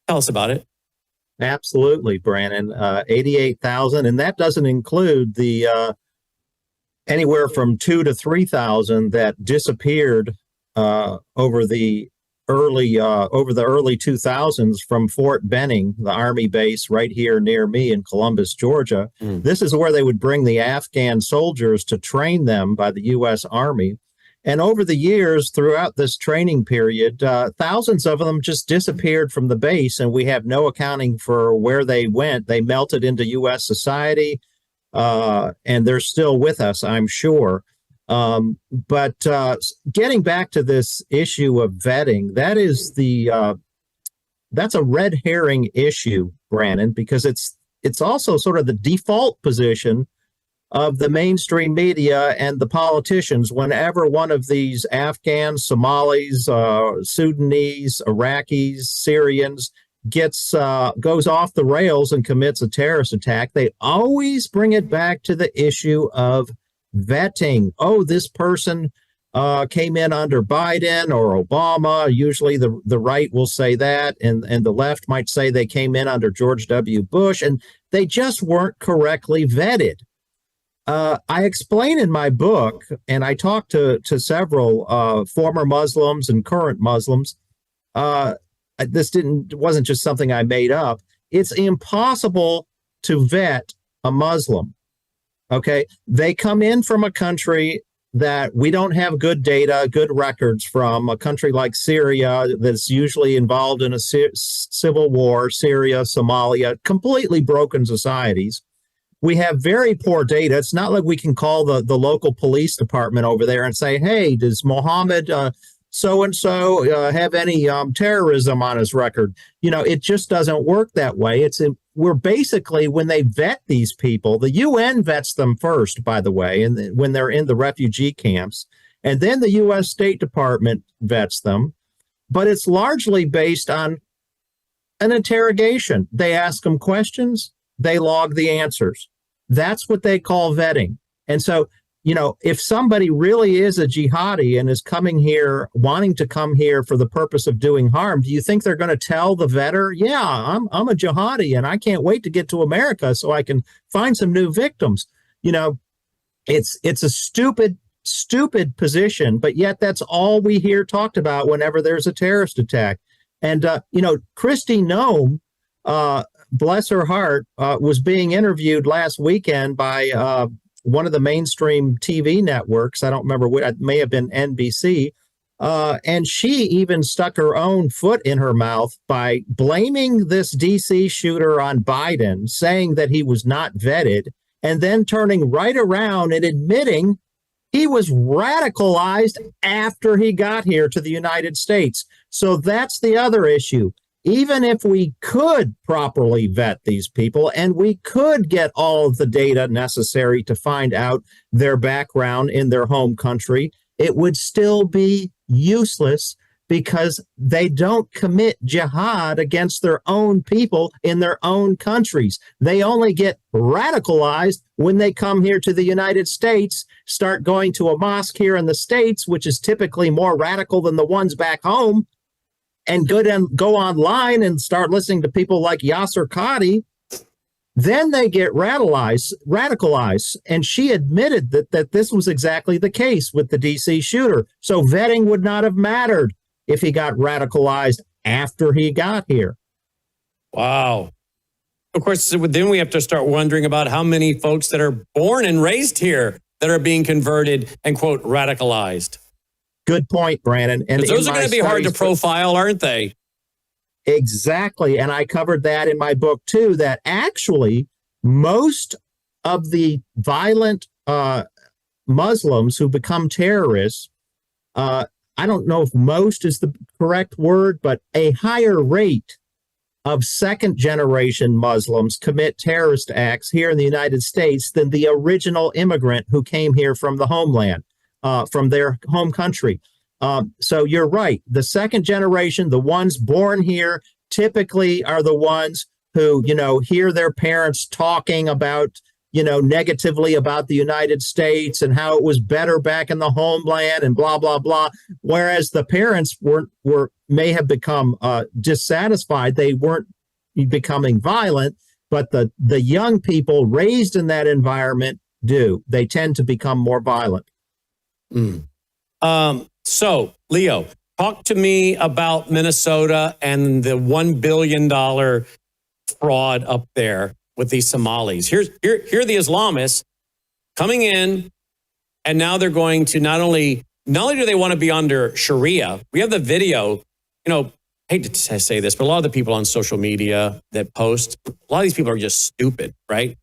Tell us about it. Absolutely, Brannon. 88,000, and that doesn't include the anywhere from 2,000 to 3,000 that disappeared over the early 2000s from Fort Benning, the Army base right here near me in Columbus, Georgia. This is where they would bring the Afghan soldiers to train them by the U.S. Army. And over the years, throughout this training period, thousands of them just disappeared from the base, and we have no accounting for where they went. They melted into U.S. society, and they're still with us, I'm sure. But getting back to this issue of vetting, that's a red herring issue, Brannon, because it's also sort of the default position of the mainstream media and the politicians whenever one of these Afghans, Somalis, Sudanese, Iraqis, Syrians goes off the rails and commits a terrorist attack. They always bring it back to the issue of vetting. Oh, this person came in under Biden or Obama. Usually the right will say that, and the left might say they came in under George W. Bush, and they just weren't correctly vetted. I explain in my book, and I talk to several former Muslims and current Muslims. This wasn't just something I made up. It's impossible to vet a Muslim. Okay. They come in from a country that we don't have good data, good records from, a country like Syria that's usually involved in a civil war, Syria, Somalia, completely broken societies. We have very poor data. It's not like we can call the local police department over there and say, hey, does Mohammed so-and-so have any terrorism on his record? It just doesn't work that way. We're basically, when they vet these people, the UN vets them first, by the way, and when they're in the refugee camps, and then the U.S. State Department vets them, but it's largely based on an interrogation. They ask them questions, they log the answers. That's what they call vetting. And so, if somebody really is a jihadi and is coming here, wanting to come here for the purpose of doing harm, do you think they're going to tell the vetter, yeah, I'm a jihadi and I can't wait to get to America so I can find some new victims? It's a stupid position, but yet that's all we hear talked about whenever there's a terrorist attack. And, Kristi Noem, bless her heart, was being interviewed last weekend by one of the mainstream TV networks. I don't remember what, it may have been NBC. And she even stuck her own foot in her mouth by blaming this DC shooter on Biden, saying that he was not vetted, and then turning right around and admitting he was radicalized after he got here to the United States. So that's the other issue. Even if we could properly vet these people and we could get all of the data necessary to find out their background in their home country, it would still be useless because they don't commit jihad against their own people in their own countries. They only get radicalized when they come here to the United States, start going to a mosque here in the States, which is typically more radical than the ones back home, and go online and start listening to people like Yasser Qadi. Then they get radicalized. And she admitted that this was exactly the case with the DC shooter. So vetting would not have mattered if he got radicalized after he got here. Wow. Of course, then we have to start wondering about how many folks that are born and raised here that are being converted and, quote, radicalized. Good point, Brannon. And those are going to be hard to profile, aren't they? Exactly. And I covered that in my book, too, that actually most of the violent Muslims who become terrorists, I don't know if most is the correct word, but a higher rate of second-generation Muslims commit terrorist acts here in the United States than the original immigrant who came here from the homeland. From their home country. So you're right. The second generation, the ones born here, typically are the ones who, hear their parents talking about, negatively about the United States and how it was better back in the homeland and blah, blah, blah. Whereas the parents may have become dissatisfied. They weren't becoming violent, but the young people raised in that environment do. They tend to become more violent. So, Leo, talk to me about Minnesota and the $1 billion fraud up there with these Somalis. Here are the Islamists coming in, and now they're going to not only do they want to be under Sharia, we have the video, I hate to say this, but a lot of the people on social media that post, a lot of these people are just stupid, right?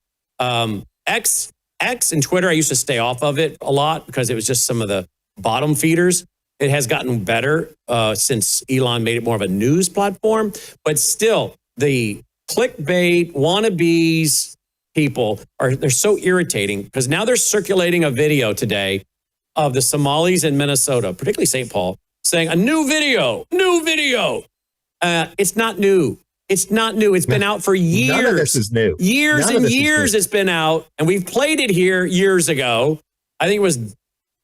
X and Twitter, I used to stay off of it a lot because it was just some of the bottom feeders. It has gotten better since Elon made it more of a news platform. But still, the clickbait wannabes people they're so irritating because now they're circulating a video today of the Somalis in Minnesota, particularly St. Paul, saying a new video. It's not new. It's not new. It's been out for years. None of this is new. Years and years it's been out. And we've played it here years ago. I think it was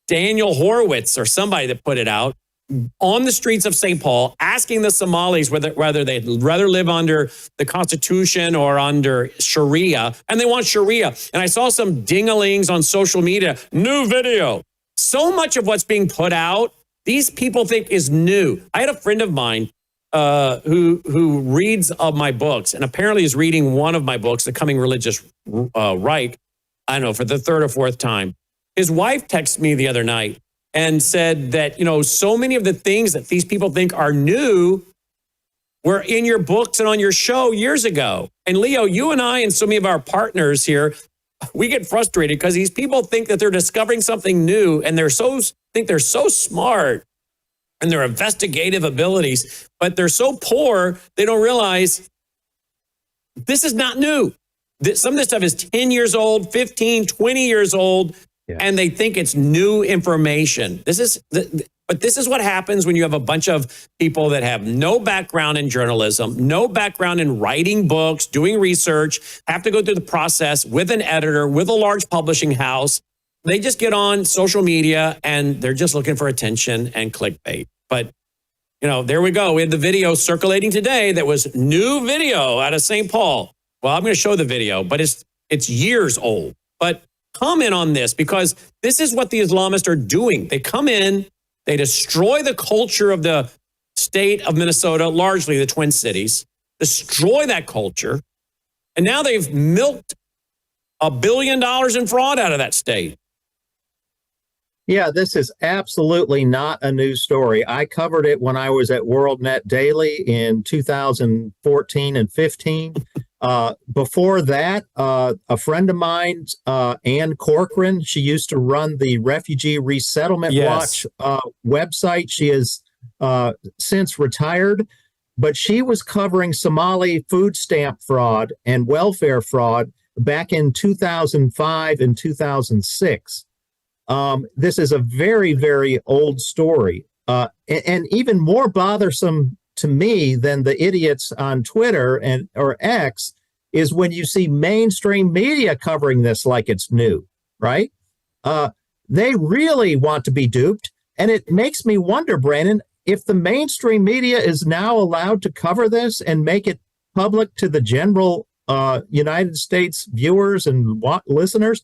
Daniel Horowitz or somebody that put it out on the streets of St. Paul, asking the Somalis whether they'd rather live under the Constitution or under Sharia. And they want Sharia. And I saw some ding-a-lings on social media. New video. So much of what's being put out, these people think is new. I had a friend of mine who reads of my books and apparently is reading one of my books, The Coming Religious Reich, I don't know, for the third or fourth time. His wife texted me the other night and said that, so many of the things that these people think are new were in your books and on your show years ago. And Leo, you and I and so many of our partners here, we get frustrated because these people think that they're discovering something new and think they're so smart and their investigative abilities, but they're so poor, they don't realize this is not new. Some of this stuff is 10 years old, 15, 20 years old, and they think it's new information. But this is what happens when you have a bunch of people that have no background in journalism, no background in writing books, doing research, have to go through the process with an editor, with a large publishing house. They just get on social media and they're just looking for attention and clickbait. But, there we go. We had the video circulating today that was new video out of St. Paul. Well, I'm going to show the video, but it's years old. But comment on this because this is what the Islamists are doing. They come in, they destroy the culture of the state of Minnesota, largely the Twin Cities, destroy that culture. And now they've milked $1 billion in fraud out of that state. Yeah, this is absolutely not a new story. I covered it when I was at WorldNet Daily in 2014 and 15. Before that, a friend of mine, Ann Corcoran, she used to run the Refugee Resettlement Watch website. She is since retired, but she was covering Somali food stamp fraud and welfare fraud back in 2005 and 2006. This is a very, very old story, and even more bothersome to me than the idiots on Twitter or X is when you see mainstream media covering this like it's new, right? They really want to be duped. And it makes me wonder, Brannon, if the mainstream media is now allowed to cover this and make it public to the general United States viewers and listeners,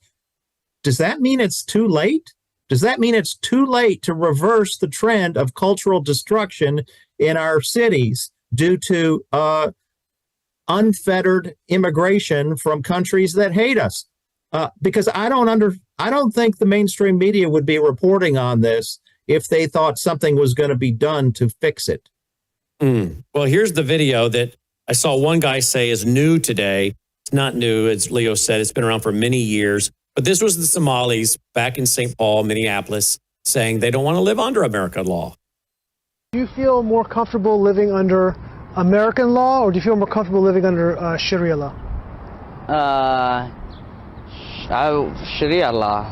does that mean it's too late? Does that mean it's too late to reverse the trend of cultural destruction in our cities due to unfettered immigration from countries that hate us? Because I don't think the mainstream media would be reporting on this if they thought something was going to be done to fix it. Well, here's the video that I saw one guy say is new today. It's not new, as Leo said. It's been around for many years. But this was the Somalis back in St. Paul, Minneapolis, saying they don't want to live under American law. Do you feel more comfortable living under American law, or do you feel more comfortable living under Sharia law? Sharia law.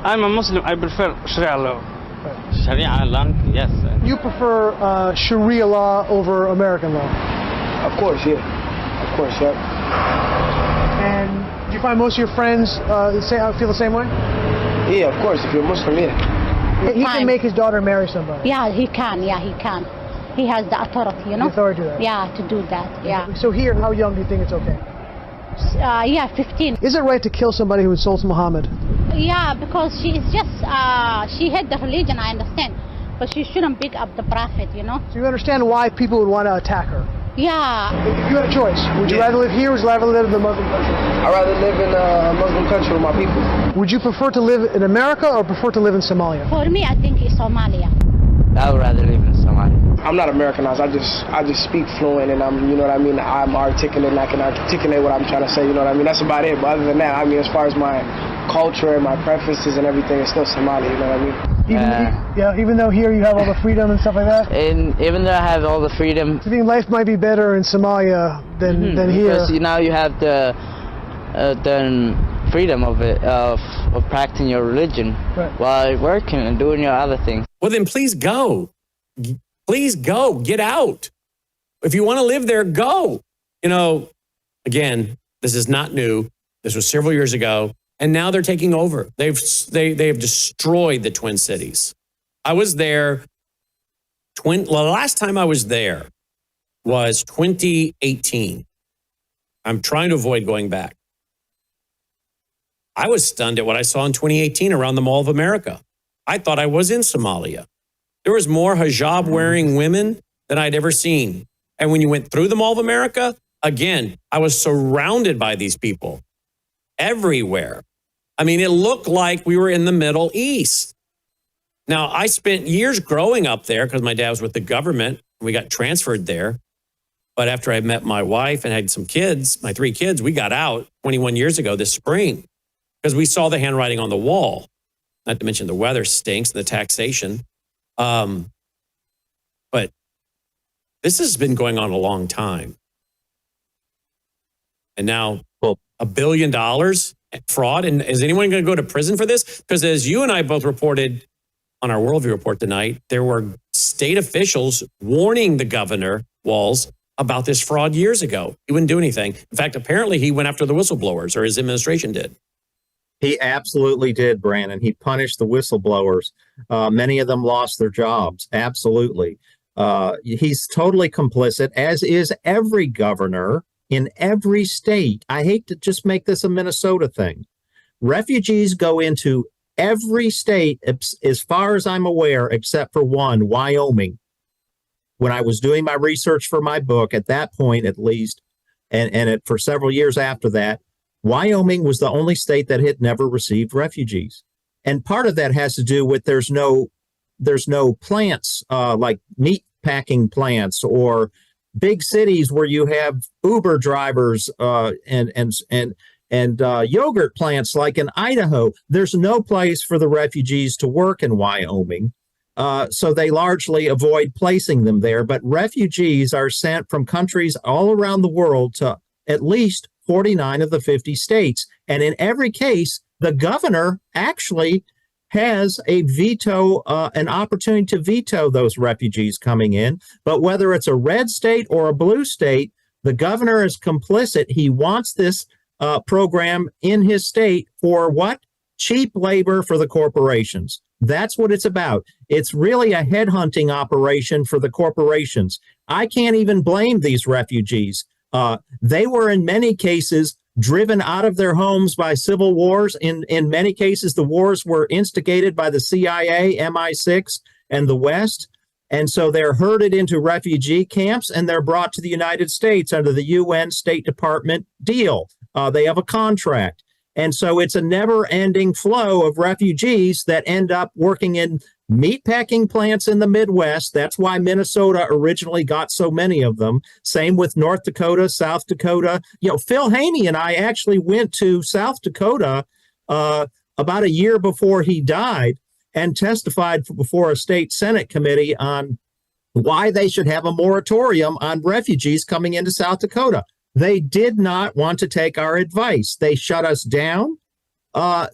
I'm a Muslim. I prefer Sharia law. Right. Sharia law, yes. You prefer Sharia law over American law? Of course, yeah. Of course, yeah. And do you find most of your friends feel the same way? Yeah, of course. If you're Muslim, yeah. He can make his daughter marry somebody. Yeah, he can. Yeah, he can. He has the authority, The authority to that. Yeah, to do that. Yeah. So here, how young do you think it's okay? Yeah, 15. Is it right to kill somebody who insults Muhammad? Yeah, because she is just, she hate the religion, I understand. But she shouldn't pick up the prophet, So you understand why people would want to attack her? Yeah. If you had a choice, would you rather live here or would you rather live in the Muslim country? I'd rather live in a Muslim country with my people. Would you prefer to live in America or prefer to live in Somalia? For me, I think it's Somalia. I would rather live in Somalia. I'm not Americanized. I just speak fluent, and I'm articulate, and I can articulate what I'm trying to say. That's about it. But other than that, as far as my culture and my preferences and everything, it's still Somali. Even though here you have all the freedom and stuff like that. And even though I have all the freedom, I think life might be better in Somalia than here. Because now you have the freedom of practicing your religion while working and doing your other things. Well, then please go. Please go. Get out. If you want to live there, go. Again, this is not new. This was several years ago. And now they're taking over. They've destroyed the Twin Cities. I was there. The last time I was there was 2018. I'm trying to avoid going back. I was stunned at what I saw in 2018 around the Mall of America. I thought I was in Somalia. There was more hijab-wearing women than I'd ever seen. And when you went through the Mall of America, again, I was surrounded by these people everywhere. I mean, it looked like we were in the Middle East. Now, I spent years growing up there because my dad was with the government. We got transferred there. But after I met my wife and had some kids, my 3 kids, we got out 21 years ago this spring because we saw the handwriting on the wall. Not to mention the weather stinks and the taxation. But this has been going on a long time. And now, $1 billion fraud. And is anyone going to go to prison for this? Because as you and I both reported on our Worldview report tonight, there were state officials warning the governor, Walz, about this fraud years ago. He wouldn't do anything. In fact, apparently he went after the whistleblowers, or his administration did. He absolutely did, Brannon. He punished the whistleblowers. Many of them lost their jobs. Absolutely. He's totally complicit, as is every governor in every state. I hate to just make this a Minnesota thing. Refugees go into every state, as far as I'm aware, except for one, Wyoming. When I was doing my research for my book, at that point at least, and for several years after that, Wyoming was the only state that had never received refugees. And part of that has to do with there's no plants like meat packing plants or big cities where you have Uber drivers and yogurt plants like in Idaho. There's no place for the refugees to work in Wyoming. So they largely avoid placing them there. But refugees are sent from countries all around the world to at least 49 of the 50 states. And in every case, the governor actually has a veto, an opportunity to veto those refugees coming in. But whether it's a red state or a blue state, the governor is complicit. He wants this program in his state for what? Cheap labor for the corporations. That's what it's about. It's really a headhunting operation for the corporations. I can't even blame these refugees. They were in many cases driven out of their homes by civil wars. In many cases, the wars were instigated by the CIA, MI6, and the West. And so they're herded into refugee camps and they're brought to the United States under the UN State Department deal. They have a contract. And so it's a never-ending flow of refugees that end up working in meatpacking plants in the Midwest. That's why Minnesota originally got so many of them. Same with North Dakota, South Dakota. You know, Phil Haney and I actually went to South Dakota about a year before he died and testified before a state Senate committee on why they should have a moratorium on refugees coming into South Dakota. They did not want to take our advice. They shut us down.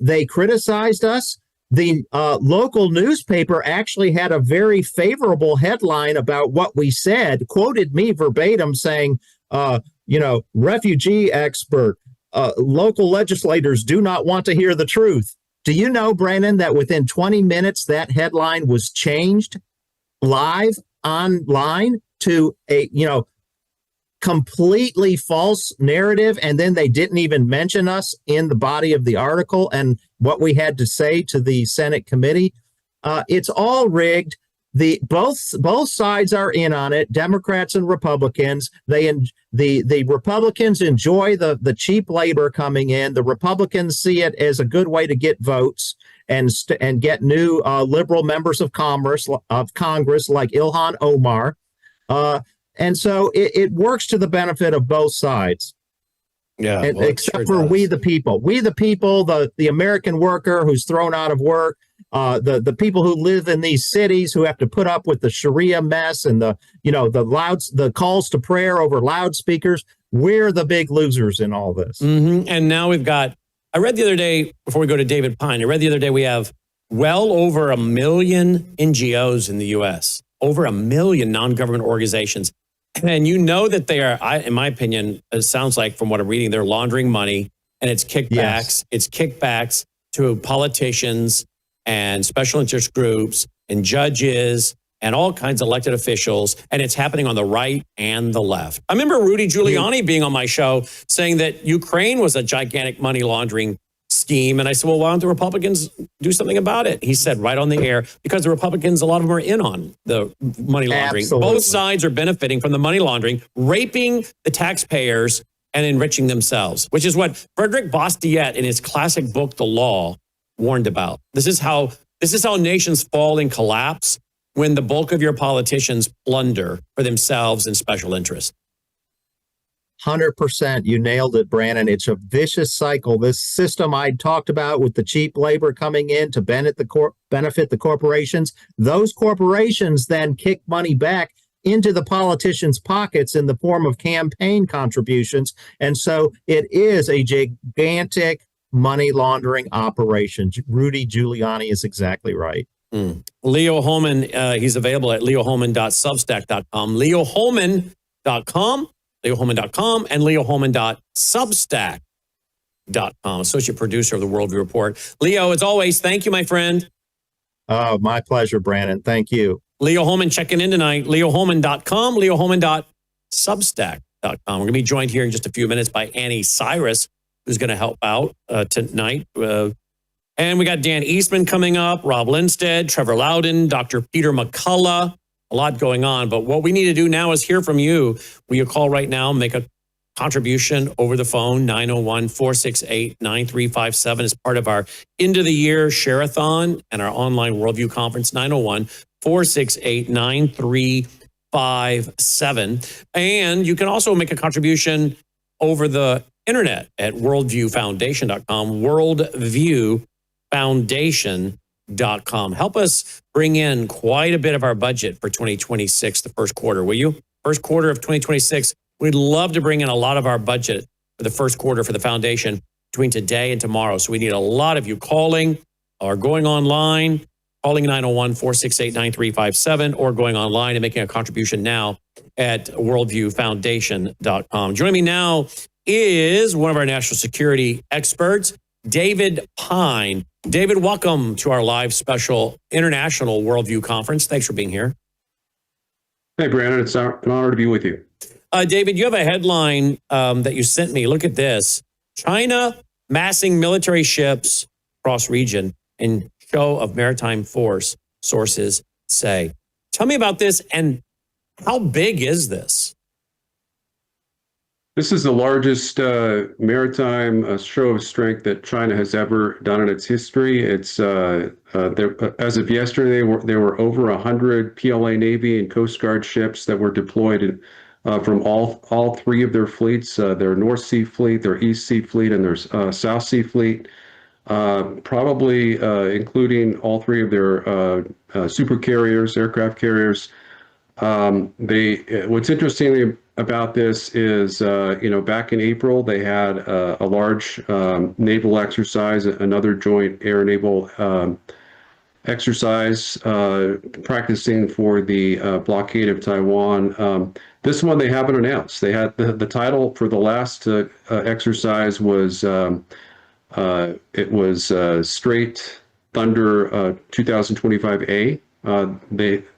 They criticized us. The local newspaper actually had a very favorable headline about what we said, quoted me verbatim saying, refugee expert, local legislators do not want to hear the truth. Do you know, Brannon, that within 20 minutes, that headline was changed live online to a, completely false narrative, and then they didn't even mention us in the body of the article and what we had to say to the Senate committee. It's all rigged. Both sides are in on it, Democrats and Republicans. The Republicans enjoy the cheap labor coming in. The Republicans see it as a good way to get votes and get new liberal members of Congress like Ilhan Omar. And so it works to the benefit of both sides. Yeah, except for we the people, the American worker who's thrown out of work, the people who live in these cities who have to put up with the Sharia mess and the calls to prayer over loudspeakers. We're the big losers in all this. Mm-hmm. And now we've got, I read the other day, before we go to David Pine, we have well over 1 million NGOs in the U.S., over 1 million non-government organizations. And you know that they are, in my opinion, it sounds like from what I'm reading, they're laundering money, and it's kickbacks. Yes. It's kickbacks to politicians and special interest groups and judges and all kinds of elected officials. And it's happening on the right and the left. I remember Rudy Giuliani being on my show saying that Ukraine was a gigantic money laundering scheme. And I said, well, why don't the Republicans do something about it? He said right on the air, because the Republicans, a lot of them are in on the money laundering. Absolutely. Both sides are benefiting from the money laundering, raping the taxpayers and enriching themselves, which is what Frederick Bastiat in his classic book, The Law, warned about. This is how nations fall and collapse, when the bulk of your politicians plunder for themselves and special interest. 100%. You nailed it, Brannon. It's a vicious cycle. This system I talked about with the cheap labor coming in to benefit the corporations, those corporations then kick money back into the politicians' pockets in the form of campaign contributions. And so it is a gigantic money laundering operation. Rudy Giuliani is exactly right. Leo Holman, he's available at leoholman.substack.com, leoholman.com, leoholman.com, and leoholman.substack.com, associate producer of the Worldview Report. Leo, as always, thank you, my friend. Oh, my pleasure, Brannon. Thank you. Leo Holman checking in tonight, leoholman.com, leoholman.substack.com. We're going to be joined here in just a few minutes by Anni Cyrus, who's going to help out tonight. And we got Dan Eastman coming up, Rob Lindstedt, Trevor Loudon, Dr. Peter McCullough, a lot going on. But what we need to do now is hear from you. Will you call right now, make a contribution over the phone, 901-468-9357 as part of our end of the year share-a-thon and our online Worldview Conference, 901-468-9357. And you can also make a contribution over the internet at worldviewfoundation.com, worldviewfoundation.com. Help us bring in quite a bit of our budget for 2026, the first quarter, will you? First quarter of 2026, we'd love to bring in a lot of our budget for the first quarter for the foundation between today and tomorrow. So we need a lot of you calling or going online, calling 901-468-9357, or going online and making a contribution now at worldviewfoundation.com. Joining me now is one of our national security experts, David Pine. David, welcome to our live special International Worldview Conference. Thanks for being here. Hey, Brannon, it's an honor to be with you. David, you have a headline that you sent me. Look at this. China massing military ships across region in show of maritime force, sources say. Tell me about this, and how big is this? This is the largest maritime show of strength that China has ever done in its history. It's as of yesterday, there were over 100 PLA Navy and Coast Guard ships that were deployed from all three of their fleets, their North Sea Fleet, their East Sea Fleet, and their South Sea Fleet, probably including all three of their super carriers, aircraft carriers. What's interesting about this is, back in April, they had a large naval exercise, another joint air naval exercise, practicing for the blockade of Taiwan. This one they haven't announced. They had the title for the last exercise was Straight Thunder 2025A.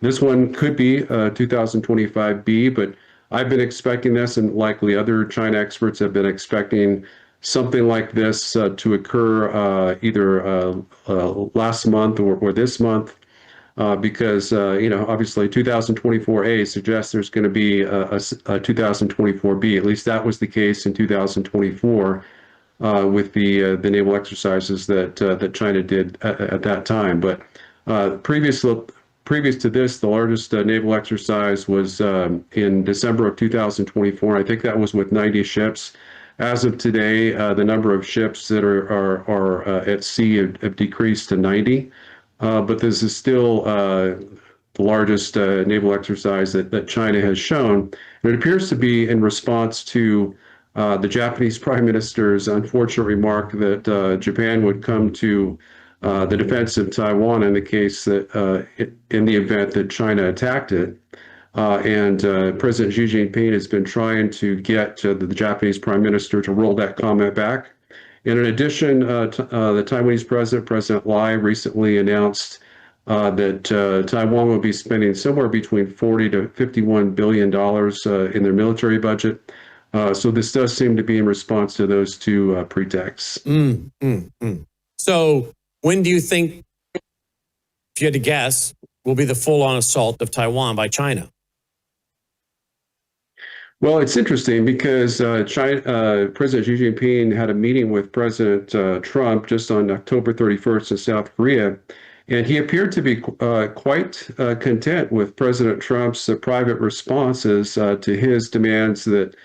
This one could be 2025B, but I've been expecting this, and likely other China experts have been expecting something like this to occur either last month or this month, because obviously 2024A suggests there's going to be a 2024B. At least that was the case in 2024 with the naval exercises that China did at that time. But previous to this, the largest naval exercise was in December of 2024. I think that was with 90 ships. As of today, the number of ships that are at sea have decreased to 90. But this is still the largest naval exercise that China has shown. And it appears to be in response to the Japanese Prime Minister's unfortunate remark that Japan would come to the defense of Taiwan in the case that in the event that China attacked it. And President Xi Jinping has been trying to get the Japanese Prime Minister to roll that comment back. And in addition, the Taiwanese President Lai, recently announced that Taiwan will be spending somewhere between $40 to $51 billion in their military budget. So this does seem to be in response to those two pretexts. So when do you think, if you had to guess, will be the full-on assault of Taiwan by China? Well, it's interesting because President Xi Jinping had a meeting with President Trump just on October 31st in South Korea, and he appeared to be quite content with President Trump's private responses to his demands that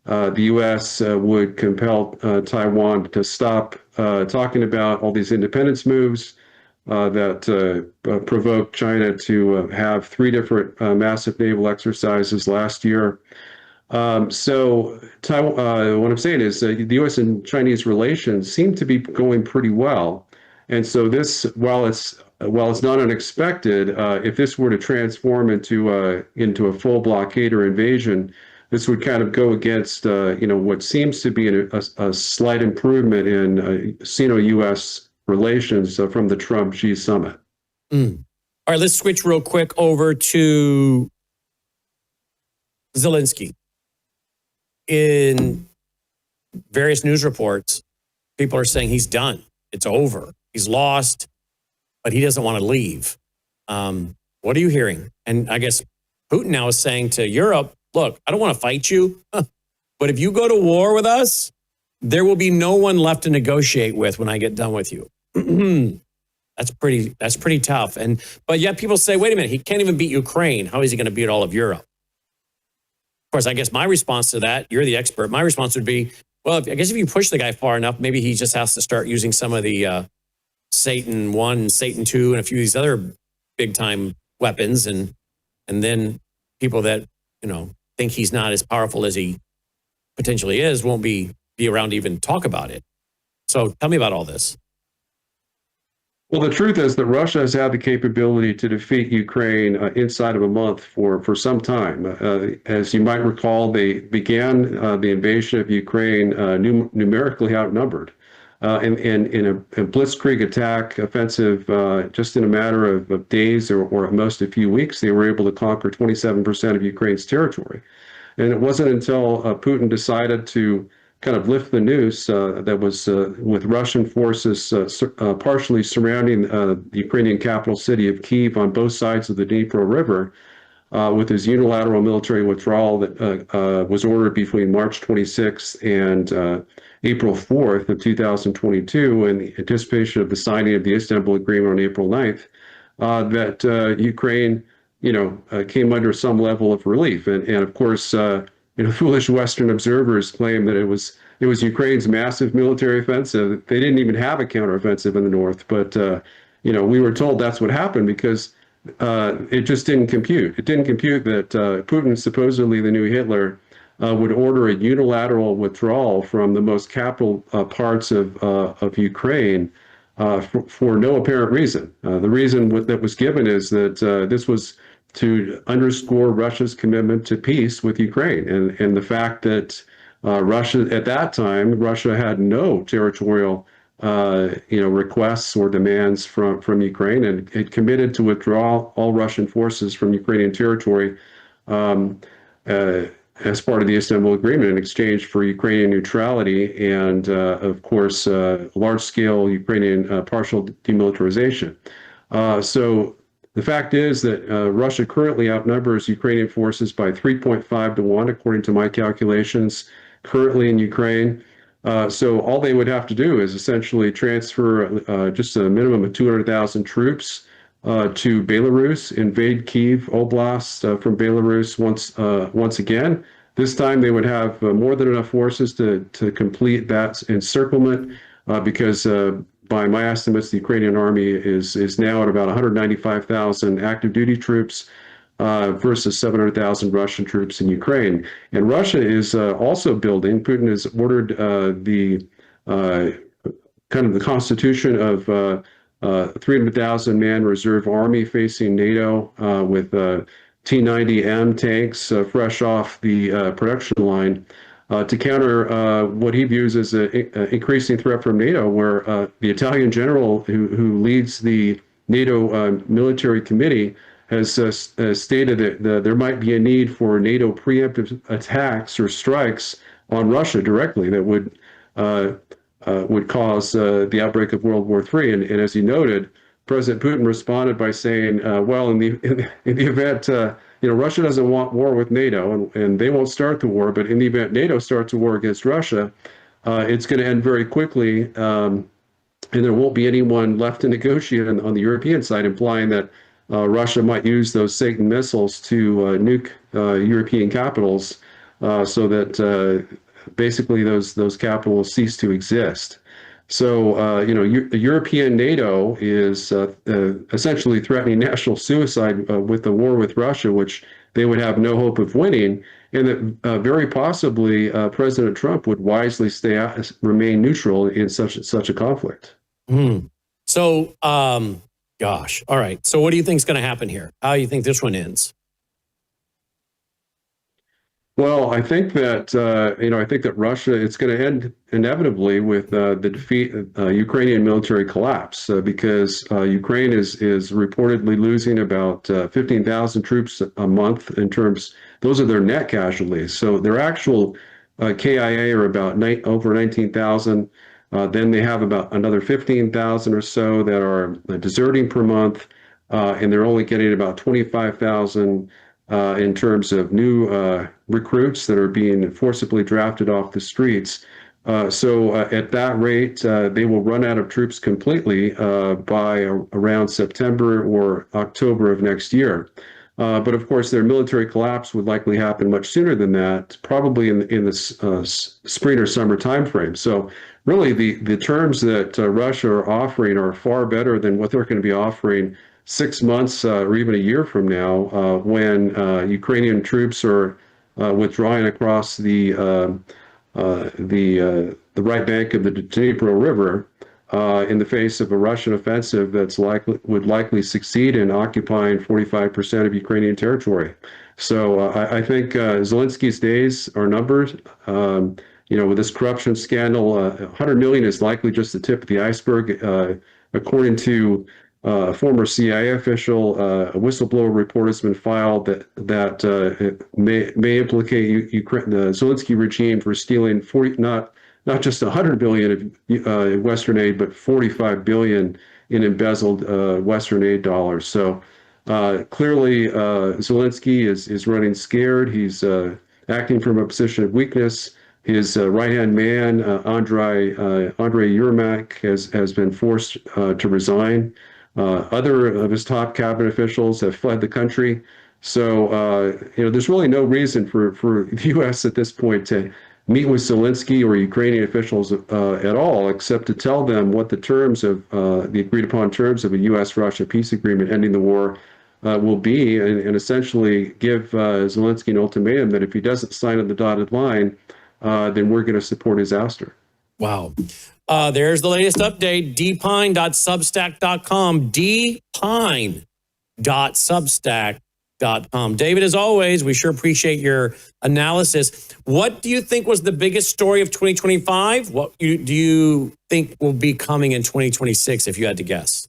the U.S. Would compel Taiwan to stop talking about all these independence moves that provoked China to have 3 different massive naval exercises last year. So what I'm saying is the U.S. and Chinese relations seem to be going pretty well. And so this, while it's not unexpected, if this were to transform into a full blockade or invasion, this would kind of go against what seems to be a slight improvement in Sino-U.S. relations from the Trump-Xi summit. All right, let's switch real quick over to Zelensky. In various news reports, people are saying he's done. It's over. He's lost, but he doesn't want to leave. What are you hearing? And I guess Putin now is saying to Europe, look, I don't want to fight you, but if you go to war with us, there will be no one left to negotiate with when I get done with you. That's pretty tough. But yet people say, wait a minute, he can't even beat Ukraine. How is he going to beat all of Europe? Of course, I guess my response to that, you're the expert. My response would be, well, I guess if you push the guy far enough, maybe he just has to start using some of the Satan 1, Satan 2, and a few of these other big time weapons. And then people that, think he's not as powerful as he potentially is won't be around to even talk about it. So tell me about all this. Well, the truth is that Russia has had the capability to defeat Ukraine inside of a month for some time. As you might recall, they began the invasion of Ukraine numerically outnumbered. In a blitzkrieg attack offensive, just in a matter of days or at most a few weeks, they were able to conquer 27% of Ukraine's territory. And it wasn't until Putin decided to kind of lift the noose that was with Russian forces partially surrounding the Ukrainian capital city of Kyiv on both sides of the Dnipro River, with his unilateral military withdrawal that was ordered between March 26th and April 4th of 2022, in the anticipation of the signing of the Istanbul Agreement on April 9th, that Ukraine, came under some level of relief. And of course, foolish Western observers claim that it was Ukraine's massive military offensive. They didn't even have a counteroffensive in the north, but we were told that's what happened because it just didn't compute. It didn't compute that Putin, supposedly the new Hitler, would order a unilateral withdrawal from the most capital parts of Ukraine for no apparent reason. The reason that was given is that this was to underscore Russia's commitment to peace with Ukraine, and the fact that Russia at that time had no territorial requests or demands from Ukraine, and it committed to withdraw all Russian forces from Ukrainian territory as part of the Istanbul Agreement in exchange for Ukrainian neutrality and, of course, large-scale Ukrainian partial demilitarization. So the fact is that Russia currently outnumbers Ukrainian forces by 3.5 to 1, according to my calculations, currently in Ukraine. So all they would have to do is essentially transfer just a minimum of 200,000 troops to Belarus, invade Kyiv Oblast from Belarus once again. This time they would have more than enough forces to complete that encirclement because by my estimates, the Ukrainian army is now at about 195,000 active duty troops versus 700,000 Russian troops in Ukraine. And Russia is also building. Putin has ordered the kind of the constitution of 300,000 man reserve army facing NATO with T-90M tanks fresh off the production line. To counter what he views as an increasing threat from NATO, where the Italian general who leads the NATO military committee has stated that there might be a need for NATO preemptive attacks or strikes on Russia directly that would cause the outbreak of World War III. And as you noted, President Putin responded by saying, well, in the event, Russia doesn't want war with NATO, and they won't start the war, but in the event NATO starts a war against Russia, it's going to end very quickly, and there won't be anyone left to negotiate on the European side, implying that Russia might use those Satan missiles to nuke European capitals, so that basically those capitals cease to exist. So, the European NATO is essentially threatening national suicide with the war with Russia, which they would have no hope of winning, and that very possibly President Trump would wisely remain neutral in such a conflict. So, gosh, all right. So, what do you think is going to happen here? How do you think this one ends? Well, I think that Russia, it's going to end inevitably with the defeat, Ukrainian military collapse, because Ukraine is reportedly losing about 15,000 troops a month those are their net casualties. So their actual KIA are about over 19,000. Then they have about another 15,000 or so that are deserting per month, and they're only getting about 25,000 in terms of new recruits that are being forcibly drafted off the streets. So at that rate, they will run out of troops completely by around September or October of next year. But of course, their military collapse would likely happen much sooner than that, probably in the spring or summer timeframe. So really, the terms that Russia are offering are far better than what they're going to be offering 6 months or even a year from now, when Ukrainian troops are withdrawing across the right bank of the Dnipro River in the face of a Russian offensive would likely succeed in occupying 45% of Ukrainian territory. So I think Zelensky's days are numbered. With this corruption scandal, 100 million is likely just the tip of the iceberg, according to a former CIA official. A whistleblower report has been filed that may implicate the Zelensky regime for stealing not just 100 billion of Western aid, but 45 billion in embezzled Western aid dollars. So clearly, Zelensky is running scared. He's acting from a position of weakness. His right-hand man, Andrei Yermak, has been forced to resign. Other of his top cabinet officials have fled the country. So, there's really no reason for the U.S. at this point to meet with Zelensky or Ukrainian officials at all, except to tell them what the terms of the agreed-upon terms of a U.S.-Russia peace agreement ending the war will be, and essentially give Zelensky an ultimatum that if he doesn't sign on the dotted line, then we're going to support his ouster. Wow. There's the latest update, dpine.substack.com, dpine.substack.com. David, as always, we sure appreciate your analysis. What do you think was the biggest story of 2025? What do you think will be coming in 2026, if you had to guess?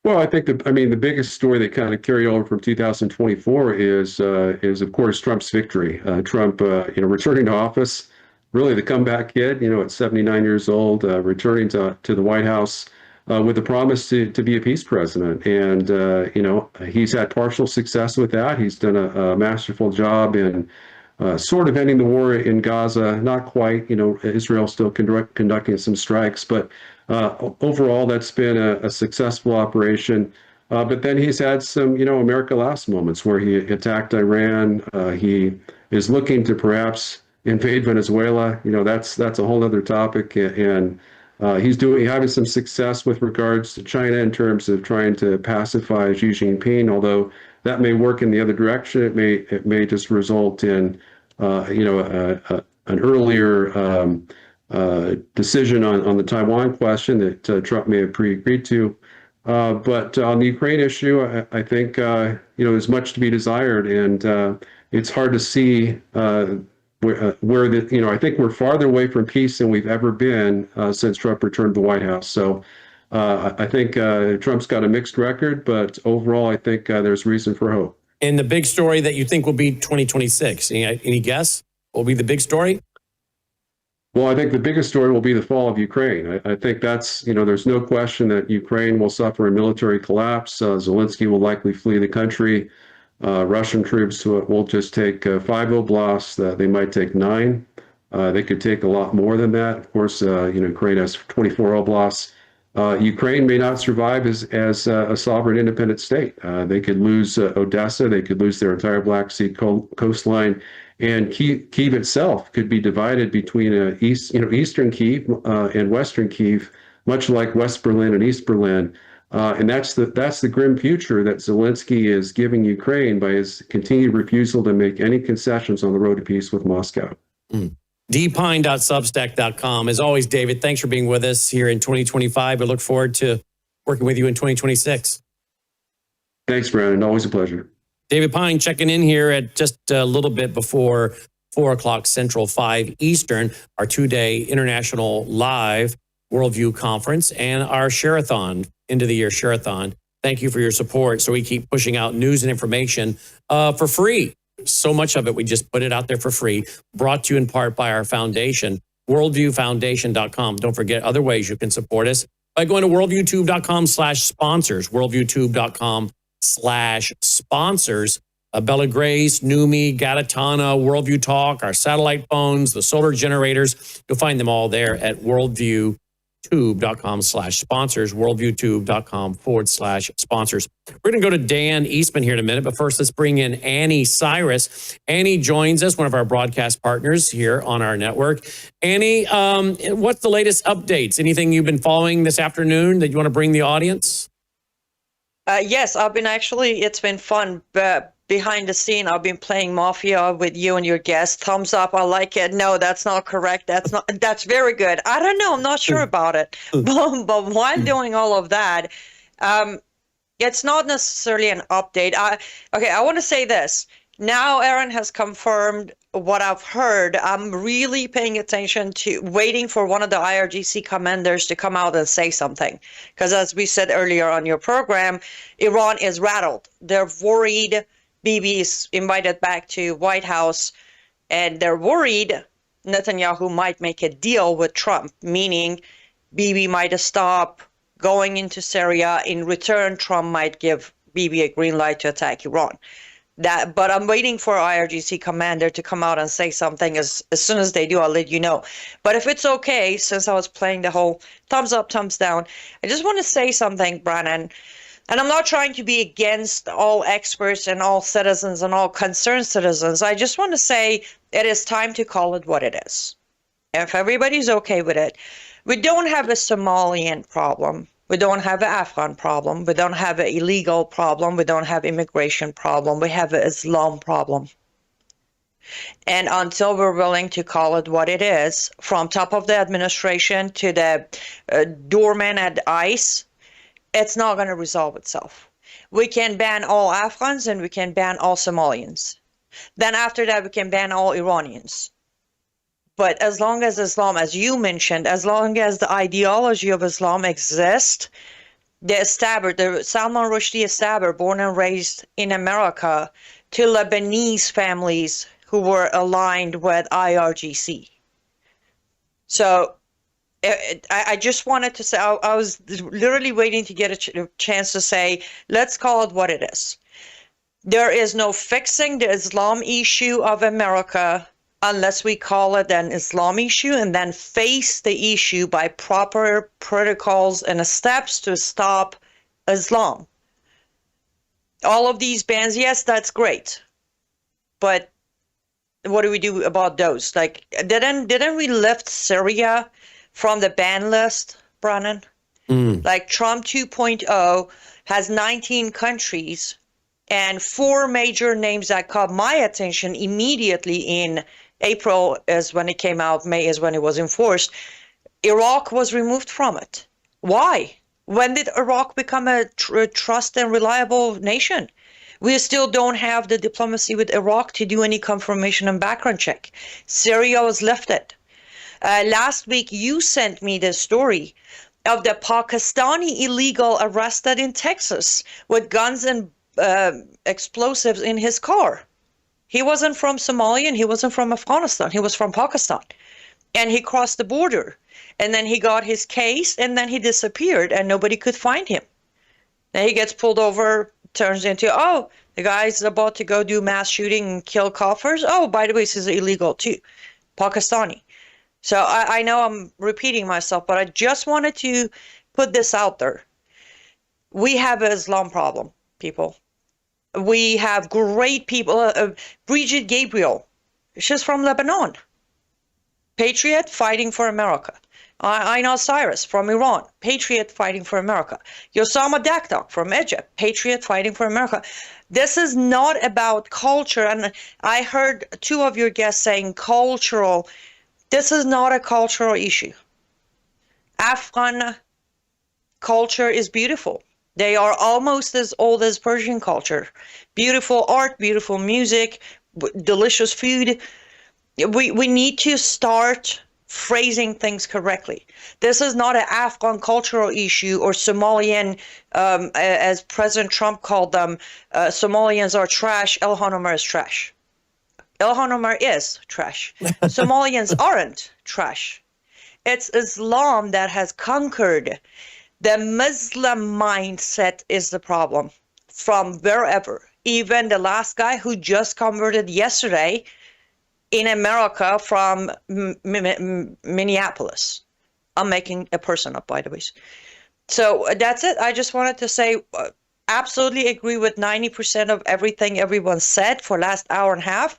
Well, I think the biggest story that kind of carried over from 2024 is of course Trump's victory. Trump, returning to office, really the comeback kid. At 79 years old, returning to the White House with a promise to be a peace president, and he's had partial success with that. He's done a masterful job in sort of ending the war in Gaza. Not quite. Israel still conducting some strikes, but overall, that's been a successful operation. But then he's had some, America last moments where he attacked Iran. He is looking to perhaps invade Venezuela. That's a whole other topic. And he's having some success with regards to China in terms of trying to pacify Xi Jinping. Although that may work in the other direction, it may just result in an earlier decision on the Taiwan question that Trump may have pre-agreed to. But on the Ukraine issue, I think, there's much to be desired, and it's hard to see where I think we're farther away from peace than we've ever been since Trump returned to the White House. So I think Trump's got a mixed record, but overall, I think there's reason for hope. And the big story that you think will be 2026, any guess? will be the big story? Well, I think the biggest story will be the fall of Ukraine. I think that's, there's no question that Ukraine will suffer a military collapse. Zelensky will likely flee the country. Russian troops will just take 5 oblasts. They might take 9. They could take a lot more than that. Of course, Ukraine has 24 oblasts. Ukraine may not survive as a sovereign independent state. They could lose Odessa. They could lose their entire Black Sea coastline. And Kyiv itself could be divided between eastern Kyiv and western Kyiv, much like West Berlin and East Berlin. And that's the grim future that Zelensky is giving Ukraine by his continued refusal to make any concessions on the road to peace with Moscow. dpine.substack.com. As always, David, thanks for being with us here in 2025. We look forward to working with you in 2026. Thanks, Brannon. Always a pleasure. David Pine checking in here at just a little bit before 4 o'clock Central, 5 Eastern, our 2-day international live Worldview Conference and our Share-a-thon, end of the year Share-a-thon. Thank you for your support. So we keep pushing out news and information for free. So much of it, we just put it out there for free, brought to you in part by our foundation, worldviewfoundation.com. Don't forget other ways you can support us by going to worldviewtube.com/sponsors, worldviewtube.com/sponsors. Bella Grace, Numi, Gatatana, Worldview Talk, our satellite phones, the solar generators. You'll find them all there at worldviewtube.com/sponsors, worldviewtube.com/sponsors. We're going to go to Dan Eastman here in a minute, but first let's bring in Anni Cyrus. Anni joins us, one of our broadcast partners here on our network. Anni, what's the latest updates? Anything you've been following this afternoon that you want to bring the audience? Yes, it's been fun. Behind the scene, I've been playing Mafia with you and your guest. Thumbs up, I like it. No, that's not correct. That's very good. I don't know, I'm not sure about it. But while doing all of that, it's not necessarily an update. I want to say this. Now Aaron has confirmed what I've heard. I'm really paying attention to waiting for one of the IRGC commanders to come out and say something. Because as we said earlier on your program, Iran is rattled. They're worried Bibi is invited back to White House, and they're worried Netanyahu might make a deal with Trump, meaning Bibi might stop going into Syria. In return, Trump might give Bibi a green light to attack Iran. But I'm waiting for IRGC commander to come out and say something. As soon as they do, I'll let you know. But if it's okay, since I was playing the whole thumbs up, thumbs down, I just want to say something, Brannon. And I'm not trying to be against all experts and all citizens and all concerned citizens. I just want to say it is time to call it what it is. If everybody's okay with it, we don't have a Somalian problem. We don't have an Afghan problem. We don't have an illegal problem. We don't have immigration problem. We have an Islam problem. And until we're willing to call it what it is, from top of the administration to the doorman at ICE, it's not going to resolve itself. We can ban all Afghans and we can ban all Somalians. Then after that, we can ban all Iranians. But as long as Islam, as you mentioned, as long as the ideology of Islam exists, the Salman Rushdie Established, born and raised in America, to Lebanese families who were aligned with IRGC. So I just wanted to say, I was literally waiting to get a chance to say, let's call it what it is. There is no fixing the Islam issue of America unless we call it an Islam issue and then face the issue by proper protocols and steps to stop Islam. All of these bans, yes, that's great. But what do we do about those? Like, didn't we lift Syria from the ban list, Brannon? Like Trump 2.0 has 19 countries and 4 major names that caught my attention immediately in April is when it came out, May is when it was enforced. Iraq was removed from it. Why? When did Iraq become a trust and reliable nation? We still don't have the diplomacy with Iraq to do any confirmation and background check. Syria was lifted. Last week, you sent me the story of the Pakistani illegal arrested in Texas with guns and explosives in his car. He wasn't from Somalia and he wasn't from Afghanistan. He was from Pakistan. And he crossed the border. And then he got his case and then he disappeared and nobody could find him. Then he gets pulled over, turns into, oh, the guy's about to go do mass shooting and kill coffers. Oh, by the way, this is illegal too. Pakistani. So I know I'm repeating myself, but I just wanted to put this out there. We have an Islam problem, people. We have great people. Brigitte Gabriel, she's from Lebanon. Patriot fighting for America. Aynaz Cyrus from Iran, patriot fighting for America. Osama Dakdak from Egypt, patriot fighting for America. This is not about culture. And I heard two of your guests saying cultural. This is not a cultural issue. Afghan culture is beautiful. They are almost as old as Persian culture. Beautiful art, beautiful music, delicious food. We need to start phrasing things correctly. This is not an Afghan cultural issue or Somalian, as President Trump called them, Somalians are trash, Ilhan Omar is trash. Ilhan Omar is trash. Somalians aren't trash. It's Islam that has conquered. The Muslim mindset is the problem from wherever. Even the last guy who just converted yesterday in America from Minneapolis. I'm making a person up, by the way. So that's it. I just wanted to say, absolutely agree with 90% of everything everyone said for last hour and a half.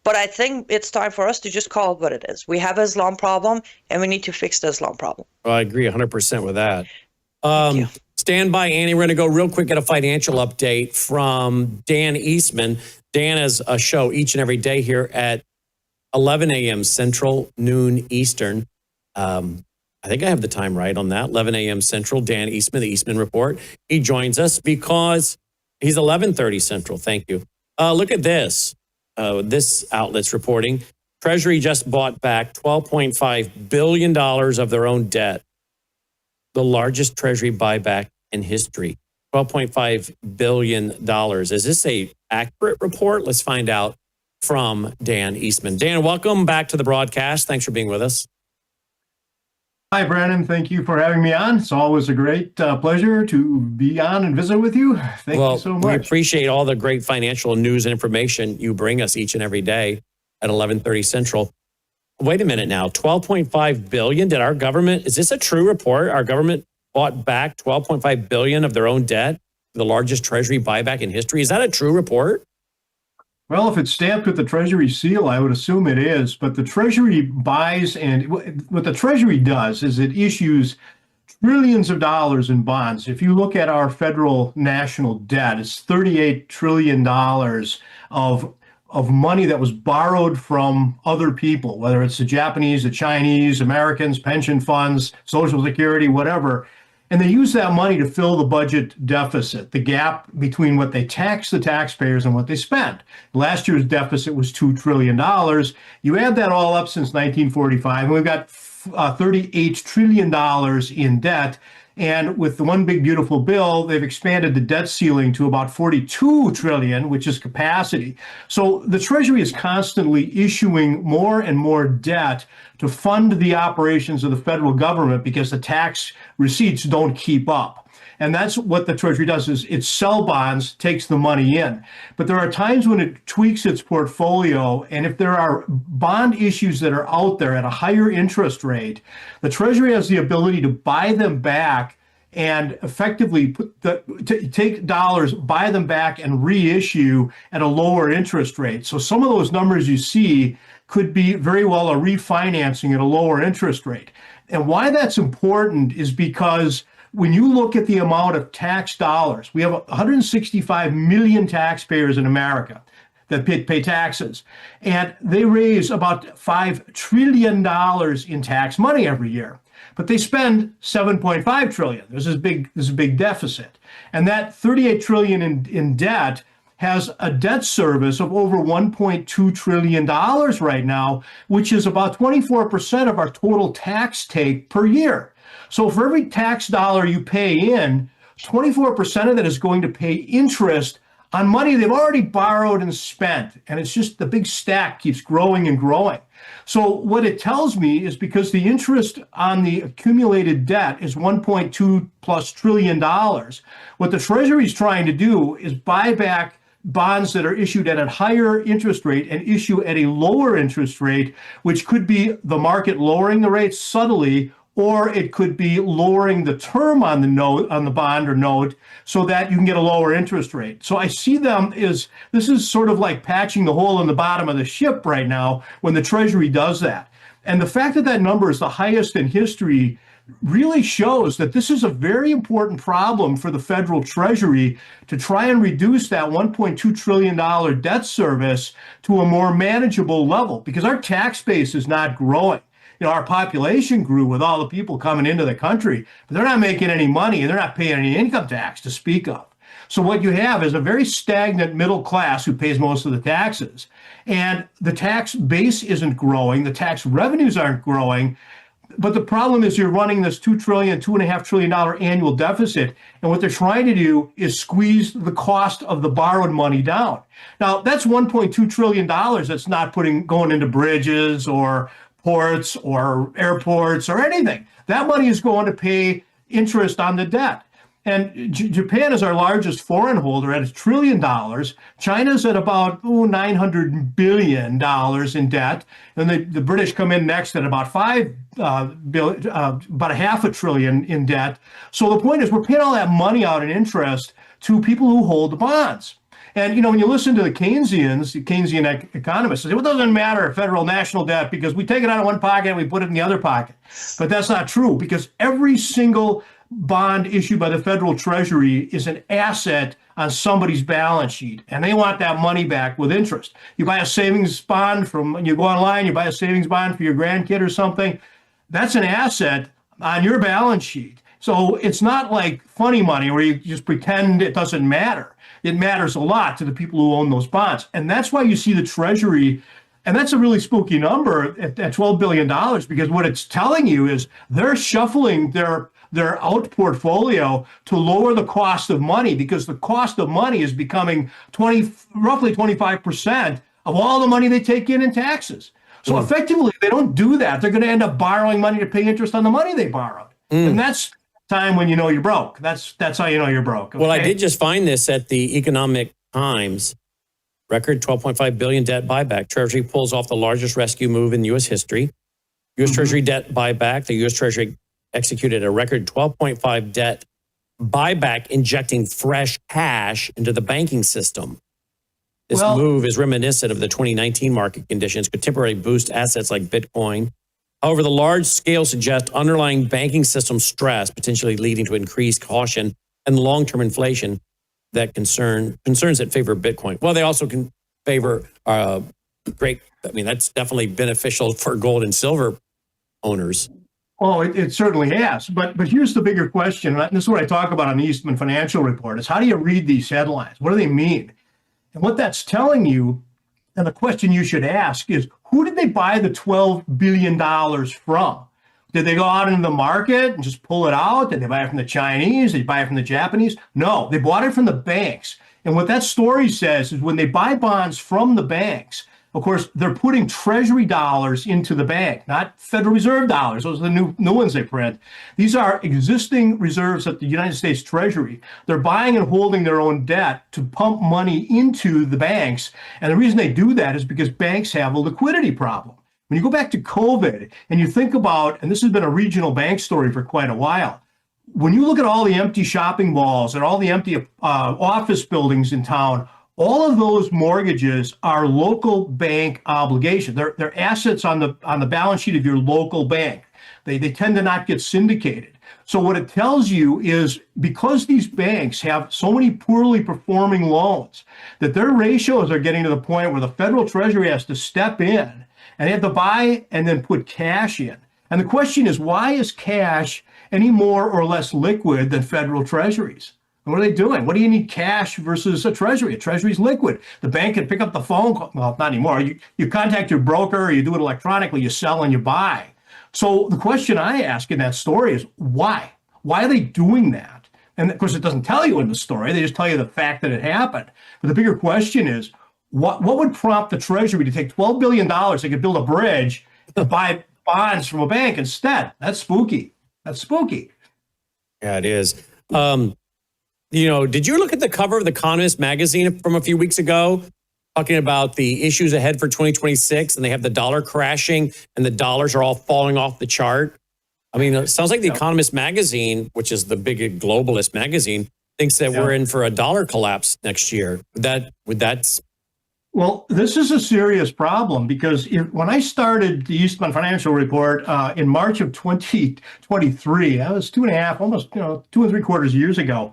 But I think it's time for us to just call it what it is. We have an Islam problem, and we need to fix the Islam problem. Well, I agree 100% with that. Stand by, Annie. We're going to go real quick, get a financial update from Dan Eastman. Dan has a show each and every day here at 11 a.m. Central, noon Eastern. I think I have the time right on that. 11 a.m. Central, Dan Eastman, the Eastman Report. He joins us because he's 11:30 Central. Thank you. Look at this. This outlet's reporting. Treasury just bought back $12.5 billion of their own debt. The largest Treasury buyback in history. $12.5 billion. Is this a accurate report? Let's find out from Dan Eastman. Dan, welcome back to the broadcast. Thanks for being with us. Hi, Brannon. Thank you for having me on. It's always a great pleasure to be on and visit with you. Thank you so much. We appreciate all the great financial news and information you bring us each and every day at 11:30 Central. Wait a minute now. $12.5 billion. Did our government, is this a true report? Our government bought back $12.5 billion of their own debt, the largest Treasury buyback in history. Is that a true report? Well, if it's stamped with the Treasury seal, I would assume it is. But the Treasury buys, and what the Treasury does is it issues trillions of dollars in bonds. If you look at our federal national debt, it's $38 trillion of money that was borrowed from other people, whether it's the Japanese, the Chinese, Americans, pension funds, Social Security, whatever. And they use that money to fill the budget deficit, the gap between what they tax the taxpayers and what they spend. Last year's deficit was $2 trillion. You add that all up since 1945, and we've got $38 trillion in debt. And with the one big beautiful bill, they've expanded the debt ceiling to about $42 trillion, which is capacity. So the Treasury is constantly issuing more and more debt to fund the operations of the federal government because the tax receipts don't keep up. And that's what the Treasury does, is it sells bonds, takes the money in. But there are times when it tweaks its portfolio, and if there are bond issues that are out there at a higher interest rate, the Treasury has the ability to buy them back and effectively take dollars, buy them back, and reissue at a lower interest rate. So some of those numbers you see could be very well a refinancing at a lower interest rate. And why that's important is because when you look at the amount of tax dollars, we have 165 million taxpayers in America that pay taxes, and they raise about $5 trillion in tax money every year. But they spend $7.5 trillion. There's a big deficit. And that $38 trillion in debt has a debt service of over $1.2 trillion right now, which is about 24% of our total tax take per year. So for every tax dollar you pay in, 24% of that is going to pay interest on money they've already borrowed and spent. And it's just the big stack keeps growing and growing. So what it tells me is because the interest on the accumulated debt is $1.2+ trillion, what the Treasury is trying to do is buy back bonds that are issued at a higher interest rate and issue at a lower interest rate, which could be the market lowering the rates subtly, or it could be lowering the term on the note, on the bond or note, so that you can get a lower interest rate. So I see them as, this is sort of like patching the hole in the bottom of the ship right now when the Treasury does that. And the fact that that number is the highest in history really shows that this is a very important problem for the federal Treasury to try and reduce that $1.2 trillion debt service to a more manageable level, because our tax base is not growing. You know, our population grew with all the people coming into the country, but they're not making any money and they're not paying any income tax to speak of. So what you have is a very stagnant middle class who pays most of the taxes. And the tax base isn't growing, the tax revenues aren't growing. But the problem is you're running this $2.5 trillion annual deficit. And what they're trying to do is squeeze the cost of the borrowed money down. Now, that's $1.2 trillion that's not going into bridges or ports or airports or anything. That money is going to pay interest on the debt. And Japan is our largest foreign holder at $1 trillion. China's at about $900 billion in debt. And the British come in next at about about $500 billion in debt. So the point is we're paying all that money out in interest to people who hold the bonds. And, you know, when you listen to the Keynesian economists, they say, well, it doesn't matter federal national debt because we take it out of one pocket and we put it in the other pocket. But that's not true, because every single bond issued by the federal Treasury is an asset on somebody's balance sheet, and they want that money back with interest. You buy a savings bond when you go online, you buy a savings bond for your grandkid or something, that's an asset on your balance sheet. So it's not like funny money where you just pretend it doesn't matter. It matters a lot to the people who own those bonds. And that's why you see the Treasury, and that's a really spooky number at $12 billion, because what it's telling you is they're shuffling their out portfolio to lower the cost of money, because the cost of money is becoming roughly 25% of all the money they take in taxes. So effectively, if they don't do that, they're going to end up borrowing money to pay interest on the money they borrowed. And that's time when you know you're broke. That's how you know you're broke. Okay? Well, I did just find this at the Economic Times. Record $12.5 billion debt buyback. Treasury pulls off the largest rescue move in U.S. history. U.S. Treasury debt buyback. The U.S. Treasury executed a record 12.5 debt buyback, injecting fresh cash into the banking system. This move is reminiscent of the 2019 market conditions, could temporarily boost assets like Bitcoin. However, the large scale suggests underlying banking system stress, potentially leading to increased caution and long-term inflation that concerns that favor Bitcoin. Well, they also can favor that's definitely beneficial for gold and silver owners. Oh, it certainly has. But here's the bigger question, and this is what I talk about on the Eastman Financial Report, is how do you read these headlines? What do they mean? And what that's telling you, and the question you should ask is, who did they buy the $12 billion from? Did they go out into the market and just pull it out? Did they buy it from the Chinese? Did they buy it from the Japanese? No, they bought it from the banks. And what that story says is when they buy bonds from the banks, of course, they're putting Treasury dollars into the bank, not Federal Reserve dollars. Those are the new ones they print. These are existing reserves at the United States Treasury. They're buying and holding their own debt to pump money into the banks. And the reason they do that is because banks have a liquidity problem. When you go back to COVID and you think about, and this has been a regional bank story for quite a while, when you look at all the empty shopping malls and all the empty office buildings in town, all of those mortgages are local bank obligations. They're assets on the balance sheet of your local bank. They tend to not get syndicated. So what it tells you is because these banks have so many poorly performing loans, that their ratios are getting to the point where the federal Treasury has to step in and they have to buy and then put cash in. And the question is, why is cash any more or less liquid than federal treasuries? And what are they doing? What do you need cash versus a treasury? A treasury's liquid. The bank can pick up the phone call. Well, not anymore. You contact your broker, or you do it electronically, you sell and you buy. So the question I ask in that story is why? Why are they doing that? And of course, it doesn't tell you in the story. They just tell you the fact that it happened. But the bigger question is, what would prompt the Treasury to take $12 billion? They could build a bridge to buy bonds from a bank instead. That's spooky. That's spooky. Yeah, it is. Did you look at the cover of The Economist magazine from a few weeks ago, talking about the issues ahead for 2026, and they have the dollar crashing and the dollars are all falling off the chart? I mean, it sounds like The Economist magazine, which is the big globalist magazine, thinks that we're in for a dollar collapse next year. Well, this is a serious problem because when I started the Eastman Financial Report in March of 2023, that was 2.5, almost 2.75 years ago,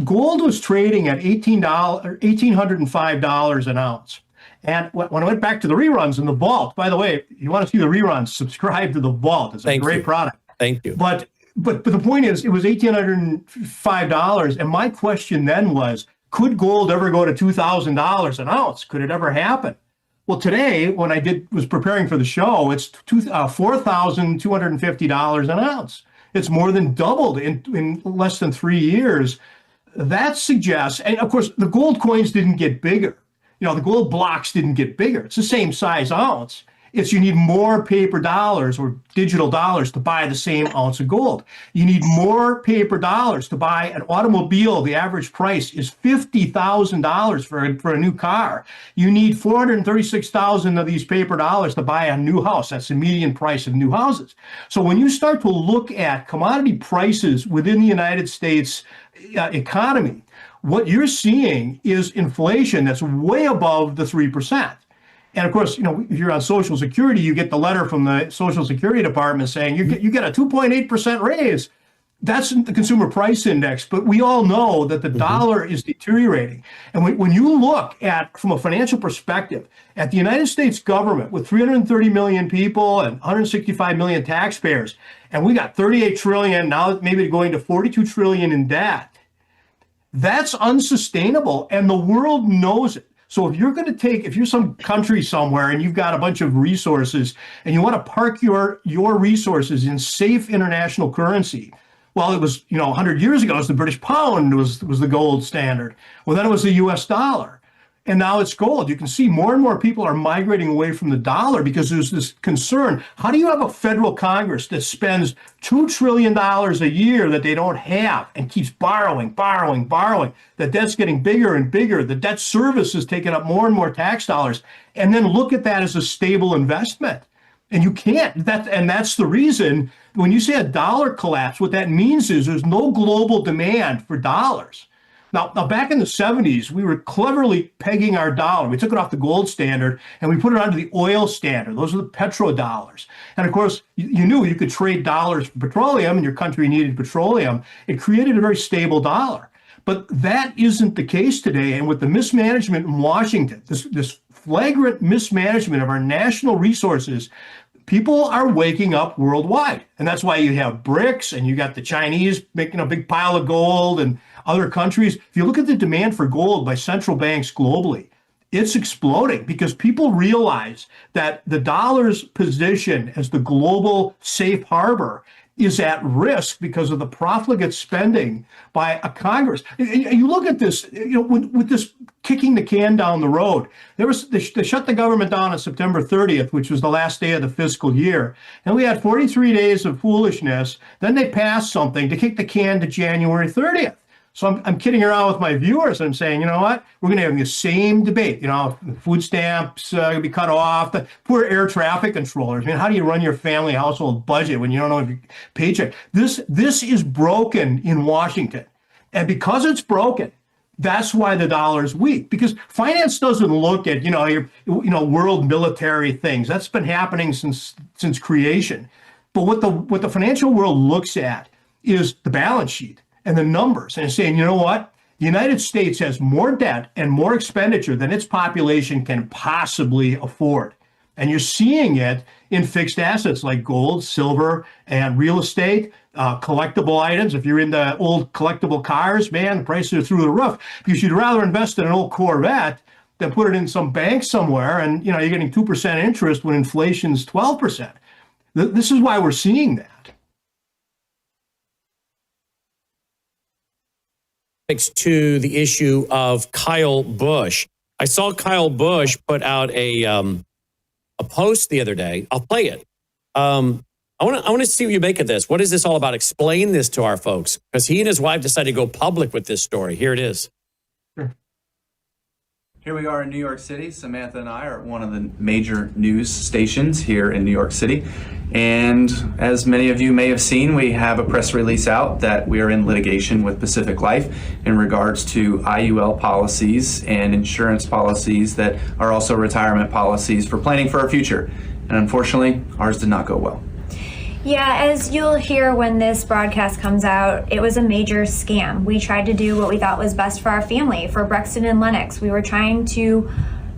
gold was trading at $1,805 an ounce. And when I went back to the reruns in the vault, by the way, if you want to see the reruns, subscribe to the vault. It's a great product. Thank you. But the point is, it was $1,805, and my question then was, could gold ever go to $2,000 an ounce? Could it ever happen? Well, today, when I was preparing for the show, it's $4,250 an ounce. It's more than doubled in less than 3 years. That suggests, and of course, the gold coins didn't get bigger. The gold blocks didn't get bigger. It's the same size ounce. It's you need more paper dollars or digital dollars to buy the same ounce of gold. You need more paper dollars to buy an automobile. The average price is $50,000 for a new car. You need 436,000 of these paper dollars to buy a new house. That's the median price of new houses. So when you start to look at commodity prices within the United States economy, what you're seeing is inflation that's way above the 3%. And of course, if you're on Social Security, you get the letter from the Social Security Department saying you get a 2.8% raise. That's the consumer price index. But we all know that the dollar is deteriorating. And when you look at, from a financial perspective, at the United States government with 330 million people and 165 million taxpayers, and we got 38 trillion, now maybe going to 42 trillion in debt, that's unsustainable. And the world knows it. So if you're some country somewhere and you've got a bunch of resources and you want to park your resources in safe international currency, well, it was, 100 years ago, it was the British pound was the gold standard. Well, then it was the US dollar. And now it's gold. You can see more and more people are migrating away from the dollar because there's this concern. How do you have a federal Congress that spends $2 trillion a year that they don't have and keeps borrowing? The debt's getting bigger and bigger. The debt service is taking up more and more tax dollars. And then look at that as a stable investment. And you can't. That's the reason when you say a dollar collapse, what that means is there's no global demand for dollars. Now, back in the 70s, we were cleverly pegging our dollar. We took it off the gold standard and we put it onto the oil standard. Those are the petrodollars. And of course, you knew you could trade dollars for petroleum and your country needed petroleum. It created a very stable dollar. But that isn't the case today. And with the mismanagement in Washington, this flagrant mismanagement of our national resources, people are waking up worldwide. And that's why you have BRICS and you got the Chinese making a big pile of gold and other countries. If you look at the demand for gold by central banks globally, it's exploding because people realize that the dollar's position as the global safe harbor is at risk because of the profligate spending by a Congress. You look at this, with this kicking the can down the road. They shut the government down on September 30th, which was the last day of the fiscal year. And we had 43 days of foolishness. Then they passed something to kick the can to January 30th. So I'm kidding around with my viewers. And I'm saying, you know what? We're going to have the same debate. Food stamps going to be cut off. The poor air traffic controllers. I mean, how do you run your family household budget when you don't know if your paycheck? This is broken in Washington. And because it's broken, that's why the dollar is weak. Because finance doesn't look at, your world military things. That's been happening since creation. But what the financial world looks at is the balance sheet and the numbers, and saying, you know what? The United States has more debt and more expenditure than its population can possibly afford. And you're seeing it in fixed assets like gold, silver, and real estate, collectible items. If you're into old collectible cars, man, the prices are through the roof because you'd rather invest in an old Corvette than put it in some bank somewhere. And, you're getting 2% interest when inflation's 12%. This is why we're seeing that. to the issue of Kyle Busch. I saw Kyle Busch put out a post the other day. I'll play it. I want to see what you make of this. What is this all about? Explain this to our folks, because he and his wife decided to go public with this story. Here it is. Here we are in New York City. Samantha and I are at one of the major news stations here in New York City. And as many of you may have seen, we have a press release out that we are in litigation with Pacific Life in regards to IUL policies and insurance policies that are also retirement policies for planning for our future. And unfortunately, ours did not go well. Yeah, as you'll hear when this broadcast comes out, it was a major scam. We tried to do what we thought was best for our family, for Brexton and Lennox. We were trying to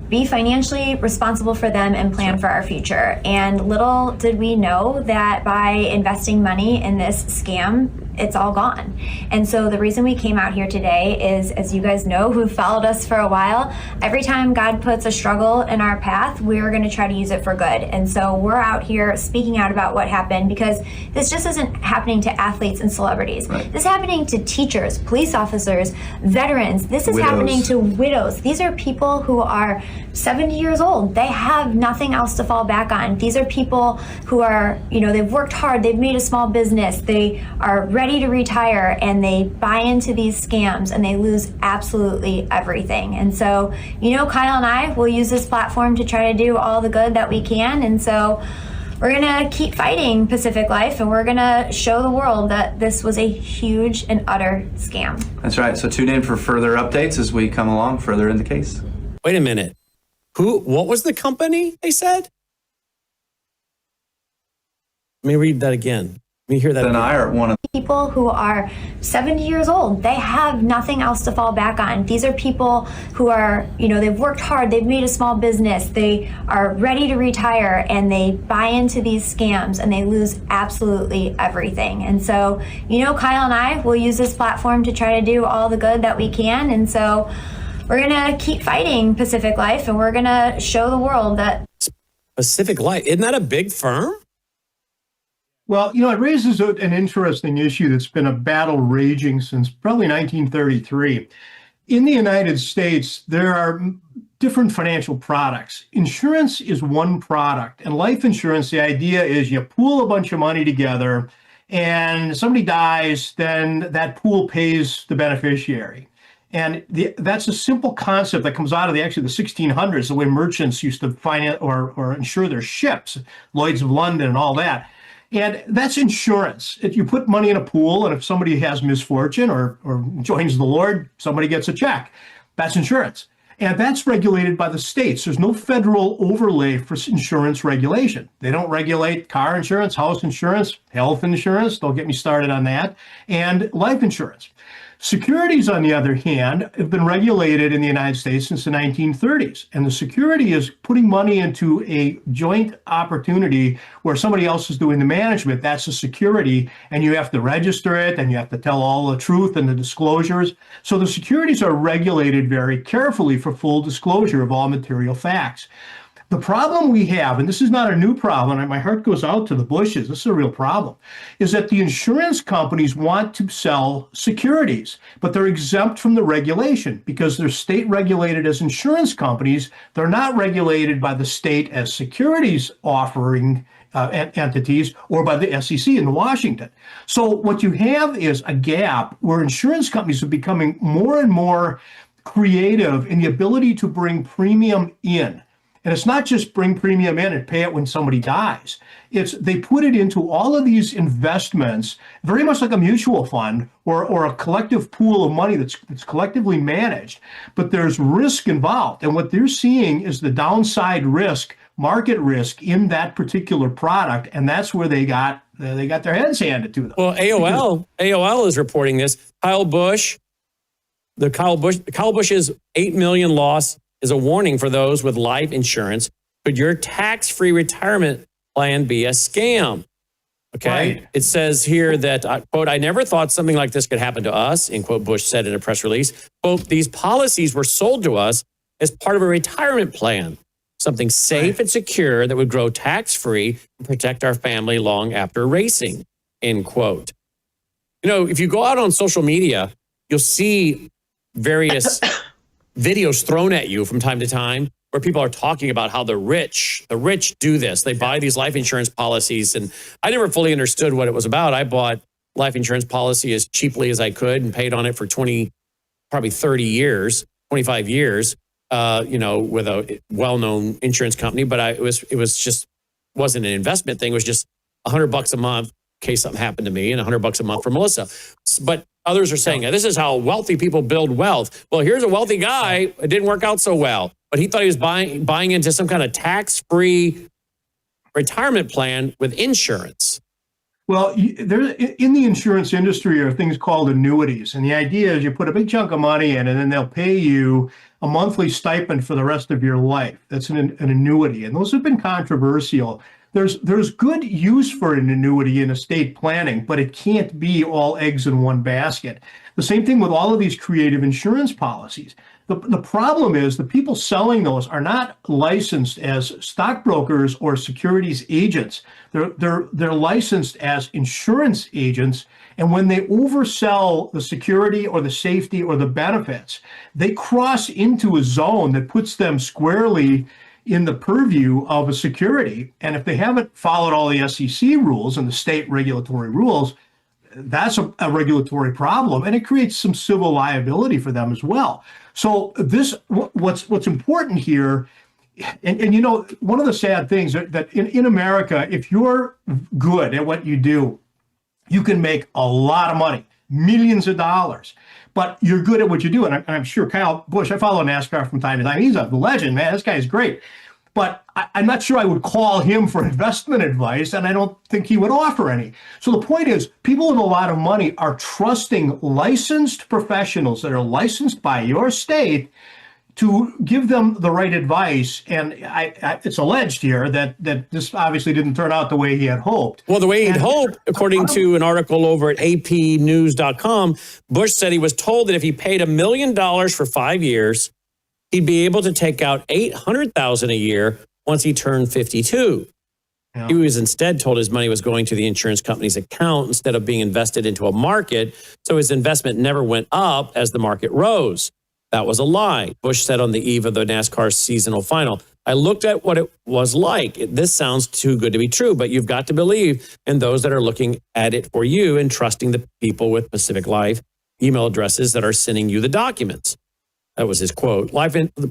be financially responsible for them and plan for our future. And little did we know that by investing money in this scam, it's all gone. And so the reason we came out here today is, as you guys know, who've followed us for a while, every time God puts a struggle in our path, we're going to try to use it for good. And so we're out here speaking out about what happened, because this just isn't happening to athletes and celebrities. Right. This is happening to teachers, police officers, veterans. This is happening to widows. These are people who are 70 years old. They have nothing else to fall back on. These are people who are, they've worked hard, they've made a small business, they are ready to retire, and they buy into these scams and they lose absolutely everything. And so, Kyle and I will use this platform to try to do all the good that we can. And so we're going to keep fighting Pacific Life, and we're going to show the world that this was a huge and utter scam. That's right. So tune in for further updates as we come along further in the case. Wait a minute. What was the company they said? Let me read that again. Let me hear that. And I are one of people who are 70 years old. They have nothing else to fall back on. These are people who are, they've worked hard, they've made a small business, they are ready to retire, and they buy into these scams and they lose absolutely everything. And so, Kyle and I will use this platform to try to do all the good that we can. And so we're going to keep fighting Pacific Life, and we're going to show the world that Pacific Life, isn't that a big firm? Well, it raises an interesting issue that's been a battle raging since probably 1933. In the United States, there are different financial products. Insurance is one product, and life insurance, the idea is you pool a bunch of money together, and somebody dies, then that pool pays the beneficiary. And that's a simple concept that comes out of the 1600s, the way merchants used to finance or insure their ships, Lloyd's of London and all that. And that's insurance. If you put money in a pool, and if somebody has misfortune or joins the Lord, somebody gets a check. That's insurance. And that's regulated by the states. There's no federal overlay for insurance regulation. They don't regulate car insurance, house insurance, health insurance. Don't get me started on that. And life insurance. Securities, on the other hand, have been regulated in the United States since the 1930s. And the security is putting money into a joint opportunity where somebody else is doing the management. That's a security, and you have to register it, and you have to tell all the truth and the disclosures. So the securities are regulated very carefully for full disclosure of all material facts. The problem we have, and this is not a new problem, and my heart goes out to the Bushes, this is a real problem, is that the insurance companies want to sell securities, but they're exempt from the regulation because they're state regulated as insurance companies. They're not regulated by the state as securities offering entities or by the SEC in Washington. So what you have is a gap where insurance companies are becoming more and more creative in the ability to bring premium in. And it's not just bring premium in and pay it when somebody dies. They put it into all of these investments, very much like a mutual fund or a collective pool of money that's collectively managed. But there's risk involved. And what they're seeing is the downside risk, market risk in that particular product. And that's where they got their heads handed to them. Well, AOL is reporting this. Kyle Busch's $8 million loss is a warning for those with life insurance. Could your tax-free retirement plan be a scam? Okay. Right. It says here that, quote, I never thought something like this could happen to us, end quote, Busch said in a press release. Quote, these policies were sold to us as part of a retirement plan, something safe and secure that would grow tax-free and protect our family long after racing, end quote. If you go out on social media you'll see various videos thrown at you from time to time where people are talking about how the rich do this. They buy these life insurance policies. And I never fully understood what it was about. I bought life insurance policy as cheaply as I could and paid on it for 20, probably 30 years, 25 years, with a well-known insurance company. But it wasn't an investment thing. It was just $100 a month in case something happened to me and $100 a month for Melissa. But others are saying, this is how wealthy people build wealth. Well, here's a wealthy guy. It didn't work out so well, but he thought he was buying into some kind of tax-free retirement plan with insurance. Well, there in the insurance industry are things called annuities. And the idea is you put a big chunk of money in and then they'll pay you a monthly stipend for the rest of your life. That's an annuity. And those have been controversial. There's good use for an annuity in estate planning, but it can't be all eggs in one basket. The same thing with all of these creative insurance policies. The problem is the people selling those are not licensed as stockbrokers or securities agents. They're licensed as insurance agents. And when they oversell the security or the safety or the benefits, they cross into a zone that puts them squarely in the purview of a security. And if they haven't followed all the SEC rules and the state regulatory rules, that's a regulatory problem, and it creates some civil liability for them as well. So what's important here, and one of the sad things that in America, if you're good at what you do, you can make a lot of money, millions of dollars, but you're good at what you do. And I'm sure Kyle Busch, I follow NASCAR from time to time. He's a legend, man. This guy is great. But I'm not sure I would call him for investment advice, and I don't think he would offer any. So the point is, people with a lot of money are trusting licensed professionals that are licensed by your state to give them the right advice. And it's alleged here that this obviously didn't turn out the way he had hoped. Well, the way he'd hoped, according to an article over at apnews.com, Bush said he was told that if he paid $1 million for 5 years, he'd be able to take out $800,000 a year once he turned 52. Yeah. He was instead told his money was going to the insurance company's account instead of being invested into a market, so his investment never went up as the market rose. That was a lie, Bush said on the eve of the NASCAR seasonal final. I looked at what it was like. This sounds too good to be true, but you've got to believe in those that are looking at it for you and trusting the people with Pacific Life email addresses that are sending you the documents. That was his quote.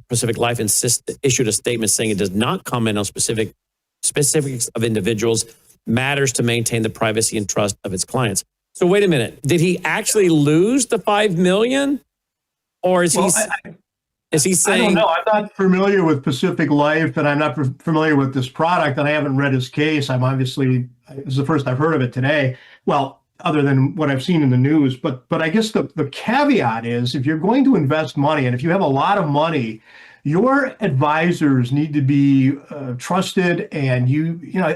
Pacific Life issued a statement saying it does not comment on specifics of individuals, matters to maintain the privacy and trust of its clients. So wait a minute. Did he actually lose the $5 million? Or is he saying... I don't know. I'm not familiar with Pacific Life, and I'm not familiar with this product, and I haven't read his case. This is the first I've heard of it today. Well, other than what I've seen in the news. But I guess the caveat is, if you're going to invest money, and if you have a lot of money, your advisors need to be trusted. And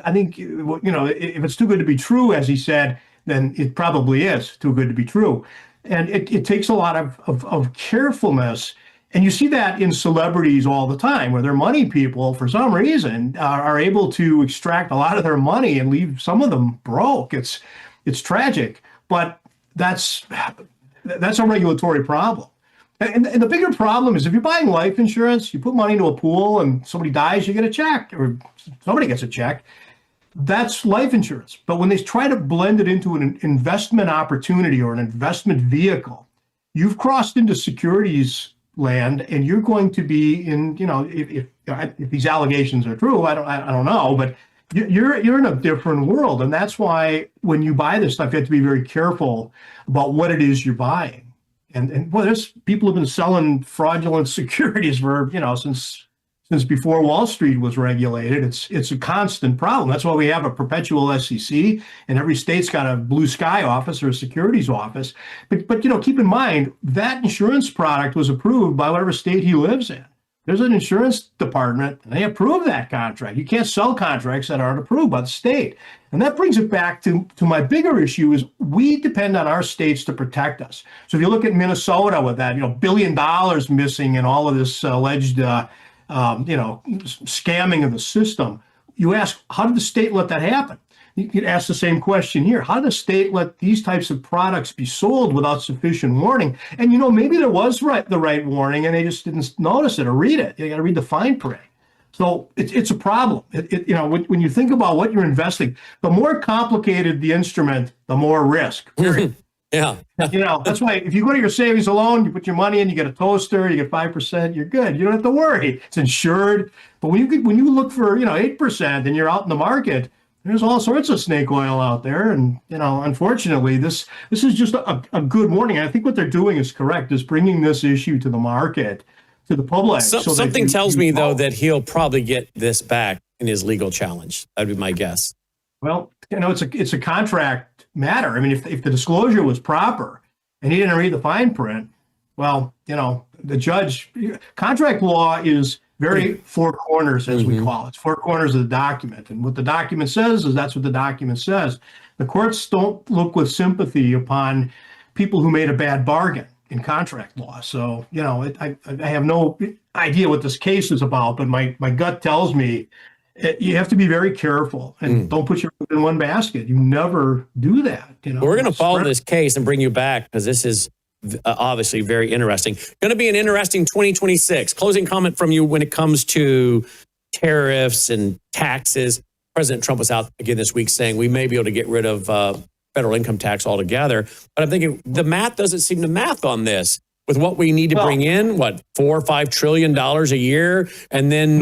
I think, if it's too good to be true, as he said, then it probably is too good to be true. And it takes a lot of carefulness. And you see that in celebrities all the time, where their money people, for some reason, are able to extract a lot of their money and leave some of them broke. It's tragic, but that's a regulatory problem. And the bigger problem is, if you're buying life insurance, you put money into a pool and somebody dies, you get a check, or somebody gets a check. That's life insurance. But when they try to blend it into an investment opportunity or an investment vehicle, you've crossed into securities land, and you're going to be in, if these allegations are true, I don't know, but you're in a different world. And that's why when you buy this stuff, you have to be very careful about what it is you're buying. And there's people have been selling fraudulent securities for, since before Wall Street was regulated. It's a constant problem. That's why we have a perpetual SEC, and every state's got a blue sky office or a securities office. But keep in mind that insurance product was approved by whatever state he lives in. There's an insurance department, and they approve that contract. You can't sell contracts that aren't approved by the state. And that brings it back to my bigger issue is we depend on our states to protect us. So if you look at Minnesota with that, $1 billion missing and all of this alleged, scamming of the system, you ask, how did the state let that happen? you could ask the same question here. How does the state let these types of products be sold without sufficient warning? And, maybe there was the right warning and they just didn't notice it or read it. You got to read the fine print. So it's a problem. When you think about what you're investing, the more complicated the instrument, the more risk. Yeah. That's why if you go to your savings alone, you put your money in, you get a toaster, you get 5%, you're good. You don't have to worry. It's insured. But when you look for 8% and you're out in the market, there's all sorts of snake oil out there. And unfortunately, this is just a good warning. I think what they're doing is correct, is bringing this issue to the market, to the public. Something tells me, though, that he'll probably get this back in his legal challenge. That'd be my guess. Well, it's a contract matter. I mean, if the disclosure was proper and he didn't read the fine print, well, the judge, contract law is very four corners, as we call it. It's four corners of the document. And what the document says is that's what the document says. The courts don't look with sympathy upon people who made a bad bargain in contract law. So, I have no idea what this case is about, but my gut tells me you have to be very careful and don't put your food in one basket. You never do that. We're going to follow this case and bring you back because this is obviously very interesting. Going to be an interesting 2026. Closing comment from you when it comes to tariffs and taxes. President Trump was out again this week saying we may be able to get rid of federal income tax altogether. But I'm thinking the math doesn't seem to math on this with what we need to bring in, $4 or $5 trillion a year. And then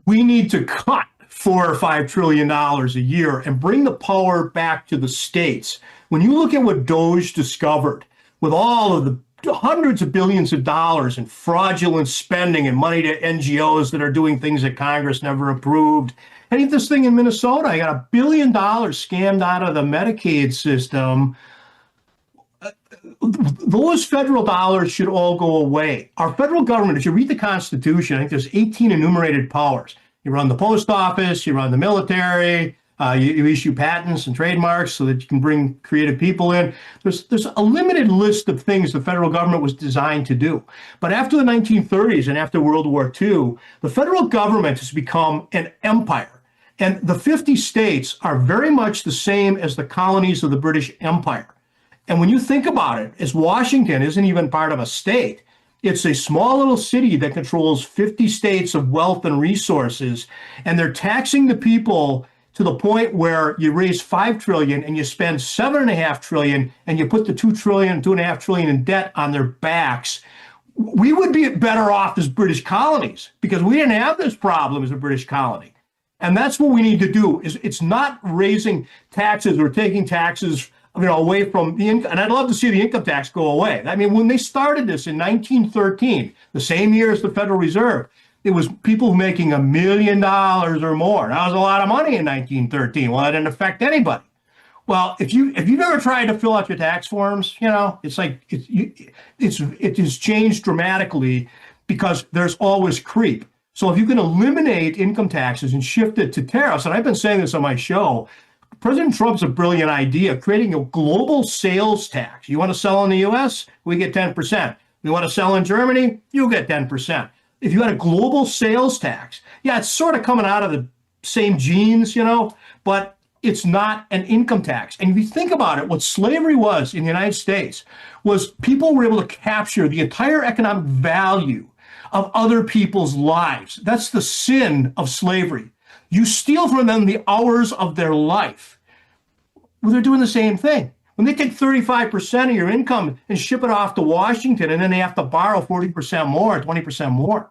we need to cut $4 or $5 trillion a year and bring the power back to the states. When you look at what DOGE discovered with all of the hundreds of billions of dollars in fraudulent spending and money to NGOs that are doing things that Congress never approved. And even this thing in Minnesota, I got $1 billion scammed out of the Medicaid system. Those federal dollars should all go away. Our federal government, if you read the Constitution, I think there's 18 enumerated powers. You run the post office, you run the military, you issue patents and trademarks so that you can bring creative people in. There's a limited list of things the federal government was designed to do. But after the 1930s and after World War II, the federal government has become an empire. And the 50 states are very much the same as the colonies of the British Empire. And when you think about it, as Washington isn't even part of a state, it's a small little city that controls 50 states of wealth and resources. And they're taxing the people to the point where you raise $5 trillion and you spend $7.5 trillion and you put the $2.5 trillion in debt on their backs. We would be better off as British colonies because we didn't have this problem as a British colony. And that's what we need to do. It's not raising taxes or taking taxes away from the income. And I'd love to see the income tax go away. I mean, when they started this in 1913, the same year as the Federal Reserve, it was people making $1 million or more. That was a lot of money in 1913. Well, it didn't affect anybody. Well, if you've ever tried to fill out your tax forms, it's like it has changed dramatically because there's always creep. So if you can eliminate income taxes and shift it to tariffs, and I've been saying this on my show, President Trump's a brilliant idea, creating a global sales tax. You want to sell in the U.S., we get 10%. You want to sell in Germany, you get 10%. If you had a global sales tax, it's sort of coming out of the same genes, but it's not an income tax. And if you think about it, what slavery was in the United States was people were able to capture the entire economic value of other people's lives. That's the sin of slavery. You steal from them the hours of their life. Well, they're doing the same thing. When they take 35% of your income and ship it off to Washington, and then they have to borrow 40% more, 20% more,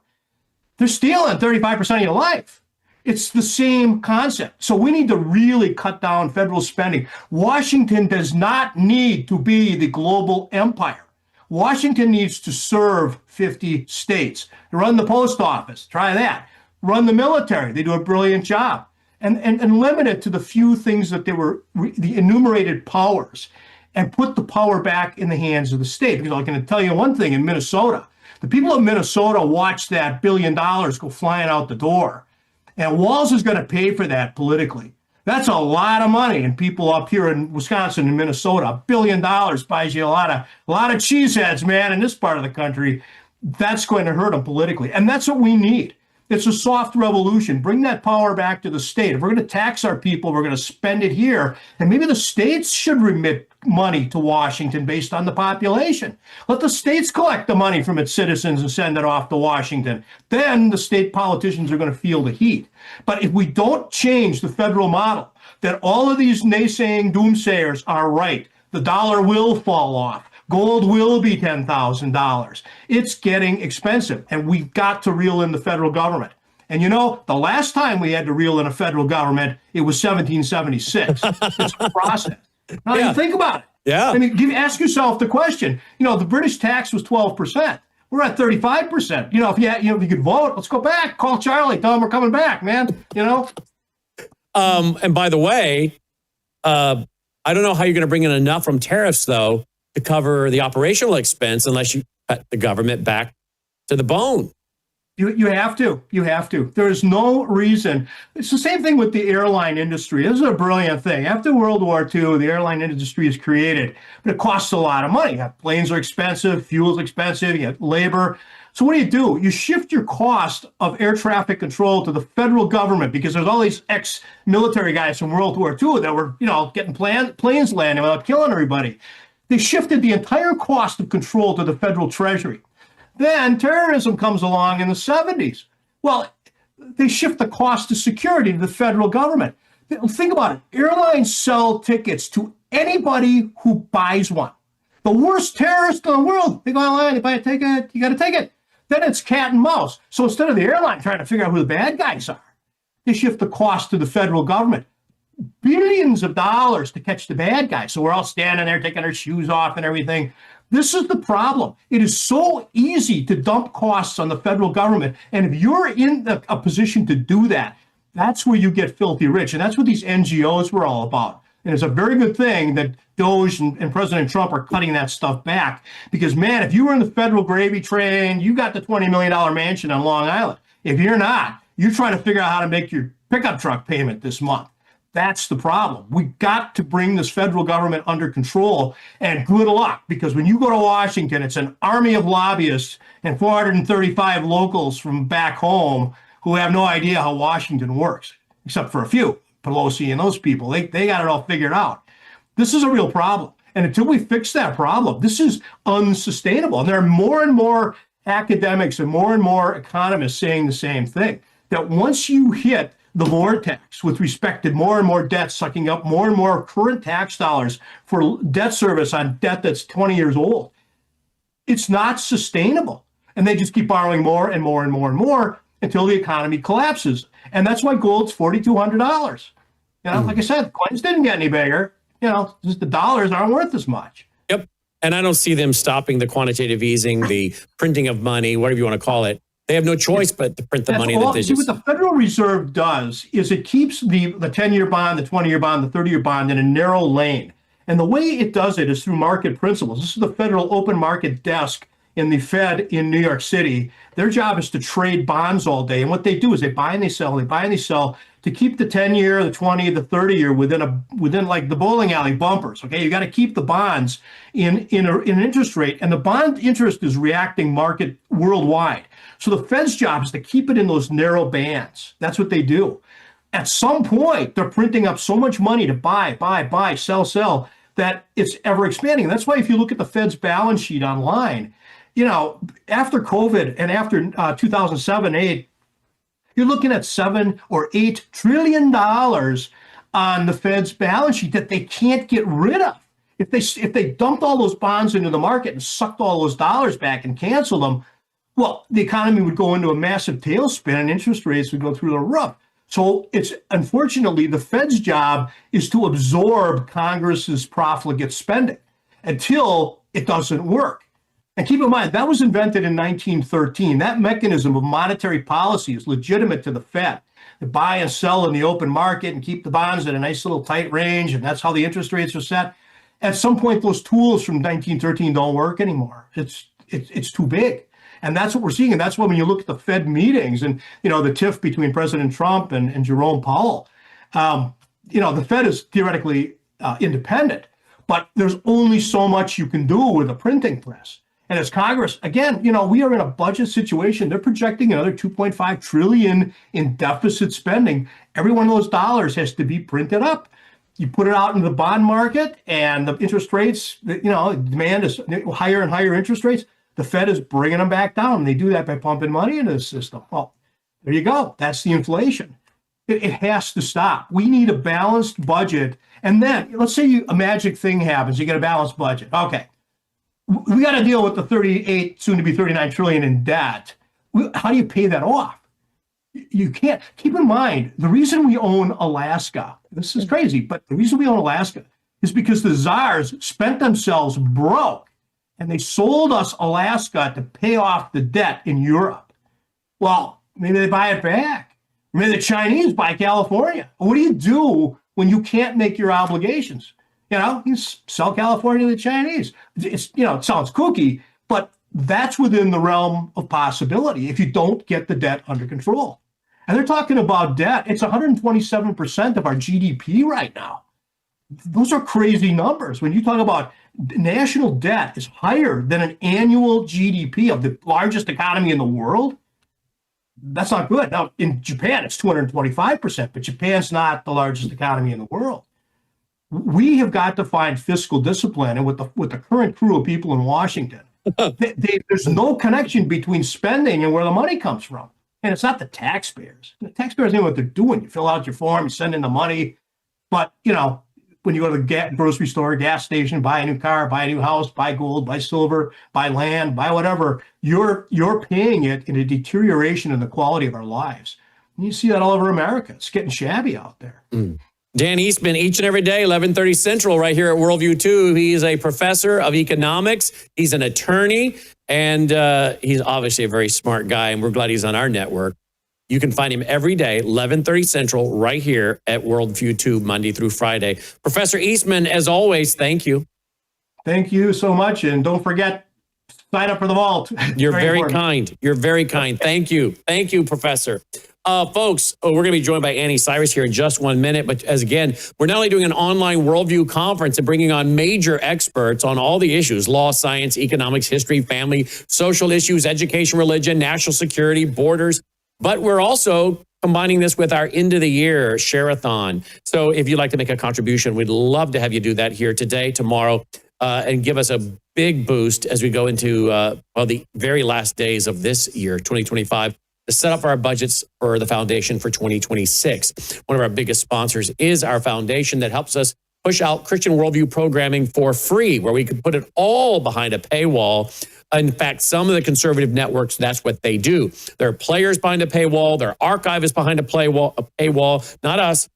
they're stealing 35% of your life. It's the same concept. So we need to really cut down federal spending. Washington does not need to be the global empire. Washington needs to serve 50 states. Run the post office, try that. Run the military, they do a brilliant job. And limit it to the few things that they were, the enumerated powers, and put the power back in the hands of the state. Because I can tell you one thing, in Minnesota, the people of Minnesota watched that $1 billion go flying out the door. And Walz is going to pay for that politically. That's a lot of money. And people up here in Wisconsin and Minnesota, $1 billion buys you a lot of cheeseheads, man, in this part of the country. That's going to hurt them politically. And that's what we need. It's a soft revolution. Bring that power back to the state. If we're going to tax our people, we're going to spend it here. And maybe the states should remit money to Washington based on the population. Let the states collect the money from its citizens and send it off to Washington. Then the state politicians are going to feel the heat. But if we don't change the federal model, that all of these naysaying doomsayers are right, the dollar will fall off. Gold will be $10,000. It's getting expensive, and we've got to reel in the federal government. And you know, the last time we had to reel in a federal government, it was 1776. It's a process. Now, you think about it. Yeah. I mean, ask yourself the question. You know, the British tax was 12%. We're at 35%. You know, if you could vote, let's go back. Call Charlie. Tell him we're coming back, man. You know. And by the way, I don't know how you're going to bring in enough from tariffs, though, to cover the operational expense unless you cut the government back to the bone. You have to. You have to. There is no reason. It's the same thing with the airline industry. This is a brilliant thing. After World War II, the airline industry is created, but it costs a lot of money. Planes are expensive, fuel's expensive, you have labor. So what do? You shift your cost of air traffic control to the federal government, because there's all these ex-military guys from World War II that were, getting planes landing without killing everybody. They shifted the entire cost of control to the federal treasury. Then terrorism comes along in the 70s. Well, they shift the cost of security to the federal government. Think about it. Airlines sell tickets to anybody who buys one. The worst terrorist in the world, they go online, they buy a ticket, you got a ticket. Then it's cat and mouse. So instead of the airline trying to figure out who the bad guys are, they shift the cost to the federal government. Billions of dollars to catch the bad guys. So we're all standing there taking our shoes off and everything. This is the problem. It is so easy to dump costs on the federal government. And if you're in a position to do that, that's where you get filthy rich. And that's what these NGOs were all about. And it's a very good thing that Doge and President Trump are cutting that stuff back. Because, man, if you were in the federal gravy train, you got the $20 million mansion on Long Island. If you're not, you're trying to figure out how to make your pickup truck payment this month. That's the problem. We've got to bring this federal government under control, and good luck, because when you go to Washington, it's an army of lobbyists and 435 locals from back home who have no idea how Washington works, except for a few, Pelosi and those people. They got it all figured out. This is a real problem. And until we fix that problem, this is unsustainable. And there are more and more academics and more economists saying the same thing, that once you hit the vortex with respect to more and more debt sucking up more and more current tax dollars for debt service on debt that's 20 years old, it's not sustainable. And they just keep borrowing more and more and more and more until the economy collapses. And that's why gold's $4,200. Like I said, coins didn't get any bigger. Just the dollars aren't worth as much. Yep. And I don't see them stopping the quantitative easing, the printing of money, whatever you want to call it. They have no choice but to print the money that they just... See, what the Federal Reserve does is it keeps the 10-year bond, the 20-year bond, the 30-year bond in a narrow lane. And the way it does it is through market principles. This is the Federal Open Market Desk in the Fed in New York City. Their job is to trade bonds all day. And what they do is they buy and they sell, to keep the 10-year, the 20, the 30-year within like the bowling alley bumpers. Okay, you got to keep the bonds in an interest rate, and the bond interest is reacting market worldwide. So the Fed's job is to keep it in those narrow bands. That's what they do. At some point, they're printing up so much money to buy, sell, that it's ever expanding. And that's why if you look at the Fed's balance sheet online, after COVID and after 2007-8, you're looking at $7 or $8 trillion on the Fed's balance sheet that they can't get rid of. If they dumped all those bonds into the market and sucked all those dollars back and canceled them, well, the economy would go into a massive tailspin and interest rates would go through the roof. So it's unfortunately the Fed's job is to absorb Congress's profligate spending until it doesn't work. And keep in mind, that was invented in 1913. That mechanism of monetary policy is legitimate to the Fed. They buy and sell in the open market and keep the bonds at a nice little tight range, and that's how the interest rates are set. At some point, those tools from 1913 don't work anymore. It's too big. And that's what we're seeing. And that's why when you look at the Fed meetings and, the tiff between President Trump and Jerome Powell, the Fed is theoretically independent, but there's only so much you can do with a printing press. And as Congress, again, we are in a budget situation. They're projecting another $2.5 trillion in deficit spending. Every one of those dollars has to be printed up. You put it out into the bond market, and the interest rates, demand is higher and higher interest rates. The Fed is bringing them back down. And they do that by pumping money into the system. Well, there you go. That's the inflation. It has to stop. We need a balanced budget. And then let's say a magic thing happens. You get a balanced budget. Okay. We got to deal with the 38, soon to be 39 trillion in debt. How do you pay that off? You can't. Keep in mind, the reason we own Alaska, this is crazy, but the reason we own Alaska is because the czars spent themselves broke and they sold us Alaska to pay off the debt in Europe. Well, maybe they buy it back. Maybe the Chinese buy California. What do you do when you can't make your obligations? You sell California to the Chinese. It sounds kooky, but that's within the realm of possibility if you don't get the debt under control. And they're talking about debt. It's 127% of our GDP right now. Those are crazy numbers. When you talk about national debt is higher than an annual GDP of the largest economy in the world, that's not good. Now, in Japan, it's 225%, but Japan's not the largest economy in the world. We have got to find fiscal discipline, and with the current crew of people in Washington, there's no connection between spending and where the money comes from. And it's not the taxpayers. The taxpayers know what they're doing. You fill out your form, you send in the money. But, when you go to the grocery store, gas station, buy a new car, buy a new house, buy gold, buy silver, buy land, buy whatever, you're paying it in a deterioration in the quality of our lives. And you see that all over America. It's getting shabby out there. Dan Eastman, each and every day, 11:30 Central, right here at Worldview 2. He's a professor of economics. He's an attorney, and he's obviously a very smart guy, and we're glad he's on our network. You can find him every day, 11:30 Central, right here at Worldview 2, Monday through Friday. Professor Eastman, as always, thank you. Thank you so much, and don't forget, sign up for the vault. You're very kind. You're very kind. Thank you. Thank you, Professor. Folks, we're going to be joined by Anni Cyrus here in just 1 minute. But we're not only doing an online Worldview conference and bringing on major experts on all the issues, law, science, economics, history, family, social issues, education, religion, national security, borders. But we're also combining this with our end of the year share-a-thon. So if you'd like to make a contribution, we'd love to have you do that here today, tomorrow, and give us a big boost as we go into the very last days of this year, 2025. To set up our budgets for the foundation for 2026. One of our biggest sponsors is our foundation that helps us push out Christian Worldview programming for free, where we can put it all behind a paywall. In fact, some of the conservative networks, that's what they do. Their players behind a paywall, their archive is behind a paywall, not us,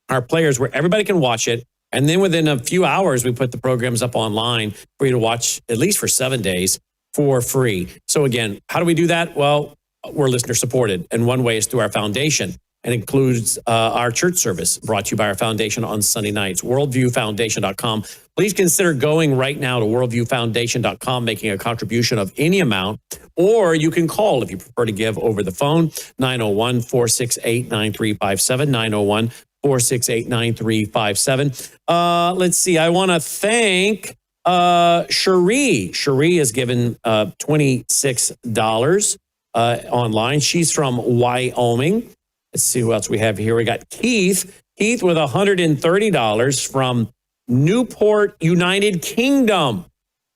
our players, where everybody can watch it. And then within a few hours, we put the programs up online for you to watch, at least for 7 days, for free. So again, how do we do that? Well, we're listener supported. And one way is through our foundation, and includes our church service brought to you by our foundation on Sunday nights, worldviewfoundation.com. Please consider going right now to worldviewfoundation.com, making a contribution of any amount, or you can call if you prefer to give over the phone, 901-468-9357, 901-468-9357. Let's see. I want to thank Cherie. Cherie has given $26 online. She's from Wyoming. Let's see who else we have here. We got Keith. Keith with $130 from Newport, United Kingdom.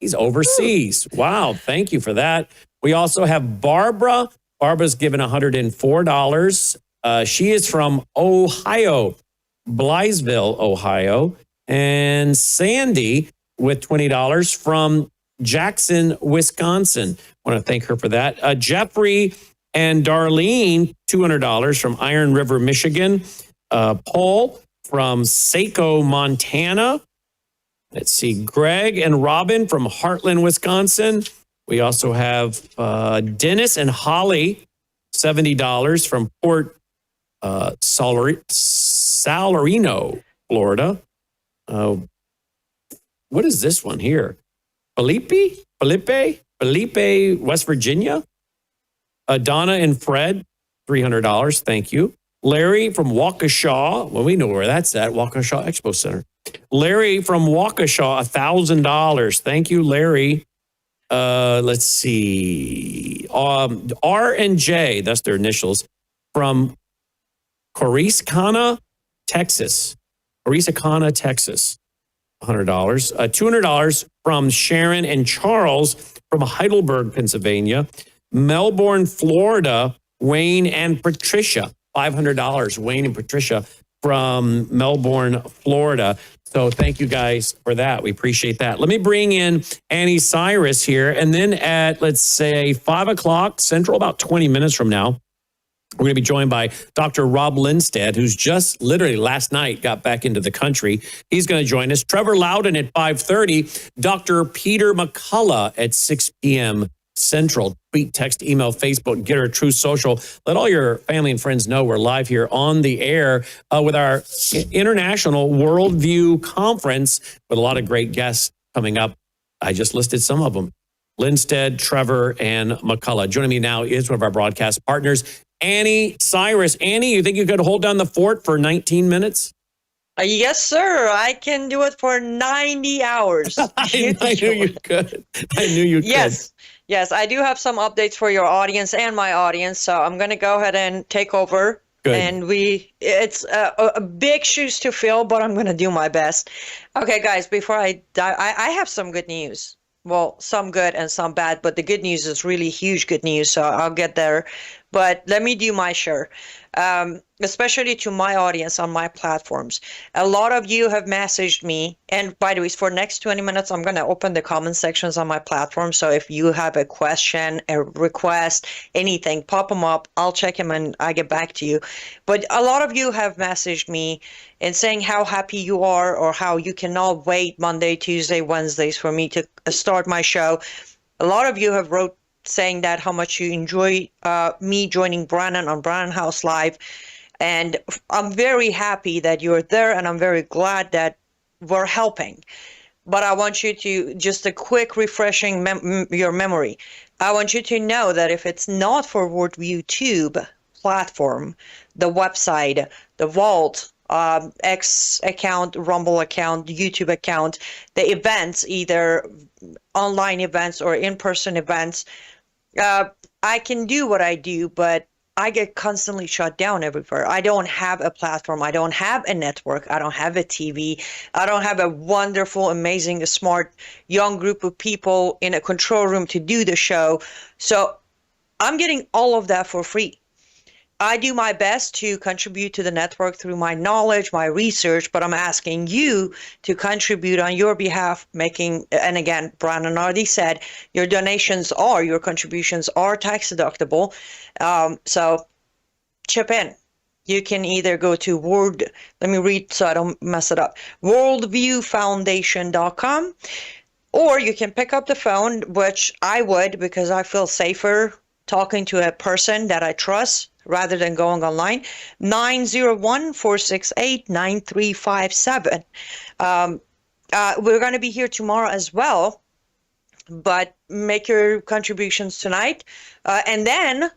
He's overseas. Wow. Thank you for that. We also have Barbara. Barbara's given $104. She is from Ohio, Blytheville, Ohio. And Sandy with $20 from Jackson, Wisconsin. I want to thank her for that. Jeffrey and Darlene, $200 from Iron River, Michigan. Paul from Saco, Montana. Let's see, Greg and Robin from Heartland, Wisconsin. We also have Dennis and Holly, $70 from Port Salarino, Florida. What is this one here? Felipe, West Virginia. Donna and Fred, $300. Thank you. Larry from Waukesha. Well, we know where that's at. Waukesha Expo Center. Larry from Waukesha, $1,000. Thank you, Larry. Let's see. R and J, that's their initials, from Coriscana, Texas. Coriscana, Texas. $100. $200 from Sharon and Charles from Heidelberg, Pennsylvania. Melbourne, Florida, Wayne and Patricia. $500. Wayne and Patricia from Melbourne, Florida. So thank you guys for that. We appreciate that. Let me bring in Anni Cyrus here. And then at, let's say, 5 o'clock Central, about 20 minutes from now, we're going to be joined by Dr. Rob Lindstedt, who's just literally last night got back into the country. He's going to join us. Trevor Loudon at 5:30. Dr. Peter McCullough at 6 p.m. Central. Tweet, text, email, Facebook, Get Her True Social. Let all your family and friends know we're live here on the air with our International Worldview Conference with a lot of great guests coming up. I just listed some of them. Lindstedt, Trevor, and McCullough. Joining me now is one of our broadcast partners, Anni Cyrus. Anni, you think you could hold down the fort for 19 minutes? Yes, sir. I can do it for 90 hours. I knew you could. I knew you could. Yes, I do have some updates for your audience and my audience, so I'm going to go ahead and take over. Good. And it's a big shoes to fill, but I'm going to do my best. Okay, guys, before I die, I have some good news. Well, some good and some bad, but the good news is really huge good news, so I'll get there. But let me do my share, especially to my audience on my platforms. A lot of you have messaged me, and by the way, for next 20 minutes, I'm going to open the comment sections on my platform. So if you have a question, a request, anything, pop them up. I'll check them and I get back to you. But a lot of you have messaged me and saying how happy you are or how you cannot wait Monday, Tuesday, Wednesdays for me to start my show. A lot of you have wrote saying that how much you enjoy me joining Brannon on Brannon Howse Live. And I'm very happy that you're there, and I'm very glad that we're helping. But I want you to, just a quick refreshing your memory. I want you to know that if it's not for Worldview Tube platform, the website, the Vault, X account, Rumble account, YouTube account, the events, either online events or in-person events, I can do what I do, but I get constantly shut down everywhere. I don't have a platform. I don't have a network. I don't have a TV. I don't have a wonderful, amazing, smart, young group of people in a control room to do the show. So I'm getting all of that for free. I do my best to contribute to the network through my knowledge, my research, but I'm asking you to contribute on your behalf, and again, Brannon already said, your contributions are tax deductible. So chip in. You can either go to let me read so I don't mess it up, worldviewfoundation.com, or you can pick up the phone, which I would, because I feel safer talking to a person that I trust rather than going online, 901-468-9357. We're going to be here tomorrow as well, but make your contributions tonight. And then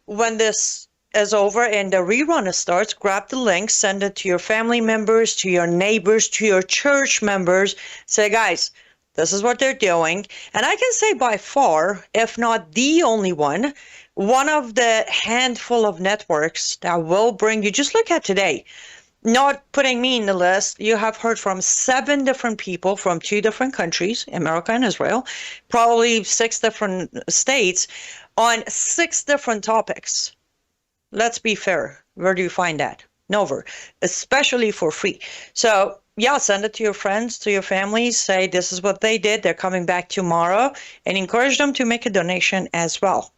when this is over and the rerun starts, grab the link, send it to your family members, to your neighbors, to your church members. Say, guys, this is what they're doing. And I can say by far, if not the only one of the handful of networks that will bring you, just look at today, not putting me in the list, you have heard from 7 different people from 2 different countries, America and Israel, probably 6 different states on 6 different topics. Let's be fair. Where do you find that? Nowhere, especially for free. So yeah, send it to your friends, to your families, say this is what they did, they're coming back tomorrow, and encourage them to make a donation as well.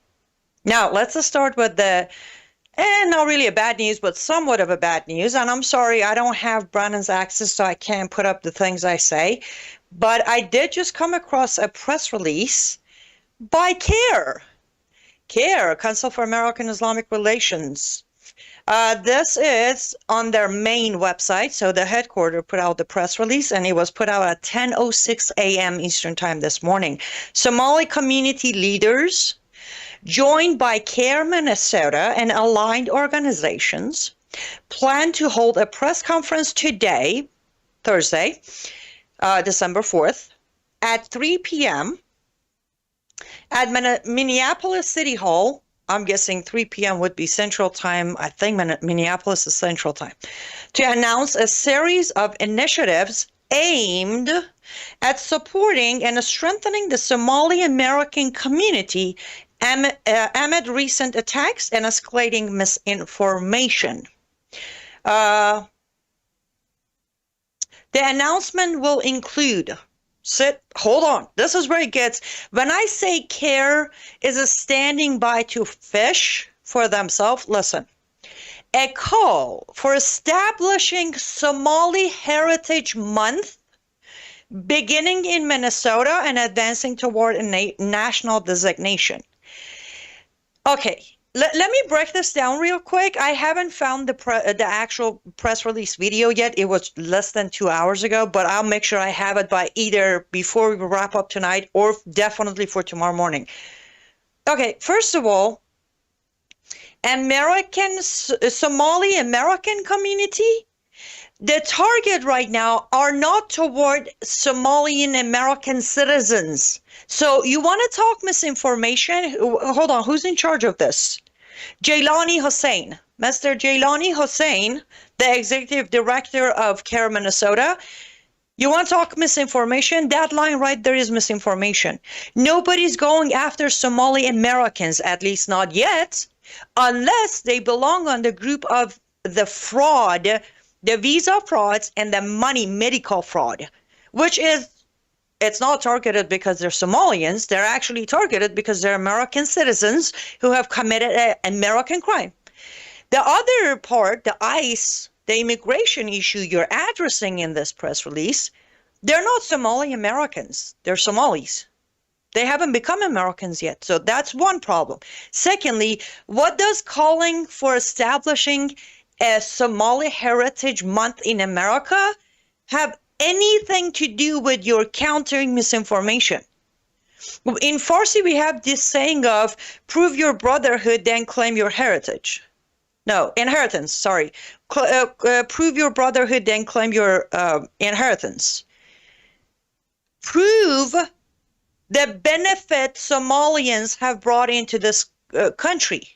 Now, let's start with not really a bad news, but somewhat of a bad news. And I'm sorry, I don't have Brannon's access, so I can't put up the things I say. But I did just come across a press release by CARE, Council for American Islamic Relations. This is on their main website. So the headquarters put out the press release, and it was put out at 10:06 a.m. Eastern Time this morning. Somali community leaders, joined by CARE Minnesota and aligned organizations, plan to hold a press conference today, Thursday, December 4th, at 3 p.m. At Minneapolis City Hall, I'm guessing 3 p.m. would be Central Time. I think Minneapolis is Central Time. To announce a series of initiatives aimed at supporting and strengthening the Somali American community amid recent attacks and escalating misinformation. The announcement will include, hold on, this is where it gets, when I say CARE is standing by to fish for themselves, listen, a call for establishing Somali Heritage Month beginning in Minnesota and advancing toward a national designation. Okay, let me break this down real quick. I haven't found the actual press release video yet. It was less than 2 hours ago, but I'll make sure I have it by either before we wrap up tonight or definitely for tomorrow morning. Okay, first of all, Somali American community, the target right now are not toward Somalian American citizens. So you want to talk misinformation? Hold on, who's in charge of this? Jailani Hussain. Mr. Jailani Hussain, the executive director of CARE Minnesota. You want to talk misinformation? That line right there is misinformation. Nobody's going after Somali Americans, at least not yet, unless they belong on the group of the fraud, the visa frauds and the money medical fraud, which is, it's not targeted because they're Somalians. They're actually targeted because they're American citizens who have committed an American crime. The other part, the ICE, the immigration issue you're addressing in this press release, they're not Somali Americans. They're Somalis. They haven't become Americans yet. So that's one problem. Secondly, what does calling for establishing a Somali Heritage Month in America have anything to do with your countering misinformation? In Farsi, we have this saying of prove your brotherhood, then claim your heritage. No, inheritance, sorry. Prove your brotherhood, then claim your inheritance. Prove the benefit Somalians have brought into this country.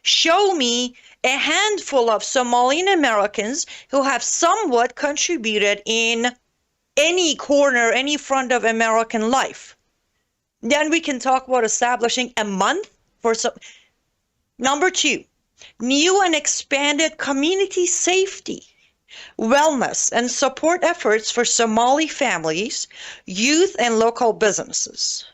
Show me a handful of Somalian Americans who have somewhat contributed in any corner, any front of American life. Then we can talk about establishing a month for some. Number two, new and expanded community safety, wellness, and support efforts for Somali families, youth, and local businesses.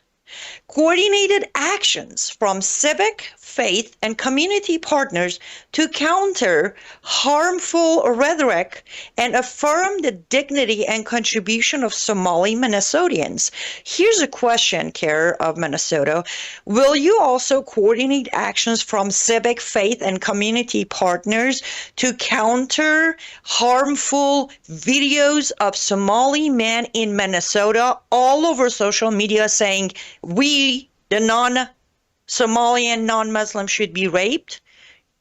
Coordinated actions from civic, faith, and community partners to counter harmful rhetoric and affirm the dignity and contribution of Somali Minnesotans. Here's a question, CARE of Minnesota. Will you also coordinate actions from civic, faith, and community partners to counter harmful videos of Somali men in Minnesota all over social media saying, we, the non-Somalian, non-Muslim, should be raped?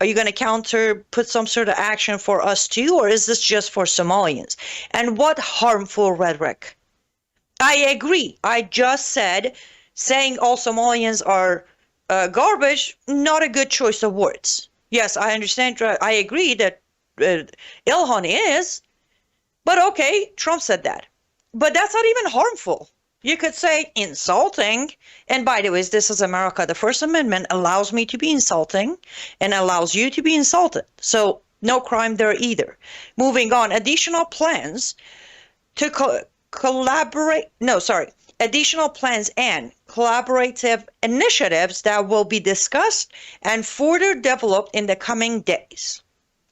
Are you going to put some sort of action for us too, or is this just for Somalians? And what harmful rhetoric? I agree. I just said saying all Somalians are garbage, not a good choice of words. Yes, I understand. I agree that Ilhan is, but okay, Trump said that. But that's not even harmful. You could say insulting. And by the way, this is America. The First Amendment allows me to be insulting and allows you to be insulted. So no crime there either. Moving on, additional plans to additional plans and collaborative initiatives that will be discussed and further developed in the coming days.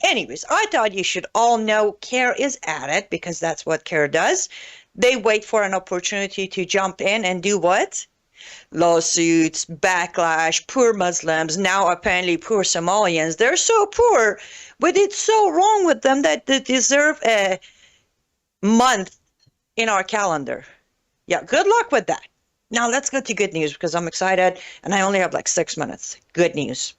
Anyways, I thought you should all know CARE is at it because that's what CARE does. They wait for an opportunity to jump in and do what? Lawsuits, backlash, poor Muslims, now apparently poor Somalians. They're so poor, but it's so wrong with them that they deserve a month in our calendar. Yeah, good luck with that. Now let's go to good news because I'm excited and I only have like 6 minutes. Good news.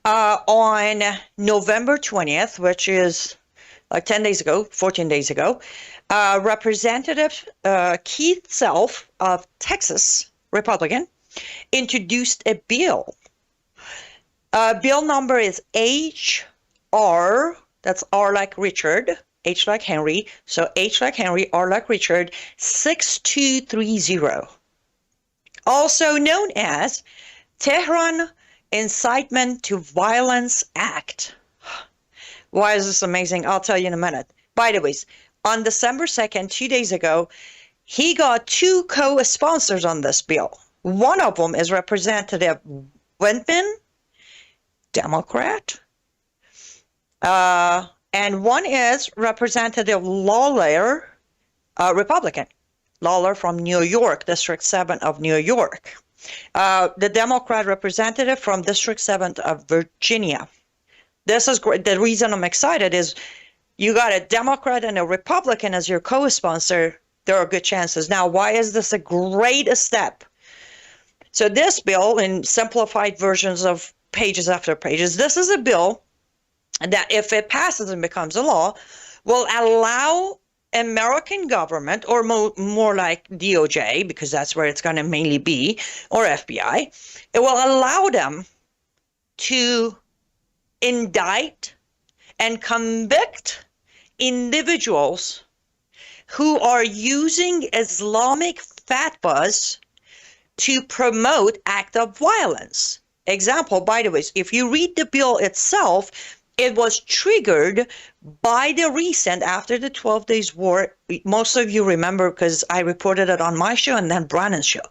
On November 20th, which is like 14 days ago, Representative Keith Self of Texas, Republican, introduced a bill. Bill number is HR, that's R like Richard, H like Henry, so H like Henry, R like Richard, 6230. Also known as Tehran Incitement to Violence Act. Why is this amazing? I'll tell you in a minute. By the way, on December 2nd, 2 days ago, he got 2 co-sponsors on this bill. One of them is Representative Windman, Democrat, and one is Representative Lawler, Republican. Lawler from New York, District 7 of New York. The Democrat representative from District 7 of Virginia. This is great. The reason I'm excited is you got a Democrat and a Republican as your co-sponsor. There are good chances. Now, why is this a great step? So this bill, in simplified versions of pages after pages, this is a bill that, if it passes and becomes a law, will allow American government, or more like DOJ, because that's where it's going to mainly be, or FBI, it will allow them to indict and convict individuals who are using Islamic fatwas to promote acts of violence. Example, by the way, if you read the bill itself, it was triggered by the recent, after the 12 days war, most of you remember because I reported it on my show and then Brannon's show.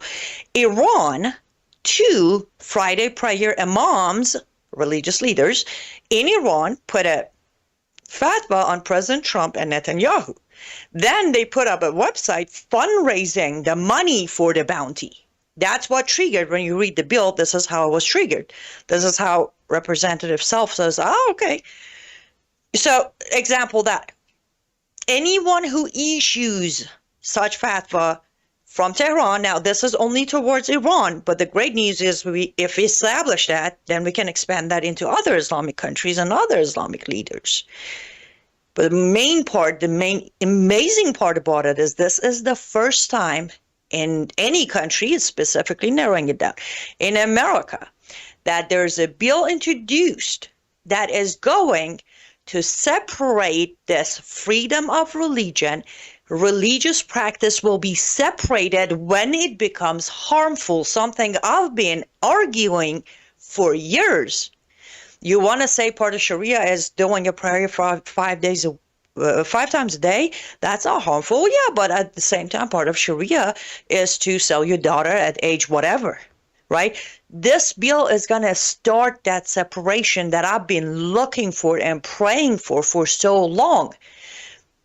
Iran, 2 Friday prayer imams, religious leaders in Iran, put a fatwa on President Trump and Netanyahu. Then they put up a website fundraising the money for the bounty. That's what triggered, when you read the bill, this is how it was triggered. This is how Representative Self says, oh, okay. So, example that. Anyone who issues such fatwa from Tehran, now this is only towards Iran, but the great news is if we establish that, then we can expand that into other Islamic countries and other Islamic leaders. But the main part, the main amazing part about it is this is the first time in any country, specifically narrowing it down, in America, that there's a bill introduced that is going to separate this freedom of religion. Religious practice will be separated when it becomes harmful, something I've been arguing for years. You want to say part of Sharia is doing a prayer for 5 times a day? That's not harmful. Yeah, but at the same time, part of Sharia is to sell your daughter at age whatever, right? This bill is going to start that separation that I've been looking for and praying for so long.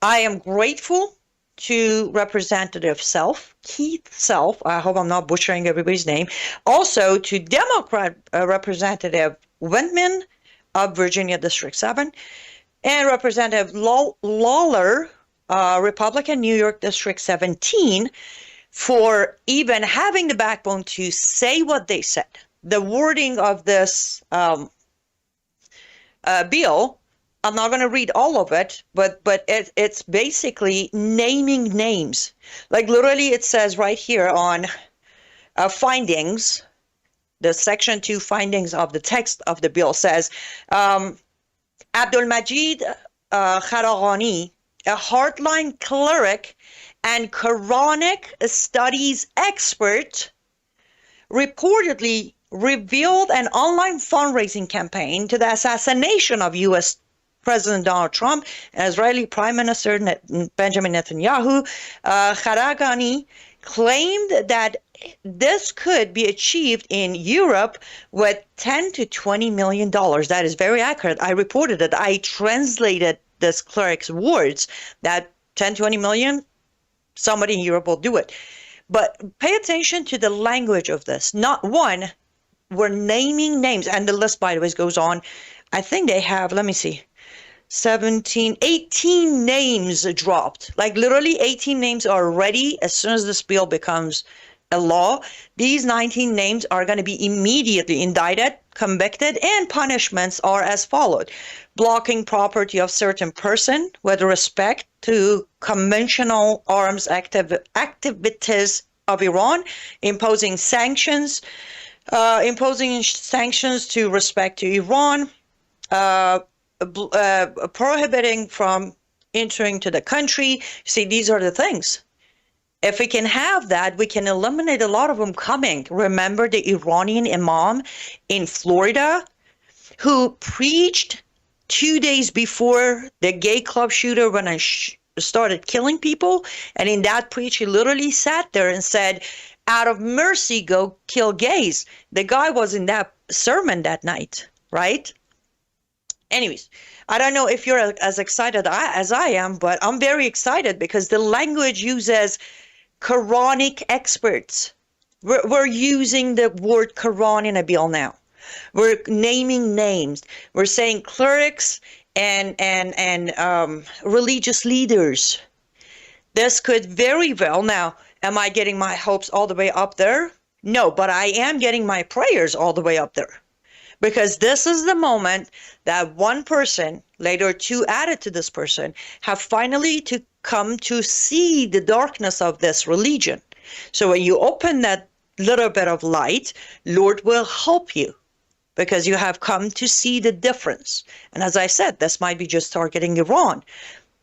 I am grateful to Representative Keith Self. I hope I'm not butchering everybody's name. Also to Democrat Representative Windman of Virginia District 7, and Representative Lawler, Republican, New York District 17, for even having the backbone to say what they said. The wording of this bill, I'm not going to read all of it, but it's basically naming names. Like literally it says right here on findings, the section 2 findings of the text of the bill says, Abdulmajid Kharagani, a hardline cleric and Quranic studies expert, reportedly revealed an online fundraising campaign to the assassination of U.S. President Donald Trump and Israeli Prime Minister Benjamin Netanyahu. Kharagani claimed that this could be achieved in Europe with $10 to $20 million. That is very accurate. I reported it. I translated this cleric's words that 10, 20 million, somebody in Europe will do it. But pay attention to the language of this. Not one, we're naming names. And the list, by the way, goes on. I think they have, let me see, 18 names dropped. Like literally 18 names are ready as soon as this bill becomes a law. These 19 names are going to be immediately indicted, convicted, and punishments are as followed. Blocking property of certain person with respect to conventional arms activities of Iran, imposing sanctions to respect to Iran, prohibiting from entering to the country. See, these are the things. If we can have that, we can eliminate a lot of them coming. Remember the Iranian imam in Florida who preached 2 days before the gay club shooter when I started killing people. And in that preach, he literally sat there and said, out of mercy, go kill gays. The guy was in that sermon that night, right? Anyways, I don't know if you're as excited as I am, but I'm very excited because the language uses Quranic experts. We're using the word Quran in a bill now. We're naming names. We're saying clerics and religious leaders. This could very well, now, am I getting my hopes all the way up there? No, but I am getting my prayers all the way up there. Because this is the moment that one person, later two added to this person, have finally to come to see the darkness of this religion. So when you open that little bit of light, Lord will help you because you have come to see the difference. And as I said, this might be just targeting Iran.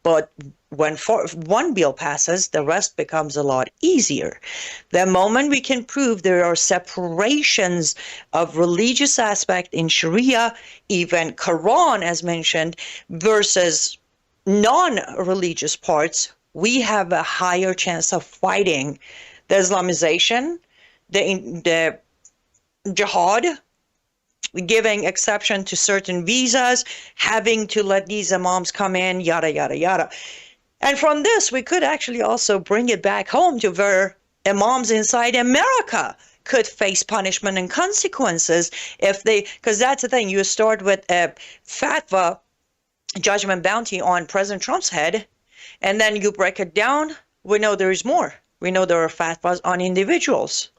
But when one bill passes, the rest becomes a lot easier. The moment we can prove there are separations of religious aspect in Sharia, even Quran as mentioned, versus non-religious parts, we have a higher chance of fighting the Islamization, the jihad, giving exception to certain visas, having to let these imams come in, yada, yada, yada. And from this, we could actually also bring it back home to where imams inside America could face punishment and consequences if they, because that's the thing, you start with a fatwa, judgment bounty on President Trump's head, and then you break it down, we know there is more. We know there are fatwas on individuals,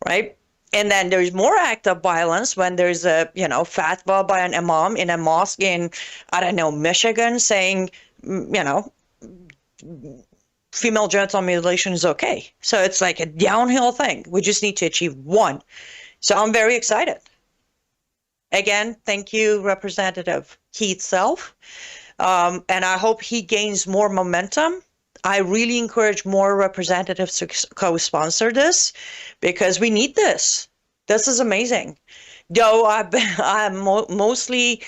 right? And then there's more act of violence when there's a, fatwa by an imam in a mosque in, I don't know, Michigan saying, female genital mutilation is okay. So it's like a downhill thing. We just need to achieve one. So I'm very excited. Again, thank you, Representative Keith Self. And I hope he gains more momentum. I really encourage more representatives to co-sponsor this because we need this. This is amazing. Though I'm mostly,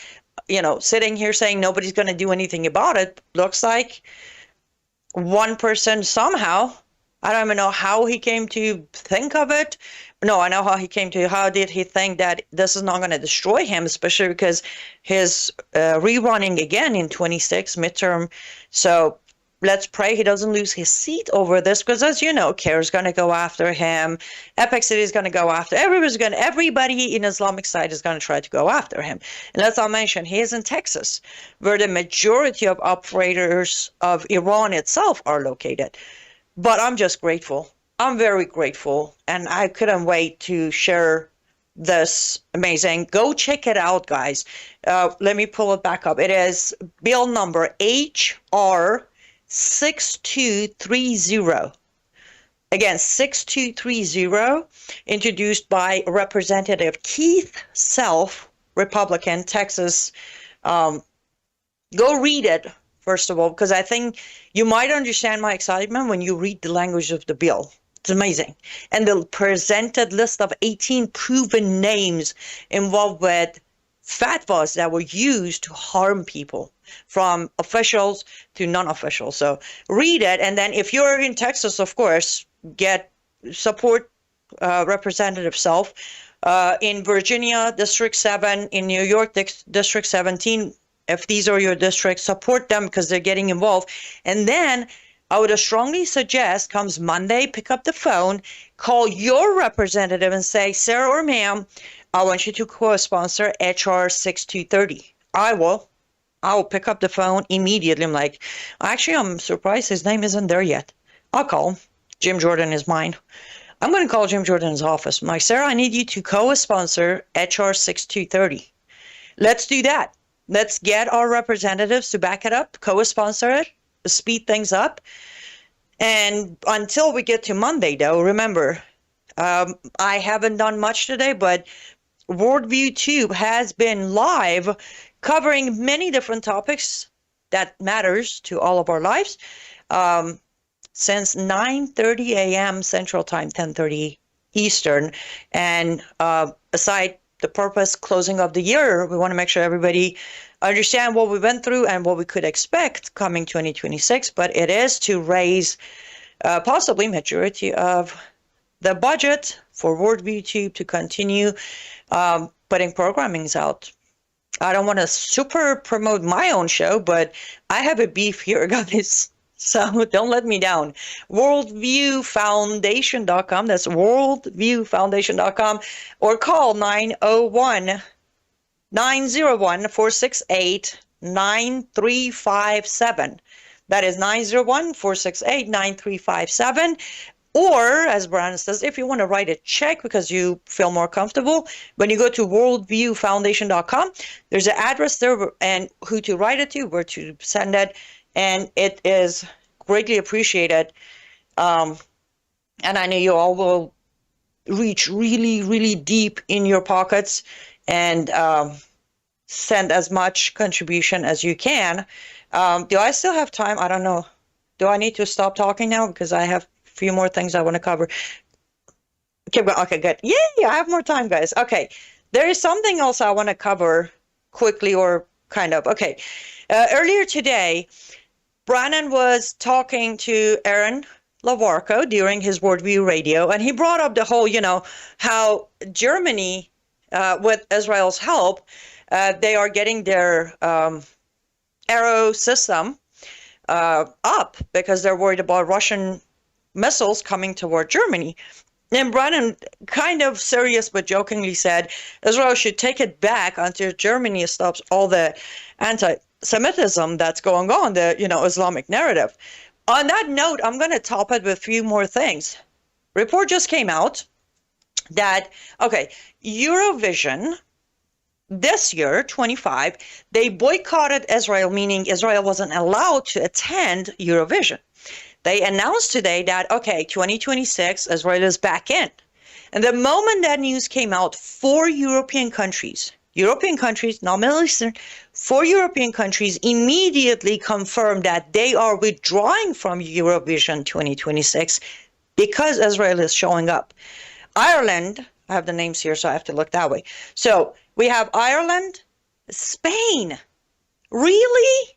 sitting here saying nobody's going to do anything about it. Looks like one person somehow, I don't even know how he came to think of it. No, I know how he came to, how did he think that this is not going to destroy him, especially because his rerunning again in 26 midterm. So let's pray he doesn't lose his seat over this, because as you know, CARE is going to go after him. Epic City is going to go after, everybody in Islamic side is going to try to go after him. And let's not mention, he is in Texas, where the majority of operators of Iran itself are located. But I'm just grateful. I'm very grateful. And I couldn't wait to share this amazing. Go check it out, guys. Let me pull it back up. It is bill number HR 6230. Again, 6230, introduced by Representative Keith Self, Republican, Texas. Go read it, first of all, because I think you might understand my excitement when you read the language of the bill. It's amazing. And the presented list of 18 proven names involved with fatwas that were used to harm people, from officials to non-officials. So read it, and then if you're in Texas, of course, support Representative Self. In Virginia, District 7, in New York, District 17, if these are your districts, support them because they're getting involved. And then I would strongly suggest, comes Monday, pick up the phone, call your representative and say, sir or ma'am, I want you to co-sponsor HR 6230. I will pick up the phone immediately. I'm like, actually, I'm surprised his name isn't there yet. I'll call him. Jim Jordan is mine. I'm going to call Jim Jordan's office. I'm like, sir, I need you to co-sponsor HR 6230. Let's do that. Let's get our representatives to back it up, co-sponsor it, speed things up. And until we get to Monday, though, remember, I haven't done much today, but Worldview Tube has been live covering many different topics that matters to all of our lives since 9:30 a.m. Central Time, 10:30 Eastern. And aside the purpose closing of the year, we want to make sure everybody understand what we went through and what we could expect coming 2026, but it is to raise possibly majority of the budget for Worldview Tube to continue putting programmings out. I don't want to super promote my own show, but I have a beef here, guys. So don't let me down. Worldviewfoundation.com. That's worldviewfoundation.com, or call 901-468-9357. That is 901-468-9357. Or, as Brannon says, if you want to write a check because you feel more comfortable, when you go to worldviewfoundation.com, there's an address there and who to write it to, where to send it, and it is greatly appreciated. And I know you all will reach really, really deep in your pockets and send as much contribution as you can. Do I still have time? I don't know. Do I need to stop talking now? Because I have few more things I want to cover. Okay, good. Yeah, I have more time, guys. Okay, there is something else I want to cover quickly, or kind of. Okay, earlier today, Brannon was talking to Aaron Lavarco during his Worldview Radio, and he brought up the whole, how Germany, with Israel's help, they are getting their Arrow system up because they're worried about Russian missiles coming toward Germany. And Brannon, kind of serious but jokingly, said Israel should take it back until Germany stops all the anti-Semitism that's going on, the Islamic narrative. On that note, I'm going to top it with a few more things. Report just came out that, Eurovision this year, 25, they boycotted Israel, meaning Israel wasn't allowed to attend Eurovision. They announced today that, 2026, Israel is back in. And the moment that news came out, 4 European countries, not Middle Eastern, 4 European countries immediately confirmed that they are withdrawing from Eurovision 2026 because Israel is showing up. Ireland, I have the names here, so I have to look that way. So we have Ireland, Spain. Really?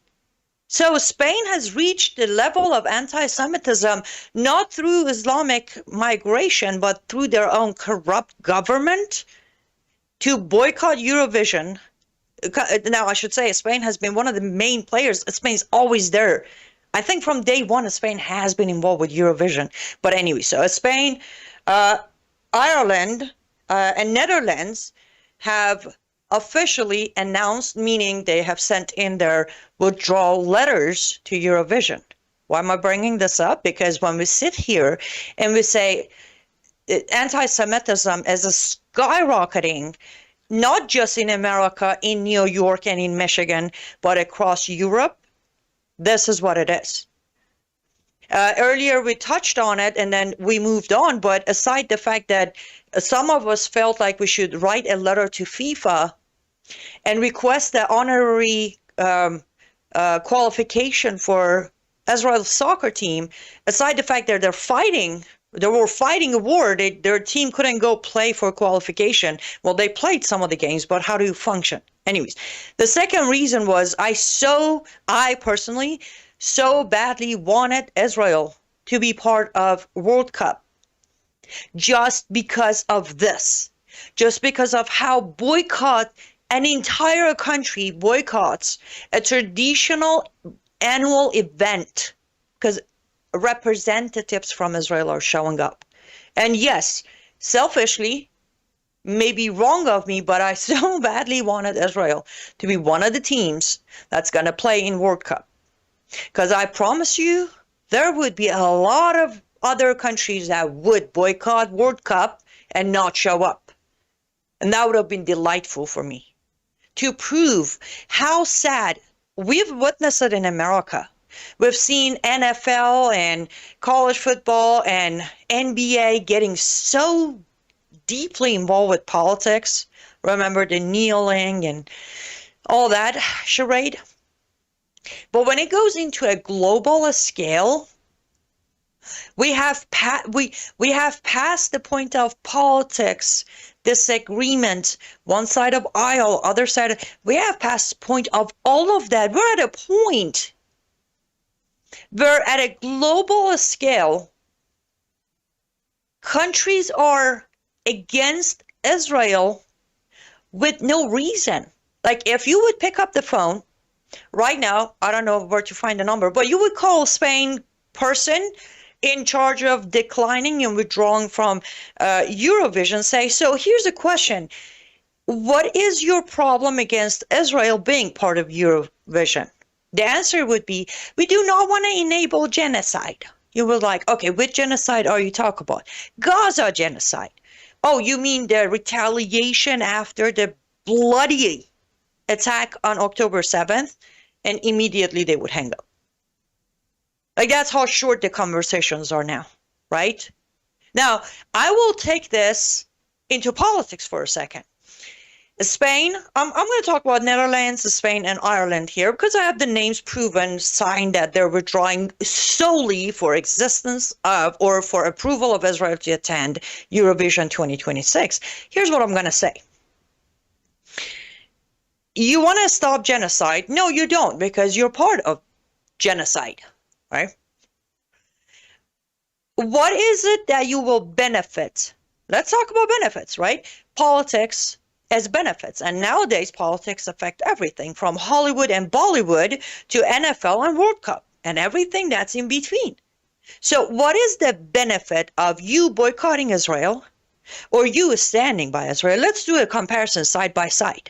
So Spain has reached the level of anti-Semitism, not through Islamic migration, but through their own corrupt government, to boycott Eurovision. Now, I should say Spain has been one of the main players. Spain's always there. I think from day one, Spain has been involved with Eurovision. But anyway, so Spain, Ireland, and Netherlands have officially announced, meaning they have sent in their withdrawal letters to Eurovision. Why am I bringing this up? Because when we sit here and we say anti-Semitism is skyrocketing, not just in America, in New York and in Michigan, but across Europe, this is what it is. Earlier we touched on it and then we moved on, but aside the fact that some of us felt like we should write a letter to FIFA and request the honorary qualification for Israel's soccer team, aside the fact that they were fighting a war, their team couldn't go play for qualification. Well, they played some of the games, but how do you function? Anyways, the second reason was I personally so badly wanted Israel to be part of World Cup just because of this, just because of how an entire country boycotts a traditional annual event because representatives from Israel are showing up. And yes, selfishly, maybe wrong of me, but I so badly wanted Israel to be one of the teams that's going to play in World Cup. Because I promise you, there would be a lot of other countries that would boycott World Cup and not show up. And that would have been delightful for me to prove how sad we've witnessed it in America. We've seen NFL and college football and NBA getting so deeply involved with politics. Remember the kneeling and all that charade? But when it goes into a global scale, we have passed the point of politics, disagreement, one side of aisle, other side. We have passed the point of all of that. We're at a point where at a global scale, countries are against Israel with no reason. Like if you would pick up the phone right now, I don't know where to find the number, but you would call Spain person in charge of declining and withdrawing from Eurovision, say, so here's a question. What is your problem against Israel being part of Eurovision? The answer would be, we do not want to enable genocide. You were like, okay, which genocide are you talking about? Gaza genocide. Oh, you mean the retaliation after the bloody attack on October 7th? And immediately they would hang up. Like that's how short the conversations are now, right? Now, I will take this into politics for a second. Spain, I'm going to talk about Netherlands, Spain, and Ireland here because I have the names proven, signed that they're withdrawing solely for existence of or for approval of Israel to attend Eurovision 2026. Here's what I'm going to say. You want to stop genocide? No, you don't, because you're part of genocide, right? What is it that you will benefit? Let's talk about benefits, right? Politics as benefits. And nowadays, politics affect everything from Hollywood and Bollywood to NFL and World Cup and everything that's in between. So what is the benefit of you boycotting Israel or you standing by Israel? Let's do a comparison side by side.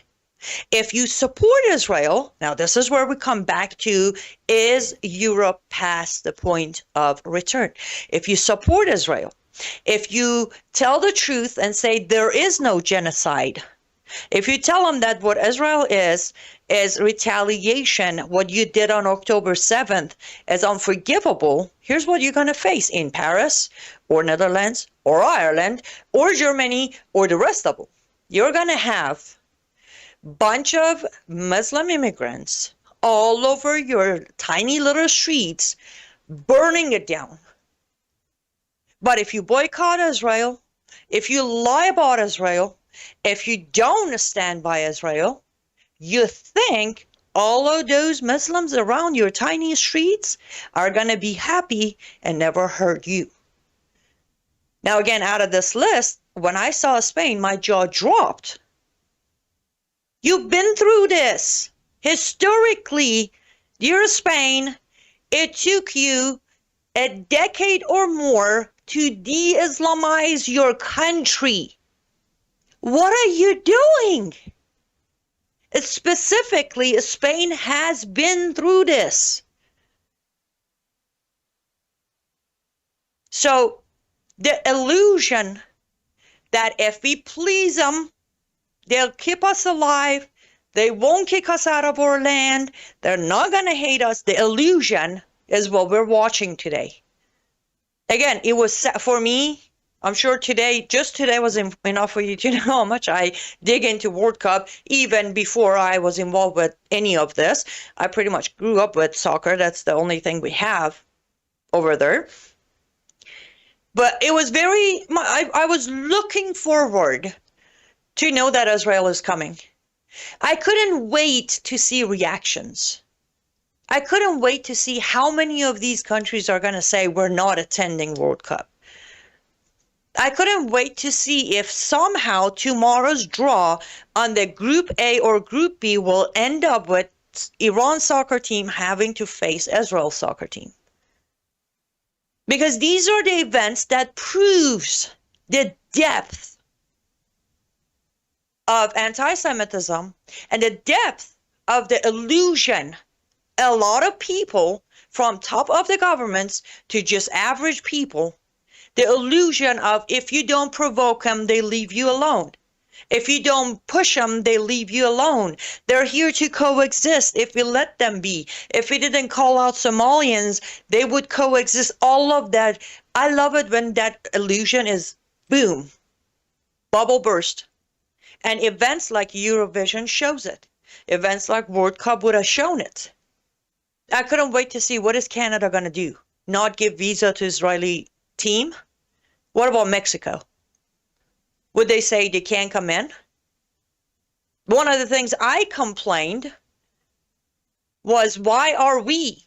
If you support Israel, now this is where we come back to, is Europe past the point of return? If you support Israel, if you tell the truth and say there is no genocide, if you tell them that what Israel is retaliation, what you did on October 7th is unforgivable, here's what you're going to face in Paris or Netherlands or Ireland or Germany or the rest of them. You're going to have bunch of Muslim immigrants all over your tiny little streets, burning it down. But if you boycott Israel, if you lie about Israel, if you don't stand by Israel, you think all of those Muslims around your tiny streets are going to be happy and never hurt you. Now, again, out of this list, when I saw Spain, my jaw dropped. You've been through this. Historically, dear Spain, it took you a decade or more to de-Islamize your country. What are you doing? Specifically, Spain has been through this. So, the illusion that if we please them, they'll keep us alive. They won't kick us out of our land. They're not going to hate us. The illusion is what we're watching today. Again, it was for me, I'm sure just today was enough for you to know how much I dig into World Cup even before I was involved with any of this. I pretty much grew up with soccer. That's the only thing we have over there. But it was I was looking forward to know that Israel is coming. I couldn't wait to see reactions. I couldn't wait to see how many of these countries are going to say we're not attending World Cup. I couldn't wait to see if somehow tomorrow's draw on the Group A or Group B will end up with Iran soccer team having to face Israel soccer team. Because these are the events that proves the depth of anti-Semitism and the depth of the illusion a lot of people from top of the governments to just average people, the illusion of if you don't provoke them, they leave you alone. If you don't push them, they leave you alone. They're here to coexist if we let them be. If we didn't call out Somalians, they would coexist. All of that. I love it when that illusion is boom, bubble burst. And events like Eurovision shows it. Events like World Cup would have shown it. I couldn't wait to see what is Canada going to do. Not give visa to Israeli team? What about Mexico? Would they say they can't come in? One of the things I complained was, why are we?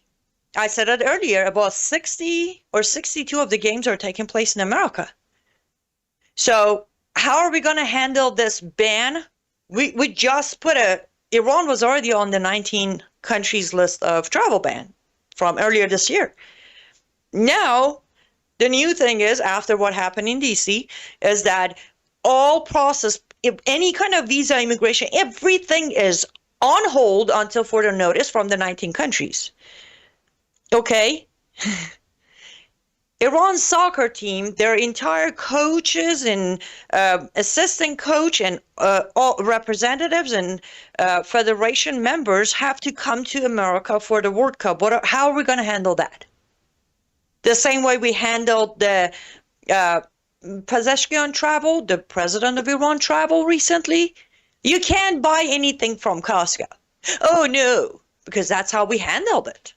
I said it earlier, about 60 or 62 of the games are taking place in America. So how are we going to handle this ban? We just put Iran was already on the 19 countries list of travel ban from earlier this year. Now, the new thing is, after what happened in DC, is that all process, if any kind of visa, immigration, everything is on hold until further notice from the 19 countries. Okay. Iran's soccer team, their entire coaches and assistant coach and all representatives and federation members have to come to America for the World Cup. How are we going to handle that? The same way we handled the Pezeshkian travel, the president of Iran travel recently. You can't buy anything from Costco. Oh no, because that's how we handled it.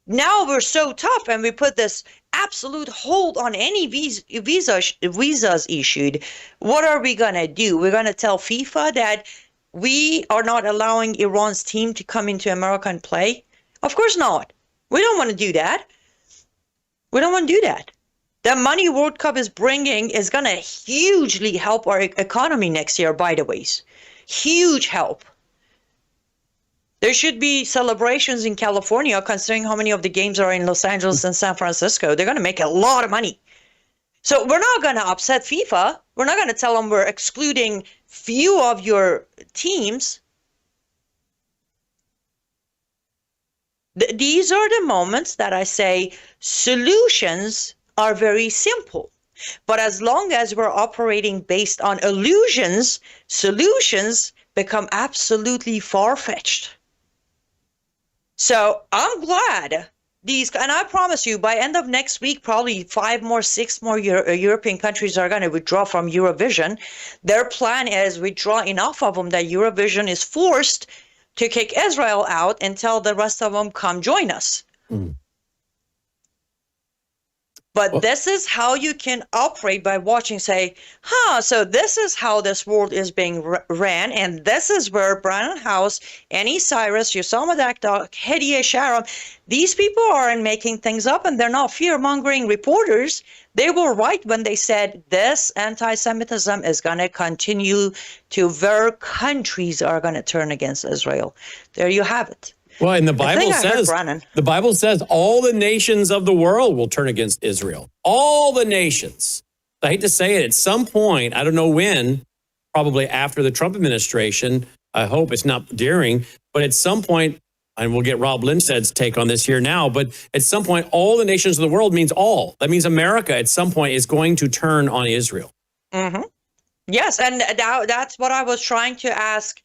Now we're so tough and we put this absolute hold on any visas issued. What are we going to do? We're going to tell FIFA that we are not allowing Iran's team to come into America and play? Of course not. We don't want to do that. We don't want to do that. The money World Cup is bringing is going to hugely help our economy next year, by the way. Huge help. There should be celebrations in California, considering how many of the games are in Los Angeles and San Francisco. They're going to make a lot of money. So we're not going to upset FIFA. We're not going to tell them we're excluding few of your teams. These are the moments that I say solutions are very simple. But as long as we're operating based on illusions, solutions become absolutely far-fetched. So I'm glad and I promise you, by end of next week, probably 6 more European countries are going to withdraw from Eurovision. Their plan is withdraw enough of them that Eurovision is forced to kick Israel out and tell the rest of them, come join us. But this is how you can operate by watching, say, so this is how this world is being ran, and this is where Brannon Howse, Anni, Cyrus, Yusama Dakdok, Hediye Sharon, these people aren't making things up, and they're not fear-mongering reporters. They were right when they said this anti-Semitism is going to continue to where countries are going to turn against Israel. There you have it. Well, and the Bible says all the nations of the world will turn against Israel. All the nations. I hate to say it, at some point, I don't know when, probably after the Trump administration, I hope it's not during, but at some point, and we'll get Rob Lindsted's take on this here now, but at some point, all the nations of the world means all. That means America at some point is going to turn on Israel. Mm-hmm. Yes, and that's what I was trying to ask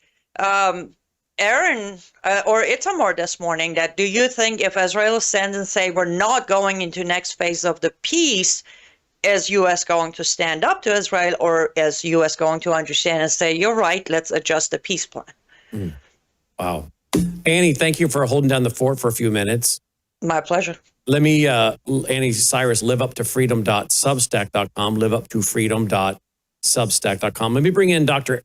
Aaron or Itamar this morning, that do you think if Israel stands and say we're not going into next phase of the peace, is U.S. going to stand up to Israel, or is U.S. going to understand and say, you're right, let's adjust the peace plan? Wow. Annie, thank you for holding down the fort for a few minutes. My pleasure. Let me, Annie, Cyrus, liveuptofreedom.substack.com, liveuptofreedom.substack.com. Let me bring in Dr.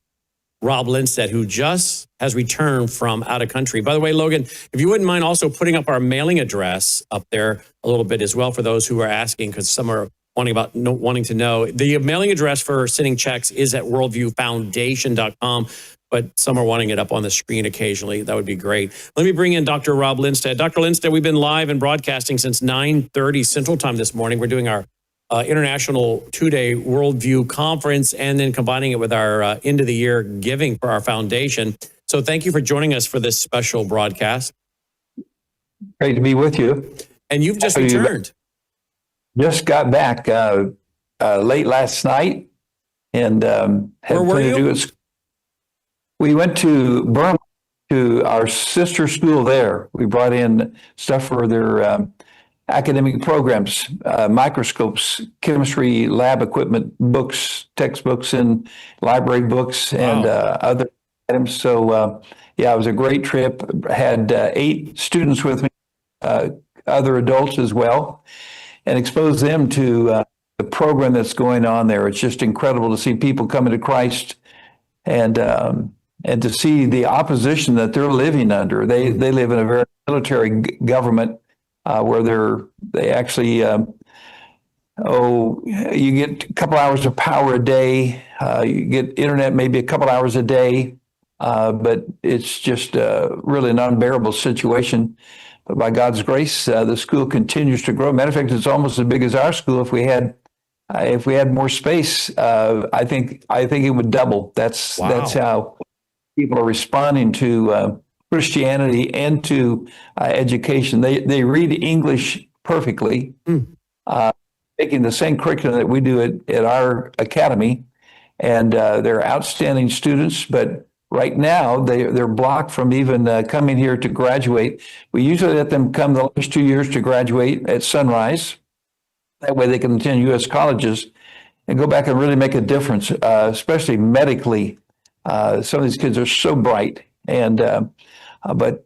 Rob Lindstedt, who just has returned from out of country. By the way, Logan, if you wouldn't mind also putting up our mailing address up there a little bit as well for those who are asking, because some are wanting to know. The mailing address for sending checks is at worldviewfoundation.com, but some are wanting it up on the screen occasionally. That would be great. Let me bring in Dr. Rob Lindstedt. Dr. Lindstedt, we've been live and broadcasting since 9:30 Central Time this morning. We're doing our international two-day worldview conference and then combining it with our end of the year giving for our foundation. So thank you for joining us for this special broadcast. Great to be with you. And you've just returned. Just got back late last night and had Where were plenty to you? do at school. We went to Burma, to our sister school there. We brought in stuff for their academic programs, microscopes, chemistry lab equipment, books, textbooks, and library books, and other items. So, yeah, it was a great trip. Had 8 students with me, other adults as well, and exposed them to the program that's going on there. It's just incredible to see people coming to Christ, and to see the opposition that they're living under. They live in a very military government where they actually you get a couple hours of power a day. You get internet maybe a couple hours a day, but it's just really an unbearable situation. But by God's grace, the school continues to grow. Matter of fact, it's almost as big as our school. If we had more space, I think it would double. That's how people are responding to Christianity and to education. They read English perfectly, taking the same curriculum that we do at our academy, and they're outstanding students. But right now, they're blocked from even coming here to graduate. We usually let them come the last 2 years to graduate at Sunrise. That way they can attend U.S. colleges and go back and really make a difference, especially medically. Some of these kids are so bright, and but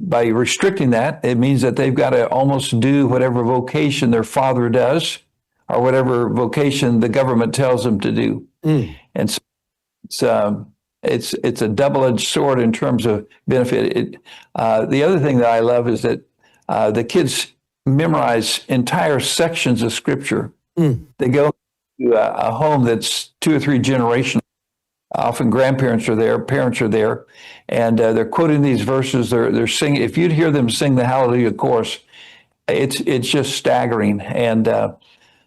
by restricting that, it means that they've got to almost do whatever vocation their father does, or whatever vocation the government tells them to do. And so it's a double-edged sword in terms of benefit. The other thing that I love is that the kids memorize entire sections of Scripture. They go to a home that's 2 or 3 generations. Often grandparents are there, parents are there, and they're quoting these verses. They're singing. If you'd hear them sing the Hallelujah chorus, it's just staggering. And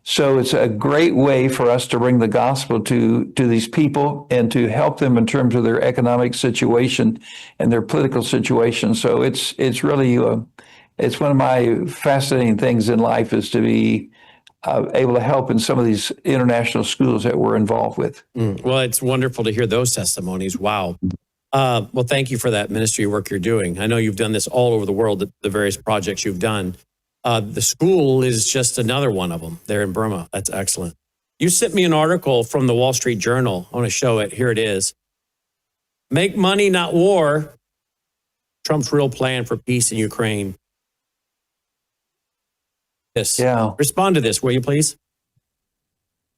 so it's a great way for us to bring the gospel to these people and to help them in terms of their economic situation and their political situation. So it's really it's one of my fascinating things in life, is to be able to help in some of these international schools that we're involved with. Well, it's wonderful to hear those testimonies. Wow. Well, thank you for that ministry work you're doing. I know you've done this all over the world, the various projects you've done. The school is just another one of them there in Burma. That's excellent. You sent me an article from the Wall Street Journal. I want to show it. Here it is. Make money, not war. Trump's real plan for peace in Ukraine. Yeah. Respond to this, will you please?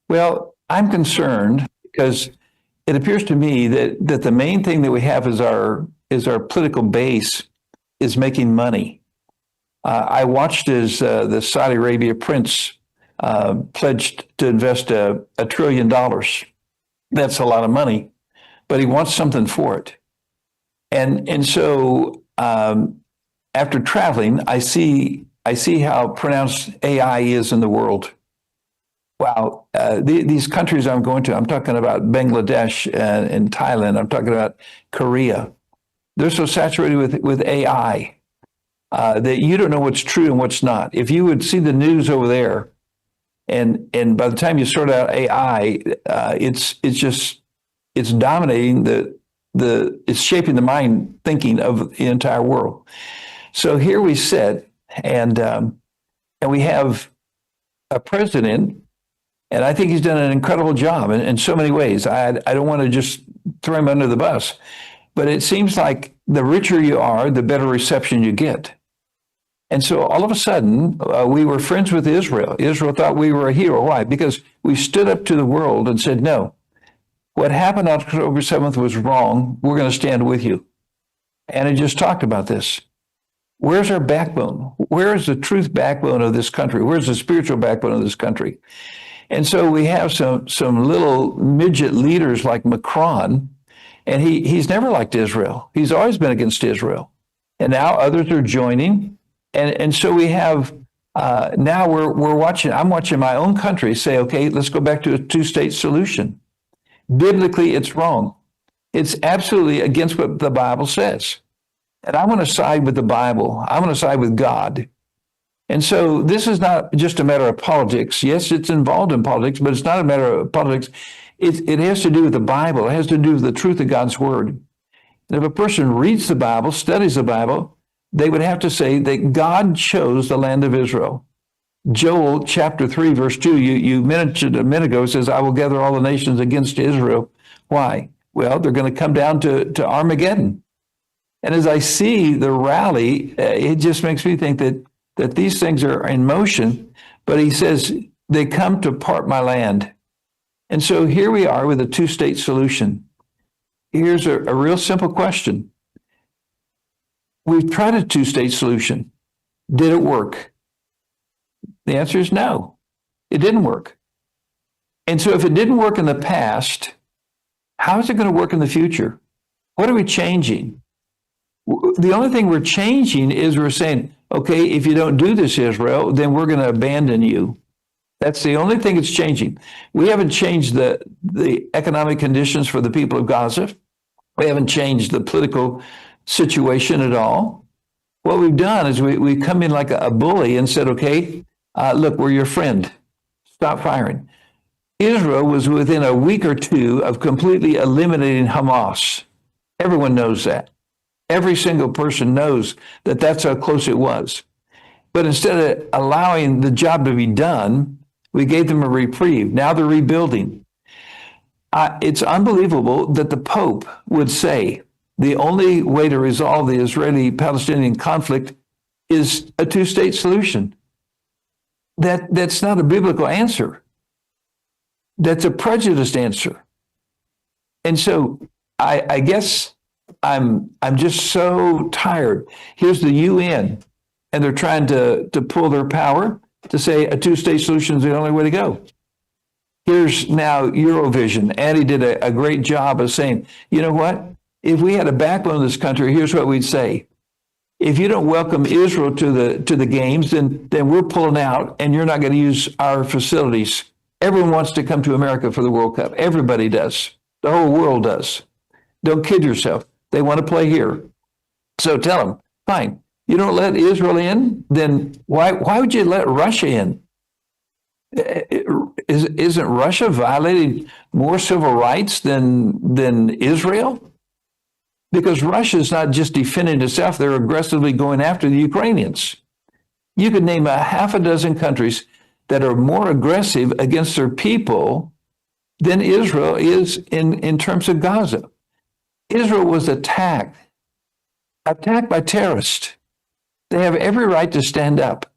Well, I'm concerned because it appears to me that the main thing that we have is our political base is making money. I watched as the Saudi Arabia prince pledged to invest $1 trillion. That's a lot of money, but he wants something for it. And so after traveling, I see how pronounced AI is in the world. Wow. These countries I'm going to, I'm talking about Bangladesh and Thailand, I'm talking about Korea. They're so saturated with AI that you don't know what's true and what's not. If you would see the news over there, and by the time you sort out AI, it's dominating it's shaping the mind thinking of the entire world. So here we sit, and we have a president, and I think he's done an incredible job in so many ways. I don't want to just throw him under the bus, but it seems like the richer you are, the better reception you get. And so all of a sudden, we were friends with Israel. Israel thought we were a hero. Why? Because we stood up to the world and said, no, what happened on October 7th was wrong. We're going to stand with you. And it just talked about this. Where's our backbone? Where is the truth backbone of this country? Where's the spiritual backbone of this country? And so we have some little midget leaders like Macron, and he's never liked Israel. He's always been against Israel. And now others are joining. And so we have, now we're watching, I'm watching my own country say, okay, let's go back to a 2-state solution. Biblically, it's wrong. It's absolutely against what the Bible says. And I want to side with the Bible. I want to side with God. And so this is not just a matter of politics. Yes, it's involved in politics, but it's not a matter of politics. It has to do with the Bible. It has to do with the truth of God's word. And if a person reads the Bible, studies the Bible, they would have to say that God chose the land of Israel. Joel chapter 3, verse 2, you mentioned a minute ago, says, I will gather all the nations against Israel. Why? Well, they're going to come down to Armageddon. And as I see the rally, it just makes me think that these things are in motion. But he says, they come to part my land. And so here we are with a two-state solution. Here's a real simple question. We've tried a two-state solution. Did it work? The answer is no. It didn't work. And so if it didn't work in the past, how is it going to work in the future? What are we changing? The only thing we're changing is we're saying, okay, if you don't do this, Israel, then we're going to abandon you. That's the only thing that's changing. We haven't changed the economic conditions for the people of Gaza. We haven't changed the political situation at all. What we've done is we come in like a bully and said, okay, look, we're your friend. Stop firing. Israel was within a week or two of completely eliminating Hamas. Everyone knows that. Every single person knows that that's how close it was. But instead of allowing the job to be done, we gave them a reprieve. Now they're rebuilding. It's unbelievable that the Pope would say the only way to resolve the Israeli-Palestinian conflict is a two-state solution. That's not a biblical answer. That's a prejudiced answer. And so I guess I'm just so tired. Here's the UN, and they're trying to pull their power to say a two-state solution is the only way to go. Here's now Eurovision. Anni did a great job of saying, you know what? If we had a backbone in this country, here's what we'd say. If you don't welcome Israel to the games, then we're pulling out, and you're not going to use our facilities. Everyone wants to come to America for the World Cup. Everybody does. The whole world does. Don't kid yourself. They want to play here. So tell them, fine. You don't let Israel in, then why would you let Russia in? Isn't Russia violating more civil rights than Israel? Because Russia is not just defending itself, they're aggressively going after the Ukrainians. You could name a half a dozen countries that are more aggressive against their people than Israel is in terms of Gaza. Israel was attacked by terrorists. They have every right to stand up.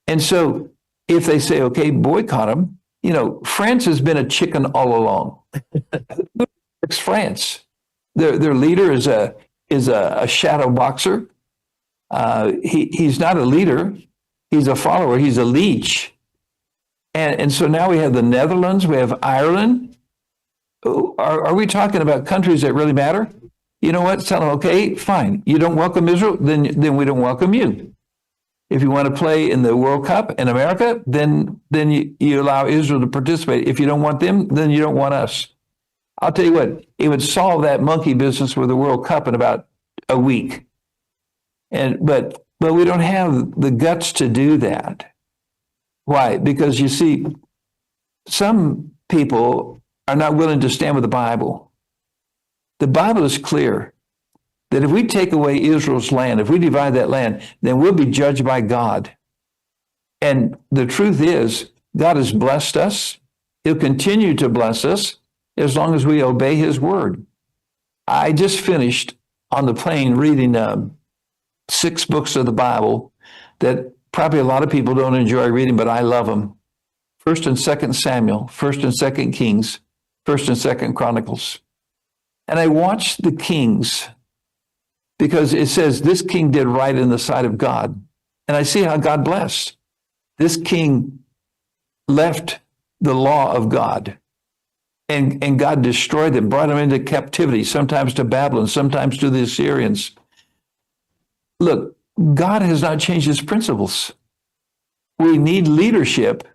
And so if they say, okay, boycott them, France has been a chicken all along. It's France. Their leader is a shadow boxer. He's not a leader. He's a follower. He's a leech. And so now we have the Netherlands. We have Ireland. Are we talking about countries that really matter? You know what? Tell them, okay, fine. You don't welcome Israel, then we don't welcome you. If you want to play in the World Cup in America, then you allow Israel to participate. If you don't want them, then you don't want us. I'll tell you what, it would solve that monkey business with the World Cup in about a week. But we don't have the guts to do that. Why? Because you see, some people are not willing to stand with the Bible. The Bible is clear that if we take away Israel's land, if we divide that land, then we'll be judged by God. And the truth is, God has blessed us. He'll continue to bless us as long as we obey his word. I just finished on the plane reading 6 books of the Bible that probably a lot of people don't enjoy reading, but I love them. 1st and 2nd Samuel, 1st and 2nd Kings, 1st and 2nd Chronicles. And I watched the kings because it says this king did right in the sight of God. And I see how God blessed. This king left the law of God. And God destroyed them, brought them into captivity, sometimes to Babylon, sometimes to the Assyrians. Look, God has not changed his principles. We need leadership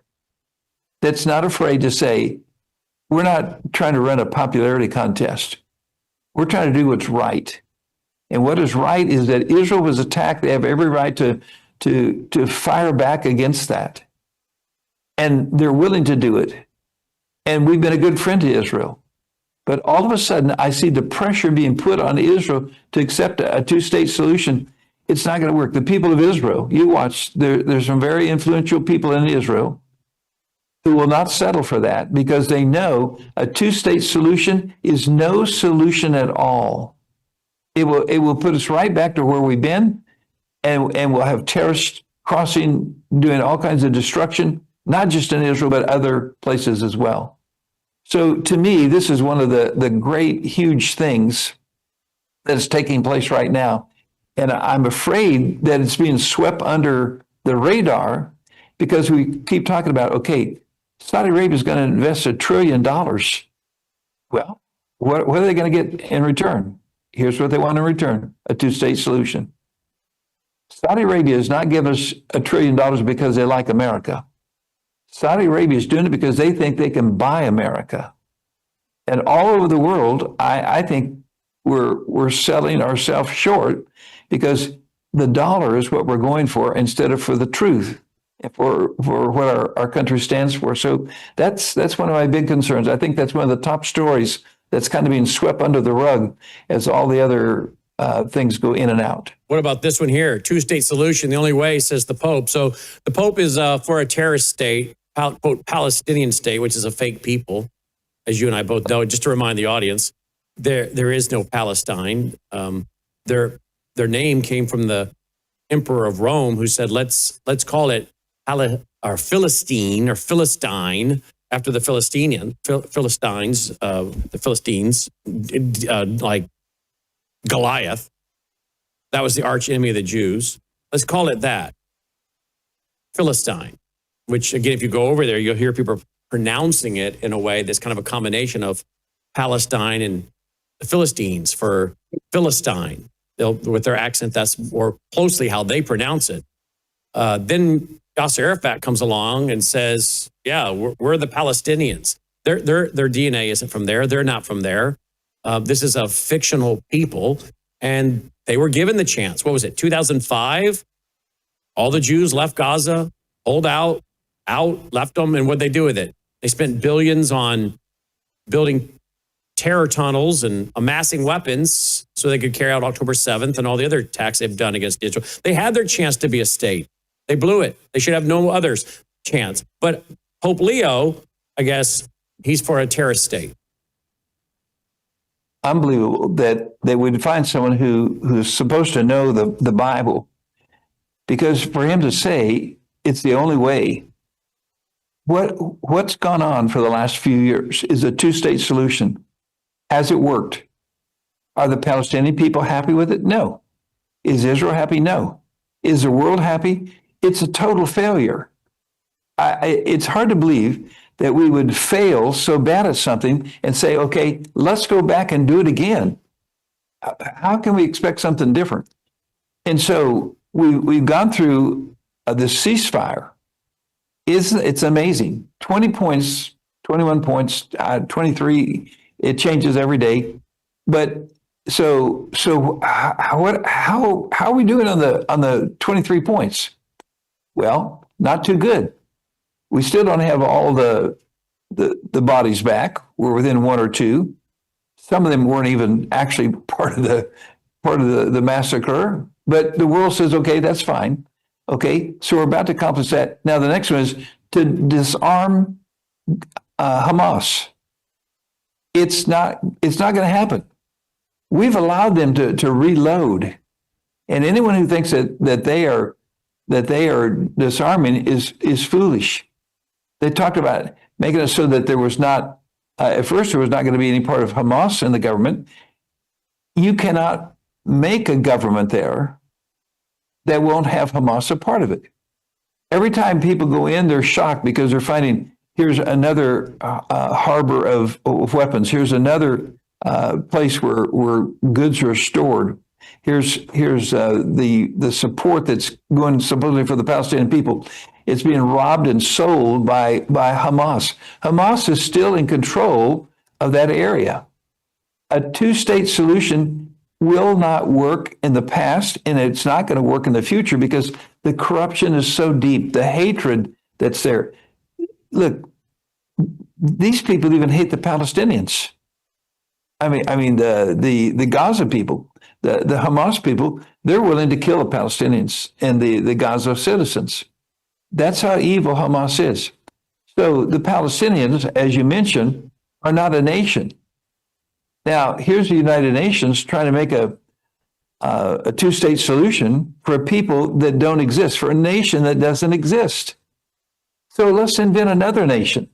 that's not afraid to say, we're not trying to run a popularity contest. We're trying to do what's right. And what is right is that Israel was attacked. They have every right to fire back against that. And they're willing to do it. And we've been a good friend to Israel. But all of a sudden, I see the pressure being put on Israel to accept a two-state solution. It's not going to work. The people of Israel, you watch, there's some very influential people in Israel who will not settle for that because they know a two-state solution is no solution at all. It will put us right back to where we've been, and we'll have terrorists crossing, doing all kinds of destruction, not just in Israel, but other places as well. So to me, this is one of the great, huge things that is taking place right now. And I'm afraid that it's being swept under the radar because we keep talking about, okay, Saudi Arabia is going to invest $1 trillion. Well, what are they going to get in return? Here's what they want in return, a two-state solution. Saudi Arabia is not giving us $1 trillion because they like America. Saudi Arabia is doing it because they think they can buy America. And all over the world, I think we're selling ourselves short because the dollar is what we're going for instead of for the truth, for what our country stands for. So that's one of my big concerns. I think that's one of the top stories that's kind of being swept under the rug as all the other things go in and out. What about this one here? Two-state solution, the only way, says the Pope. So the Pope is for a terrorist state, quote, Palestinian state, which is a fake people, as you and I both know. Just to remind the audience, there is no Palestine. Their name came from the Emperor of Rome, who said, let's call it Philistine or Philistine, after the Philistines, like Goliath. That was the arch enemy of the Jews. Let's call it that. Philistine, which again, if you go over there, you'll hear people pronouncing it in a way that's kind of a combination of Palestine and the Philistines for Philistine. With their accent, that's more closely how they pronounce it. Then Yasser Arafat comes along and says, yeah, we're the Palestinians. Their DNA isn't from there. They're not from there. This is a fictional people. And they were given the chance. What was it, 2005? All the Jews left Gaza, pulled out, left them. And what'd they do with it? They spent billions on building terror tunnels and amassing weapons so they could carry out October 7th and all the other attacks they've done against Israel. They had their chance to be a state. They blew it. They should have no other chance. But Pope Leo, I guess, he's for a terrorist state. Unbelievable that they would find someone who's supposed to know the Bible, because for him to say it's the only way, what's gone on for the last few years is a two-state solution. Has it worked? Are the Palestinian people happy with it? No. Is Israel happy? No. Is the world happy? It's a total failure. It's hard to believe that we would fail so bad at something and say, okay, let's go back and do it again. How can we expect something different? And so we've gone through this ceasefire. It's amazing. 20 points, 21 points, 23, it changes every day. But so how are we doing on the 23 points? Well, not too good. We still don't have all the bodies back. We're within one or two. Some of them weren't even actually part of the massacre. But the world says, okay, that's fine. Okay, so we're about to accomplish that. Now the next one is to disarm Hamas. It's not going to happen. We've allowed them to reload, and anyone who thinks that they are disarming is foolish. They talked about making it so that there was not, at first there was not going to be any part of Hamas in the government. You cannot make a government there that won't have Hamas a part of it. Every time people go in, they're shocked because they're finding, here's another harbor of weapons. Here's another place where goods are stored. Here's the support that's going supposedly for the Palestinian people. It's being robbed and sold by Hamas. Hamas is still in control of that area. A two-state solution will not work in the past, and it's not going to work in the future because the corruption is so deep, the hatred that's there. Look, these people even hate the Palestinians. I mean the Gaza people, the Hamas people, they're willing to kill the Palestinians and the Gaza citizens. That's how evil Hamas is. So the Palestinians, as you mentioned, are not a nation. Now, here's the United Nations trying to make a two-state solution for a people that don't exist, for a nation that doesn't exist. So let's invent another nation.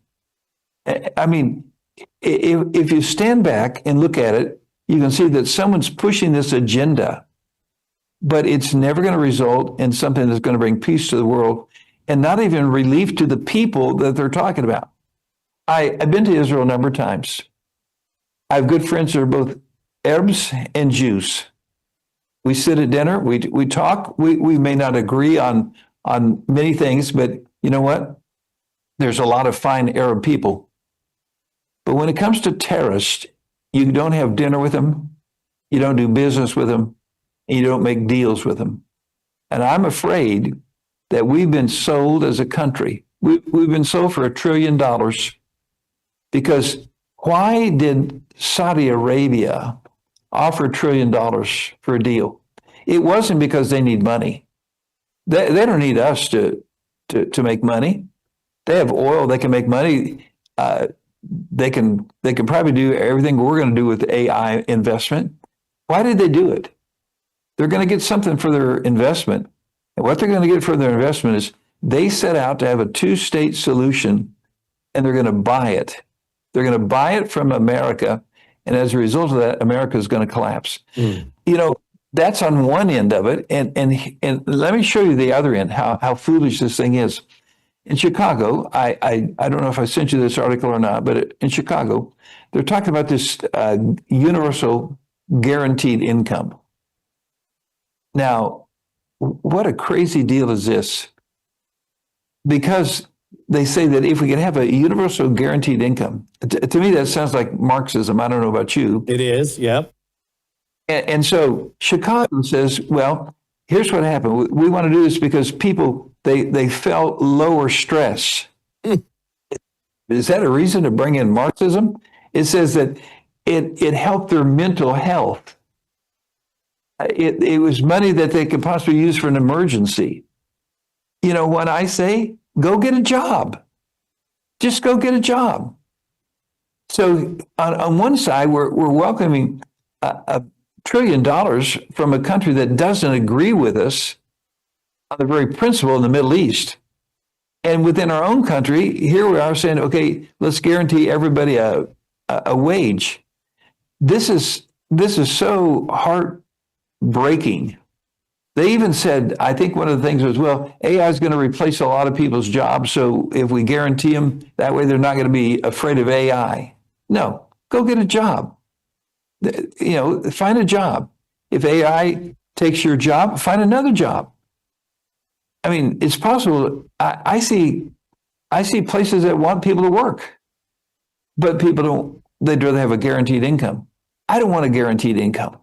I mean, if you stand back and look at it, you can see that someone's pushing this agenda, but it's never going to result in something that's going to bring peace to the world and not even relief to the people that they're talking about. I've been to Israel a number of times. I have good friends that are both Arabs and Jews. We sit at dinner, we talk, we may not agree on many things, but you know what? There's a lot of fine Arab people. But when it comes to terrorists, you don't have dinner with them, you don't do business with them, and you don't make deals with them. And I'm afraid that we've been sold as a country. We've been sold for $1 trillion because why did Saudi Arabia offer $1 trillion for a deal? It wasn't because they need money. They don't need us to make money. They have oil. They can make money. They can probably do everything we're going to do with AI investment. Why did they do it? They're going to get something for their investment. And what they're going to get for their investment is they set out to have a two-state solution, and they're going to buy it. They're going to buy it from America. And as a result of that, America is going to collapse. You know, that's on one end of it. And let me show you the other end, how foolish this thing is. In Chicago, I don't know if I sent you this article or not, but in Chicago, they're talking about this universal guaranteed income. Now, what a crazy deal is this? Because they say that if we can have a universal guaranteed income, to me, that sounds like Marxism. I don't know about you. It is, yep. And so Chicago says, well, here's what happened. We want to do this because people, they felt lower stress. Is that a reason to bring in Marxism? It says that it helped their mental health. It was money that they could possibly use for an emergency. You know, when I say, go get a job, just go get a job. So on one side, we're welcoming $1 trillion from a country that doesn't agree with us on the very principle in the Middle East. And within our own country, here we are saying, okay, let's guarantee everybody a wage. This is so heartbreaking. They even said, I think one of the things was, well, AI is going to replace a lot of people's jobs. So if we guarantee them, that way they're not going to be afraid of AI. No, go get a job. You know, find a job. If AI takes your job, find another job. I mean, it's possible. I see places that want people to work, but people don't, they'd rather have a guaranteed income. I don't want a guaranteed income.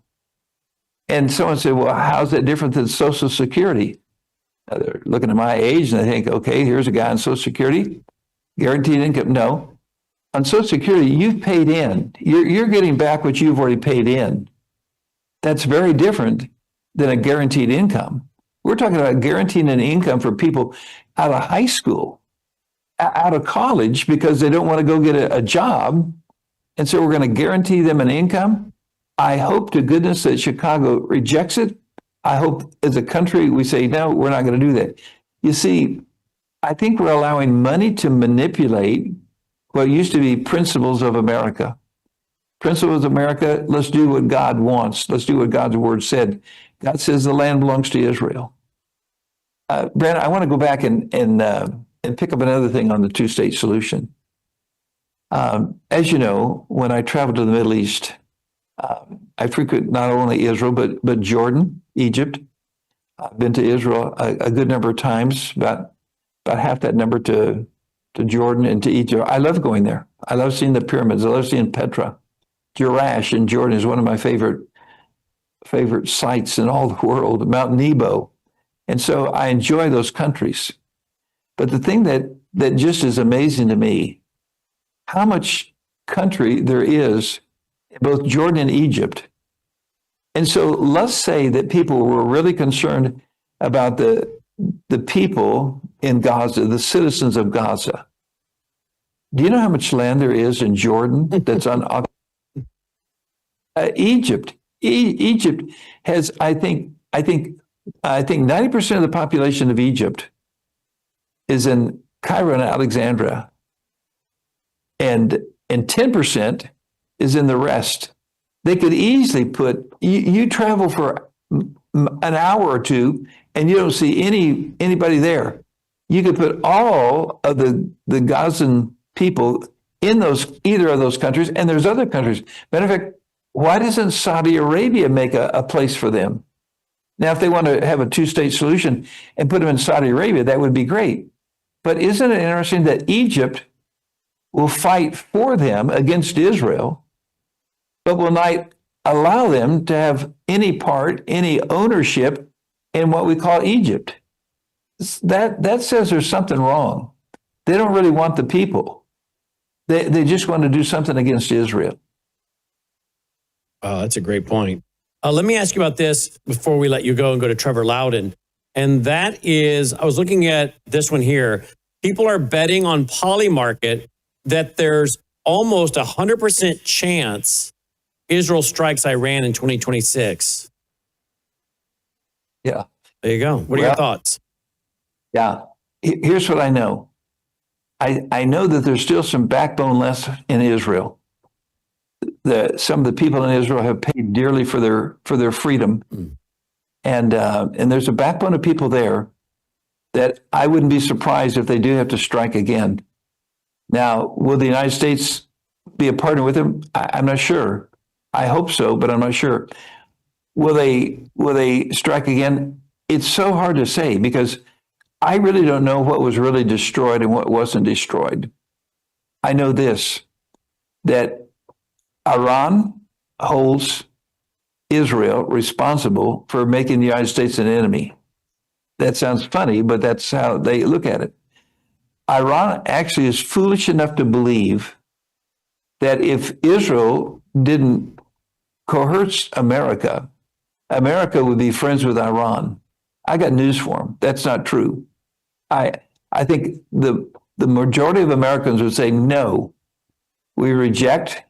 And someone said, well, how's that different than Social Security? They're looking at my age and they think, okay, here's a guy on Social Security, guaranteed income. No, on Social Security, you've paid in. You're getting back what you've already paid in. That's very different than a guaranteed income. We're talking about guaranteeing an income for people out of high school, out of college, because they don't want to go get a job. And so we're going to guarantee them an income. I hope to goodness that Chicago rejects it. I hope as a country we say, no, we're not going to do that. You see, I think we're allowing money to manipulate what used to be principles of America. Principles of America, let's do what God wants. Let's do what God's word said. God says the land belongs to Israel. Brannon, I want to go back and pick up another thing on the two-state solution. As you know, when I travel to the Middle East, I frequent not only Israel, but Jordan, Egypt. I've been to Israel a good number of times, about half that number to Jordan and to Egypt. I love going there. I love seeing the pyramids. I love seeing Petra. Jerash in Jordan is one of my favorite sites in all the world, Mount Nebo. And so I enjoy those countries. But the thing that just is amazing to me, how much country there is in both Jordan and Egypt. And so let's say that people were really concerned about the people in Gaza, the citizens of Gaza. Do you know how much land there is in Jordan that's on Egypt? Egypt has, I think 90% of the population of Egypt is in Cairo and Alexandria, and 10% is in the rest. They could easily put you travel for an hour or two, and you don't see anybody there. You could put all of the Gazan people in either of those countries, and there's other countries. Matter of fact, why doesn't Saudi Arabia make a place for them? Now, if they want to have a two-state solution and put them in Saudi Arabia, that would be great. But isn't it interesting that Egypt will fight for them against Israel, but will not allow them to have any part, any ownership in what we call Egypt? That says there's something wrong. They don't really want the people. They just want to do something against Israel. Oh, that's a great point. Let me ask you about this before we let you go and go to Trevor Loudon. And that is, I was looking at this one here. People are betting on Polymarket that there's almost 100% chance Israel strikes Iran in 2026. Yeah. There you go. What are your thoughts? Yeah. Here's what I know. I know that there's still some backbone left in Israel. Some of the people in Israel have paid dearly for their freedom. And there's a backbone of people there that I wouldn't be surprised if they do have to strike again. Now, will the United States be a partner with them? I'm not sure. I hope so, but I'm not sure. Will they strike again? It's so hard to say because I really don't know what was really destroyed and what wasn't destroyed. I know this, that Iran holds Israel responsible for making the United States an enemy. That sounds funny, but that's how they look at it. Iran actually is foolish enough to believe that if Israel didn't coerce America, America would be friends with Iran. I got news for them. That's not true. I think the majority of Americans would say, no, we reject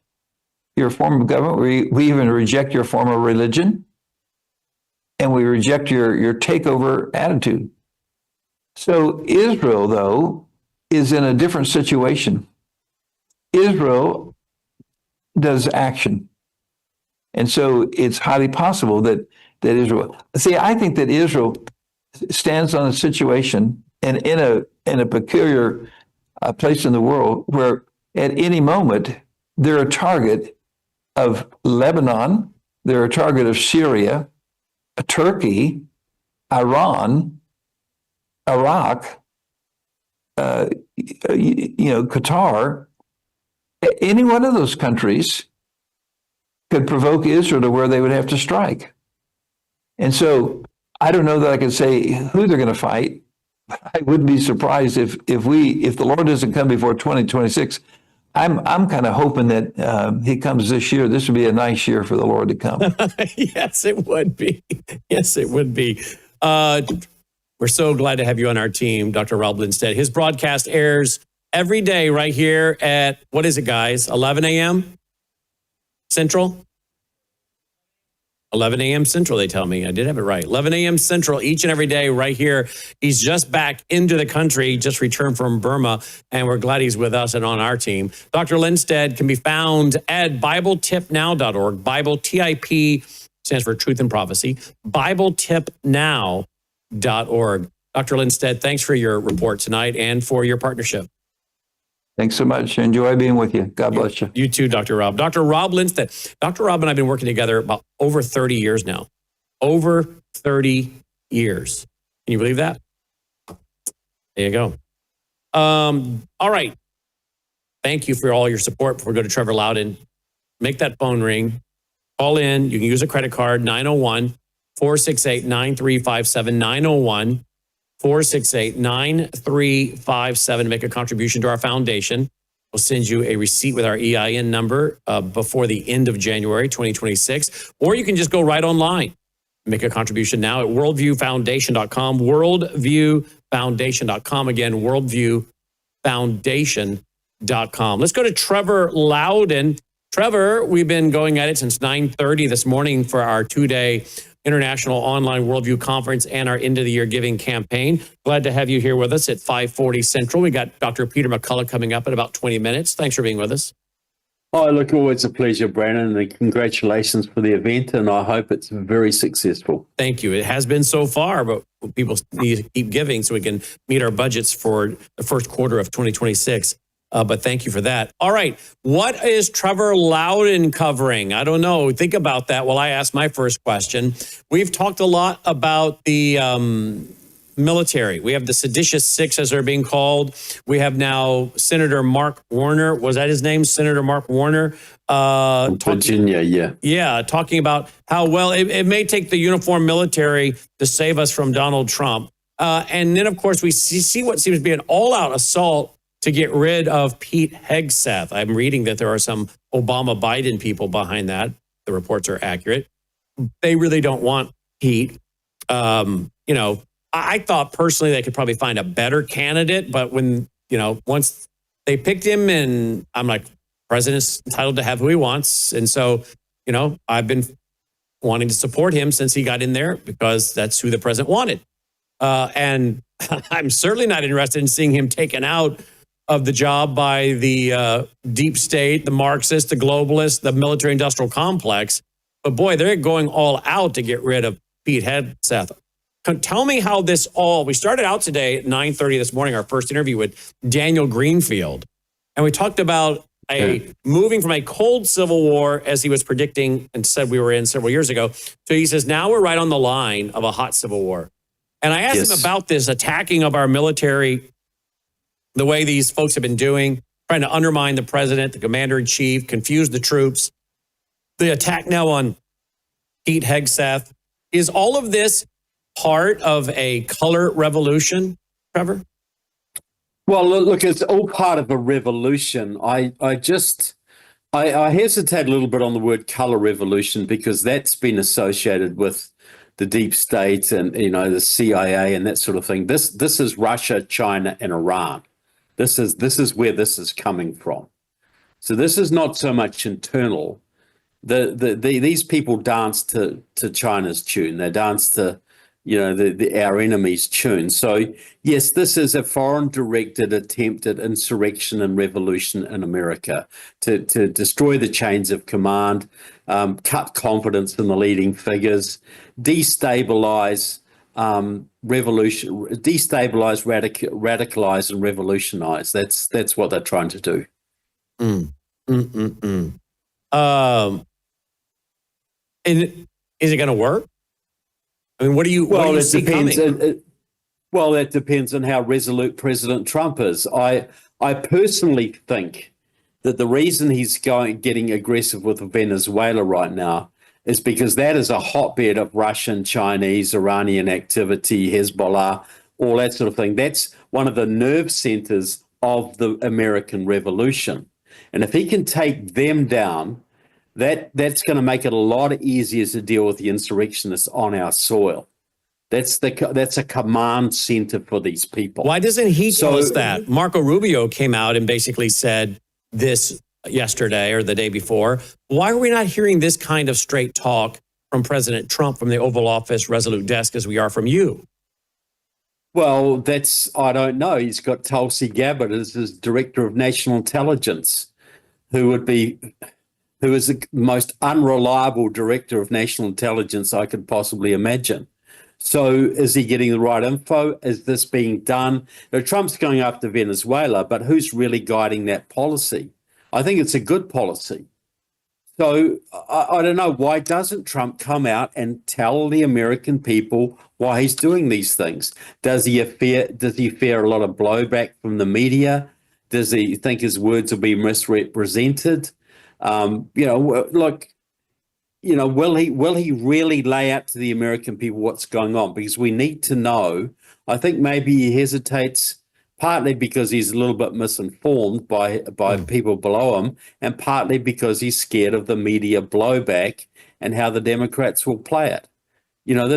your form of government. We even reject your form of religion. And we reject your takeover attitude. So Israel, though, is in a different situation. Israel does action. And so it's highly possible that Israel, see, I think that Israel stands on a situation and in a peculiar place in the world where at any moment they're a target of Lebanon, they're a target of Syria, Turkey, Iran, Iraq, Qatar. Any one of those countries could provoke Israel to where they would have to strike. And so I don't know that I can say who they're going to fight. I wouldn't be surprised if the Lord doesn't come before 2026. I'm kind of hoping that he comes this year. This would be a nice year for the Lord to come. Yes, it would be. Yes, it would be. We're so glad to have you on our team, Dr. Rob Lindstedt. His broadcast airs every day right here at, what is it, guys? 11 a.m. Central? 11 a.m. Central, they tell me. I did have it right. 11 a.m. Central each and every day right here. He's just back into the country, just returned from Burma, and we're glad he's with us and on our team. Dr. Lindstedt can be found at BibleTipNow.org. Bible, TIP, stands for Truth and Prophecy. BibleTipNow.org. Dr. Lindstedt, thanks for your report tonight and for your partnership. Thanks so much. Enjoy being with you. God bless you. You too, Dr. Rob. Dr. Rob Lindstedt. Dr. Rob and I have been working together about over 30 years now. Over 30 years. Can you believe that? There you go. All right. Thank you for all your support. Before we go to Trevor Loudon, make that phone ring. Call in. You can use a credit card, 901-468-9357, 901-468-9357 to make a contribution to our foundation. We'll send you a receipt with our EIN number before the end of January 2026. Or you can just go right online. Make a contribution now at worldviewfoundation.com. Worldviewfoundation.com. Again, worldviewfoundation.com. Let's go to Trevor Loudon. Trevor, we've been going at it since 9:30 this morning for our 2-day International Online Worldview Conference and our end of the year giving campaign. Glad to have you here with us at 5:40 Central. We got Dr. Peter McCullough coming up in about 20 minutes. Thanks for being with us. Oh, look, always a pleasure, Brannon, and congratulations for the event, and I hope it's very successful. Thank you. It has been so far, but people need to keep giving so we can meet our budgets for the first quarter of 2026. But thank you for that. All right. What is Trevor Loudon covering? I don't know. Think about that while I ask my first question. We've talked a lot about the military. We have the seditious six, as they're being called. We have now Senator Mark Warner. Was that his name? Senator Mark Warner. Virginia, yeah. Yeah, talking about how, well, it may take the uniformed military to save us from Donald Trump. And then, of course, we see what seems to be an all-out assault to get rid of Pete Hegseth. I'm reading that there are some Obama-Biden people behind that. The reports are accurate. They really don't want Pete. I thought personally they could probably find a better candidate, but when, once they picked him, and I'm like, president's entitled to have who he wants. And so, I've been wanting to support him since he got in there because that's who the president wanted. And I'm certainly not interested in seeing him taken out of the job by the deep state, the Marxists, the globalists, the military industrial complex. But boy, they're going all out to get rid of Pete Hegseth. Tell me how this we started out today at 9:30 this morning, our first interview with Daniel Greenfield. And we talked about moving from a cold civil war, as he was predicting and said we were in several years ago, to he says, now we're right on the line of a hot civil war. And I asked him about this attacking of our military, the way these folks have been doing, trying to undermine the president, the commander in chief, confuse the troops. The attack now on Pete Hegseth. Is all of this part of a color revolution, Trevor? Well, look, it's all part of a revolution. I hesitate a little bit on the word color revolution because that's been associated with the deep state and, the CIA and that sort of thing. This is Russia, China, and Iran. This is where this is coming from. So this is not so much internal. These people dance to China's tune. They dance to our enemy's tune. So yes, this is a foreign-directed attempted insurrection and revolution in America to destroy the chains of command, cut confidence in the leading figures, destabilize radicalize, and revolutionize. That's what they're trying to do. And is it going to work? I mean, what do you see coming? That depends on how resolute President Trump is. I personally think that the reason he's getting aggressive with Venezuela right now is because that is a hotbed of Russian, Chinese, Iranian activity, Hezbollah, all that sort of thing. That's one of the nerve centers of the American Revolution. And if he can take them down, that's going to make it a lot easier to deal with the insurrectionists on our soil. That's a command center for these people. Why doesn't he tell us that? Marco Rubio came out and basically said this yesterday or the day before. Why are we not hearing this kind of straight talk from President Trump from the Oval Office Resolute Desk as we are from you? Well, I don't know. He's got Tulsi Gabbard as his Director of National Intelligence, who is the most unreliable Director of National Intelligence I could possibly imagine. So is he getting the right info? Is this being done? Trump's going after Venezuela, but who's really guiding that policy? I think it's a good policy. So I don't know, why doesn't Trump come out and tell the American people why he's doing these things? Does he fear a lot of blowback from the media? Does he think his words will be misrepresented? Will he really lay out to the American people what's going on? Because we need to know. I think maybe he hesitates partly because he's a little bit misinformed by people below him, and partly because he's scared of the media blowback and how the Democrats will play it. You know,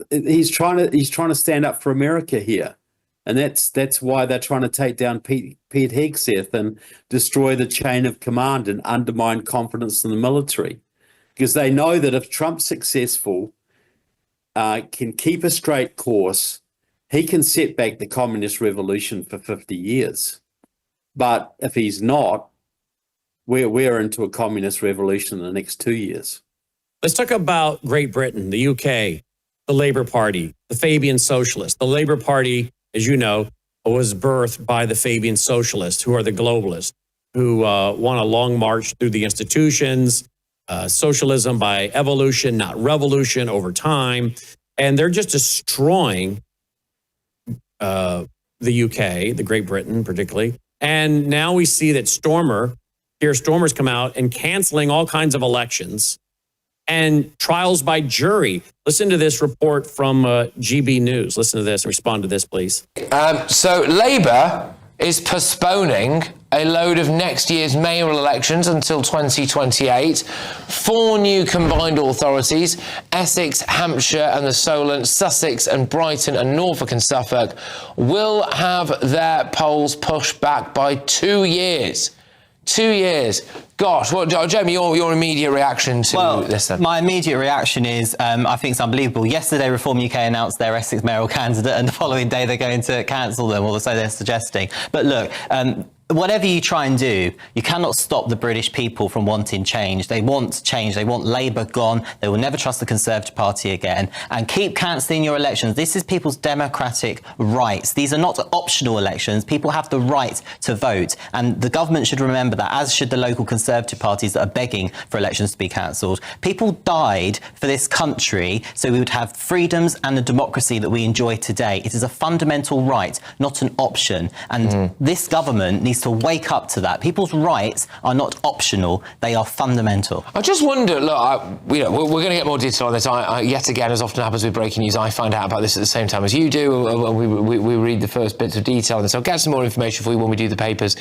he's trying to stand up for America here, and that's why they're trying to take down Pete Hegseth and destroy the chain of command and undermine confidence in the military, because they know that if Trump's successful, can keep a straight course, he can set back the communist revolution for 50 years. But if he's not, we're into a communist revolution in the next 2 years. Let's talk about Great Britain, the UK, the Labour Party, the Fabian Socialists. The Labour Party, as you know, was birthed by the Fabian Socialists, who are the globalists, who want a long march through the institutions, socialism by evolution, not revolution, over time. And they're just destroying the UK, the Great Britain particularly. And now we see that Keir Starmer's come out and canceling all kinds of elections and trials by jury. Listen to this report from GB News. Listen to this and respond to this, please. So Labour is postponing a load of next year's mayoral elections until 2028. 4 new combined authorities, Essex, Hampshire and the Solent, Sussex and Brighton and Norfolk and Suffolk, will have their polls pushed back by 2 years. 2 years. Gosh, Jamie, your immediate reaction to this then? My immediate reaction is, I think it's unbelievable. Yesterday, Reform UK announced their Essex mayoral candidate, and the following day they're going to cancel them, or so they're suggesting. But look, whatever you try and do, you cannot stop the British people from wanting change. They want change. They want Labour gone. They will never trust the Conservative Party again. And keep cancelling your elections. This is people's democratic rights. These are not optional elections. People have the right to vote. And the government should remember that, as should the local Conservative parties that are begging for elections to be cancelled. People died for this country so we would have freedoms and the democracy that we enjoy today. It is a fundamental right, not an option. And this government needs to wake up to that. People's rights are not optional, they are fundamental. I just wonder, look, we're going to get more detail on this. Yet again, as often happens with breaking news, I find out about this at the same time as you do. We read the first bits of detail, and so I'll get some more information for you when we do the papers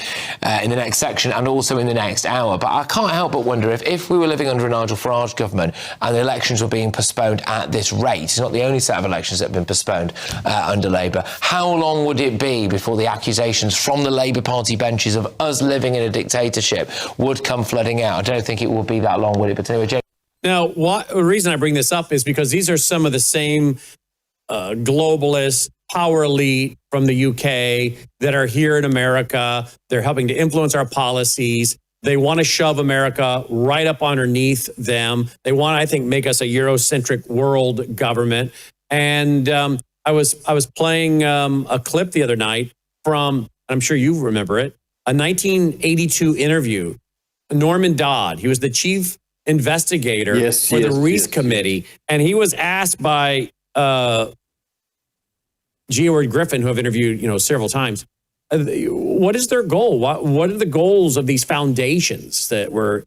in the next section and also in the next hour. But I can't help but wonder if we were living under a Nigel Farage government and the elections were being postponed at this rate, it's not the only set of elections that have been postponed under Labour, how long would it be before the accusations from the Labour Party benches of us living in a dictatorship would come flooding out? I don't think it would be that long, would it? But anyway, Jay. Now, the reason I bring this up is because these are some of the same globalist power elite from the UK that are here in America. They're helping to influence our policies. They want to shove America right up underneath them. They want, I think, make us a Eurocentric world government. And I was playing a clip the other night from, I'm sure you remember it, a 1982 interview. Norman Dodd, he was the chief investigator for the Reece Committee, and he was asked by G. Edward Griffin, who I've interviewed, several times, what is their goal? What are the goals of these foundations that were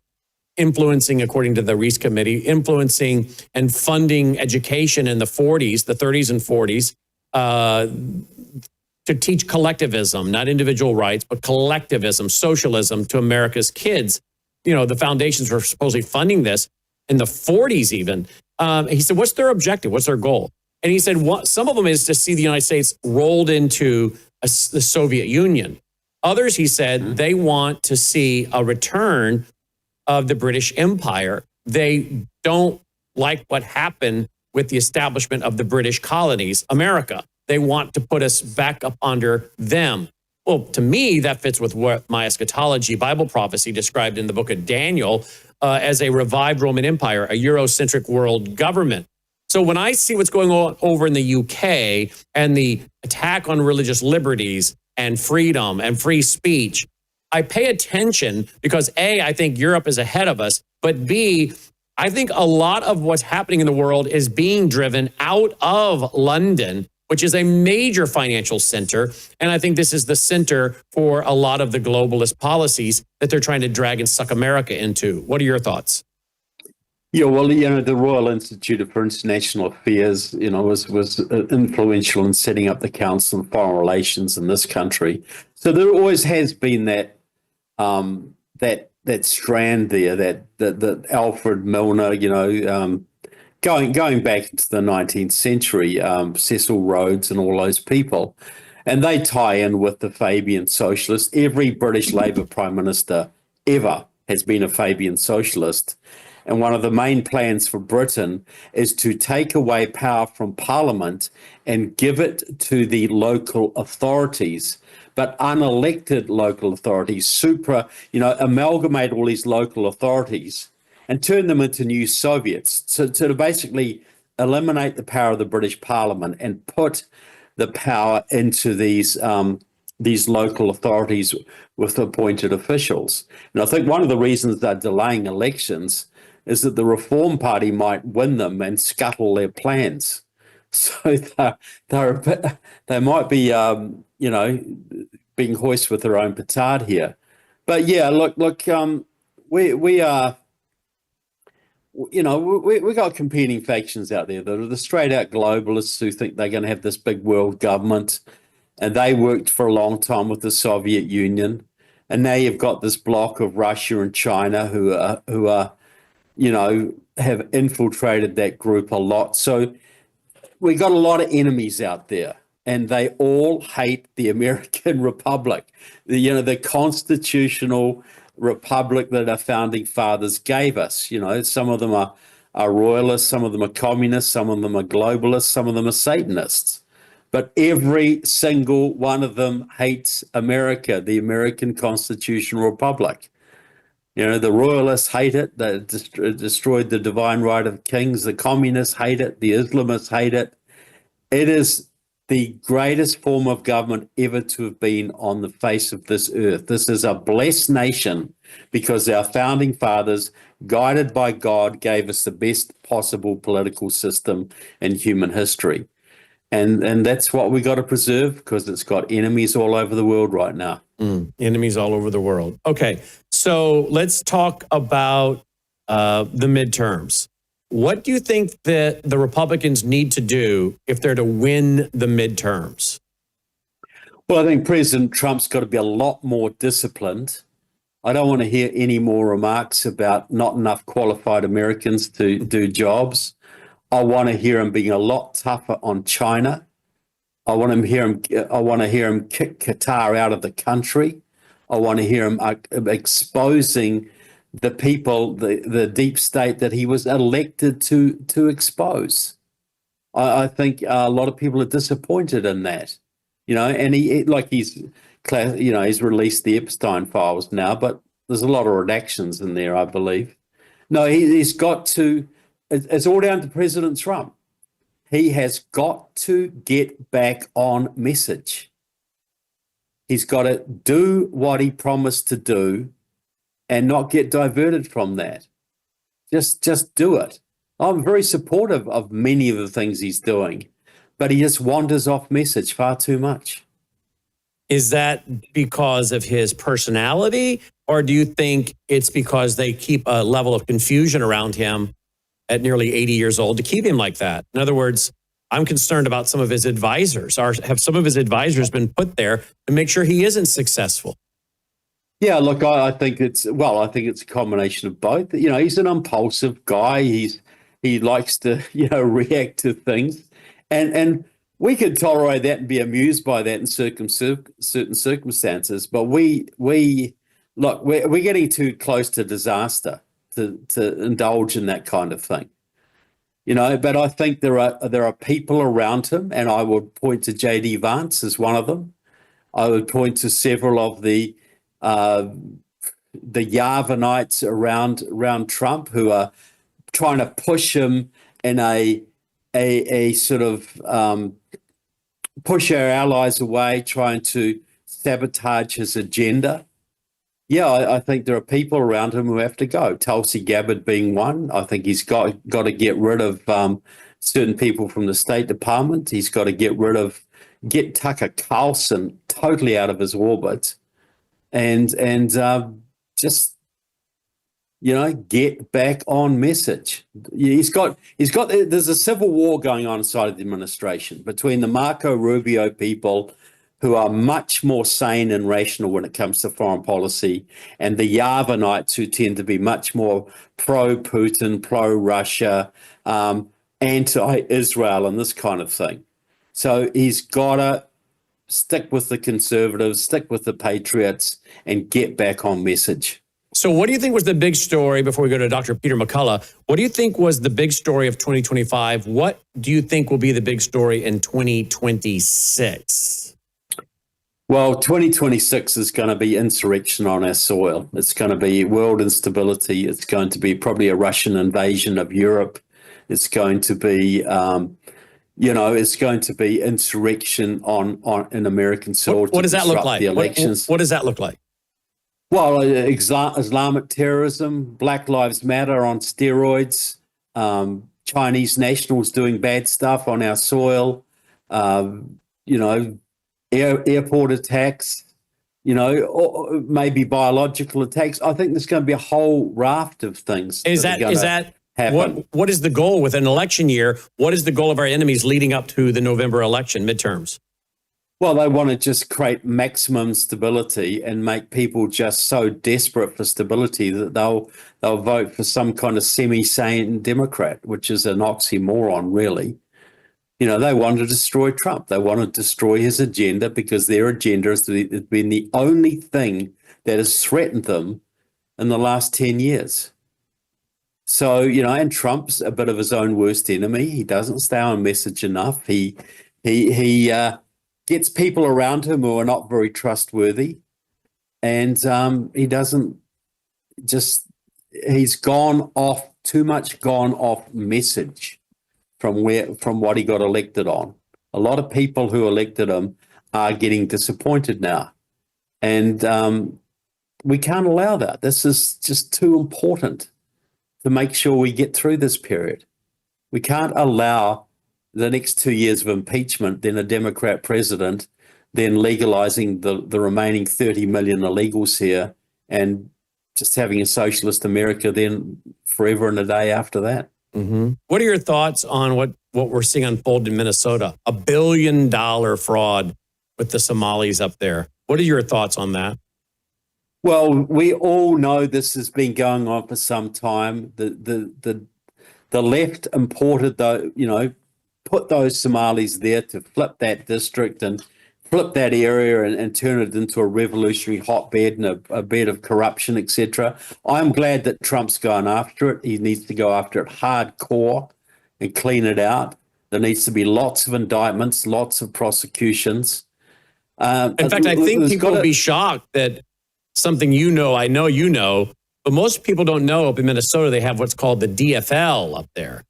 influencing, according to the Reece Committee, influencing and funding education in the 40s, the 30s and 40s, to teach collectivism, not individual rights, but collectivism, socialism to America's kids. The foundations were supposedly funding this in the 40s even. He said, what's their objective? What's their goal? And he said, some of them is to see the United States rolled into the Soviet Union. Others, he said, they want to see a return of the British Empire. They don't like what happened with the establishment of the British colonies, America. They want to put us back up under them. Well, to me, that fits with what my eschatology Bible prophecy described in the book of Daniel as a revived Roman Empire, a Eurocentric world government. So when I see what's going on over in the UK and the attack on religious liberties and freedom and free speech, I pay attention because A, I think Europe is ahead of us, but B, I think a lot of what's happening in the world is being driven out of London, which is a major financial center. And I think this is the center for a lot of the globalist policies that they're trying to drag and suck America into. What are your thoughts? Yeah, well, the Royal Institute for International Affairs, was influential in setting up the Council on Foreign Relations in this country. So there always has been that that strand there, that Alfred Milner, going back into the 19th century, Cecil Rhodes and all those people, and they tie in with the Fabian socialists. Every British Labour Prime Minister ever has been a Fabian socialist. And one of the main plans for Britain is to take away power from Parliament and give it to the local authorities, but unelected local authorities, amalgamate all these local authorities and turn them into new Soviets. So to basically eliminate the power of the British Parliament and put the power into these local authorities with appointed officials. And I think one of the reasons they're delaying elections is that the Reform Party might win them and scuttle their plans. So they might be, being hoist with their own petard here. But yeah, look, we are, we got competing factions out there. There are the straight out globalists who think they're going to have this big world government, and they worked for a long time with the Soviet Union. And now you've got this block of Russia and China who are have infiltrated that group a lot. So we got a lot of enemies out there, and they all hate the American Republic, the constitutional republic that our founding fathers gave us. Some of them are royalists, some of them are communists, some of them are globalists, some of them are Satanists. But every single one of them hates America, the American constitutional republic. The royalists hate it. They destroyed the divine right of kings. The communists hate it. The Islamists hate it. It is the greatest form of government ever to have been on the face of this earth. This is a blessed nation because our founding fathers, guided by God, gave us the best possible political system in human history. And that's what we got to preserve because it's got enemies all over the world right now. Enemies all over the world. Okay, so let's talk about the midterms. What do you think that the Republicans need to do if they're to win the midterms? Well, I think President Trump's got to be a lot more disciplined. I don't want to hear any more remarks about not enough qualified Americans to do jobs. I want to hear him being a lot tougher on China. I want to hear him kick Qatar out of the country. I want to hear him exposing the people, the deep state that he was elected to expose. I think a lot of people are disappointed in that, and he's released the Epstein files now, but there's a lot of redactions in there, I believe. No, he's got to. It's all down to President Trump. He has got to get back on message. He's got to do what he promised to do and not get diverted from that. Just do it. I'm very supportive of many of the things he's doing, but he just wanders off message far too much. Is that because of his personality, or do you think it's because they keep a level of confusion around him at nearly 80 years old to keep him like that? In other words, I'm concerned about some of his advisors. Have some of his advisors been put there to make sure he isn't successful? Yeah, look, I think it's a combination of both. He's an impulsive guy. He likes to, react to things. And we could tolerate that and be amused by that in certain circumstances. But we're getting too close to disaster to indulge in that kind of thing, but I think there are people around him, and I would point to J.D. Vance as one of them. I would point to several of the Yavanites around Trump who are trying to push him in a sort of push our allies away, trying to sabotage his agenda. Yeah, I think there are people around him who have to go. Tulsi Gabbard being one. I think he's got to get rid of certain people from the State Department. He's got to get Tucker Carlson totally out of his orbit, and just get back on message. There's a civil war going on inside of the administration between the Marco Rubio people, who are much more sane and rational when it comes to foreign policy, and the Yavanites, who tend to be much more pro-Putin, pro-Russia, anti-Israel, and this kind of thing. So he's got to stick with the conservatives, stick with the patriots, and get back on message. So what do you think was the big story, before we go to Dr. Peter McCullough, what do you think was the big story of 2025? What do you think will be the big story in 2026? Well, 2026 is going to be insurrection on our soil. It's going to be world instability. It's going to be probably a Russian invasion of Europe. It's going to be, it's going to be insurrection on in American soil. What does that look like? The elections. What does that look like? Well, Islamic terrorism, Black Lives Matter on steroids, Chinese nationals doing bad stuff on our soil, airport attacks, or maybe biological attacks. I think there's going to be a whole raft of things. Is that what is the goal with an election year? What is the goal of our enemies leading up to the November election midterms? Well, they want to just create maximum stability and make people just so desperate for stability that they'll vote for some kind of semi-sane Democrat, which is an oxymoron, really. They want to destroy Trump. They want to destroy his agenda, because their agenda has been the only thing that has threatened them in the last 10 years. So, and Trump's a bit of his own worst enemy. He doesn't stay on message enough. He gets people around him who are not very trustworthy. And he's gone off message from what he got elected on. A lot of people who elected him are getting disappointed now. And we can't allow that. This is just too important to make sure we get through this period. We can't allow the next 2 years of impeachment, then a Democrat president, then legalizing the remaining 30 million illegals here, and just having a socialist America then forever and a day after that. Mm-hmm. What are your thoughts on what we're seeing unfold in Minnesota? $1 billion fraud with the Somalis up there. What are your thoughts on that? Well, we all know this has been going on for some time. The left imported put those Somalis there to flip that district and flip that area and turn it into a revolutionary hotbed and a bed of corruption, etc. I'm glad that Trump's going after it. He needs to go after it hardcore and clean it out. There needs to be lots of indictments, lots of prosecutions. In fact, I think people will be shocked that something I know you know, but most people don't know up in Minnesota they have what's called the DFL up there.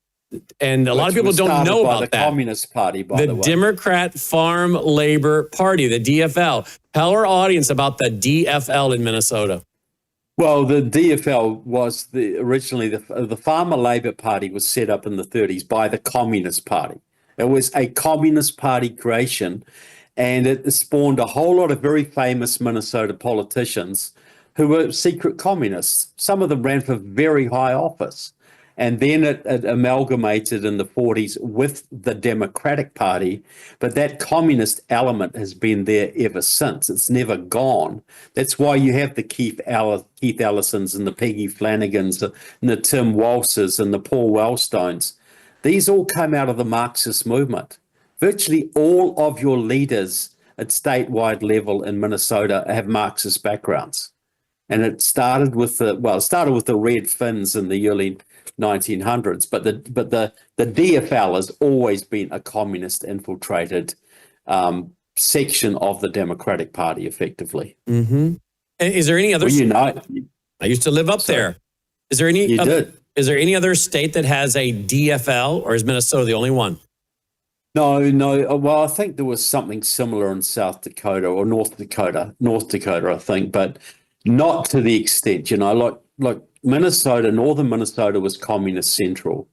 And a lot of people don't know about that. The Communist Party, by the way. The Democrat Farm Labor Party, the DFL. Tell our audience about the DFL in Minnesota. Well, the DFL was originally the Farmer Labor Party was set up in the 30s by the Communist Party. It was a Communist Party creation, and it spawned a whole lot of very famous Minnesota politicians who were secret communists. Some of them ran for very high office. And then it amalgamated in the 40s with the Democratic Party. But that communist element has been there ever since. It's never gone. That's why you have the Keith Ellisons and the Peggy Flanagans and the Tim Walzes and the Paul Wellstones. These all come out of the Marxist movement. Virtually all of your leaders at statewide level in Minnesota have Marxist backgrounds. And it started with the Red Finns in the early 1900s, but the DFL has always been a communist infiltrated section of the Democratic Party, effectively. Mm-hmm. Is there any other? Well, I used to live up there. Is there any? Is there any other state that has a DFL, or is Minnesota the only one? No. Well, I think there was something similar in South Dakota or North Dakota, I think, but not to the extent, like Minnesota, northern Minnesota was communist central.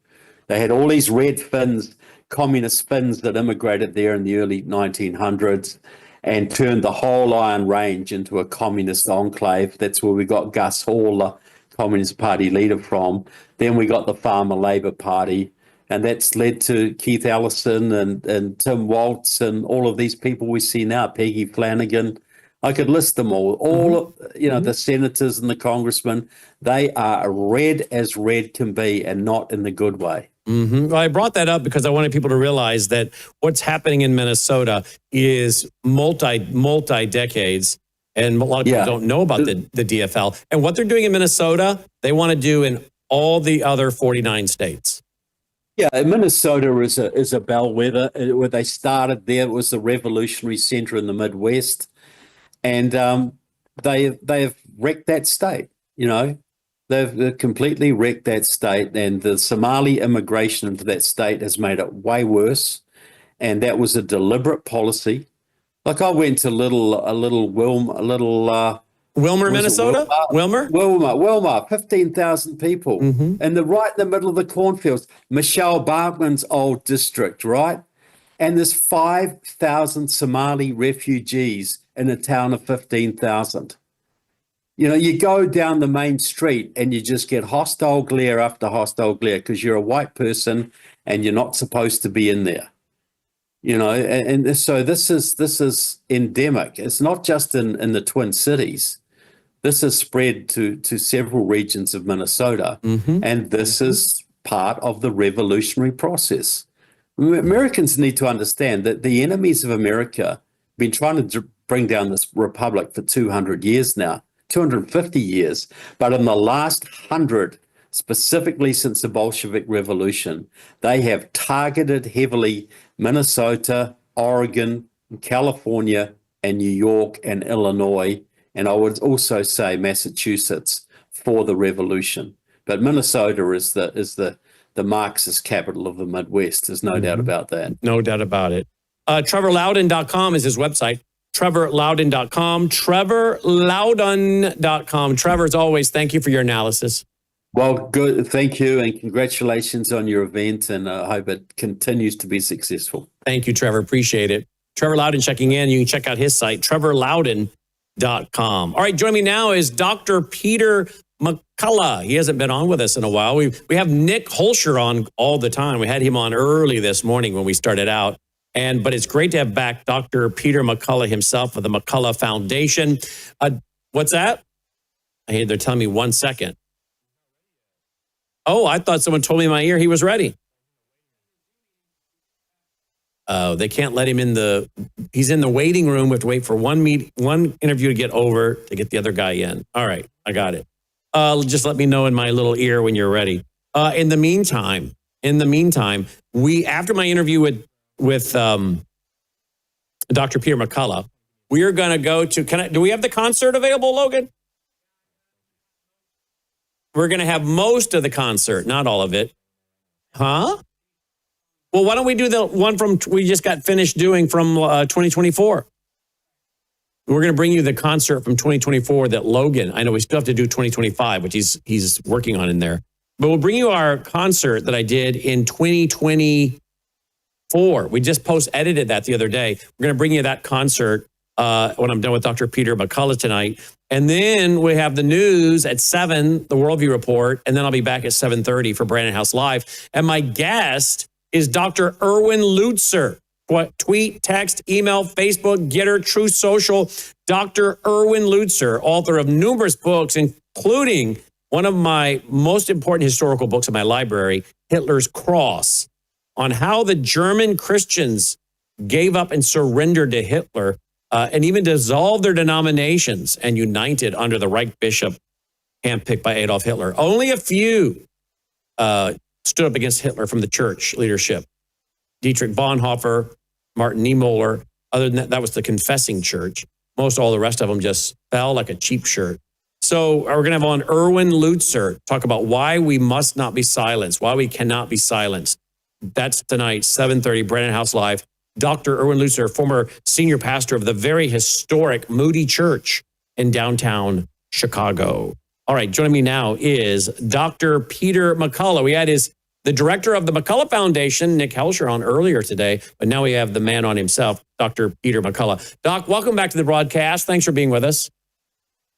They had all these red Finns, communist Finns that immigrated there in the early 1900s and turned the whole Iron Range into a communist enclave. That's where we got Gus Hall, the Communist Party leader from. Then we got the Farmer Labor Party, and that's led to Keith Ellison and Tim Waltz and all of these people we see now, Peggy Flanagan. I could list them all. The senators and the congressmen, they are red as red can be, and not in the good way. Well, I brought that up because I wanted people to realize that what's happening in Minnesota is multi decades, and a lot of people don't know about the DFL. And what they're doing in Minnesota, they want to do in all the other 49 states. Yeah, Minnesota is a bellwether. Where they started there, it was the revolutionary center in the Midwest. And they've wrecked that state, They've completely wrecked that state, and the Somali immigration into that state has made it way worse. And that was a deliberate policy. Like I went to Wilmer, Minnesota? Wilmer, 15,000 people. And they're right in the middle of the cornfields. Michelle Bachmann's old district, right? And there's 5,000 Somali refugees in a town of 15,000. You go down the main street and you just get hostile glare after hostile glare because you're a white person and you're not supposed to be in there. And so this is endemic. It's not just in the Twin Cities. This has spread to several regions of Minnesota, and this is part of the revolutionary process. Americans need to understand that the enemies of America have been trying to bring down this republic for 200 years now, 250 years. But in the last 100, specifically since the Bolshevik Revolution, they have targeted heavily Minnesota, Oregon, California, and New York and Illinois, and I would also say Massachusetts for the revolution. But Minnesota is the Marxist capital of the Midwest. There's no doubt about that. No doubt about it. TrevorLoudon.com is his website. TrevorLoudon.com. TrevorLoudon.com. Trevor, as always, thank you for your analysis. Well, good. Thank you, and congratulations on your event, and I hope it continues to be successful. Thank you, Trevor. Appreciate it. Trevor Loudon checking in. You can check out his site, TrevorLoudon.com. All right, joining me now is Dr. Peter McCullough. He hasn't been on with us in a while. We have Nick Holscher on all the time. We had him on early this morning when we started out. But it's great to have back Dr. Peter McCullough himself of the McCullough Foundation. What's that? Hey, they're telling me 1 second. Oh, I thought someone told me in my ear he was ready. They can't let him in he's in the waiting room. We have to wait for one interview to get over to get the other guy in. All right, I got it. Just let me know in my little ear when you're ready. In the meantime, after my interview with Dr. Peter McCullough, we are going to go to, do we have the concert available, Logan? We're going to have most of the concert, not all of it. Huh? Well, why don't we do the one we just got finished doing from 2024? We're going to bring you the concert from 2024 that Logan, I know we still have to do 2025, which he's working on in there. But we'll bring you our concert that I did in 2024. We just post-edited that the other day. We're going to bring you that concert when I'm done with Dr. Peter McCullough tonight. And then we have the news at 7, the Worldview Report, and then I'll be back at 7:30 for Brannon Howse Live. And my guest is Dr. Erwin Lutzer. Tweet, text, email, Facebook, Getter, Truth Social. Dr. Erwin Lutzer, author of numerous books, including one of my most important historical books in my library, Hitler's Cross, on how the German Christians gave up and surrendered to Hitler and even dissolved their denominations and united under the Reich bishop handpicked by Adolf Hitler. Only a few stood up against Hitler from the church leadership. Dietrich Bonhoeffer, Martin Niemöller. Other than that, that was the confessing church. Most all the rest of them just fell like a cheap shirt. So we're going to have on Erwin Lutzer talk about why we must not be silenced, why we cannot be silenced. That's tonight, 7:30, Brannon Howse Live. Dr. Erwin Lutzer, former senior pastor of the very historic Moody Church in downtown Chicago. All right, joining me now is Dr. Peter McCullough. We had the director of the McCullough Foundation, Nick Holscher, on earlier today, but now we have the man on himself, Dr. Peter McCullough. Doc, welcome back to the broadcast. Thanks for being with us.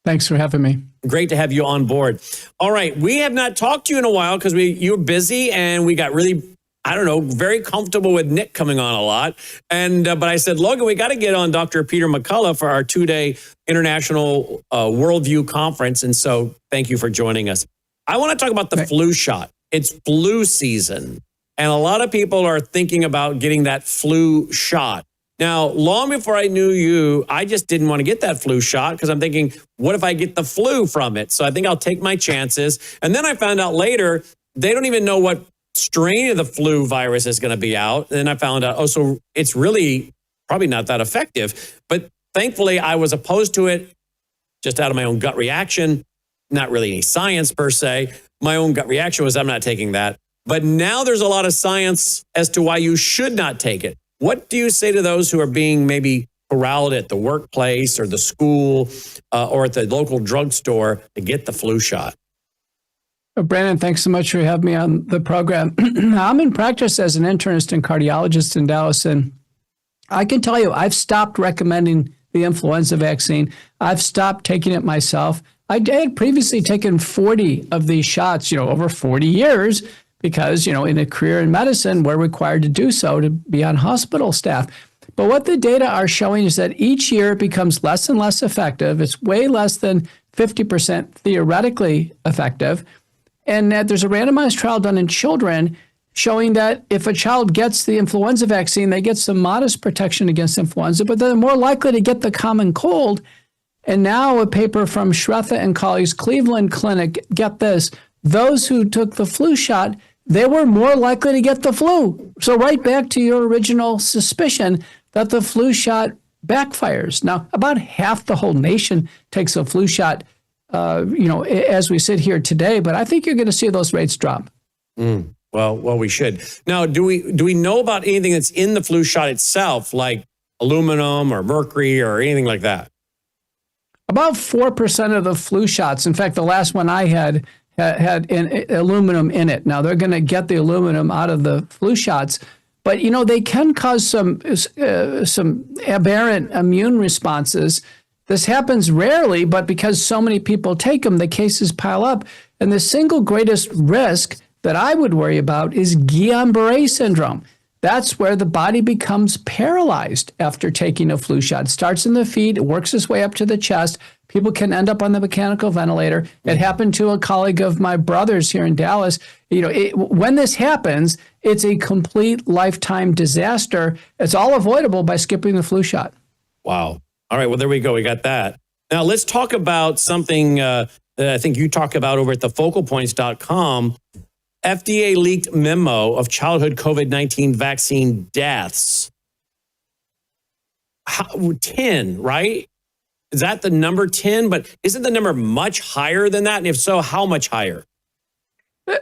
Thanks for having me. Great to have you on board. All right. We have not talked to you in a while because you're busy and we got really, very comfortable with Nick coming on a lot. And but I said, Logan, we got to get on Dr. Peter McCullough for our 2-day International Worldview Conference. And so thank you for joining us. I want to talk about the flu shot. It's flu season. And a lot of people are thinking about getting that flu shot. Now, long before I knew you, I just didn't want to get that flu shot because I'm thinking, what if I get the flu from it? So I think I'll take my chances. And then I found out later, they don't even know what strain of the flu virus is going to be out. And then I found out, so it's really probably not that effective. But thankfully, I was opposed to it just out of my own gut reaction, not really any science per se. My own gut reaction was I'm not taking that. But now there's a lot of science as to why you should not take it. What do you say to those who are being maybe corralled at the workplace or the school or at the local drugstore to get the flu shot? Well, Brannon, thanks so much for having me on the program. I'm in practice as an internist and cardiologist in Dallas, and I can tell you I've stopped recommending the influenza vaccine. I've stopped taking it myself. I had previously taken 40 of these shots, over 40 years, because, in a career in medicine, we're required to do so to be on hospital staff. But what the data are showing is that each year it becomes less and less effective. It's way less than 50% theoretically effective. And that there's a randomized trial done in children showing that if a child gets the influenza vaccine, they get some modest protection against influenza, but they're more likely to get the common cold. And now a paper from Shretha and colleagues, Cleveland Clinic, get this, those who took the flu shot, they were more likely to get the flu. So right back to your original suspicion that the flu shot backfires. Now, about half the whole nation takes a flu shot, as we sit here today, but I think you're going to see those rates drop. Well, we should. Now, do we know about anything that's in the flu shot itself, like aluminum or mercury or anything like that? About 4% of the flu shots. In fact, the last one I had aluminum in it. Now, they're going to get the aluminum out of the flu shots, but, they can cause some aberrant immune responses. This happens rarely, but because so many people take them, the cases pile up. And the single greatest risk that I would worry about is Guillain-Barré syndrome. That's where the body becomes paralyzed after taking a flu shot. It starts in the feet, it works its way up to the chest. People can end up on the mechanical ventilator. It happened to a colleague of my brother's here in Dallas. When this happens, it's a complete lifetime disaster. It's all avoidable by skipping the flu shot. Wow. All right. Well, there we go. We got that. Now, let's talk about something that I think you talk about over at thefocalpoints.com. FDA leaked memo of childhood COVID-19 vaccine deaths. 10, right? Is that the number 10? But isn't the number much higher than that? And if so, how much higher?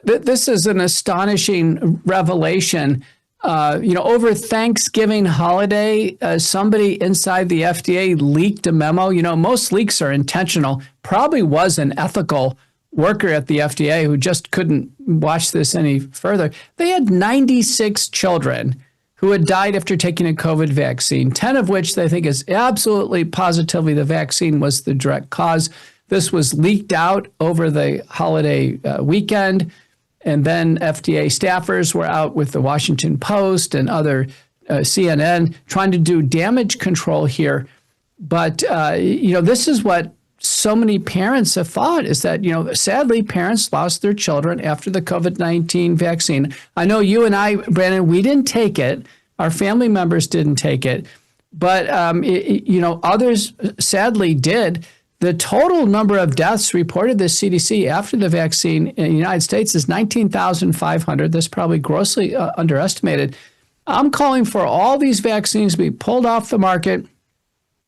This is an astonishing revelation. Over Thanksgiving holiday, somebody inside the FDA leaked a memo. Most leaks are intentional. Probably was an ethical worker at the FDA who just couldn't watch this any further. They had 96 children who had died after taking a COVID vaccine, 10 of which they think is absolutely positively the vaccine was the direct cause. This was leaked out over the holiday weekend. And then FDA staffers were out with the Washington Post and other CNN trying to do damage control here. But, this is what so many parents have thought is that, sadly, parents lost their children after the COVID-19 vaccine. I know you and I, Brannon, we didn't take it. Our family members didn't take it. But, others sadly did. The total number of deaths reported to CDC after the vaccine in the United States is 19,500. That's probably grossly underestimated. I'm calling for all these vaccines to be pulled off the market.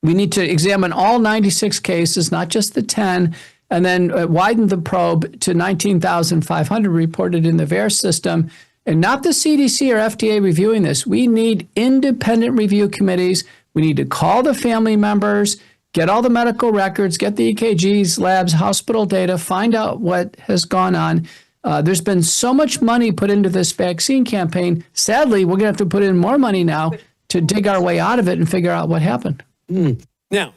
We need to examine all 96 cases, not just the 10, and then widen the probe to 19,500 reported in the VAERS system. And not the CDC or FDA reviewing this. We need independent review committees. We need to call the family members, get all the medical records, get the EKGs, labs, hospital data, find out what has gone on. There's been so much money put into this vaccine campaign. Sadly, we're going to have to put in more money now to dig our way out of it and figure out what happened. Now,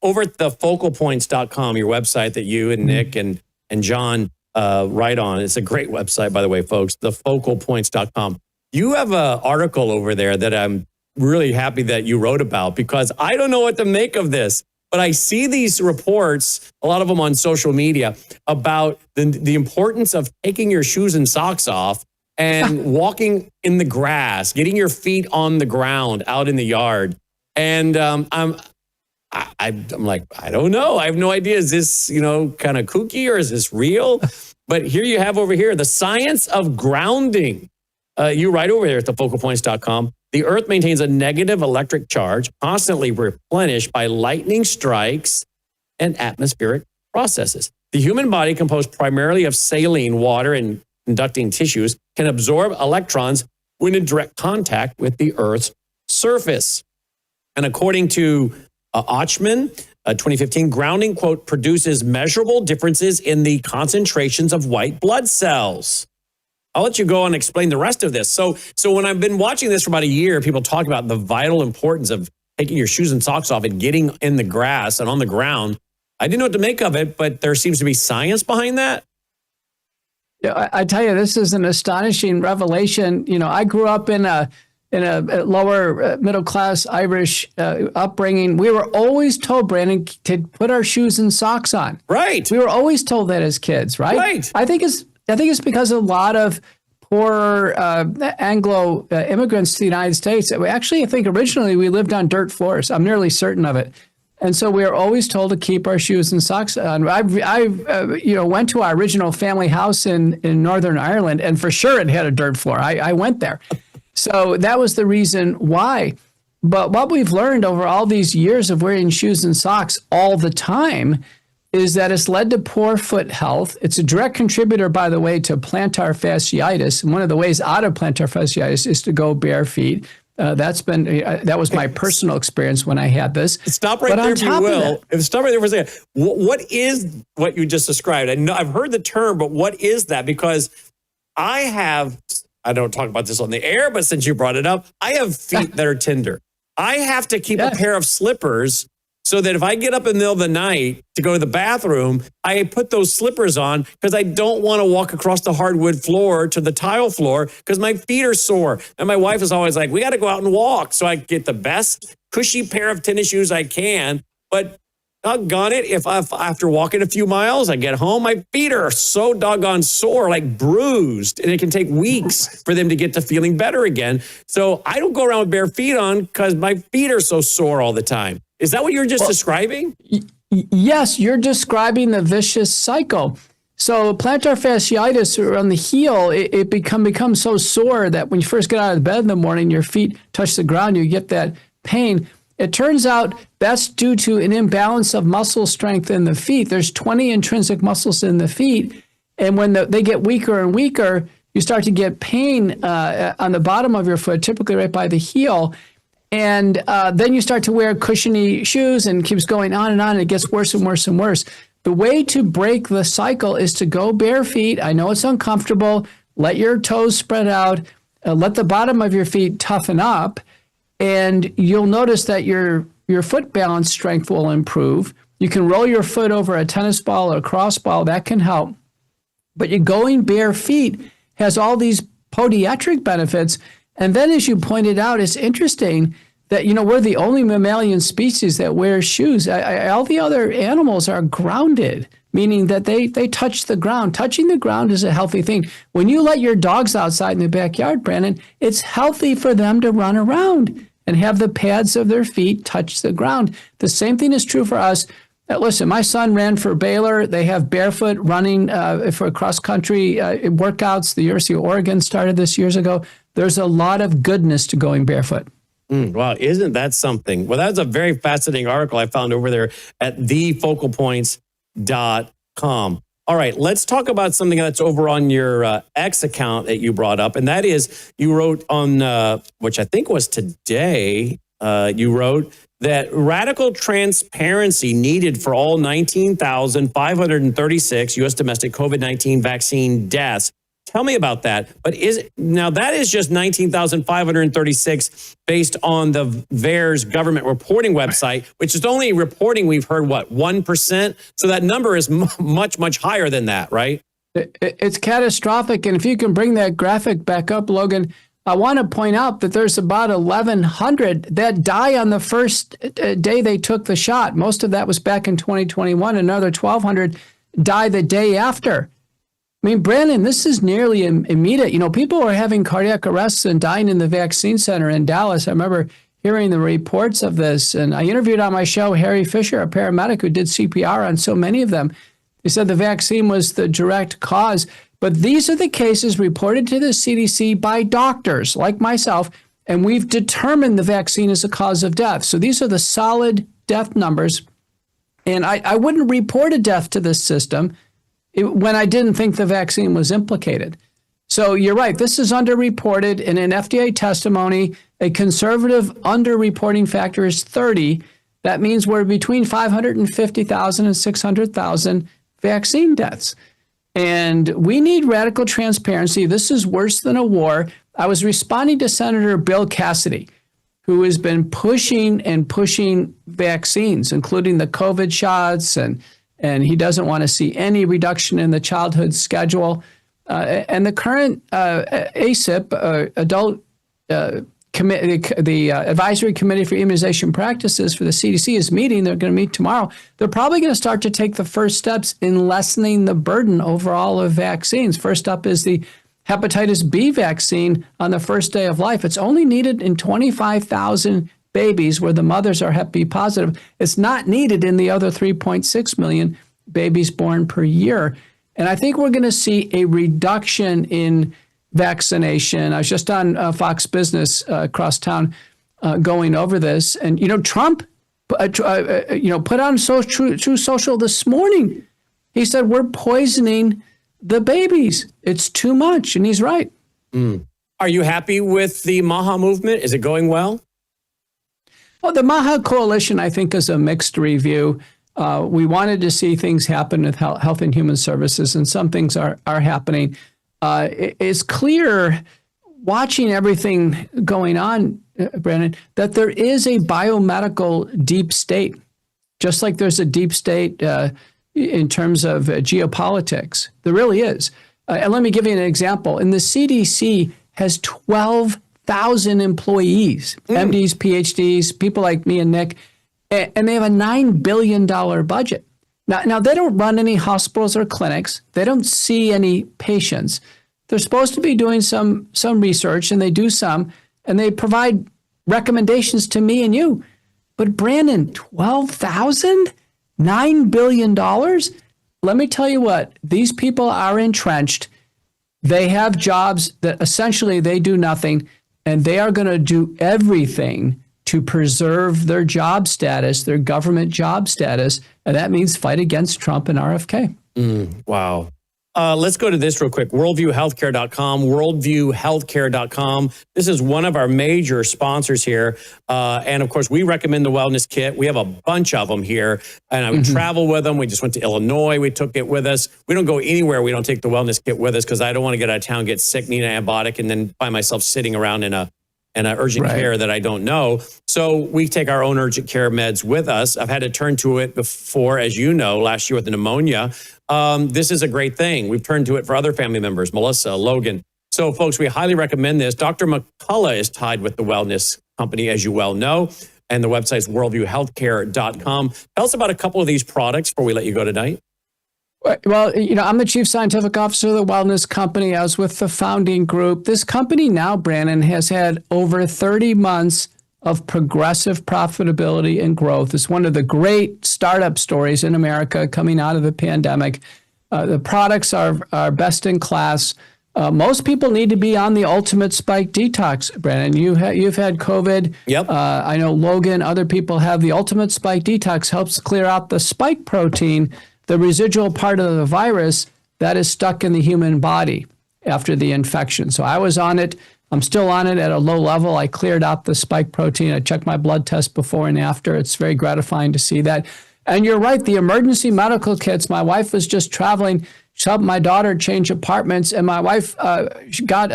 over at thefocalpoints.com, your website that you and Nick and John write on, it's a great website, by the way, folks, thefocalpoints.com. You have an article over there that I'm really happy that you wrote about, because I don't know what to make of this. But I see these reports, a lot of them on social media, about the importance of taking your shoes and socks off and walking in the grass, getting your feet on the ground out in the yard. And I'm like, I don't know. I have no idea. Is this, kind of kooky, or is this real? But here you have over here, the science of grounding. You write over there at thefocalpoints.com. The Earth maintains a negative electric charge, constantly replenished by lightning strikes and atmospheric processes. The human body, composed primarily of saline, water, and conducting tissues, can absorb electrons when in direct contact with the Earth's surface. And according to Ochman, 2015, grounding, quote, produces measurable differences in the concentrations of white blood cells. I'll let you go and explain the rest of this. So when I've been watching this for about a year, people talk about the vital importance of taking your shoes and socks off and getting in the grass and on the ground. I didn't know what to make of it, but there seems to be science behind that. Yeah, I tell you, this is an astonishing revelation. I grew up in a lower middle class Irish upbringing. We were always told, Brannon, to put our shoes and socks on. Right. We were always told that as kids, right? Right. I think it's because a lot of poor Anglo immigrants to the United States. Actually, I think originally we lived on dirt floors. I'm nearly certain of it. And so we are always told to keep our shoes and socks on. I went to our original family house in Northern Ireland, and for sure it had a dirt floor. I went there. So that was the reason why. But what we've learned over all these years of wearing shoes and socks all the time is that it's led to poor foot health. It's a direct contributor, by the way, to plantar fasciitis. And one of the ways out of plantar fasciitis is to go bare feet. That was my personal experience when I had this. Stop right there, if you will. Stop right there for a second. What is what you just described? I know I've heard the term, but what is that? Because I don't talk about this on the air, but since you brought it up, I have feet that are tender. I have to keep a pair of slippers so that if I get up in the middle of the night to go to the bathroom, I put those slippers on because I don't want to walk across the hardwood floor to the tile floor because my feet are sore. And my wife is always like, we got to go out and walk. So I get the best cushy pair of tennis shoes I can. But doggone it, if after walking a few miles, I get home, my feet are so doggone sore, like bruised, and it can take weeks for them to get to feeling better again. So I don't go around with bare feet on because my feet are so sore all the time. Is that what you were just describing? Yes, you're describing the vicious cycle. So plantar fasciitis on the heel, it becomes so sore that when you first get out of bed in the morning, your feet touch the ground, you get that pain. It turns out that's due to an imbalance of muscle strength in the feet. There's 20 intrinsic muscles in the feet. And when they get weaker and weaker, you start to get pain on the bottom of your foot, typically right by the heel. And then you start to wear cushiony shoes and it keeps going on and it gets worse and worse and worse. The way to break the cycle is to go bare feet. I know it's uncomfortable. Let your toes spread out. Let the bottom of your feet toughen up. And you'll notice that your foot balance strength will improve. You can roll your foot over a tennis ball or a cross ball. That can help. But you're going bare feet has all these podiatric benefits. And then, as you pointed out, it's interesting that, we're the only mammalian species that wears shoes. All the other animals are grounded, meaning that they touch the ground. Touching the ground is a healthy thing. When you let your dogs outside in the backyard, Brannon, it's healthy for them to run around and have the pads of their feet touch the ground. The same thing is true for us. Listen, my son ran for Baylor. They have barefoot running for cross-country workouts. The University of Oregon started this years ago. There's a lot of goodness to going barefoot. Wow, isn't that something? Well, that's a very fascinating article I found over there at thefocalpoints.com. All right, let's talk about something that's over on your X account that you brought up, and that is you wrote on, which I think was today, you wrote that radical transparency needed for all 19,536 U.S. domestic COVID-19 vaccine deaths. Tell me about that. But that is just 19,536 based on the VAERS government reporting website, which is only reporting we've heard, 1%? So that number is much, much higher than that, right? It's catastrophic. And if you can bring that graphic back up, Logan, I want to point out that there's about 1,100 that die on the first day they took the shot. Most of that was back in 2021. Another 1,200 die the day after. I mean, Brannon, this is nearly immediate. You know, people are having cardiac arrests and dying in the vaccine center in Dallas. I remember hearing the reports of this. And I interviewed on my show Harry Fisher, a paramedic who did CPR on so many of them. He said the vaccine was the direct cause. But these are the cases reported to the CDC by doctors like myself, and we've determined the vaccine is a cause of death. So these are the solid death numbers. And I wouldn't report a death to this system when I didn't think the vaccine was implicated. So you're right. This is underreported. In an FDA testimony, a conservative underreporting factor is 30. That means we're between 550,000 and 600,000 vaccine deaths. And we need radical transparency. This is worse than a war. I was responding to Senator Bill Cassidy, who has been pushing vaccines, including the COVID shots, and he doesn't want to see any reduction in the childhood schedule. And the current ACIP, adult committee, the Advisory Committee for Immunization Practices for the CDC is meeting. They're going to meet tomorrow. They're probably going to start to take the first steps in lessening the burden overall of vaccines. First up is the hepatitis B vaccine on the first day of life. It's only needed in 25,000 babies where the mothers are Hep B positive. It's not needed in the other 3.6 million babies born per year. And I think we're going to see a reduction in vaccination. I was just on Fox Business across town going over this. And, you know, Trump, put on True Social this morning. He said, we're poisoning the babies. It's too much. And he's right. Are you happy with the MAHA movement? Is it going well? Well, the MAHA coalition, I think, is a mixed review. We wanted to see things happen with Health and Human Services, and some things are happening. It's clear, watching everything going on, Brannon, that there is a biomedical deep state, just like there's a deep state in terms of geopolitics. There really is. And let me give you an example. And the CDC has 12,000 employees, MDs, PhDs, people like me and Nick, and they have a $9 billion budget. Now, they don't run any hospitals or clinics. They don't see any patients. They're supposed to be doing some research, and they do some, and they provide recommendations to me and you. But Brannon, 12,000? $9 billion? Let me tell you what, these people are entrenched. They have jobs that essentially they do nothing, and they are going to do everything to preserve their job status, their government job status, and that means fight against Trump and RFK. Wow. Let's go to this real quick. WorldviewHealthcare.com, WorldviewHealthcare.com. This is one of our major sponsors here. And of course, we recommend the Wellness Kit. We have a bunch of them here, and I would travel with them. We just went to Illinois. We took it with us. We don't go anywhere we don't take the Wellness Kit with us because I don't want to get out of town, get sick, need an antibiotic, and then find myself sitting around in an urgent care that I don't know. So we take our own urgent care meds with us. I've had to turn to it before, as you know, last year with the pneumonia. This is a great thing. We've turned to it for other family members, Melissa, Logan. So folks, we highly recommend this. Dr. McCullough is tied with the Wellness Company, as you well know, and the website is worldviewhealthcare.com. Tell us about a couple of these products before we let you go tonight. Well, I'm the chief scientific officer of the Wellness Company. I was with the founding group. This company now, Brannon, has had over 30 months of progressive profitability and growth. It's one of the great startup stories in America coming out of the pandemic. The products are best in class. Most people need to be on the ultimate spike detox, Brannon. You've had COVID. Yep. I know Logan, other people have. The ultimate spike detox helps clear out the spike protein, the residual part of the virus that is stuck in the human body after the infection. So I was on it. I'm still on it at a low level. I cleared out the spike protein. I checked my blood test before and after. It's very gratifying to see that. And you're right, the emergency medical kits, my wife was just traveling. helped my daughter change apartments, and my wife got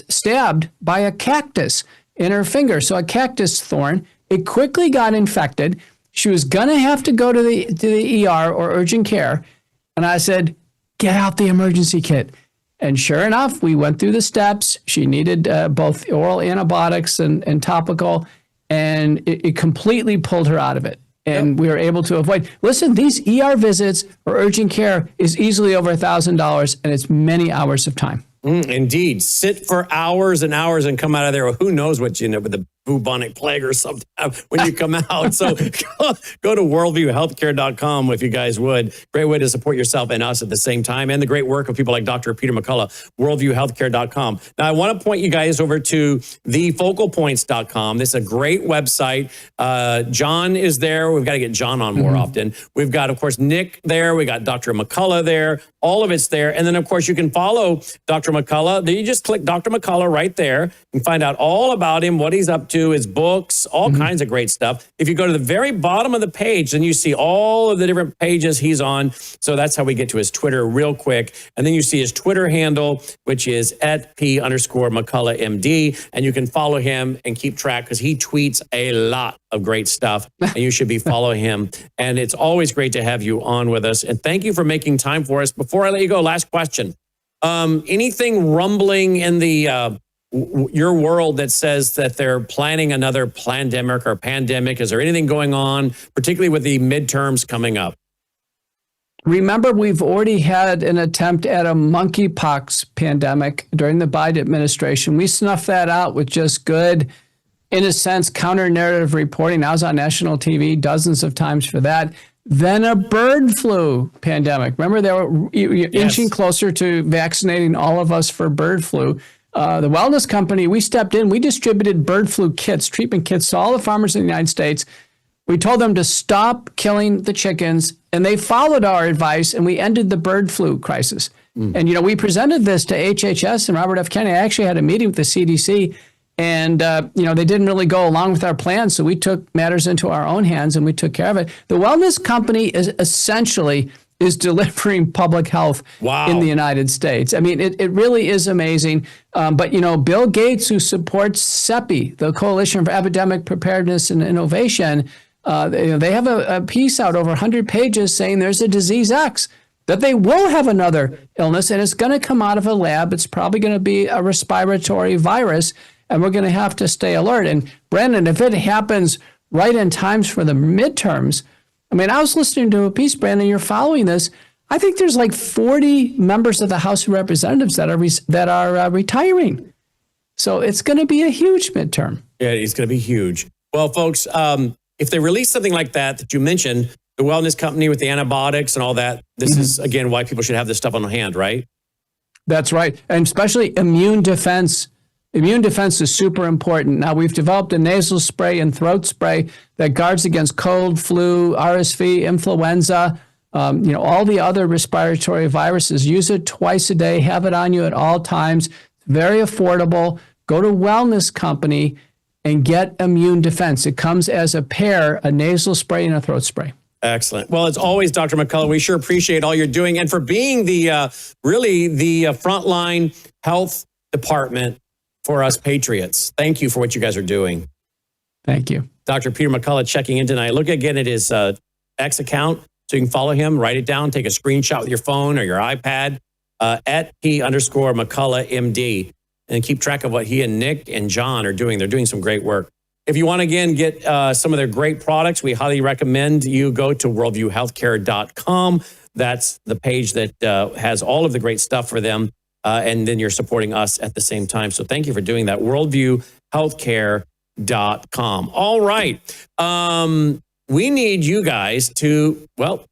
stabbed by a cactus in her finger. So a cactus thorn. It quickly got infected. She was going to have to go to the ER or urgent care. And I said, get out the emergency kit. And sure enough, we went through the steps. She needed both oral antibiotics and topical, and it completely pulled her out of it. And we were able to avoid. Listen, these ER visits or urgent care is easily over $1,000, and it's many hours of time. Indeed. Sit for hours and hours and come out of there. Who knows what you know with the bubonic plague or something when you come out. So go to worldviewhealthcare.com if you guys would. Great way to support yourself and us at the same time, and the great work of people like Dr. Peter McCullough, worldviewhealthcare.com. Now, I want to point you guys over to thefocalpoints.com. This is a great website. John is there. We've got to get John on more often. We've got, of course, Nick there. We got Dr. McCullough there. All of it's there. And then, of course, you can follow Dr. McCullough. Then you just click Dr. McCullough right there and find out all about him, what he's up to, his books, all kinds of great stuff. If you go to the very bottom of the page, then you see all of the different pages he's on. So that's how we get to his Twitter real quick. And then you see his Twitter handle, which is @P_McCulloughMD. And you can follow him and keep track because he tweets a lot of great stuff. And you should be following him. And it's always great to have you on with us. And thank you for making time for us. Before I let you go, last question. Anything rumbling in the your world that says that they're planning another pandemic or pandemic? Is there anything going on, particularly with the midterms coming up? Remember, we've already had an attempt at a monkeypox pandemic during the Biden administration. We snuffed that out with just good, in a sense, counter-narrative reporting. I was on national TV dozens of times for that. Then a bird flu pandemic. Remember, they were inching closer to vaccinating all of us for bird flu. The wellness company, we stepped in, we distributed bird flu kits, treatment kits to all the farmers in the United States. We told them to stop killing the chickens, and they followed our advice, and we ended the bird flu crisis. And, we presented this to HHS and Robert F. Kennedy. I actually had a meeting with the CDC, and, they didn't really go along with our plan, so we took matters into our own hands, and we took care of it. The wellness company is essentially delivering public health in the United States. I mean, it really is amazing. But, Bill Gates, who supports CEPI, the Coalition for Epidemic Preparedness and Innovation, they have a piece out over 100 pages saying there's a disease X, that they will have another illness, and it's going to come out of a lab. It's probably going to be a respiratory virus, and we're going to have to stay alert. And Brannon, if it happens right in times for the midterms, I mean, I was listening to a piece, Brannon, you're following this. I think there's like 40 members of the House of Representatives that are retiring. So it's going to be a huge midterm. Yeah, it's going to be huge. Well, folks, if they release something like that you mentioned, the wellness company with the antibiotics and all that, this is, again, why people should have this stuff on hand, right? That's right. And especially immune defense. Immune defense is super important. Now, we've developed a nasal spray and throat spray that guards against cold, flu, RSV, influenza, all the other respiratory viruses. Use it twice a day. Have it on you at all times. Very affordable. Go to Wellness Company and get immune defense. It comes as a pair, a nasal spray and a throat spray. Excellent. Well, as always, Dr. McCullough, we sure appreciate all you're doing and for being the frontline health department for us patriots. Thank you for what you guys are doing. Thank you. Dr. Peter McCullough checking in tonight. Look again at his X account so you can follow him, write it down, take a screenshot with your phone or your iPad @P_McCulloughMD and keep track of what he and Nick and John are doing. They're doing some great work. If you want to, again, get some of their great products, we highly recommend you go to worldviewhealthcare.com. That's the page that has all of the great stuff for them. And then you're supporting us at the same time. So thank you for doing that. Worldviewhealthcare.com. All right. We need you guys to,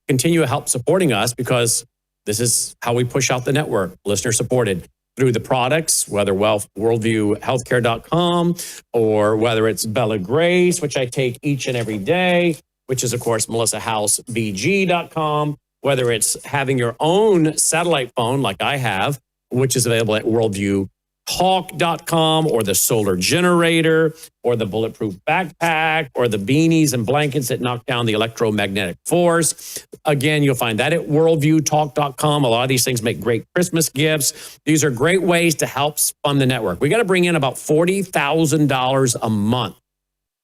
continue to help supporting us because this is how we push out the network, listener supported through the products, whether worldviewhealthcare.com or whether it's Bella Grace, which I take each and every day, which is, of course, melissahousebg.com, whether it's having your own satellite phone like I have, which is available at Worldview talk.com or the solar generator or the bulletproof backpack or the beanies and blankets that knock down the electromagnetic force. Again, you'll find that at worldviewtalk.com. A lot of these things make great Christmas gifts. These are great ways to help fund the network. We got to bring in about $40,000 a month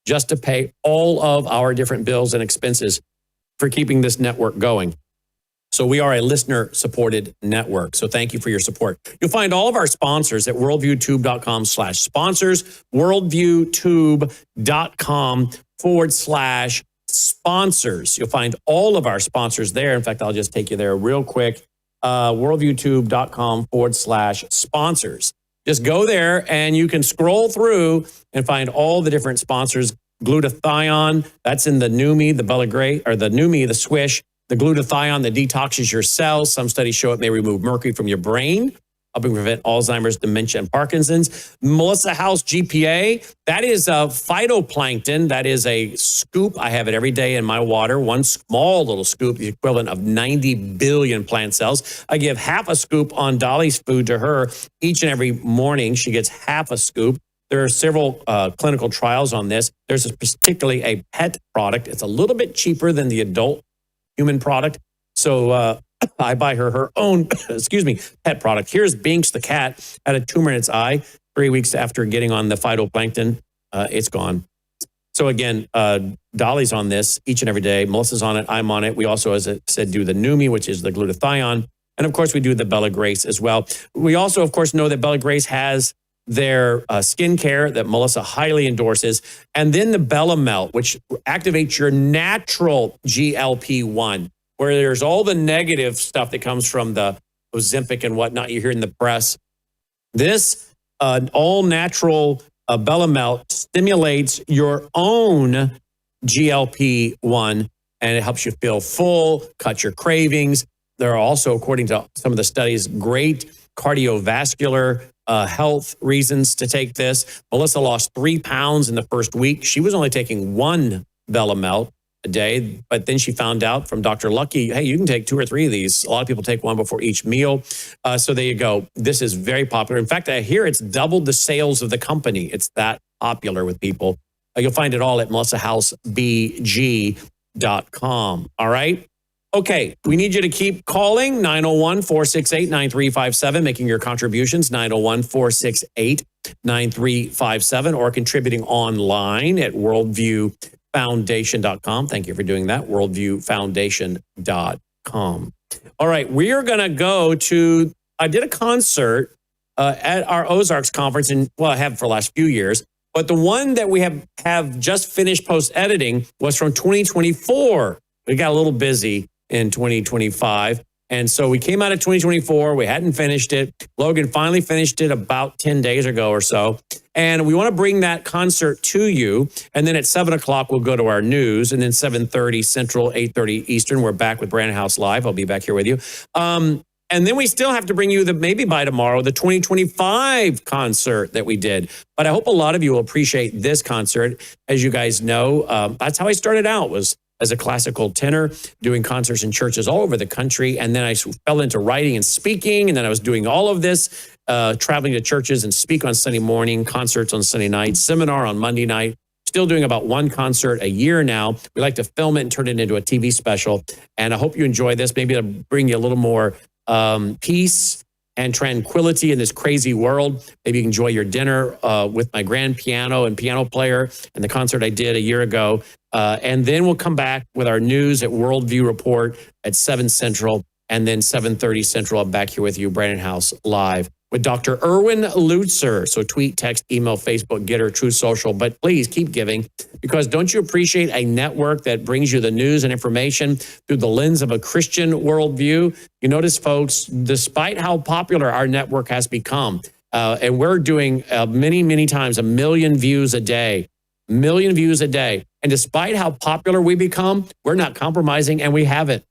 just to pay all of our different bills and expenses for keeping this network going. So we are a listener-supported network. So thank you for your support. You'll find all of our sponsors at worldviewtube.com/sponsors, worldviewtube.com/sponsors. You'll find all of our sponsors there. In fact, I'll just take you there real quick. worldviewtube.com/sponsors. Just go there and you can scroll through and find all the different sponsors. Glutathione, that's in the Numi, the Bella Gray, or the Numi, the Swish. The glutathione that detoxes your cells. Some studies show it may remove mercury from your brain, helping prevent Alzheimer's, dementia, and Parkinson's. Melissa Howse GPA, that is phytoplankton. That is a scoop. I have it every day in my water. One small little scoop, the equivalent of 90 billion plant cells. I give half a scoop on Dolly's food to her each and every morning. She gets half a scoop. There are several clinical trials on this. There's particularly a pet product. It's a little bit cheaper than the adult human product. So I buy her own, pet product. Here's Binks the cat, had a tumor in its eye 3 weeks after getting on the phytoplankton. It's gone. So again, Dolly's on this each and every day. Melissa's on it. I'm on it. We also, as I said, do the Numi, which is the glutathione. And of course, we do the Bella Grace as well. We also, of course, know that Bella Grace has their skincare that Melissa highly endorses. And then the Bella Melt, which activates your natural GLP-1, where there's all the negative stuff that comes from the Ozempic and whatnot you hear in the press. This all-natural Bella Melt stimulates your own GLP-1, and it helps you feel full, cut your cravings. There are also, according to some of the studies, great cardiovascular health reasons to take this. Melissa lost 3 pounds in the first week. She was only taking one Bella Melt a day, but then she found out from Dr. Lucky, hey, you can take 2 or 3 of these. A lot of people take one before each meal. So there you go. This is very popular. In fact, I hear it's doubled the sales of the company. It's that popular with people. You'll find it all at melissahousebg.com. All right. Okay, we need you to keep calling 901-468-9357, making your contributions, 901-468-9357, or contributing online at worldviewfoundation.com. Thank you for doing that, worldviewfoundation.com. All right, we are going to go to, I did a concert at our Ozarks conference, and well, I have for the last few years, but the one that we have just finished post-editing was from 2024. We got a little busy in 2025. And so we came out of 2024. We hadn't finished it. Logan finally finished it about 10 days ago or so. And we want to bring that concert to you. And then at 7 o'clock, we'll go to our news. And then 7:30 Central, 8:30 Eastern, we're back with Brannon Howse Live. I'll be back here with you. And then we still have to bring you maybe by tomorrow, the 2025 concert that we did. But I hope a lot of you will appreciate this concert. As you guys know, that's how I started out, was as a classical tenor, doing concerts in churches all over the country. And then I fell into writing and speaking. And then I was doing all of this, traveling to churches and speak on Sunday morning, concerts on Sunday night, seminar on Monday night. Still doing about 1 concert a year now. We like to film it and turn it into a TV special. And I hope you enjoy this. Maybe it'll bring you a little more peace and tranquility in this crazy world. Maybe you can enjoy your dinner with my grand piano and piano player and the concert I did a year ago. And then we'll come back with our news at Worldview Report at 7 Central, and then 7:30 Central. I'm back here with you, Brannon Howse Live, with Dr. Erwin Lutzer. So tweet, text, email, Facebook, Getter, True Social. But please keep giving, because don't you appreciate a network that brings you the news and information through the lens of a Christian worldview? You notice, folks, despite how popular our network has become, and we're doing many, many times 1 million views a day, 1 million views a day. And despite how popular we become, we're not compromising, and we haven't.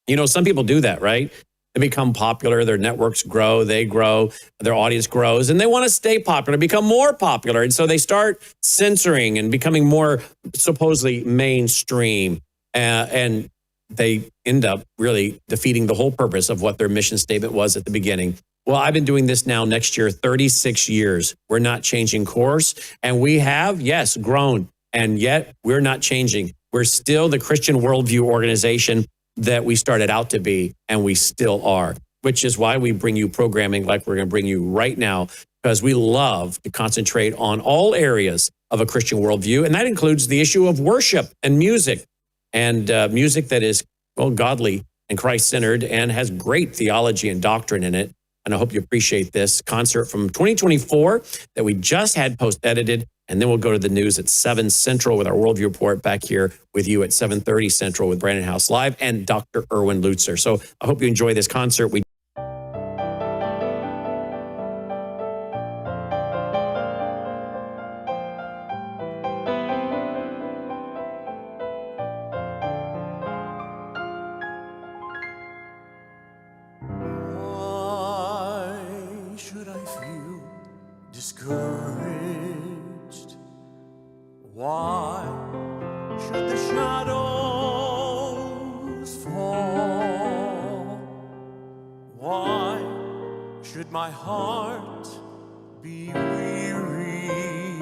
You know, some people do that, right? They become popular, their networks grow, they grow, their audience grows, and they want to stay popular, become more popular. And so they start censoring and becoming more supposedly mainstream. And they end up really defeating the whole purpose of what their mission statement was at the beginning. Well, I've been doing this now next year, 36 years. We're not changing course. And we have, yes, grown. And yet we're not changing. We're still the Christian worldview organization that we started out to be, and we still are, which is why we bring you programming like we're going to bring you right now, because we love to concentrate on all areas of a Christian worldview. And that includes the issue of worship and music that is, well, godly and Christ-centered and has great theology and doctrine in it. And I hope you appreciate this concert from 2024 that we just had post-edited. And then we'll go to the news at 7 Central with our Worldview Report back here with you at 7:30 Central with Brannon Howse Live and Dr. Erwin Lutzer. So I hope you enjoy this concert. Why should I feel discouraged? Why should the shadows fall? Why should my heart be weary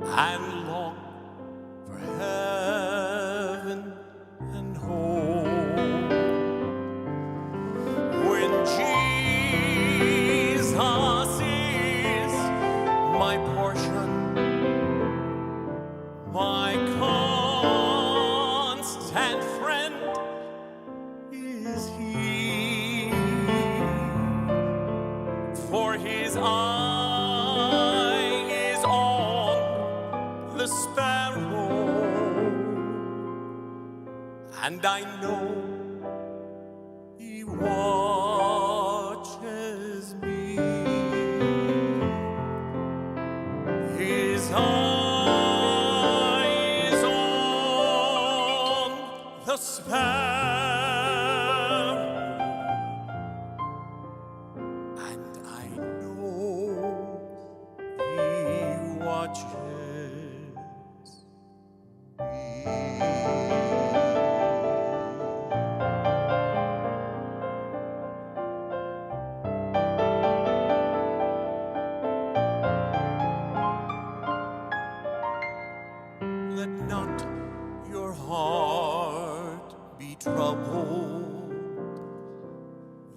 and long for heaven and home? When Jesus is my portion, my constant friend is He. For His eye is on the sparrow, and I know He watches me. His eyes on the sparrow, and I know He watches Let not your heart be troubled.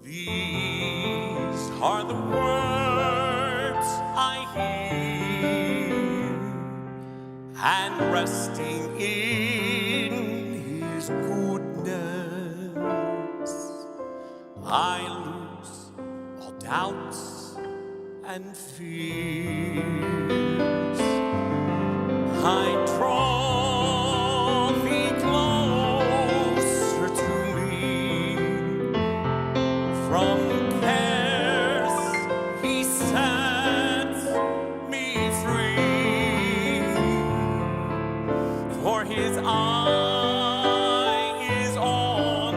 These are the words I hear, and resting in His goodness, I lose all doubts and fears. I draw Thee closer to me. From cares He sets me free. For His eye is on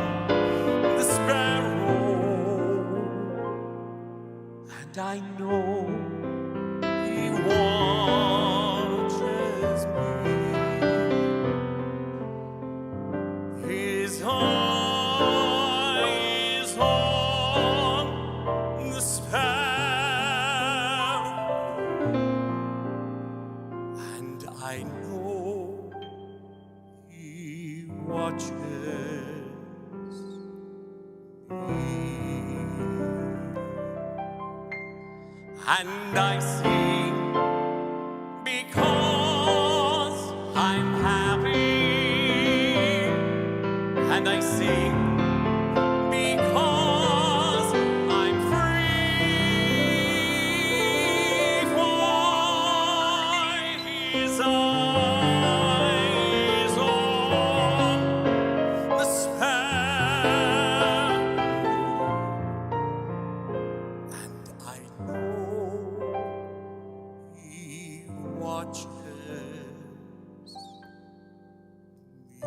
the sparrow, and I know He watches me. His eye is on the sparrow, and I know He watches me. And I sing because I'm happy, and I sing because I'm free. For His eyes on the sparrow, and I know He watches me.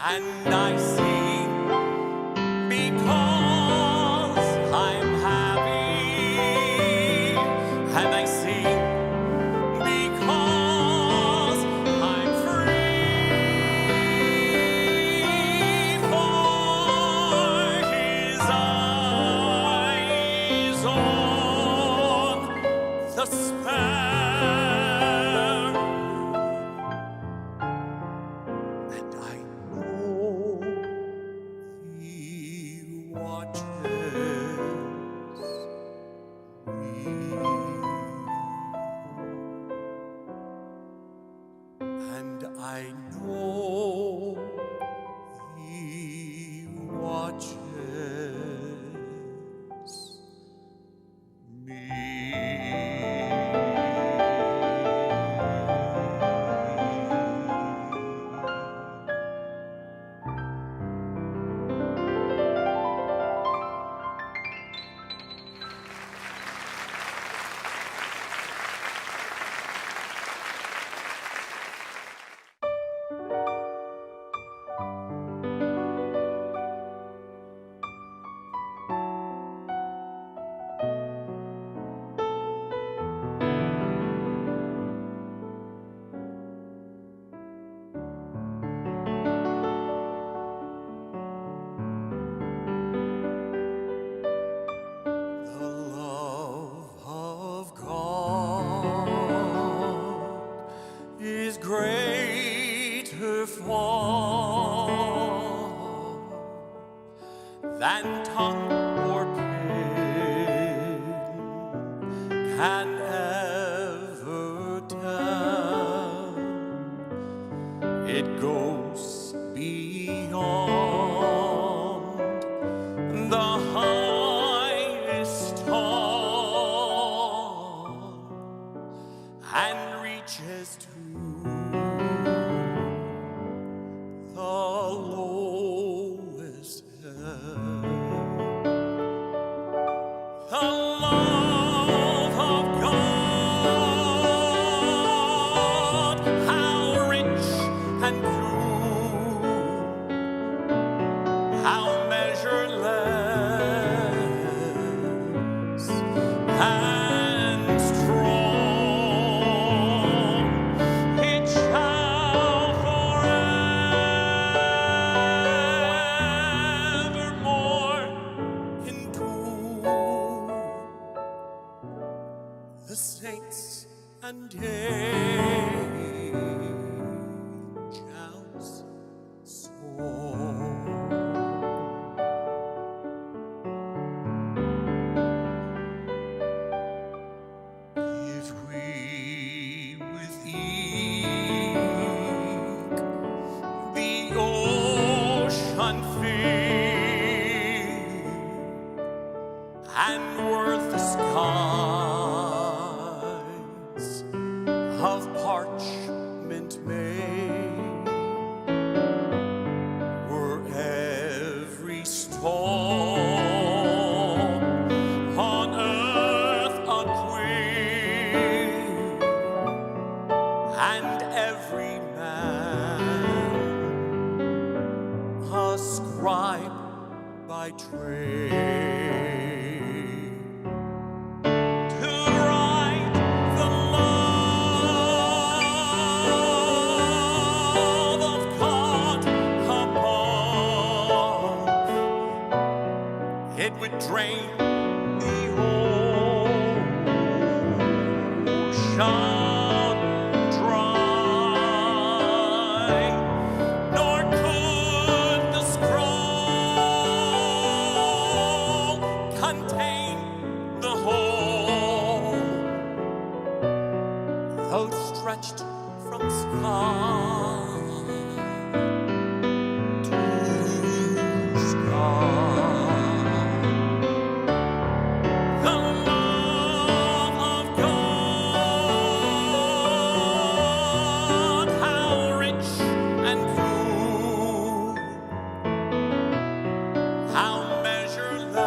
and I sing because I'm happy, and I sing because I'm free, for his eyes on the sparrow, and I know he watches me, and I know he watches me. The love of God is greater far than tongue or pen can ever tell. It goes beyond the highest star and reaches to the lowest hell. The love of God, how rich and true, how measureless and strong, it shall forevermore endure. The saints and angels soar. If we with eke the ocean fill and worth the skies of parchment made, were every storm on earth a queen, and every man a scribe by trade, to write the love of God above, it would drain the ocean dry, nor could the scroll contain the whole, though stretched from sky to sky. The love of God, how rich and true, how measureless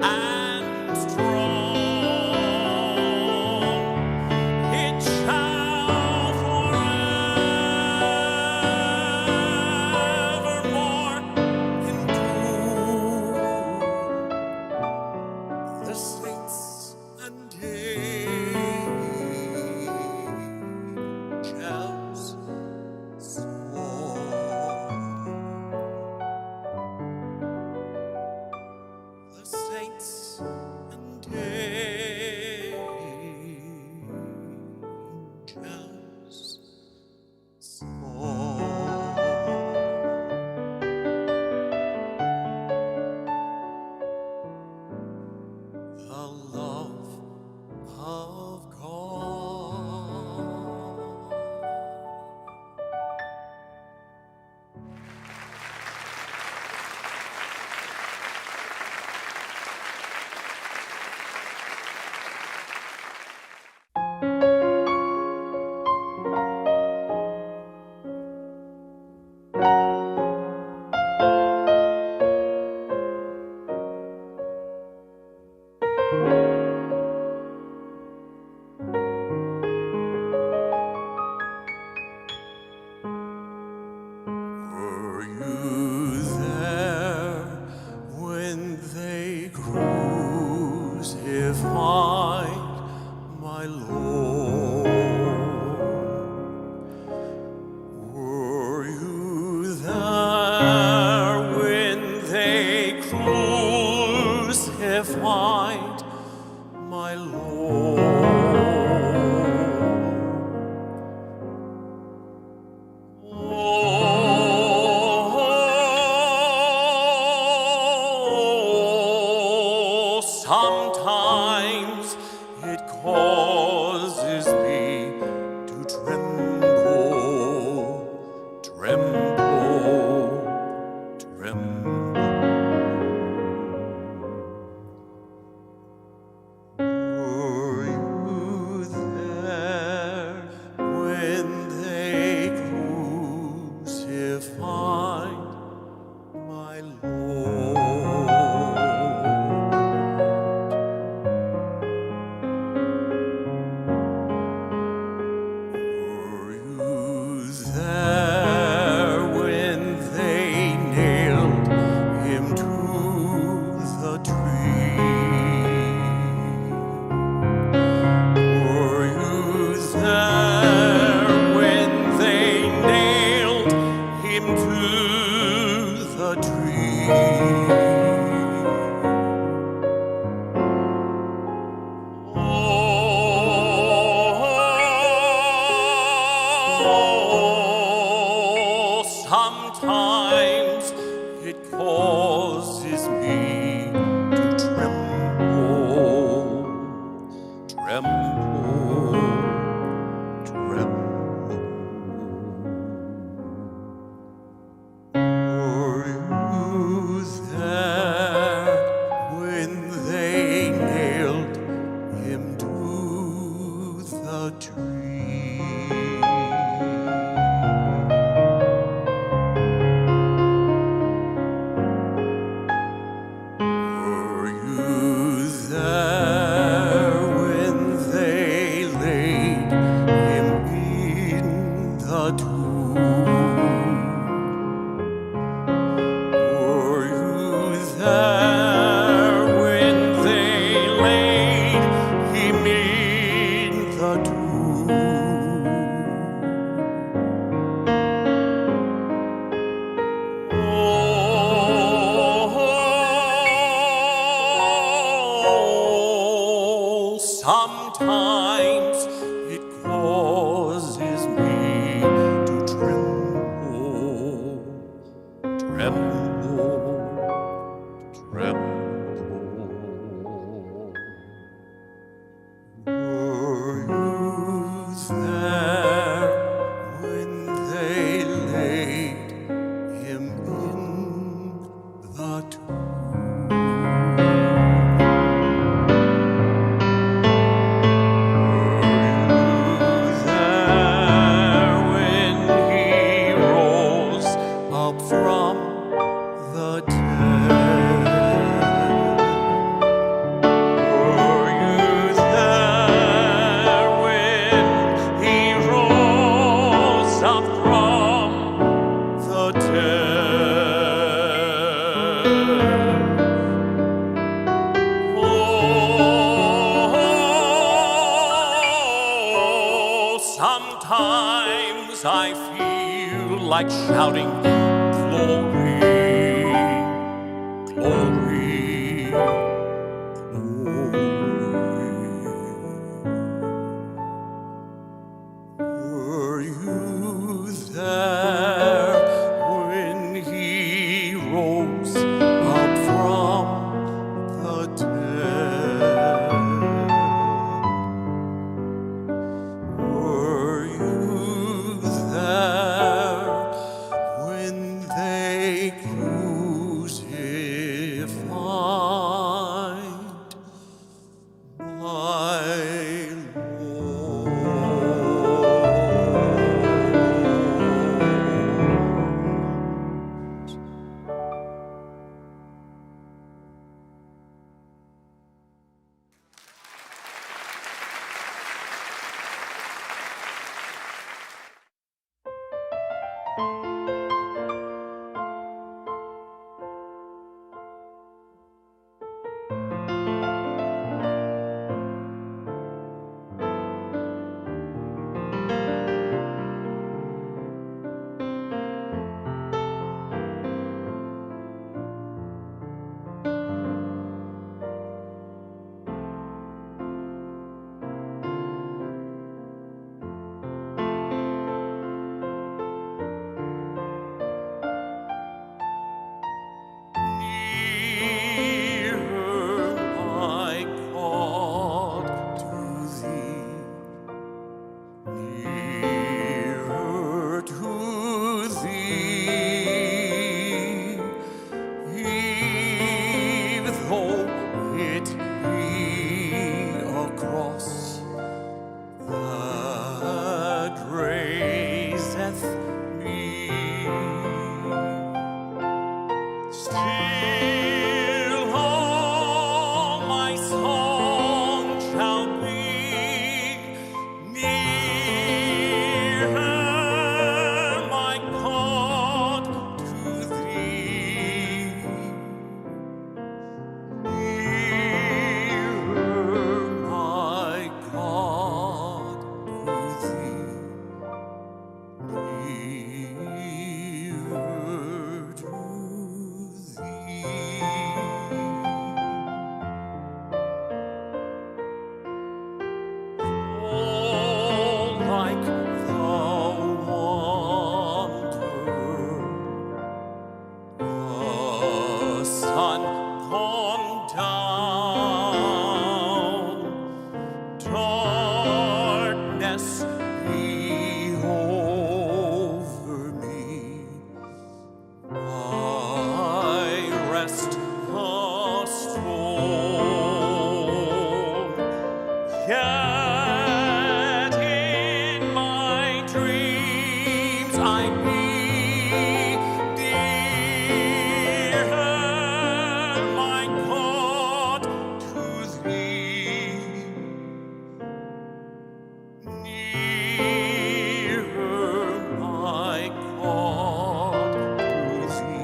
and strong, it love of God. Were you there when they crucified my Lord? Were you there when they crucified my Lord? Oh, sometimes it causes me to tremble, tremble, tremble. Were you there when they crucified my Lord? Were you there when they nailed him to the tree? Were you there when they nailed him to the tree? Oh, sometimes it causes me to tremble, tremble, tremble. Were you there when they nailed him to the tree? Were you there when they laid him in the tomb? Were you there when they laid him in the tomb? Oh, sometimes it causes me to tremble, tremble, tremble. Were you there when they laid him in the tomb? Were you there when he rose up from the dead? Were you there when he rose up from the dead? Oh, sometimes I feel like shouting, glory, glory, were you there when he rose up from the dead? Yet in my dreams I be dearer, my God, to thee. Nearer, my God, to thee.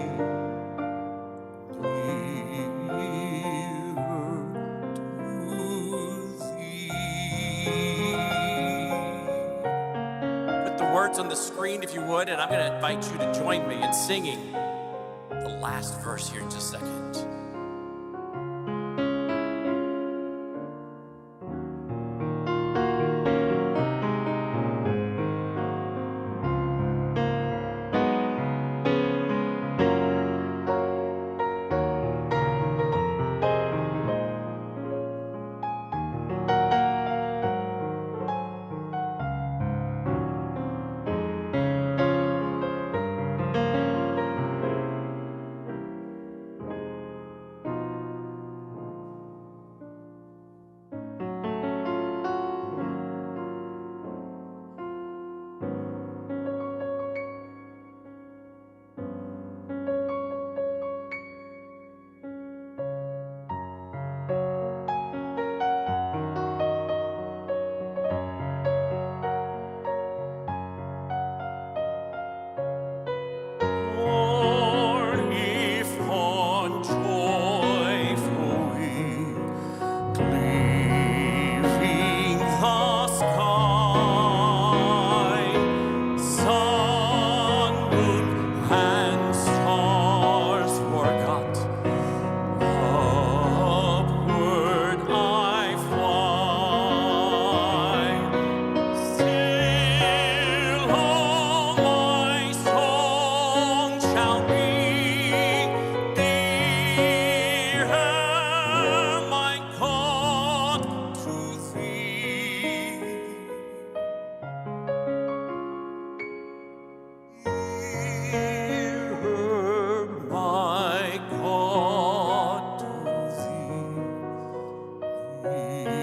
Put the words on the screen if you would, and I'm going to invite you to join me in singing the last verse here in just a second. My God, to thee.